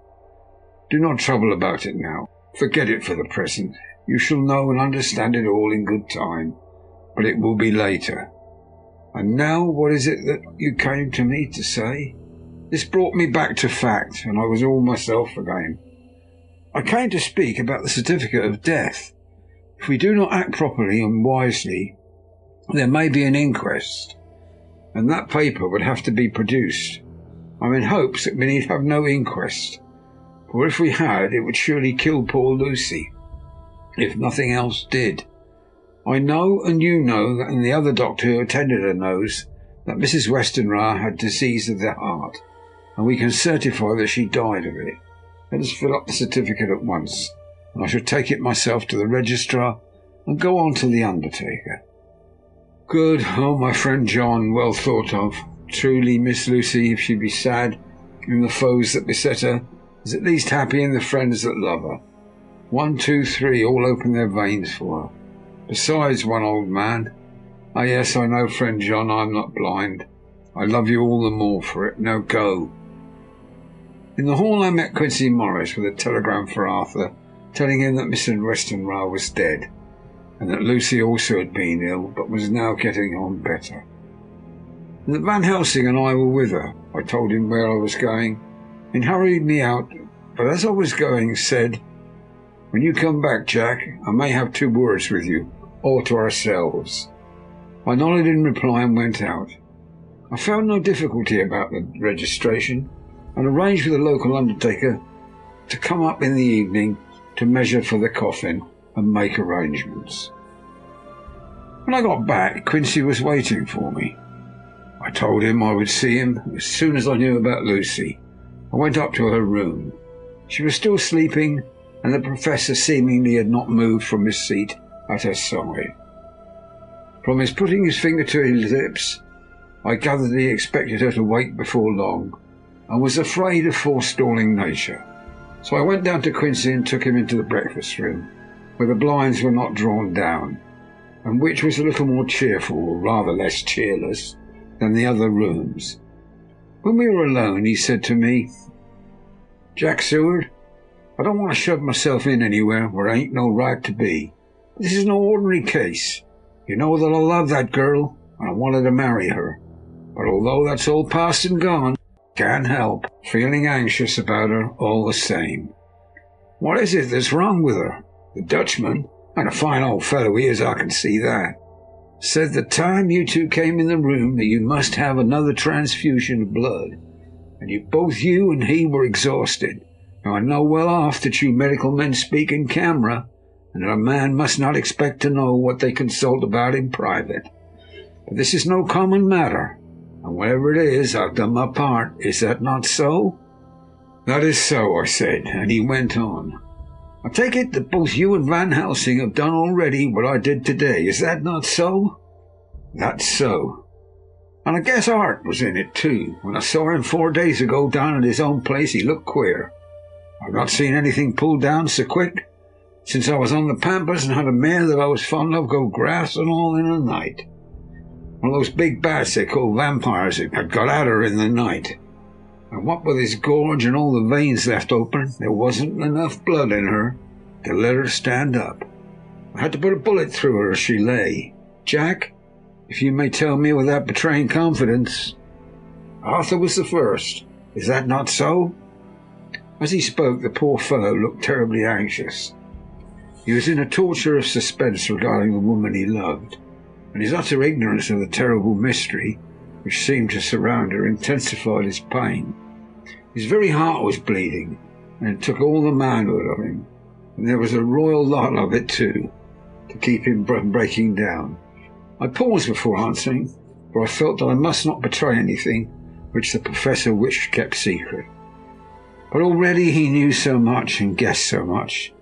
"Do not trouble about it now. Forget it for the present. You shall know and understand it all in good time, but it will be later. And now, what is it that you came to me to say?" This brought me back to fact, and I was all myself again. I came to speak about the certificate of death. If we do not act properly and wisely, there may be an inquest, and that paper would have to be produced. I'm in hopes that we need have no inquest, for if we had, it would surely kill poor Lucy, if nothing else did. I know, and you know, and the other doctor who attended her knows, that Mrs. Westenra had disease of the heart, and we can certify that she died of it. Let us fill up the certificate at once, and I shall take it myself to the registrar and go on to the undertaker. Good. Oh, my friend John, well thought of. Truly, Miss Lucy, if she be sad in the foes that beset her, is at least happy in the friends that love her. 1, 2, 3, all open their veins for her. Besides, one old man. Ah, yes, I know, friend John, I am not blind. I love you all the more for it. Now go. In the hall I met Quincy Morris with a telegram for Arthur, telling him that Mr. Westenra was dead, and that Lucy also had been ill, but was now getting on better. And that Van Helsing and I were with her. I told him where I was going, and hurried me out, but as I was going, said, "When you come back, Jack, I may have 2 words with you, all to ourselves." I nodded in reply and went out. I found no difficulty about the registration, and arranged with the local undertaker to come up in the evening to measure for the coffin and make arrangements. When I got back, Quincy was waiting for me. I told him I would see him as soon as I knew about Lucy. I went up to her room. She was still sleeping, and the professor seemingly had not moved from his seat at her side. From his putting his finger to his lips, I gathered he expected her to wake before long, and was afraid of forestalling nature. So I went down to Quincy and took him into the breakfast room, where the blinds were not drawn down, and which was a little more cheerful, or rather less cheerless, than the other rooms. When we were alone, he said to me, "Jack Seward, I don't want to shove myself in anywhere where I ain't no right to be. This is no ordinary case. You know that I love that girl, and I wanted to marry her. But although that's all past and gone, I can't help feeling anxious about her all the same. What is it that's wrong with her? The Dutchman, and a fine old fellow he is, I can see that, said the time you 2 came in the room that you must have another transfusion of blood, and both you and he were exhausted. Now I know well off that you medical men speak in camera, and that a man must not expect to know what they consult about in private. But this is no common matter, and whatever it is, I've done my part. Is that not so?" "That is so," I said, and he went on. "I take it that both you and Van Helsing have done already what I did today. Is that not so?" "That's so. And I guess Art was in it too. When I saw him 4 days ago down at his own place, he looked queer. I've not seen anything pulled down so quick since I was on the Pampas and had a mare that I was fond of go grass and all in a night. One of those big bats they call vampires had got at her in the night. And what with his gorge and all the veins left open, there wasn't enough blood in her to let her stand up. I had to put a bullet through her as she lay. Jack, if you may tell me without betraying confidence, Arthur was the first. Is that not so?" As he spoke, the poor fellow looked terribly anxious. He was in a torture of suspense regarding the woman he loved, and his utter ignorance of the terrible mystery which seemed to surround her intensified his pain. His very heart was bleeding, and it took all the manhood of him, and there was a royal lot of it too, to keep him from breaking down. I paused before answering, for I felt that I must not betray anything which the professor wished kept secret. But already he knew so much and guessed so much,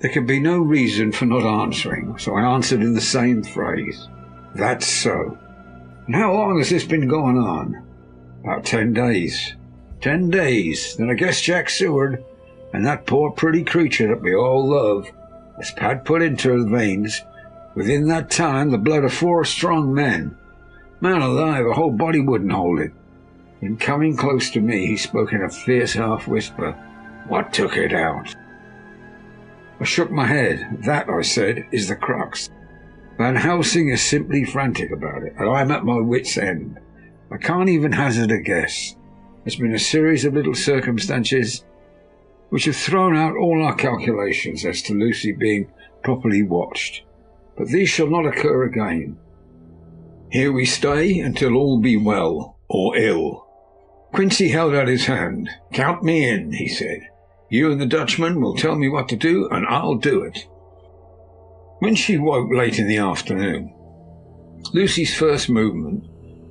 there could be no reason for not answering, so I answered in the same phrase. "That's so." "And how long has this been going on?" "About 10 days. 10 days. Then I guess Jack Seward, and that poor pretty creature that we all love, has had put into her veins, within that time, the blood of 4 strong men. Man alive, a whole body wouldn't hold it." Then coming close to me, he spoke in a fierce half-whisper. "What took it out?" I shook my head. "That," I said, "is the crux. Van Helsing is simply frantic about it, and I'm at my wits' end. I can't even hazard a guess. There's been a series of little circumstances which have thrown out all our calculations as to Lucy being properly watched, but these shall not occur again. Here we stay until all be well, or ill." Quincy held out his hand. "Count me in," he said. "You and the Dutchman will tell me what to do, and I'll do it." When she woke late in the afternoon, Lucy's first movement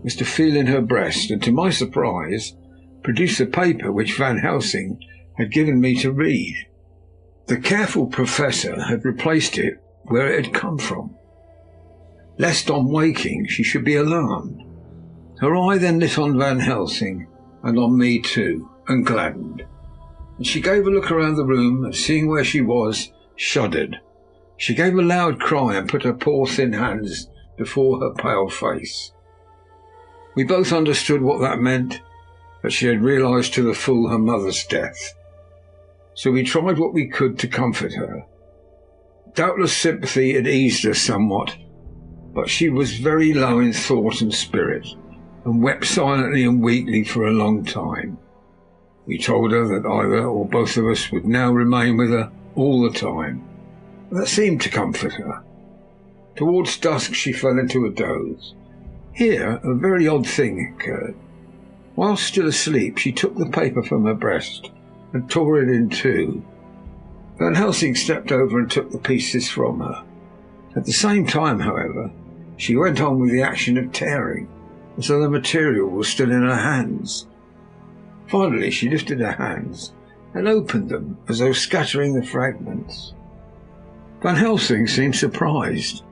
was to feel in her breast and, to my surprise, produce a paper which Van Helsing had given me to read. The careful professor had replaced it where it had come from, lest on waking she should be alarmed. Her eye then lit on Van Helsing and on me too, and gladdened. And she gave a look around the room, and seeing where she was, shuddered. She gave a loud cry and put her poor thin hands before her pale face. We both understood what that meant, that she had realised to the full her mother's death. So we tried what we could to comfort her. Doubtless sympathy had eased her somewhat, but she was very low in thought and spirit, and wept silently and weakly for a long time. We told her that either or both of us would now remain with her all the time. That seemed to comfort her. Towards dusk she fell into a doze. Here a very odd thing occurred. While still asleep, she took the paper from her breast and tore it in two. Van Helsing stepped over and took the pieces from her. At the same time, however, she went on with the action of tearing, as though the material was still in her hands. Finally she lifted her hands and opened them, as though scattering the fragments. Van Helsing seemed surprised,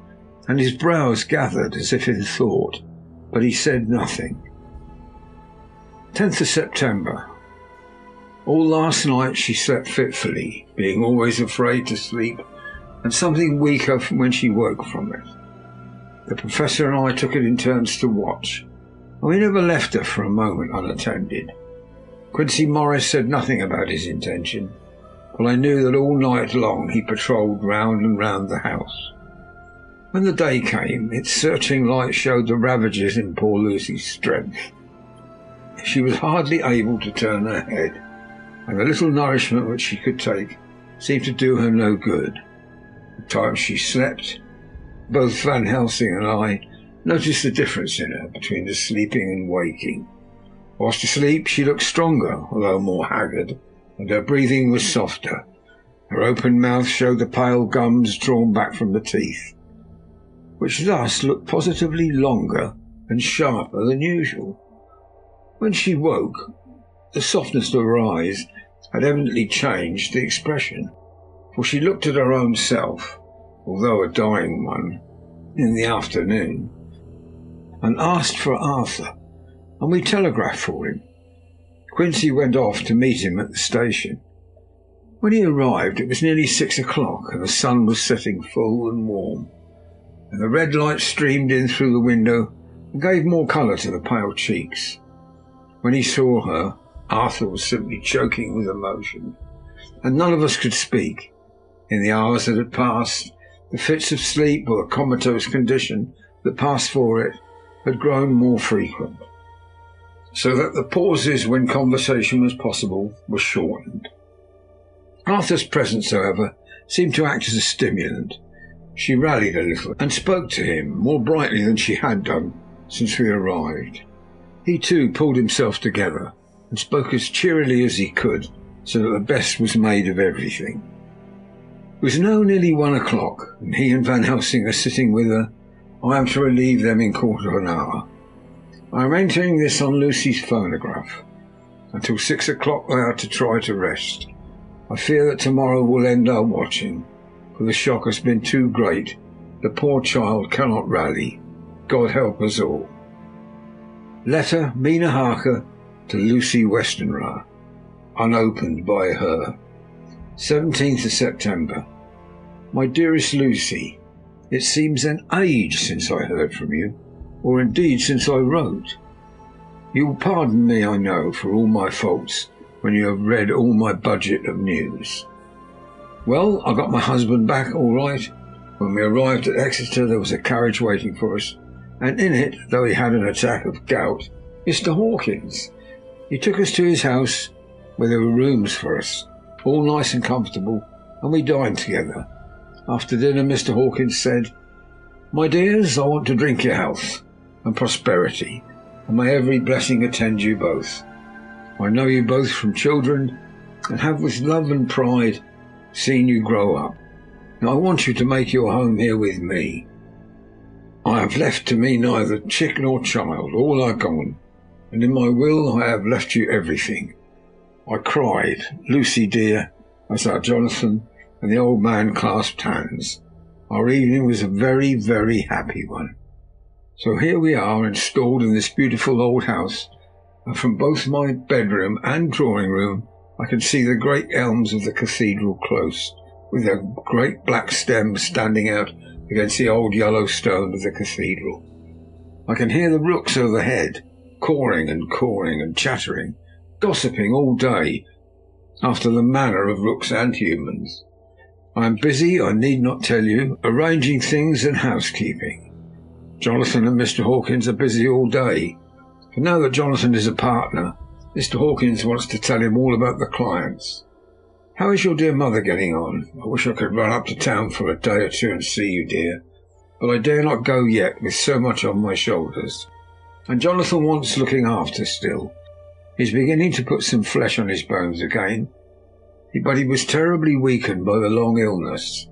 and his brows gathered as if in thought, but he said nothing. 10th of September. All last night she slept fitfully, being always afraid to sleep, and something weaker from when she woke from it. The professor and I took it in turns to watch, and we never left her for a moment unattended. Quincy Morris said nothing about his intention, but I knew that all night long he patrolled round and round the house. When the day came, its searching light showed the ravages in poor Lucy's strength. She was hardly able to turn her head, and the little nourishment which she could take seemed to do her no good. At times she slept. Both Van Helsing and I noticed the difference in her between the sleeping and waking. Whilst asleep she looked stronger, although more haggard, and her breathing was softer. Her open mouth showed the pale gums drawn back from the teeth, which thus looked positively longer and sharper than usual. When she woke, the softness of her eyes had evidently changed the expression, for she looked at her own self, although a dying one, in the afternoon, and asked for Arthur, and we telegraphed for him. Quincy went off to meet him at the station. When he arrived, it was nearly 6 o'clock, and the sun was setting full and warm, and the red light streamed in through the window and gave more colour to the pale cheeks. When he saw her, Arthur was simply choking with emotion, and none of us could speak. In the hours that had passed, the fits of sleep or the comatose condition that passed for it had grown more frequent, so that the pauses when conversation was possible were shortened. Arthur's presence, however, seemed to act as a stimulant. She rallied a little and spoke to him more brightly than she had done since we arrived. He too pulled himself together and spoke as cheerily as he could, so that the best was made of everything. It was now nearly 1 o'clock, and he and Van Helsing are sitting with her. I am to relieve them in quarter of an hour. I am entering this on Lucy's phonograph. Until 6 o'clock they are to try to rest. I fear that tomorrow will end our watching, for the shock has been too great. The poor child cannot rally. God help us all. Letter Mina Harker to Lucy Westenra, unopened by her. 17th of September. My dearest Lucy, it seems an age since I heard from you, or indeed since I wrote. You will pardon me, I know, for all my faults when you have read all my budget of news. Well, I got my husband back all right. When we arrived at Exeter there was a carriage waiting for us, and in it, though he had an attack of gout, Mr. Hawkins. He took us to his house where there were rooms for us, all nice and comfortable, and we dined together. After dinner, Mr. Hawkins said, "My dears, I want to drink your health and prosperity, and may every blessing attend you both. I know you both from children, and have with love and pride seen you grow up. Now I want you to make your home here with me. I have left to me neither chick nor child, all are gone, and in my will I have left you everything." I cried, "Lucy dear," as our Jonathan and the old man clasped hands. Our evening was a very, very happy one. So here we are, installed in this beautiful old house, and from both my bedroom and drawing room I can see the great elms of the cathedral close, with their great black stems standing out against the old yellow stone of the cathedral. I can hear the rooks overhead, cawing and chattering, gossiping all day, after the manner of rooks and humans. I am busy, I need not tell you, arranging things and housekeeping. Jonathan and Mr. Hawkins are busy all day, for now that Jonathan is a partner, Mr. Hawkins wants to tell him all about the clients. "How is your dear mother getting on? I wish I could run up to town for a day or two and see you, dear, but I dare not go yet with so much on my shoulders. And Jonathan wants looking after still. He's beginning to put some flesh on his bones again, but he was terribly weakened by the long illness.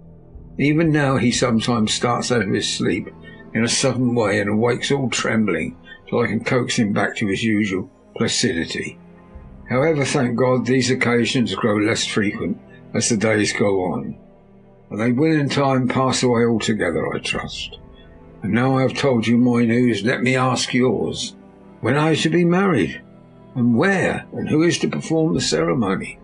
Even now he sometimes starts out of his sleep in a sudden way and awakes all trembling till I can coax him back to his usual placidity. However, thank God, these occasions grow less frequent as the days go on, and they will in time pass away altogether, I trust. And now I have told you my news, let me ask yours. When are you to be married? And where? And who is to perform the ceremony?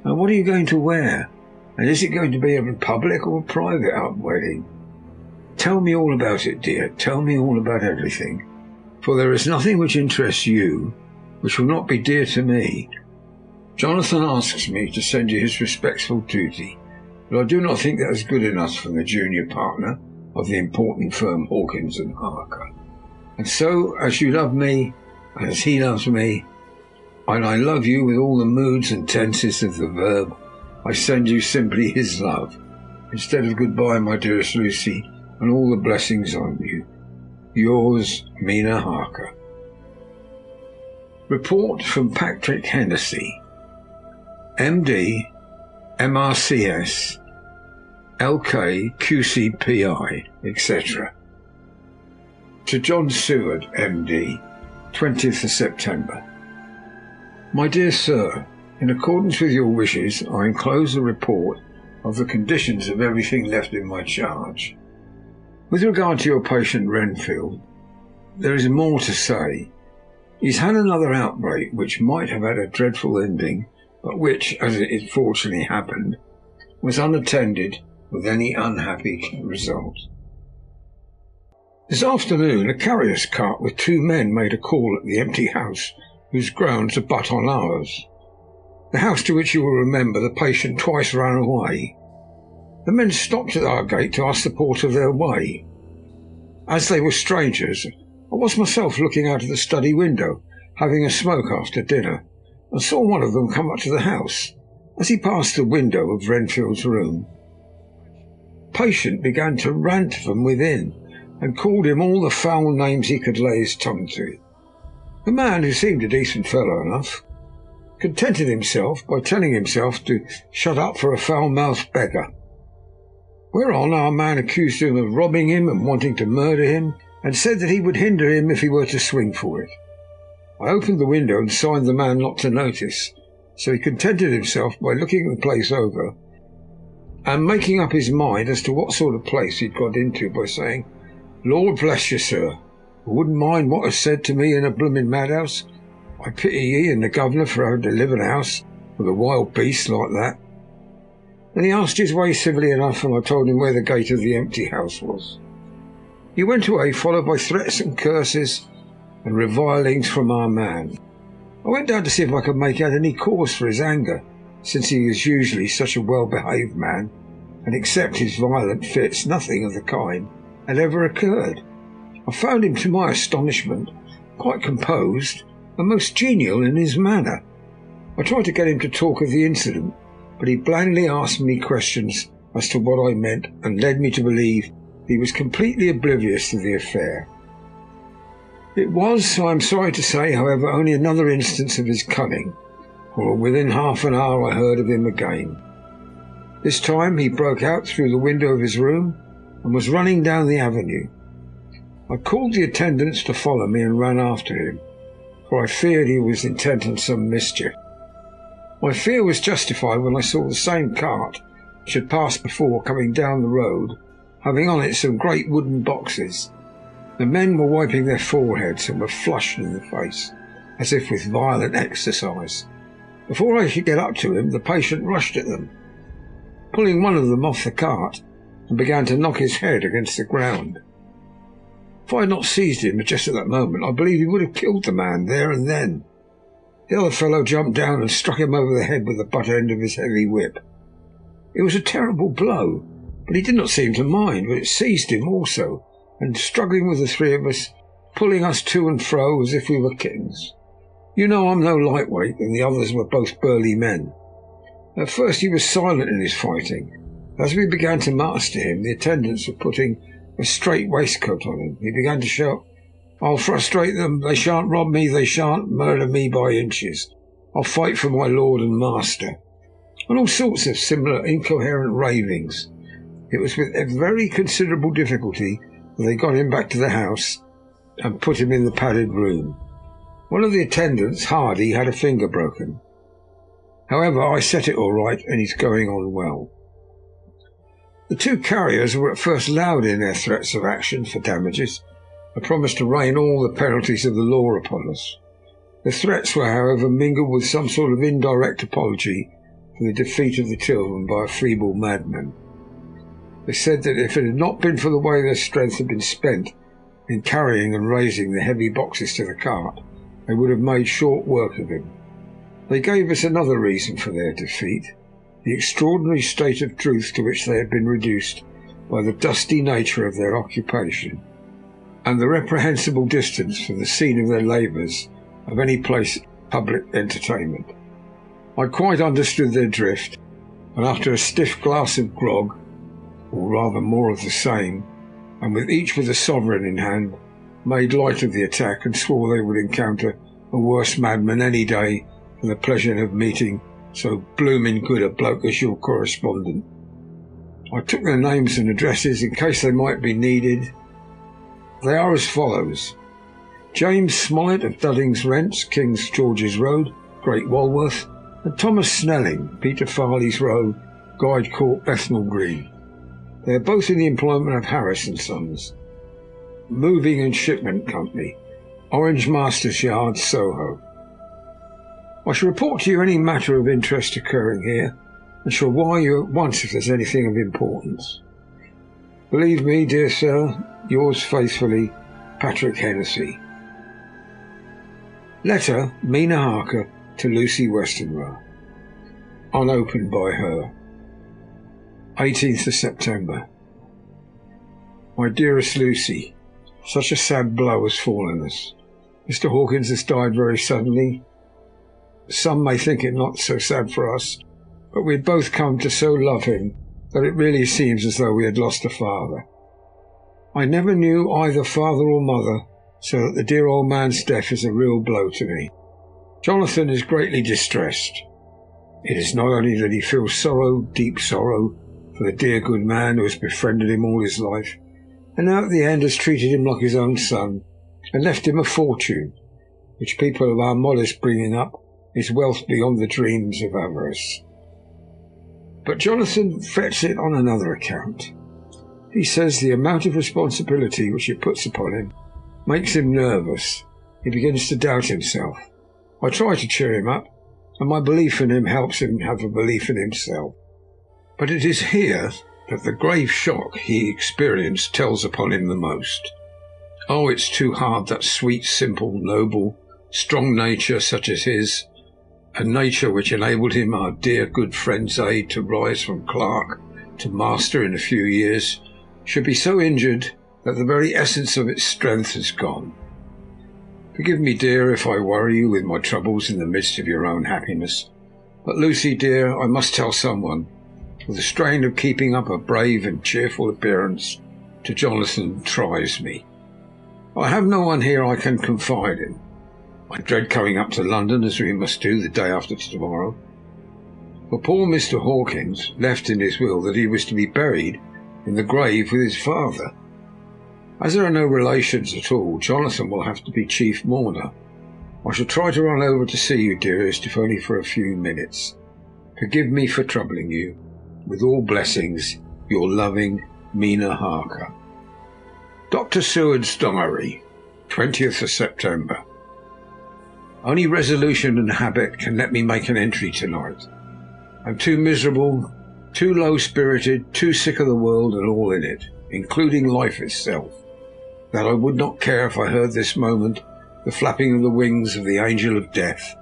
And what are you going to wear? And is it going to be a public or a private wedding? Tell me all about it, dear. Tell me all about everything. For there is nothing which interests you which will not be dear to me. Jonathan asks me to send you his respectful duty, but I do not think that is good enough from the junior partner of the important firm Hawkins and Harker. And so, as you love me, and as he loves me, and I love you with all the moods and tenses of the verb, I send you simply his love, instead of goodbye, my dearest Lucy, and all the blessings on you. Yours, Mina Harker. Report from Patrick Hennessy, MD, MRCS, LK, QCPI, etc. To John Seward, MD, 20th of September. My dear Sir, in accordance with your wishes, I enclose a report of the conditions of everything left in my charge. With regard to your patient Renfield, there is more to say. He's had another outbreak which might have had a dreadful ending, but which, as it fortunately happened, was unattended with any unhappy result. This afternoon, a carrier's cart with two men made a call at the empty house whose grounds abut on ours. The house to which you will remember the patient twice ran away. The men stopped at our gate to ask the porter their way. As they were strangers, I was myself looking out of the study window, having a smoke after dinner, and saw one of them come up to the house. As he passed the window of Renfield's room, patient began to rant from within, and called him all the foul names he could lay his tongue to. The man, who seemed a decent fellow enough, contented himself by telling himself to shut up for a foul-mouthed beggar. Whereon our man accused him of robbing him and wanting to murder him, and said that he would hinder him if he were to swing for it. I opened the window and signed the man not to notice, so he contented himself by looking the place over and making up his mind as to what sort of place he'd got into by saying, "Lord bless you, sir, I wouldn't mind what was said to me in a bloomin' madhouse. I pity ye and the governor for having to live in a house with a wild beast like that." Then he asked his way civilly enough, and I told him where the gate of the empty house was. He went away, followed by threats and curses and revilings from our man. I went down to see if I could make out any cause for his anger, since he was usually such a well-behaved man, and except his violent fits, nothing of the kind had ever occurred. I found him, to my astonishment, quite composed, and most genial in his manner. I tried to get him to talk of the incident, but he blandly asked me questions as to what I meant and led me to believe he was completely oblivious to the affair. It was, I am sorry to say, however, only another instance of his cunning, for within half an hour I heard of him again. This time he broke out through the window of his room and was running down the avenue. I called the attendants to follow me and ran after him, for I feared he was intent on some mischief. My fear was justified when I saw the same cart which had passed before coming down the road, having on it some great wooden boxes. The men were wiping their foreheads and were flushed in the face, as if with violent exercise. Before I could get up to him, the patient rushed at them, pulling one of them off the cart, and began to knock his head against the ground. If I had not seized him just at that moment, I believe he would have killed the man there and then. The other fellow jumped down and struck him over the head with the butt end of his heavy whip. It was a terrible blow, but he did not seem to mind, but it seized him also, and struggling with the three of us, pulling us to and fro as if we were kittens. You know I'm no lightweight, and the others were both burly men. At first he was silent in his fighting. As we began to master him, the attendants were putting a straight waistcoat on him. He began to shout, "I'll frustrate them. They shan't rob me. They shan't murder me by inches. I'll fight for my lord and master," and all sorts of similar incoherent ravings. It was with a very considerable difficulty that they got him back to the house and put him in the padded room. One of the attendants, Hardy, had a finger broken. However, I set it all right, and he's going on well. The two carriers were at first loud in their threats of action for damages, and promised to rain all the penalties of the law upon us. The threats were, however, mingled with some sort of indirect apology for the defeat of the children by a feeble madman. They said that if it had not been for the way their strength had been spent in carrying and raising the heavy boxes to the cart, they would have made short work of him. They gave us another reason for their defeat, the extraordinary state of truth to which they had been reduced by the dusty nature of their occupation, and the reprehensible distance from the scene of their labours of any place of public entertainment. I quite understood their drift, and after a stiff glass of grog, or rather more of the same, and with each with a sovereign in hand, made light of the attack and swore they would encounter a worse madman any day for the pleasure of meeting so blooming good a bloke as your correspondent. I took their names and addresses in case they might be needed. They are as follows: James Smollett of Dudding's Rents, King's George's Road, Great Walworth, and Thomas Snelling, Peter Farley's Road, Guide Court, Bethnal Green. They are both in the employment of Harris and Sons, Moving and Shipment Company, Orange Masters Yard, Soho. I shall report to you any matter of interest occurring here, and shall wire you at once if there's anything of importance. Believe me, dear sir, yours faithfully, Patrick Hennessy. Letter, Mina Harker, to Lucy Westenra. Unopened by her. 18th of September. My dearest Lucy, such a sad blow has fallen us. Mr. Hawkins has died very suddenly. Some may think it not so sad for us, but we had both come to so love him that it really seems as though we had lost a father. I never knew either father or mother, so that the dear old man's death is a real blow to me. Jonathan is greatly distressed. It is not only that he feels sorrow, deep sorrow, for the dear good man who has befriended him all his life, and now at the end has treated him like his own son, and left him a fortune, which people of our modest bringing up is wealth beyond the dreams of avarice. But Jonathan frets it on another account. He says the amount of responsibility which it puts upon him makes him nervous. He begins to doubt himself. I try to cheer him up, and my belief in him helps him have a belief in himself. But it is here that the grave shock he experienced tells upon him the most. Oh, it's too hard that sweet, simple, noble, strong nature such as his, a nature which enabled him, our dear good friend's aid, to rise from clerk to master in a few years, should be so injured that the very essence of its strength has gone. Forgive me, dear, if I worry you with my troubles in the midst of your own happiness. But, Lucy, dear, I must tell someone, for the strain of keeping up a brave and cheerful appearance to Jonathan tries me. I have no one here I can confide in. I dread coming up to London, as we must do the day after tomorrow. For poor Mr. Hawkins left in his will that he was to be buried in the grave with his father. As there are no relations at all, Jonathan will have to be chief mourner. I shall try to run over to see you, dearest, if only for a few minutes. Forgive me for troubling you. With all blessings, your loving Mina Harker. Dr. Seward's Diary, 20th of September. Only resolution and habit can let me make an entry tonight. I'm too miserable, too low-spirited, too sick of the world and all in it, including life itself, that I would not care if I heard this moment the flapping of the wings of the angel of death,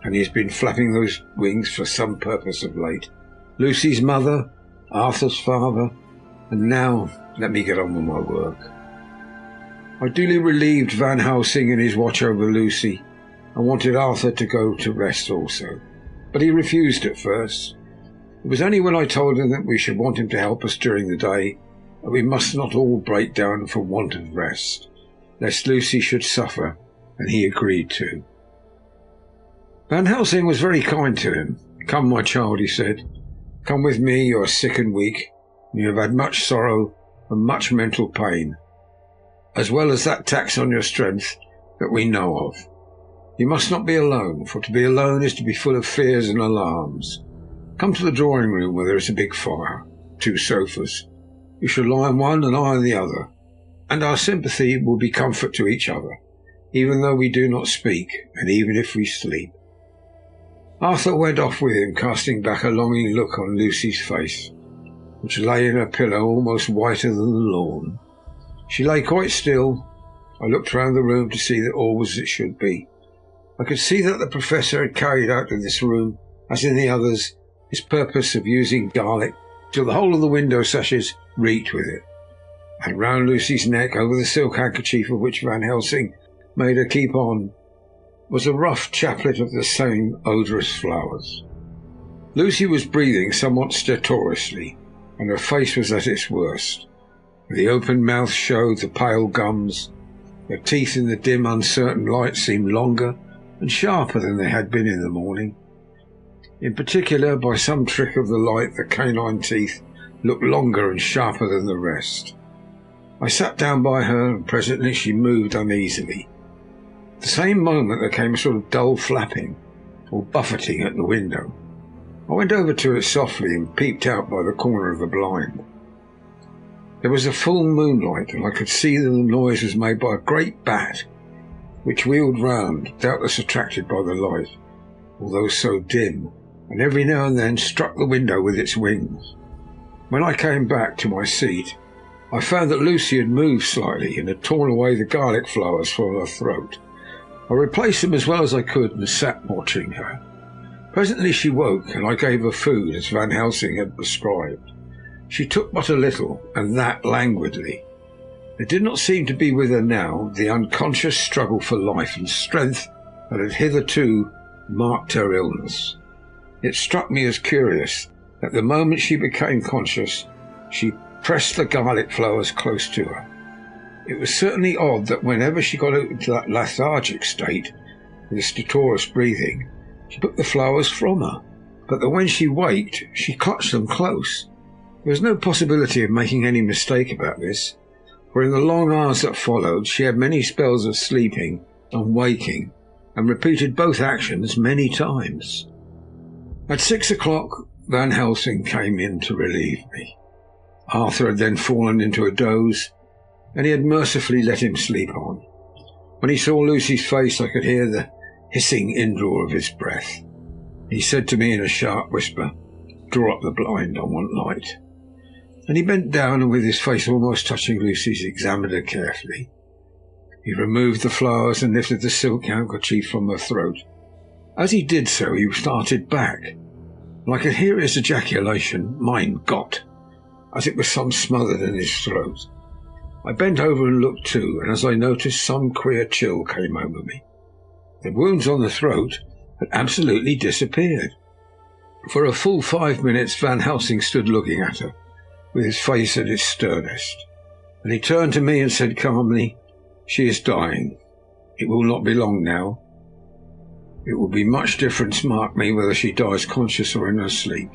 and he has been flapping those wings for some purpose of late. Lucy's mother, Arthur's father, and now let me get on with my work. I duly relieved Van Helsing in his watch over Lucy, and wanted Arthur to go to rest also, but he refused at first. It was only when I told him that we should want him to help us during the day, that we must not all break down for want of rest, lest Lucy should suffer, and he agreed to. Van Helsing was very kind to him. Come, my child, he said. Come with me, you are sick and weak, and you have had much sorrow and much mental pain, as well as that tax on your strength that we know of. You must not be alone, for to be alone is to be full of fears and alarms. Come to the drawing-room where there is a big fire, 2 sofas. You shall lie on one and I on the other, and our sympathy will be comfort to each other, even though we do not speak, and even if we sleep. Arthur went off with him, casting back a longing look on Lucy's face, which lay in her pillow almost whiter than the lawn. She lay quite still. I looked round the room to see that all was as it should be. I could see that the Professor had carried out in this room, as in the others, his purpose of using garlic till the whole of the window sashes reeked with it, and round Lucy's neck, over the silk handkerchief of which Van Helsing made her keep on, was a rough chaplet of the same odorous flowers. Lucy was breathing somewhat stertorously, and her face was at its worst. The open mouth showed the pale gums. Her teeth in the dim, uncertain light seemed longer and sharper than they had been in the morning. In particular, by some trick of the light, the canine teeth looked longer and sharper than the rest. I sat down by her, and presently she moved uneasily. At the same moment there came a sort of dull flapping, or buffeting at the window. I went over to it softly and peeped out by the corner of the blind. There was a full moonlight, and I could see that the noise was made by a great bat, which wheeled round, doubtless attracted by the light, although so dim, and every now and then struck the window with its wings. When I came back to my seat, I found that Lucy had moved slightly and had torn away the garlic flowers from her throat. I replaced them as well as I could and sat watching her. Presently she woke, and I gave her food as Van Helsing had prescribed. She took but a little, and that languidly. There did not seem to be with her now the unconscious struggle for life and strength that had hitherto marked her illness. It struck me as curious that the moment she became conscious, she pressed the garlic flowers close to her. It was certainly odd that whenever she got into that lethargic state, with the stertorous breathing, she took the flowers from her, but that when she waked, she clutched them close. There was no possibility of making any mistake about this, for in the long hours that followed, she had many spells of sleeping and waking, and repeated both actions many times. At 6 o'clock, Van Helsing came in to relieve me. Arthur had then fallen into a doze, and he had mercifully let him sleep on. When he saw Lucy's face, I could hear the hissing indraw of his breath. He said to me in a sharp whisper, "Draw up the blind, I want light." And he bent down, and with his face almost touching Lucy's, examined her carefully. He removed the flowers and lifted the silk handkerchief from her throat. As he did so, he started back, and I could hear his ejaculation, "Mein Gott," as it was some smothered in his throat. I bent over and looked too, and as I noticed, some queer chill came over me. The wounds on the throat had absolutely disappeared. For a full 5 minutes Van Helsing stood looking at her, with his face at its sternest. And he turned to me and said calmly, "She is dying. It will not be long now. It will be much difference, mark me, whether she dies conscious or in her sleep.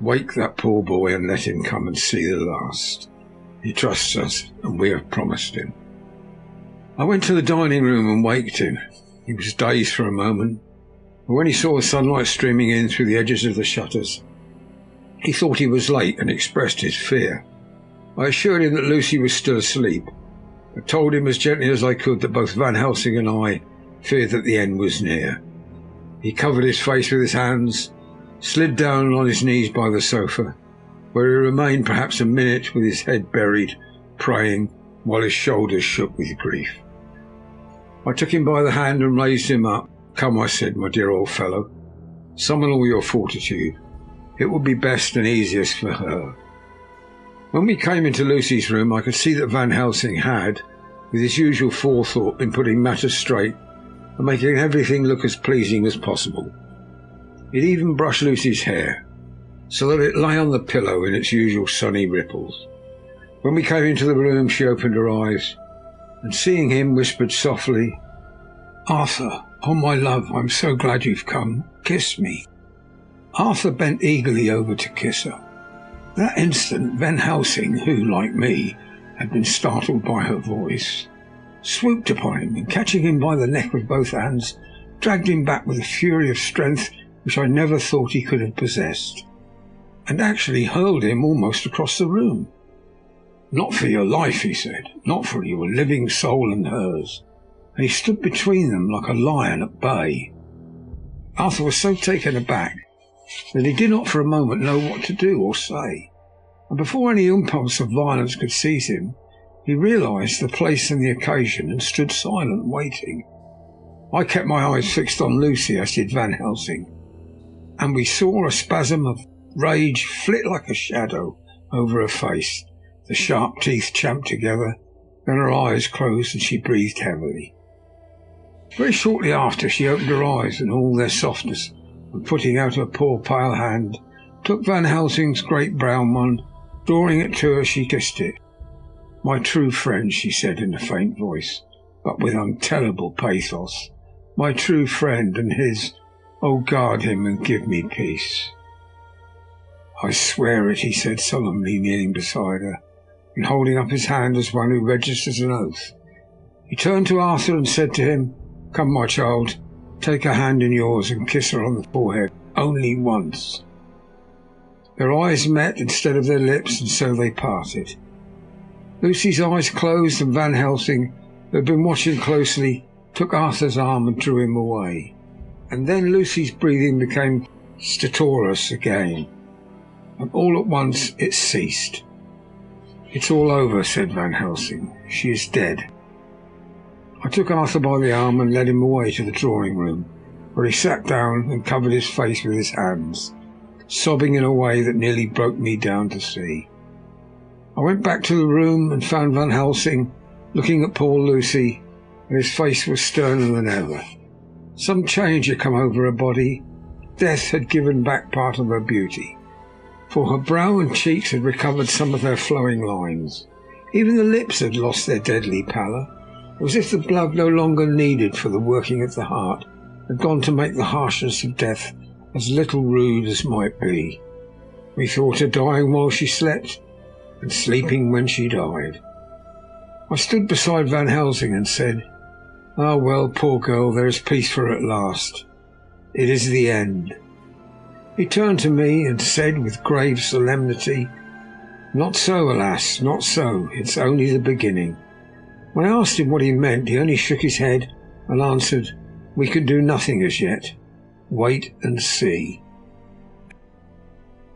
Wake that poor boy and let him come and see the last. He trusts us, and we have promised him." I went to the dining room and waked him. He was dazed for a moment, but when he saw the sunlight streaming in through the edges of the shutters, he thought he was late and expressed his fear. I assured him that Lucy was still asleep, but told him as gently as I could that both Van Helsing and I feared that the end was near. He covered his face with his hands, slid down on his knees by the sofa, where he remained perhaps a minute with his head buried, praying, while his shoulders shook with grief. I took him by the hand and raised him up. "Come," I said, "my dear old fellow, summon all your fortitude. It will be best and easiest for her." When we came into Lucy's room, I could see that Van Helsing had, with his usual forethought, been putting matters straight and making everything look as pleasing as possible. He'd even brushed Lucy's hair, so that it lay on the pillow in its usual sunny ripples. When we came into the room, she opened her eyes, and seeing him, whispered softly, "Arthur, oh my love, I'm so glad you've come. Kiss me." Arthur bent eagerly over to kiss her. That instant, Van Helsing, who, like me, had been startled by her voice, swooped upon him and, catching him by the neck with both hands, dragged him back with a fury of strength which I never thought he could have possessed, and actually hurled him almost across the room. "Not for your life," he said, "not for your living soul and hers." And he stood between them like a lion at bay. Arthur was so taken aback that he did not for a moment know what to do or say, and before any impulse of violence could seize him, he realised the place and the occasion and stood silent, waiting. I kept my eyes fixed on Lucy, as did Van Helsing, and we saw a spasm of rage flit like a shadow over her face. The sharp teeth champed together, then her eyes closed and she breathed heavily. Very shortly after, she opened her eyes in all their softness, and putting out her poor pale hand, took Van Helsing's great brown one. Drawing it to her, she kissed it. "My true friend," she said in a faint voice, but with untellable pathos, "my true friend and his, oh, guard him and give me peace." "I swear it," he said solemnly, kneeling beside her, and holding up his hand as one who registers an oath. He turned to Arthur and said to him, "Come, my child, take her hand in yours and kiss her on the forehead, only once." Their eyes met instead of their lips, and so they parted. Lucy's eyes closed, and Van Helsing, who had been watching closely, took Arthur's arm and drew him away. And then Lucy's breathing became stertorous again, and all at once it ceased. "It's all over," said Van Helsing. "She is dead." I took Arthur by the arm and led him away to the drawing-room, where he sat down and covered his face with his hands, sobbing in a way that nearly broke me down to see. I went back to the room and found Van Helsing looking at poor Lucy, and his face was sterner than ever. Some change had come over her body. Death had given back part of her beauty, for her brow and cheeks had recovered some of their flowing lines. Even the lips had lost their deadly pallor. It was as if the blood no longer needed for the working of the heart had gone to make the harshness of death as little rude as might be. We thought her dying while she slept, and sleeping when she died. I stood beside Van Helsing and said, "Ah, well, poor girl, there is peace for her at last. It is the end." He turned to me and said with grave solemnity, "Not so, alas, not so. It's only the beginning." When I asked him what he meant, he only shook his head and answered, "We can do nothing as yet. Wait and see."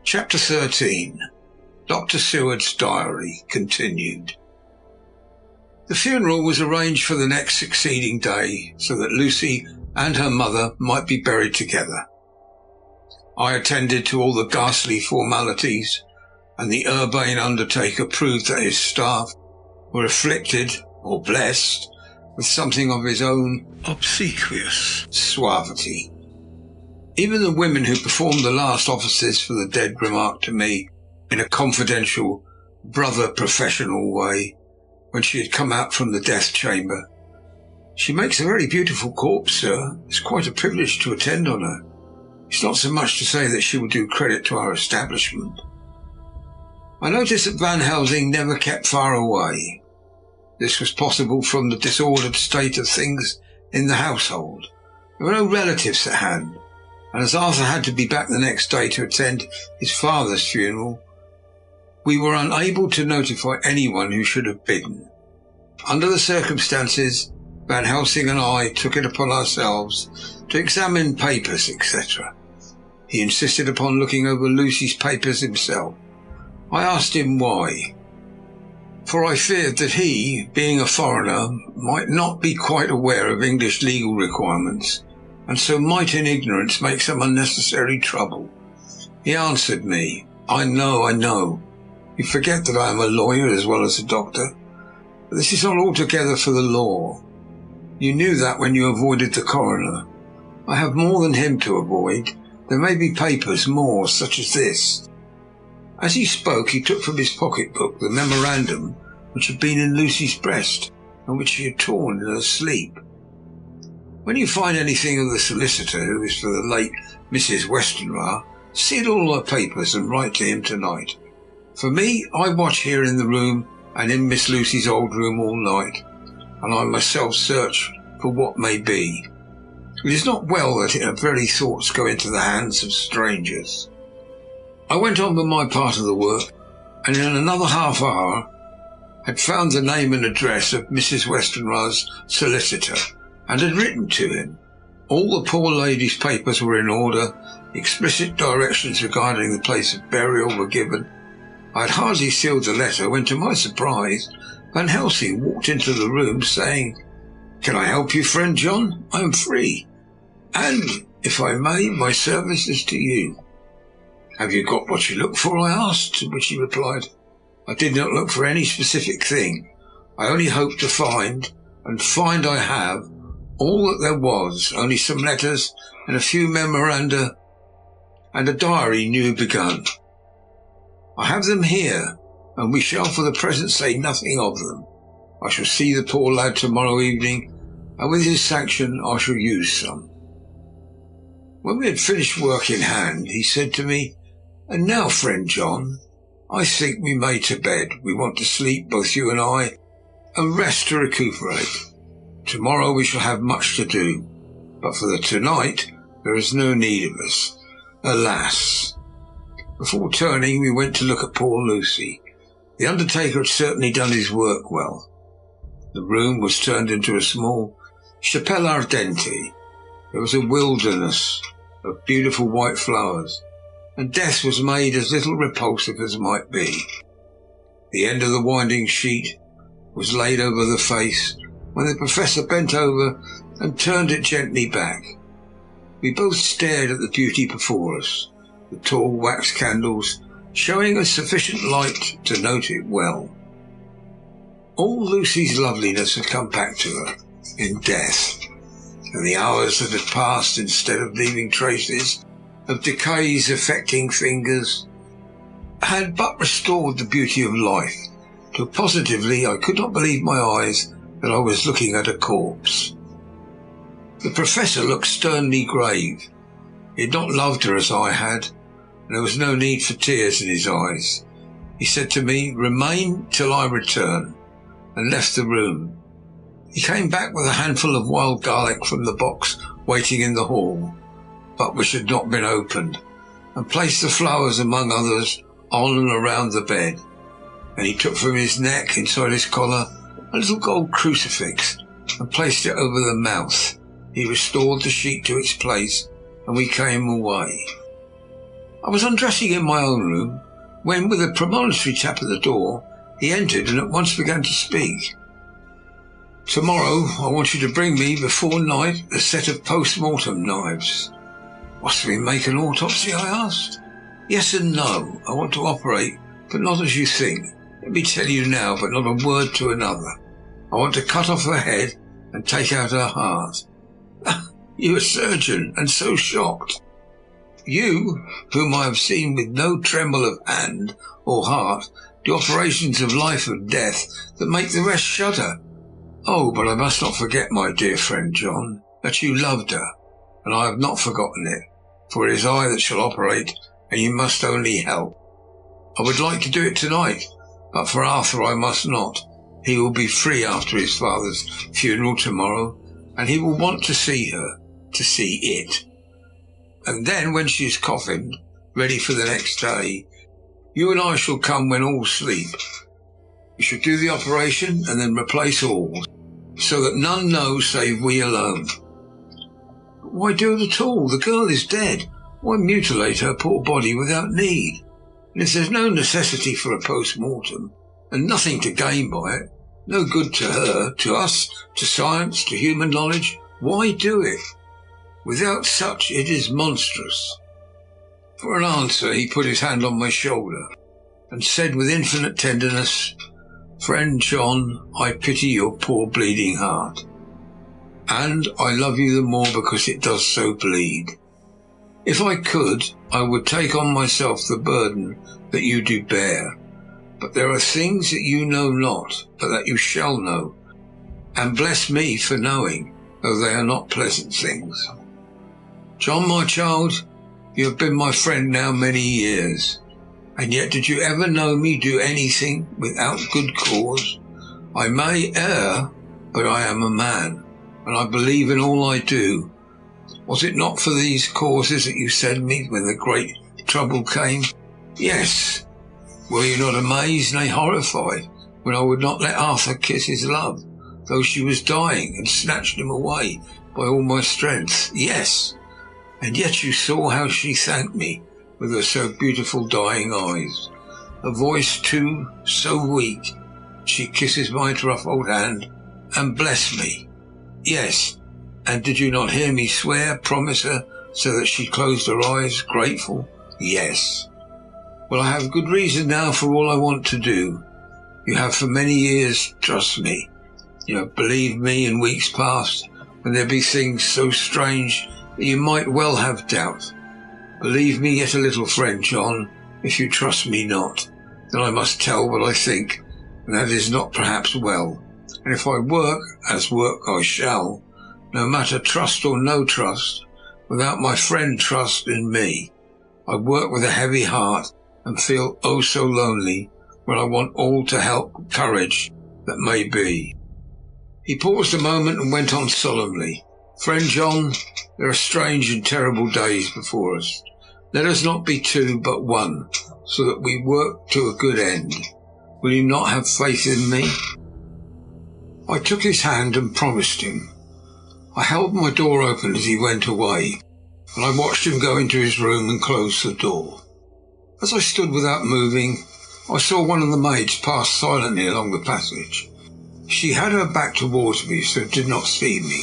Chapter 13. Dr. Seward's Diary, continued. The funeral was arranged for the next succeeding day, so that Lucy and her mother might be buried together. I attended to all the ghastly formalities, and the urbane undertaker proved that his staff were afflicted, or blessed, with something of his own obsequious suavity. Even the women who performed the last offices for the dead remarked to me, in a confidential, brother professional way, when she had come out from the death chamber, "She makes a very beautiful corpse, sir. It's quite a privilege to attend on her. It's not so much to say that she will do credit to our establishment." I noticed that Van Helsing never kept far away. This was possible from the disordered state of things in the household. There were no relatives at hand, and as Arthur had to be back the next day to attend his father's funeral, we were unable to notify anyone who should have bidden. Under the circumstances, Van Helsing and I took it upon ourselves to examine papers, etc. He insisted upon looking over Lucy's papers himself. I asked him why, for I feared that he, being a foreigner, might not be quite aware of English legal requirements, and so might in ignorance make some unnecessary trouble. He answered me, I know. You forget that I am a lawyer as well as a doctor. But this is not altogether for the law. You knew that when you avoided the coroner. I have more than him to avoid. There may be papers more, such as this." As he spoke, he took from his pocket-book the memorandum which had been in Lucy's breast, and which she had torn in her sleep. "When you find anything of the solicitor who is for the late Mrs. Westenra, seal all her papers and write to him tonight. For me, I watch here in the room and in Miss Lucy's old room all night, and I myself search for what may be. It is not well that our very thoughts go into the hands of strangers." I went on with my part of the work, and in another half hour had found the name and address of Mrs. Westenra's solicitor, and had written to him. All the poor lady's papers were in order, explicit directions regarding the place of burial were given. I had hardly sealed the letter when, to my surprise, Van Helsing walked into the room saying, "Can I help you, friend John? I am free, and, if I may, my service is to you." "Have you got what you look for?" I asked, to which he replied, "I did not look for any specific thing. I only hoped to find, and find I have, all that there was, only some letters and a few memoranda and a diary new begun. I have them here, and we shall for the present say nothing of them. I shall see the poor lad tomorrow evening, and with his sanction I shall use some." When we had finished work in hand, he said to me, "And now, friend John, I think we may to bed. We want to sleep, both you and I, and rest to recuperate. Tomorrow we shall have much to do, but for the tonight there is no need of us. Alas!" Before turning, we went to look at poor Lucy. The undertaker had certainly done his work well. The room was turned into a small chapelle ardente. There was a wilderness of beautiful white flowers, and death was made as little repulsive as might be. The end of the winding sheet was laid over the face when the professor bent over and turned it gently back. We both stared at the beauty before us, the tall wax candles showing us sufficient light to note it well. All Lucy's loveliness had come back to her in death, and the hours that had passed, instead of leaving traces of decays affecting fingers, had but restored the beauty of life, till positively I could not believe my eyes that I was looking at a corpse. The professor looked sternly grave. He had not loved her as I had, and there was no need for tears in his eyes. He said to me, "Remain till I return," and left the room. He came back with a handful of wild garlic from the box waiting in the hall, but which had not been opened, and placed the flowers, among others, on and around the bed. And he took from his neck, inside his collar, a little gold crucifix, and placed it over the mouth. He restored the sheet to its place, and we came away. I was undressing in my own room, when, with a premonitory tap at the door, he entered and at once began to speak. "Tomorrow I want you to bring me, before night, a set of post-mortem knives." "Must we make an autopsy?" I asked. "Yes and no. I want to operate, but not as you think. Let me tell you now, but not a word to another. I want to cut off her head and take out her heart. You a surgeon, and so shocked. You, whom I have seen with no tremble of hand or heart, do operations of life and death that make the rest shudder. Oh, but I must not forget, my dear friend John, that you loved her, and I have not forgotten it, for it is I that shall operate, and you must only help. I would like to do it tonight, but for Arthur I must not. He will be free after his father's funeral tomorrow, and he will want to see her, to see it. And then, when she is coffined, ready for the next day, you and I shall come when all sleep. We shall do the operation and then replace all, so that none know save we alone. But why do it at all? The girl is dead. Why mutilate her poor body without need? And if there's no necessity for a post-mortem, and nothing to gain by it, no good to her, to us, to science, to human knowledge, why do it? Without such it is monstrous. For an answer he put his hand on my shoulder and said with infinite tenderness, Friend John, I pity your poor bleeding heart, and I love you the more because it does so bleed. If I could, I would take on myself the burden that you do bear, but there are things that you know not, but that you shall know, and bless me for knowing, though they are not pleasant things. John, my child, you have been my friend now many years, and yet did you ever know me do anything without good cause? I may err, but I am a man, and I believe in all I do. Was it not for these causes that you sent me when the great trouble came? Yes. Were you not amazed, nay horrified, when I would not let Arthur kiss his love, though she was dying, and snatched him away by all my strength? Yes. And yet you saw how she thanked me with her so beautiful dying eyes. A voice too, so weak, she kisses my rough old hand and bless me. Yes, and did you not hear me swear, promise her, so that she closed her eyes, grateful? Yes. Well, I have good reason now for all I want to do. You have for many years, trust me. You have believed me in weeks past, when there be things so strange that you might well have doubt. Believe me yet a little, friend John, if you trust me not, then I must tell what I think, and that is not perhaps well. And if I work, as work I shall, no matter trust or no trust, without my friend trust in me, I work with a heavy heart and feel oh so lonely when I want all to help courage that may be. He paused a moment and went on solemnly. Friend John, there are strange and terrible days before us. Let us not be two, but one, so that we work to a good end. Will you not have faith in me? I took his hand and promised him. I held my door open as he went away, and I watched him go into his room and close the door. As I stood without moving, I saw one of the maids pass silently along the passage. She had her back towards me, so did not see me,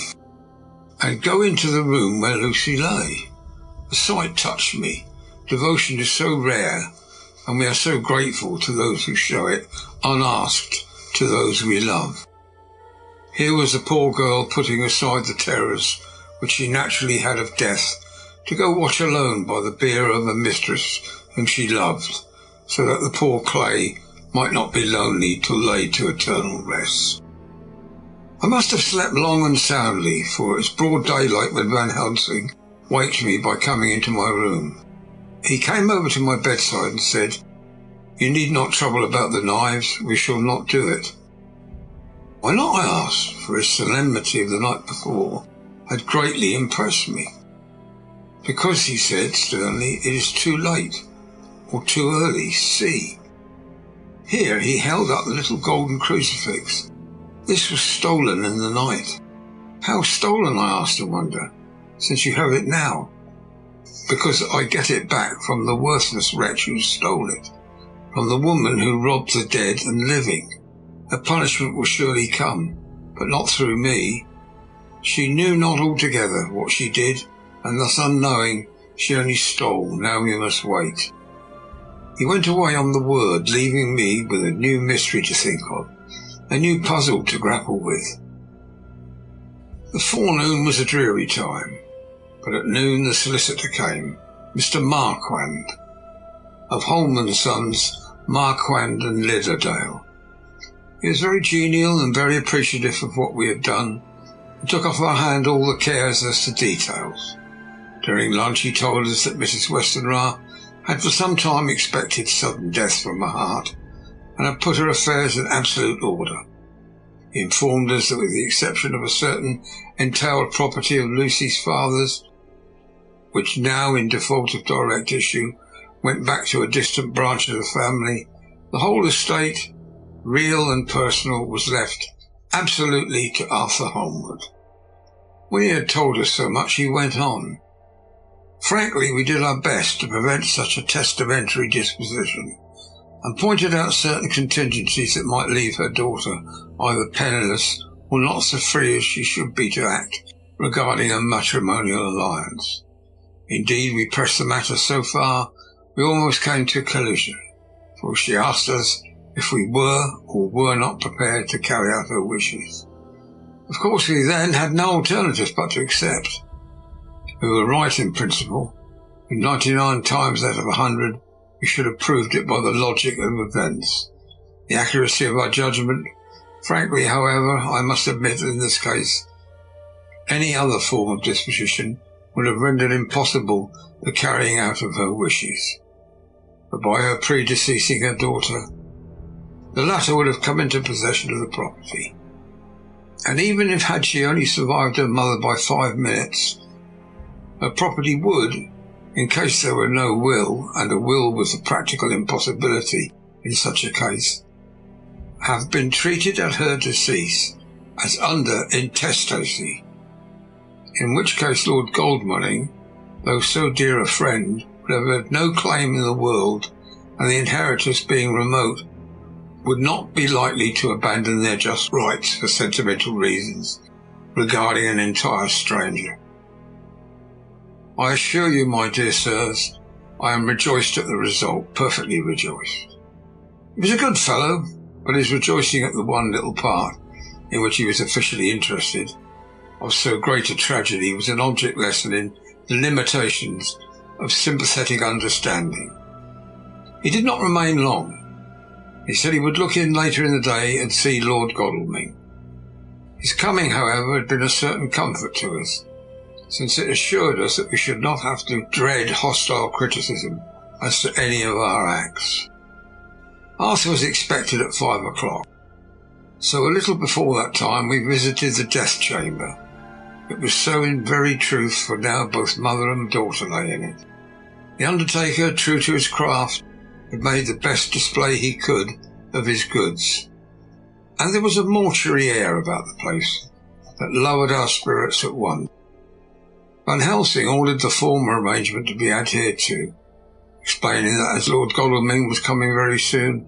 and go into the room where Lucy lay. The sight touched me. Devotion is so rare, and we are so grateful to those who show it, unasked to those we love. Here was the poor girl putting aside the terrors which she naturally had of death, to go watch alone by the bier of a mistress whom she loved, so that the poor clay might not be lonely till laid to eternal rest. I must have slept long and soundly, for it was broad daylight when Van Helsing waked me by coming into my room. He came over to my bedside and said, You need not trouble about the knives, we shall not do it. Why not, I asked, for his solemnity of the night before had greatly impressed me. Because, he said sternly, it is too late, or too early, see. Here he held up the little golden crucifix. This was stolen in the night. How stolen, I asked in wonder, since you have it now? Because I get it back from the worthless wretch who stole it, from the woman who robbed the dead and living. Her punishment will surely come, but not through me. She knew not altogether what she did, and thus unknowing, she only stole. Now we must wait. He went away on the word, leaving me with a new mystery to think of, a new puzzle to grapple with. The forenoon was a dreary time, but at noon the solicitor came, Mr. Marquand, of Holman Sons, Marquand and Lidderdale. He was very genial and very appreciative of what we had done, and took off our hand all the cares as to details. During lunch he told us that Mrs. Westenra had for some time expected sudden death from her heart, and had put her affairs in absolute order. He informed us that with the exception of a certain entailed property of Lucy's father's, which now, in default of direct issue, went back to a distant branch of the family, the whole estate, real and personal, was left absolutely to Arthur Holmwood. When he had told us so much, he went on. Frankly, we did our best to prevent such a testamentary disposition, and pointed out certain contingencies that might leave her daughter either penniless or not so free as she should be to act regarding a matrimonial alliance. Indeed, we pressed the matter so far we almost came to a collision, for she asked us if we were or were not prepared to carry out her wishes. Of course, we then had no alternative but to accept. We were right in principle, and 99 times out of 100 we should have proved it by the logic of events, the accuracy of our judgment. Frankly, however, I must admit that in this case, any other form of disposition would have rendered impossible the carrying out of her wishes. But by her predeceasing her daughter, the latter would have come into possession of the property. And even if had she only survived her mother by 5 minutes, her property would, in case there were no will, and a will was a practical impossibility in such a case, have been treated at her decease as under intestacy, in which case Lord Goldmoney, though so dear a friend, would have had no claim in the world, and the inheritors being remote, would not be likely to abandon their just rights for sentimental reasons regarding an entire stranger. I assure you, my dear sirs, I am rejoiced at the result, perfectly rejoiced. He was a good fellow, but his rejoicing at the one little part in which he was officially interested of so great a tragedy was an object lesson in the limitations of sympathetic understanding. He did not remain long. He said he would look in later in the day and see Lord Godalming. His coming, however, had been a certain comfort to us, since it assured us that we should not have to dread hostile criticism as to any of our acts. Arthur was expected at 5 o'clock, so a little before that time we visited the death chamber. It was so in very truth, for now both mother and daughter lay in it. The undertaker, true to his craft, had made the best display he could of his goods, and there was a mortuary air about the place that lowered our spirits at once. Van Helsing ordered the former arrangement to be adhered to, explaining that as Lord Godalming was coming very soon,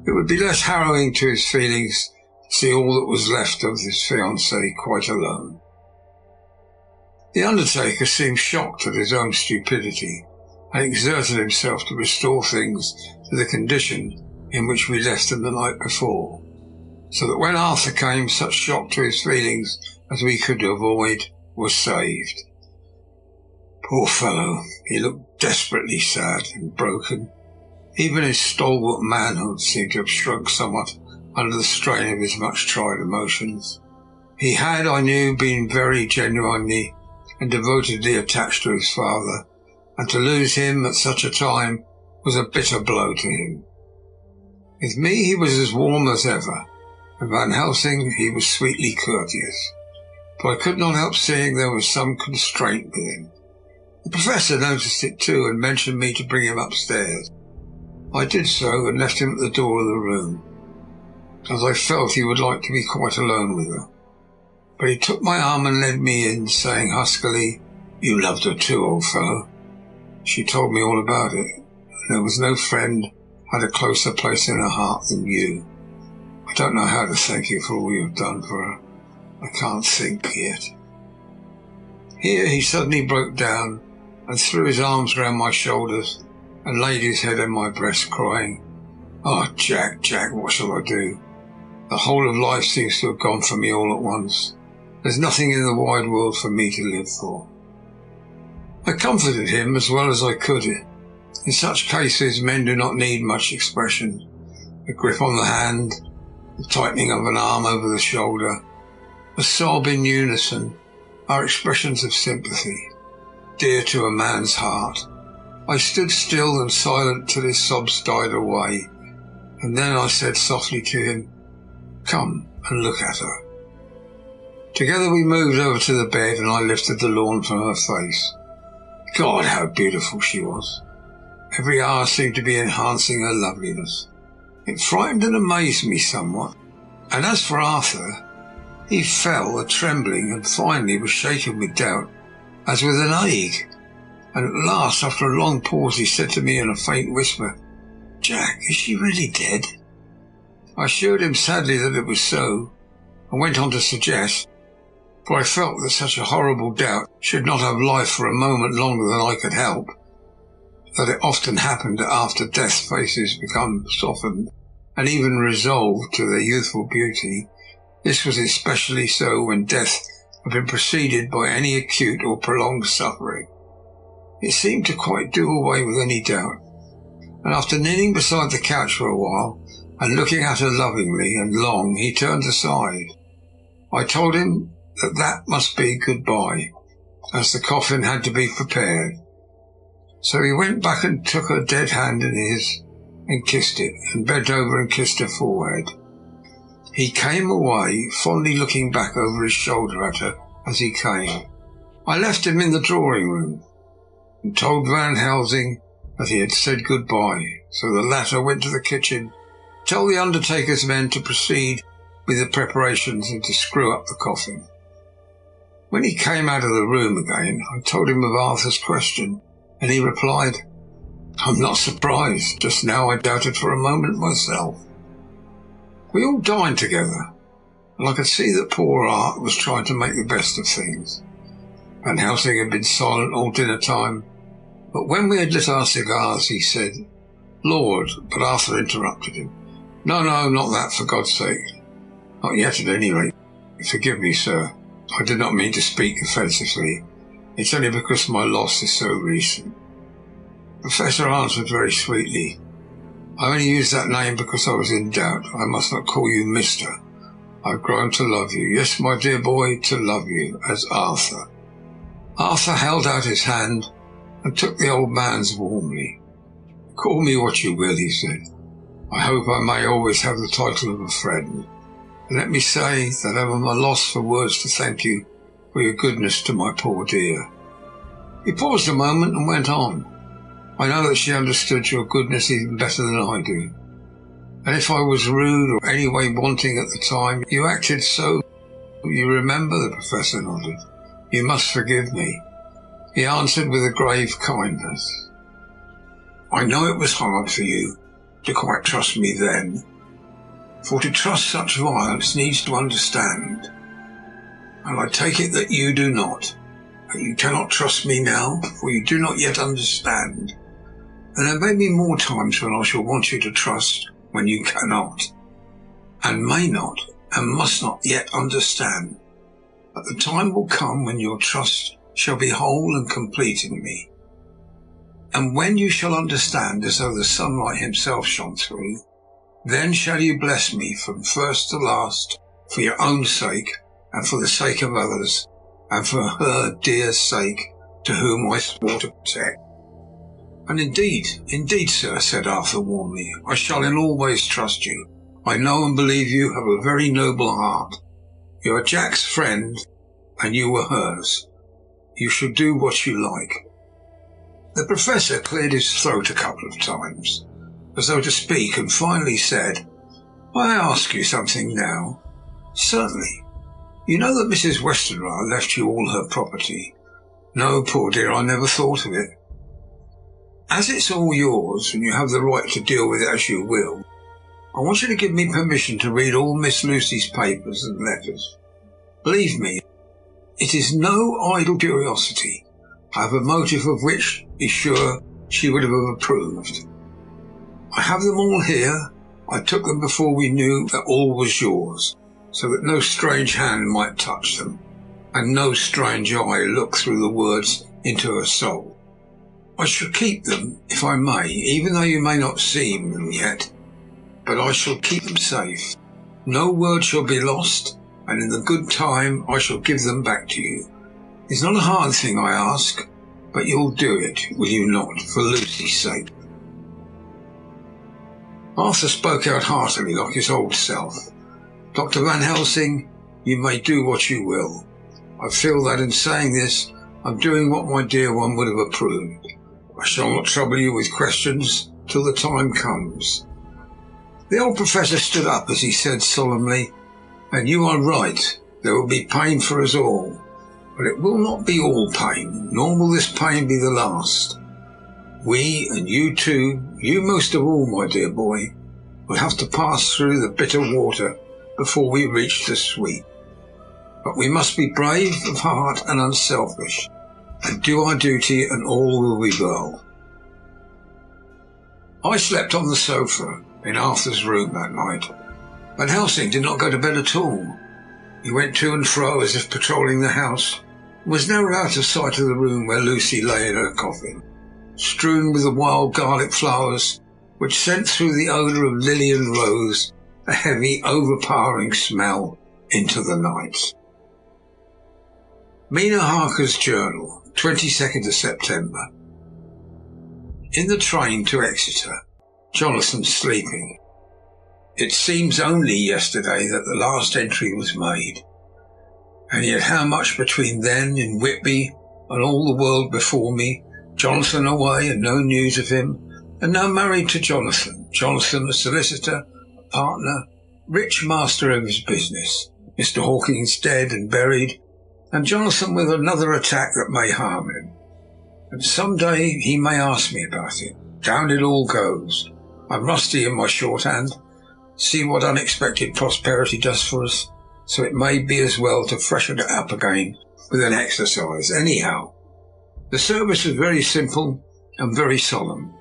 it would be less harrowing to his feelings to see all that was left of his fiancée quite alone. The undertaker seemed shocked at his own stupidity, and exerted himself to restore things to the condition in which we left them the night before, so that when Arthur came, such shock to his feelings as we could avoid was saved. Poor fellow, he looked desperately sad and broken. Even his stalwart manhood seemed to have shrunk somewhat under the strain of his much-tried emotions. He had, I knew, been very genuinely and devotedly attached to his father, and to lose him at such a time was a bitter blow to him. With me he was as warm as ever, and Van Helsing he was sweetly courteous, but I could not help seeing there was some constraint with him. The Professor noticed it too, and mentioned me to bring him upstairs. I did so, and left him at the door of the room, as I felt he would like to be quite alone with her. But he took my arm and led me in, saying huskily, "You loved her too, old fellow. She told me all about it, and there was no friend had a closer place in her heart than you. I don't know how to thank you for all you have done for her. I can't think yet." Here he suddenly broke down and threw his arms round my shoulders and laid his head on my breast, crying, "Oh, Jack, Jack, what shall I do? The whole of life seems to have gone from me all at once. There's nothing in the wide world for me to live for." I comforted him as well as I could. In such cases, men do not need much expression. A grip on the hand, the tightening of an arm over the shoulder, a sob in unison are expressions of sympathy, dear to a man's heart. I stood still and silent till his sobs died away, and then I said softly to him, "Come and look at her." Together we moved over to the bed, and I lifted the lawn from her face. God, how beautiful she was! Every hour seemed to be enhancing her loveliness. It frightened and amazed me somewhat, and as for Arthur, he fell a-trembling and finally was shaken with doubt, as with an ague, and at last, after a long pause, he said to me in a faint whisper, "Jack, is she really dead?" I assured him sadly that it was so, and went on to suggest, for I felt that such a horrible doubt should not have life for a moment longer than I could help, that it often happened that after death faces become softened and even resolved to their youthful beauty. This was especially so when death had been preceded by any acute or prolonged suffering. It seemed to quite do away with any doubt, and after kneeling beside the couch for a while and looking at her lovingly and long, he turned aside. I told him that must be goodbye, as the coffin had to be prepared. So he went back and took her dead hand in his and kissed it, and bent over and kissed her forehead. He came away, fondly looking back over his shoulder at her as he came. I left him in the drawing-room and told Van Helsing that he had said goodbye, so the latter went to the kitchen to tell the undertaker's men to proceed with the preparations and to screw up the coffin. When he came out of the room again, I told him of Arthur's question, and he replied, "I'm not surprised. Just now I doubted for a moment myself." We all dined together, and I could see that poor Art was trying to make the best of things. Van Helsing had been silent all dinner time, but when we had lit our cigars, he said, "Lord," but Arthur interrupted him. No, not that, for God's sake. Not yet, at any rate. Forgive me, sir. I did not mean to speak offensively. It's only because my loss is so recent." The Professor answered very sweetly, "I only used that name because I was in doubt. I must not call you Mister. I've grown to love you. Yes, my dear boy, to love you as Arthur." Arthur held out his hand and took the old man's warmly. "Call me what you will," he said. "I hope I may always have the title of a friend. And let me say that I am at a loss for words to thank you for your goodness to my poor dear." He paused a moment and went on. "I know that she understood your goodness even better than I do. And if I was rude or any way wanting at the time, you acted so. You remember?" The Professor nodded. "You must forgive me," he answered with a grave kindness. "I know it was hard for you to quite trust me then, for to trust such violence needs to understand. And I take it that you do not, that you cannot trust me now, for you do not yet understand. And there may be more times when I shall want you to trust when you cannot, and may not, and must not yet understand. But the time will come when your trust shall be whole and complete in me. And when you shall understand as though the sunlight himself shone through, then shall you bless me from first to last, for your own sake, and for the sake of others, and for her dear sake, to whom I swore to protect." "And indeed, sir," said Arthur warmly, "I shall in all ways trust you. I know and believe you have a very noble heart. You are Jack's friend, and you were hers. You shall do what you like." The Professor cleared his throat a couple of times, as though to speak, and finally said, "May I ask you something now?" "Certainly. You know that Mrs. Westenra left you all her property?" "No, poor dear, I never thought of it." "As it's all yours, and you have the right to deal with it as you will, I want you to give me permission to read all Miss Lucy's papers and letters. Believe me, it is no idle curiosity. I have a motive of which, be sure, she would have approved. I have them all here. I took them before we knew that all was yours, so that no strange hand might touch them, and no strange eye look through the words into her soul. I shall keep them, if I may, even though you may not see them yet, but I shall keep them safe. No word shall be lost, and in the good time I shall give them back to you. It's not a hard thing I ask, but you'll do it, will you not, for Lucy's sake?" Arthur spoke out heartily like his old self. "Dr. Van Helsing, you may do what you will. I feel that in saying this, I'm doing what my dear one would have approved. I shall not trouble you with questions till the time comes." The old professor stood up as he said solemnly, "And you are right. There will be pain for us all. But it will not be all pain, nor will this pain be the last. We, and you too, you most of all, my dear boy, will have to pass through the bitter water before we reach the sweet. But we must be brave of heart and unselfish, and do our duty, and all will be well." I slept on the sofa in Arthur's room that night. Van Helsing did not go to bed at all. He went to and fro as if patrolling the house, and was never out of sight of the room where Lucy lay in her coffin, strewn with the wild garlic flowers, which sent through the odour of lily and rose a heavy, overpowering smell into the night. Mina Harker's journal, 22nd of September. In the train to Exeter, Jonathan sleeping. It seems only yesterday that the last entry was made, and yet how much between then in Whitby and all the world before me, Jonathan away and no news of him, and now married to Jonathan, Jonathan a solicitor, a partner, rich master of his business, Mr. Hawkins dead and buried, and Jonathan with another attack that may harm him. And some day he may ask me about it. Down it all goes. I'm rusty in my shorthand. See what unexpected prosperity does for us, so it may be as well to freshen it up again with an exercise. Anyhow, the service was very simple and very solemn.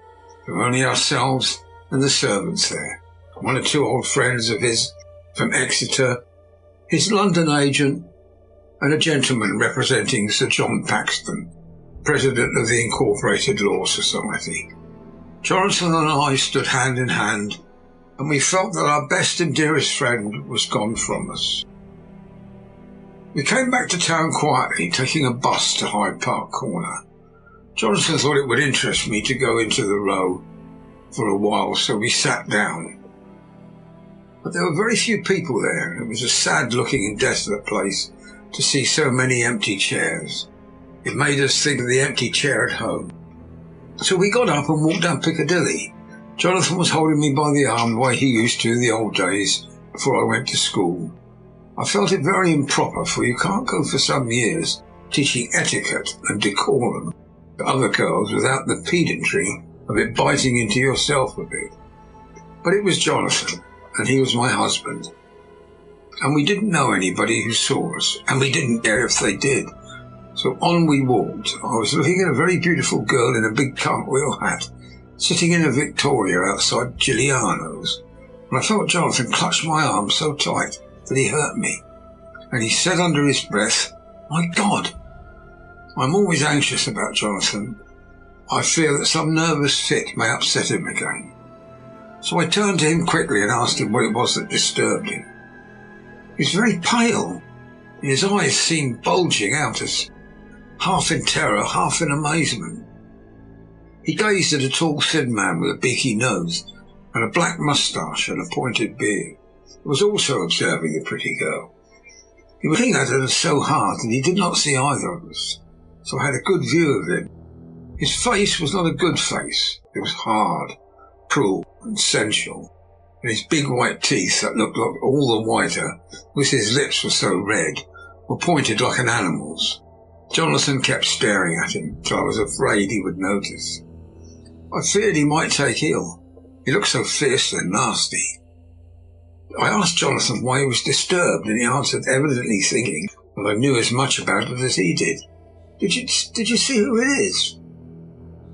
There were only ourselves and the servants there, one or two old friends of his from Exeter, his London agent, and a gentleman representing Sir John Paxton, President of the Incorporated Law Society. Jonathan and I stood hand in hand, and we felt that our best and dearest friend was gone from us. We came back to town quietly, taking a bus to Hyde Park Corner. Jonathan thought it would interest me to go into the Row for a while, so we sat down. But there were very few people there, and it was a sad-looking and desolate place to see so many empty chairs. It made us think of the empty chair at home. So we got up and walked down Piccadilly. Jonathan was holding me by the arm the way he used to in the old days before I went to school. I felt it very improper, for you can't go for some years teaching etiquette and decorum to other girls without the pedantry of it biting into yourself a bit. But it was Jonathan, and he was my husband. And we didn't know anybody who saw us, and we didn't care if they did. So on we walked. I was looking at a very beautiful girl in a big cartwheel hat, sitting in a Victoria outside Giuliano's, and I felt Jonathan clutch my arm so tight that he hurt me, and he said under his breath, "My God!" I'm always anxious about Jonathan. I fear that some nervous fit may upset him again. So I turned to him quickly and asked him what it was that disturbed him. He was very pale, and his eyes seemed bulging out as half in terror, half in amazement. He gazed at a tall, thin man with a beaky nose and a black moustache and a pointed beard, who was also observing the pretty girl. He was looking at her so hard that he did not see either of us, so I had a good view of him. His face was not a good face. It was hard, cruel and sensual, and his big white teeth that looked like all the whiter, because his lips were so red, were pointed like an animal's. Jonathan kept staring at him, till I was afraid he would notice. I feared he might take ill. He looked so fierce and nasty. I asked Jonathan why he was disturbed, and he answered, evidently thinking that I knew as much about it as he did. Did you see who it is?"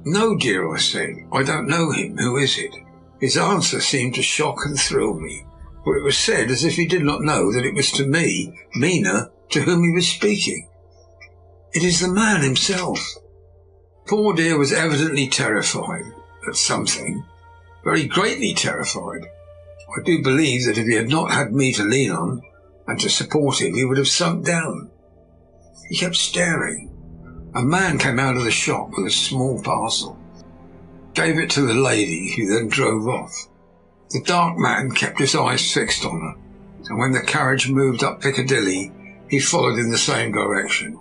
No, dear, I said. I don't know him. Who is it? His answer seemed to shock and thrill me, for it was said as if he did not know that it was to me, Mina, to whom he was speaking. It is the man himself. Poor dear was evidently terrified at something, very greatly terrified. I do believe that if he had not had me to lean on and to support him, he would have sunk down. He kept staring. A man came out of the shop with a small parcel, gave it to the lady, who then drove off. The dark man kept his eyes fixed on her, and when the carriage moved up Piccadilly, he followed in the same direction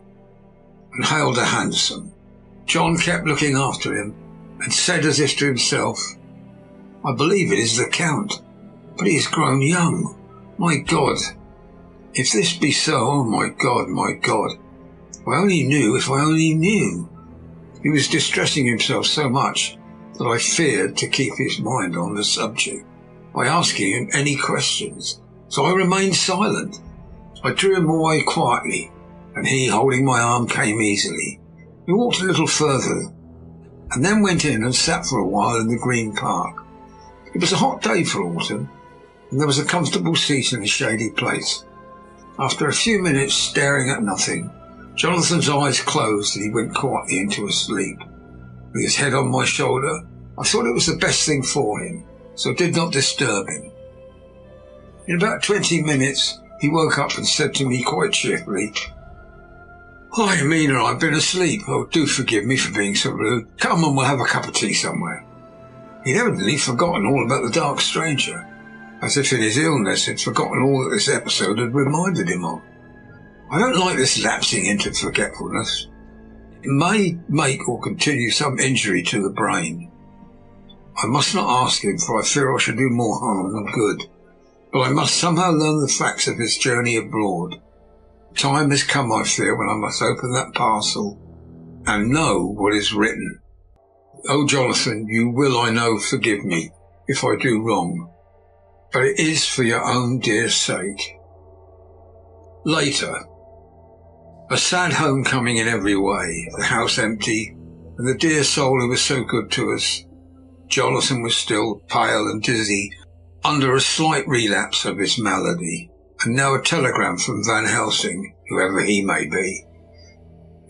and hailed a hansom. John kept looking after him and said as if to himself, I believe it is the Count, but he has grown young. My God! If this be so, oh my God, my God! If I only knew, if I only knew! He was distressing himself so much that I feared to keep his mind on the subject by asking him any questions, so I remained silent. I drew him away quietly, and he, holding my arm, came easily. We walked a little further, and then went in and sat for a while in the Green Park. It was a hot day for autumn, and there was a comfortable seat in a shady place. After a few minutes staring at nothing, Jonathan's eyes closed and he went quietly into a sleep. With his head on my shoulder, I thought it was the best thing for him, so did not disturb him. In about 20 minutes, he woke up and said to me quite cheerfully, Hi, Mina, I've been asleep. Oh, do forgive me for being so rude. Come and we'll have a cup of tea somewhere. He'd evidently forgotten all about the dark stranger, as if in his illness he'd forgotten all that this episode had reminded him of. I don't like this lapsing into forgetfulness. It may make or continue some injury to the brain. I must not ask him, for I fear I shall do more harm than good. But I must somehow learn the facts of his journey abroad. Time has come, I fear, when I must open that parcel and know what is written. Oh, Jonathan, you will, I know, forgive me if I do wrong, but it is for your own dear sake. Later. A sad homecoming in every way, the house empty, and the dear soul who was so good to us. Jonathan was still pale and dizzy, under a slight relapse of his malady, and now a telegram from Van Helsing, whoever he may be.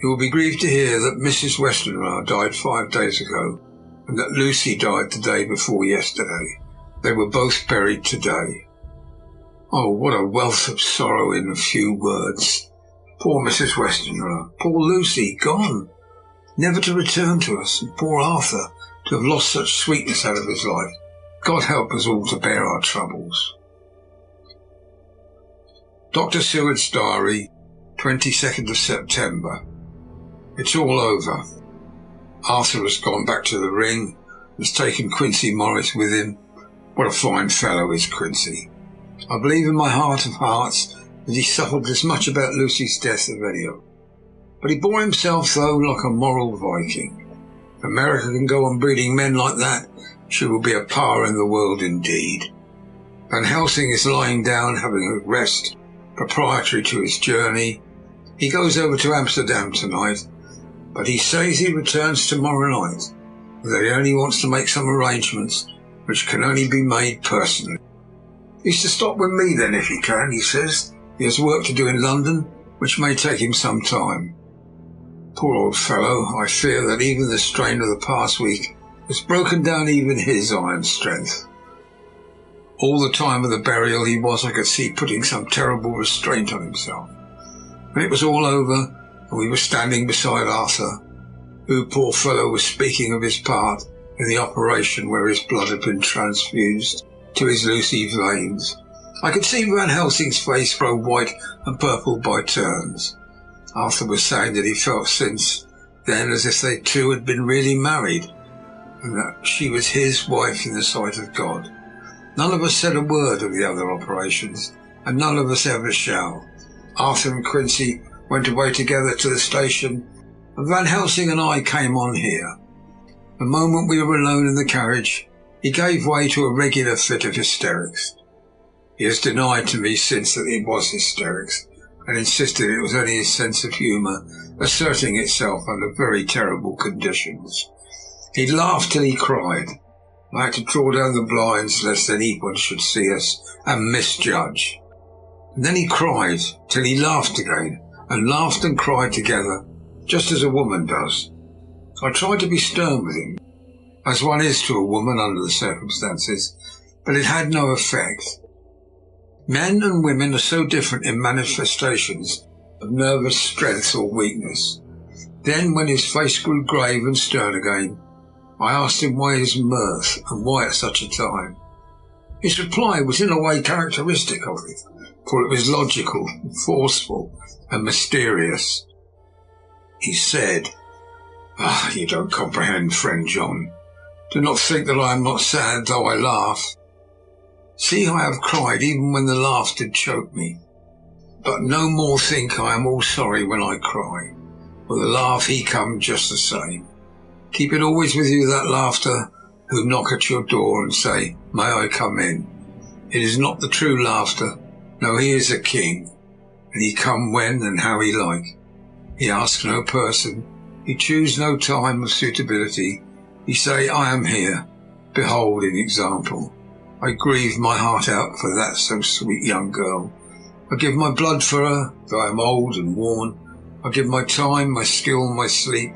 You will be grieved to hear that Mrs. Westenra died 5 days ago, and that Lucy died the day before yesterday. They were both buried today. Oh, what a wealth of sorrow in a few words. Poor Mrs. Westenra, poor Lucy, gone, never to return to us, and poor Arthur, to have lost such sweetness out of his life. God help us all to bear our troubles. Dr. Seward's diary, 22nd of September. It's all over. Arthur has gone back to the ring, has taken Quincy Morris with him. What a fine fellow is Quincy. I believe in my heart of hearts that he suffered as much about Lucy's death as any of them. But he bore himself, though, like a moral Viking. If America can go on breeding men like that, she will be a power in the world indeed. Van Helsing is lying down, having a rest proprietary to his journey. He goes over to Amsterdam tonight, but he says he returns tomorrow night, and that he only wants to make some arrangements which can only be made personally. He's to stop with me then if he can, he says. He has work to do in London, which may take him some time. Poor old fellow, I fear that even the strain of the past week has broken down even his iron strength. All the time of the burial he was, I could see, putting some terrible restraint on himself. When it was all over, and we were standing beside Arthur, who, poor fellow, was speaking of his part in the operation where his blood had been transfused to his Lucy veins, I could see Van Helsing's face grow white and purple by turns. Arthur was saying that he felt since then as if they two had been really married, and that she was his wife in the sight of God. None of us said a word of the other operations, and none of us ever shall. Arthur and Quincy went away together to the station, and Van Helsing and I came on here. The moment we were alone in the carriage, he gave way to a regular fit of hysterics. He has denied to me since that it was hysterics, and insisted it was only his sense of humour asserting itself under very terrible conditions. He laughed till he cried. I had to draw down the blinds lest anyone should see us and misjudge. And then he cried till he laughed again, and laughed and cried together, just as a woman does. I tried to be stern with him, as one is to a woman under the circumstances, but it had no effect. Men and women are so different in manifestations of nervous strength or weakness. Then, when his face grew grave and stern again, I asked him why his mirth, and why at such a time. His reply was in a way characteristic of it, for it was logical, forceful, and mysterious. He said, "You don't comprehend, friend John. Do not think that I am not sad, though I laugh. See, I have cried even when the laugh did choke me. But no more think I am all sorry when I cry, for the laugh he come just the same. Keep it always with you, that laughter, who knock at your door and say, 'May I come in?' It is not the true laughter. No, he is a king, and he come when and how he like. He ask no person, he choose no time of suitability. He say, 'I am here. Behold in example.' I grieve my heart out for that so sweet young girl. I give my blood for her, though I am old and worn. I give my time, my skill, my sleep.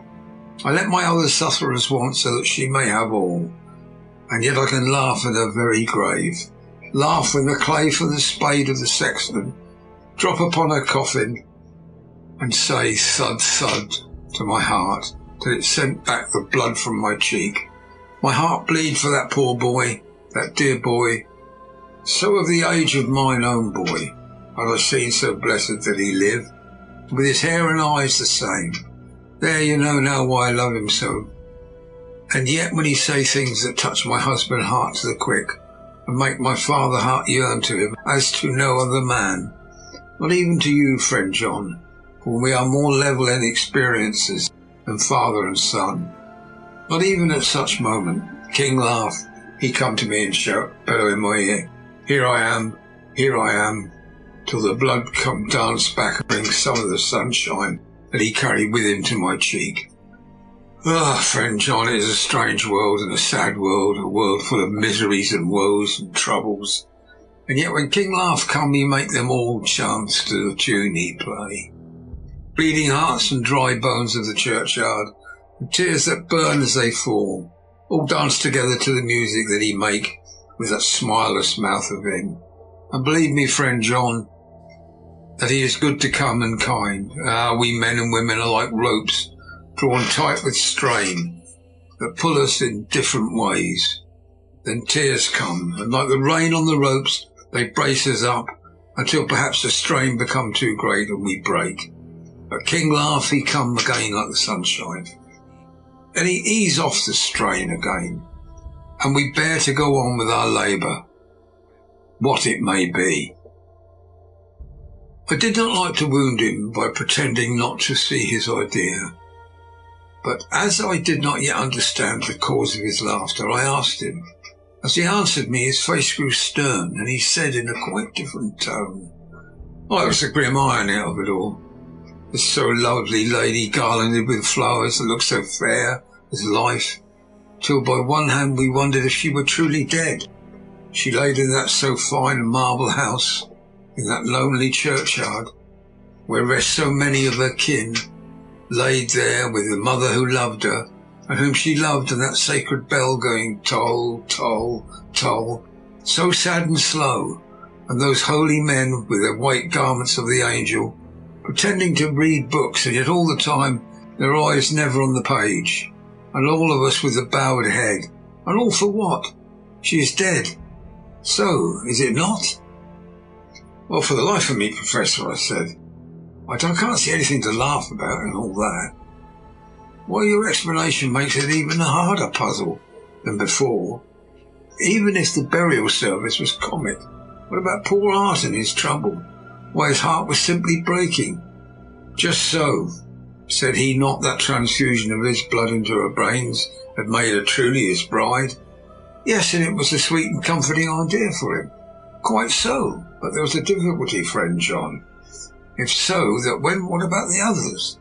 I let my other sufferers want so that she may have all. And yet I can laugh at her very grave. Laugh when the clay from the spade of the sexton drop upon her coffin and say thud, thud to my heart till it sent back the blood from my cheek. My heart bleed for that poor boy, that dear boy. So of the age of mine own boy, had I seen so blessed that he live, with his hair and eyes the same. There you know now why I love him so. And yet when he say things that touch my husband's heart to the quick, and make my father heart yearn to him as to no other man, not even to you, friend John, for we are more level in experiences than father and son. Not even at such moment, King laugh, he come to me and shout, bellow in my ear, here I am, till the blood come dance back and bring some of the sunshine that he carried with him to my cheek. Friend John, it is a strange world and a sad world, a world full of miseries and woes and troubles. And yet when King Laugh come, he make them all chance to the tune he play. Bleeding hearts and dry bones of the churchyard, and tears that burn as they fall, all dance together to the music that he make with that smileless mouth of him. And believe me, friend John, that he is good to come and kind. We men and women are like ropes drawn tight with strain that pull us in different ways. Then tears come, and like the rain on the ropes, they brace us up until perhaps the strain become too great and we break. But King Laugh, he come again like the sunshine, and he ease off the strain again, and we bear to go on with our labour, what it may be. I did not like to wound him by pretending not to see his idea, but as I did not yet understand the cause of his laughter, I asked him. As he answered me, his face grew stern, and he said in a quite different tone, "It was the grim irony of it all. This so lovely lady garlanded with flowers that looked so fair as life, till by one hand we wondered if she were truly dead. She laid in that so fine marble house, in that lonely churchyard, where rest so many of her kin, laid there with the mother who loved her, and whom she loved, and that sacred bell going toll, toll, toll, so sad and slow, and those holy men with their white garments of the angel, pretending to read books, and yet all the time their eyes never on the page, and all of us with a bowed head, and all for what? She is dead. So, is it not?" "Well, for the life of me, Professor," I said, I can't see anything to laugh about in all that. Why, your explanation makes it even a harder puzzle than before. Even if the burial service was comic, what about poor Art and his trouble? Why, his heart was simply breaking. Just so, said he not that transfusion of his blood into her brains had made her truly his bride? Yes, and it was a sweet and comforting idea for him. Quite so, but there was a difficulty, friend John. If so, what about the others?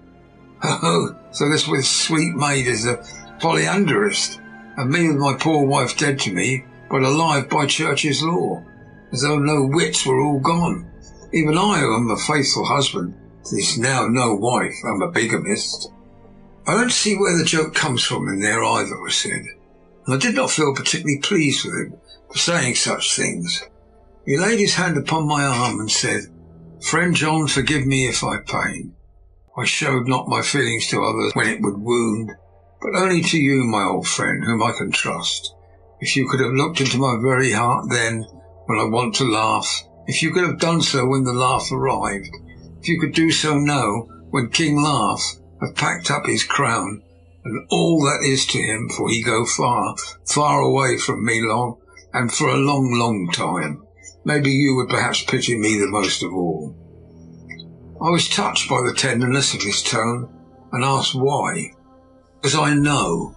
Oh, so this with sweet maid is a polyandrist, and me with my poor wife dead to me, but alive by church's law, as though no wits were all gone. Even I, who am a faithful husband to this now no wife, am a bigamist. I don't see where the joke comes from in there either, I said, and I did not feel particularly pleased with him for saying such things. He laid his hand upon my arm and said, "Friend John, forgive me if I pain. I showed not my feelings to others when it would wound, but only to you, my old friend, whom I can trust. If you could have looked into my very heart then, when I want to laugh, if you could have done so when the laugh arrived, if you could do so now, when King Laugh have packed up his crown, and all that is to him, for he go far, far away from me long, and for a long, long time, maybe you would perhaps pity me the most of all." I was touched by the tenderness of his tone, and asked why. "Because I know.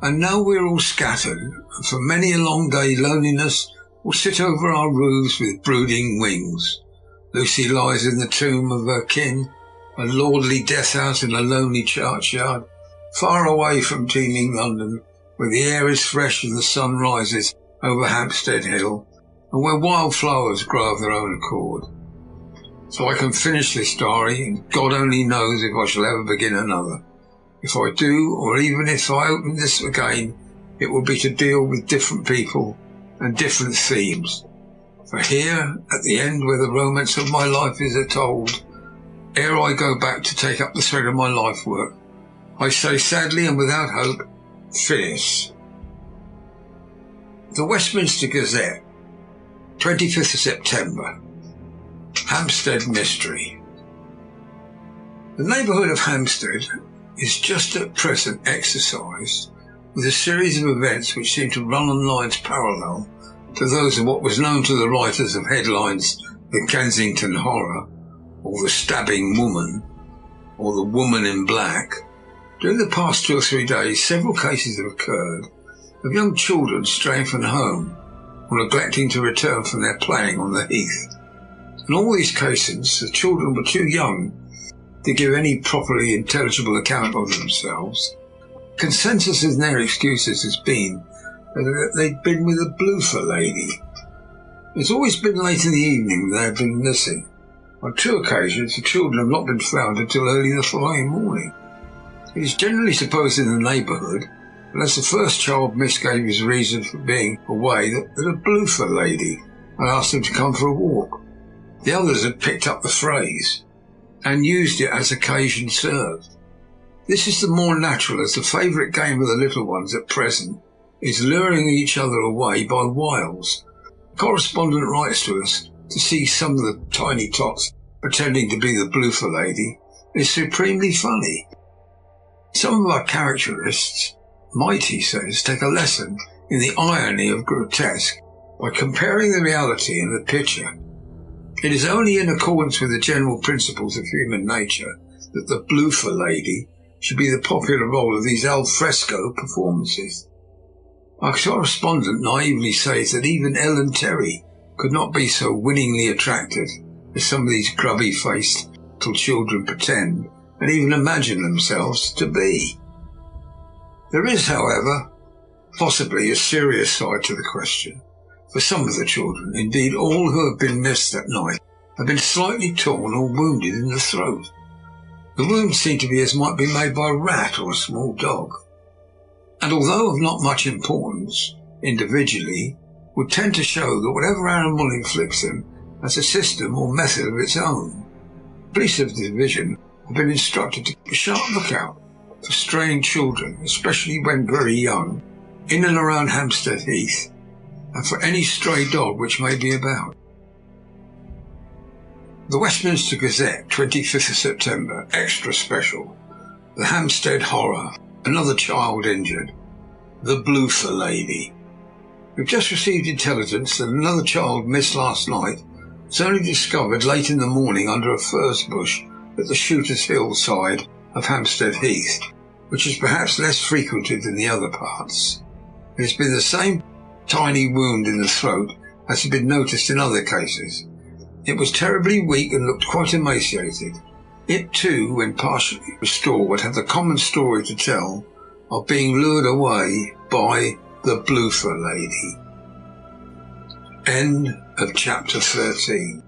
And now we are all scattered, and for many a long day loneliness will sit over our roofs with brooding wings. Lucy lies in the tomb of her kin, a lordly death house in a lonely churchyard, far away from teeming London, where the air is fresh and the sun rises over Hampstead Hill, and where wild flowers grow of their own accord. So I can finish this diary, and God only knows if I shall ever begin another. If I do, or even if I open this again, it will be to deal with different people and different themes. For here, at the end where the romance of my life is told, ere I go back to take up the thread of my life work, I say sadly and without hope, fierce." The Westminster Gazette, 25th of September. Hampstead Mystery. The neighbourhood of Hampstead is just at present exercised with a series of events which seem to run on lines parallel to those of what was known to the writers of headlines, the Kensington Horror, or the Stabbing Woman, or the Woman in Black. During the past 2 or 3 days, several cases have occurred of young children straying from home or neglecting to return from their playing on the heath. In all these cases, the children were too young to give any properly intelligible account of themselves. Consensus in their excuses has been that they'd been with a bloofer lady. It's always been late in the evening they have been missing. On 2 occasions, the children have not been found until early the following morning. It is generally supposed in the neighbourhood, unless the first child misgave his reason for being away, that a bloofer lady had asked him to come for a walk. The others had picked up the phrase and used it as occasion served. This is the more natural, as the favourite game of the little ones at present is luring each other away by wiles. The correspondent writes to us to see some of the tiny tots pretending to be the bloofer lady is supremely funny. Some of our characterists might, he says, take a lesson in the irony of grotesque by comparing the reality and the picture. It is only in accordance with the general principles of human nature that the bloofer lady should be the popular role of these al fresco performances. Our correspondent naively says that even Ellen Terry could not be so winningly attractive as some of these grubby-faced little children pretend and even imagine themselves to be. There is, however, possibly a serious side to the question. For some of the children, indeed all who have been missed that night, have been slightly torn or wounded in the throat. The wounds seem to be as might be made by a rat or a small dog, and although of not much importance individually, would tend to show that whatever animal inflicts them has a system or method of its own. Police of the division have been instructed to keep a sharp lookout for straying children, especially when very young, in and around Hampstead Heath, and for any stray dog which may be about. The Westminster Gazette, 25th of September, extra special. The Hampstead Horror, another child injured. The bloofer lady. We've just received intelligence that another child missed last night was only discovered late in the morning under a furze bush at the Shooters Hill side of Hampstead Heath, which is perhaps less frequented than the other parts. It has been the same tiny wound in the throat as had been noticed in other cases. It was terribly weak and looked quite emaciated. It too, when partially restored, would have the common story to tell of being lured away by the Bloofer lady. End of chapter 13.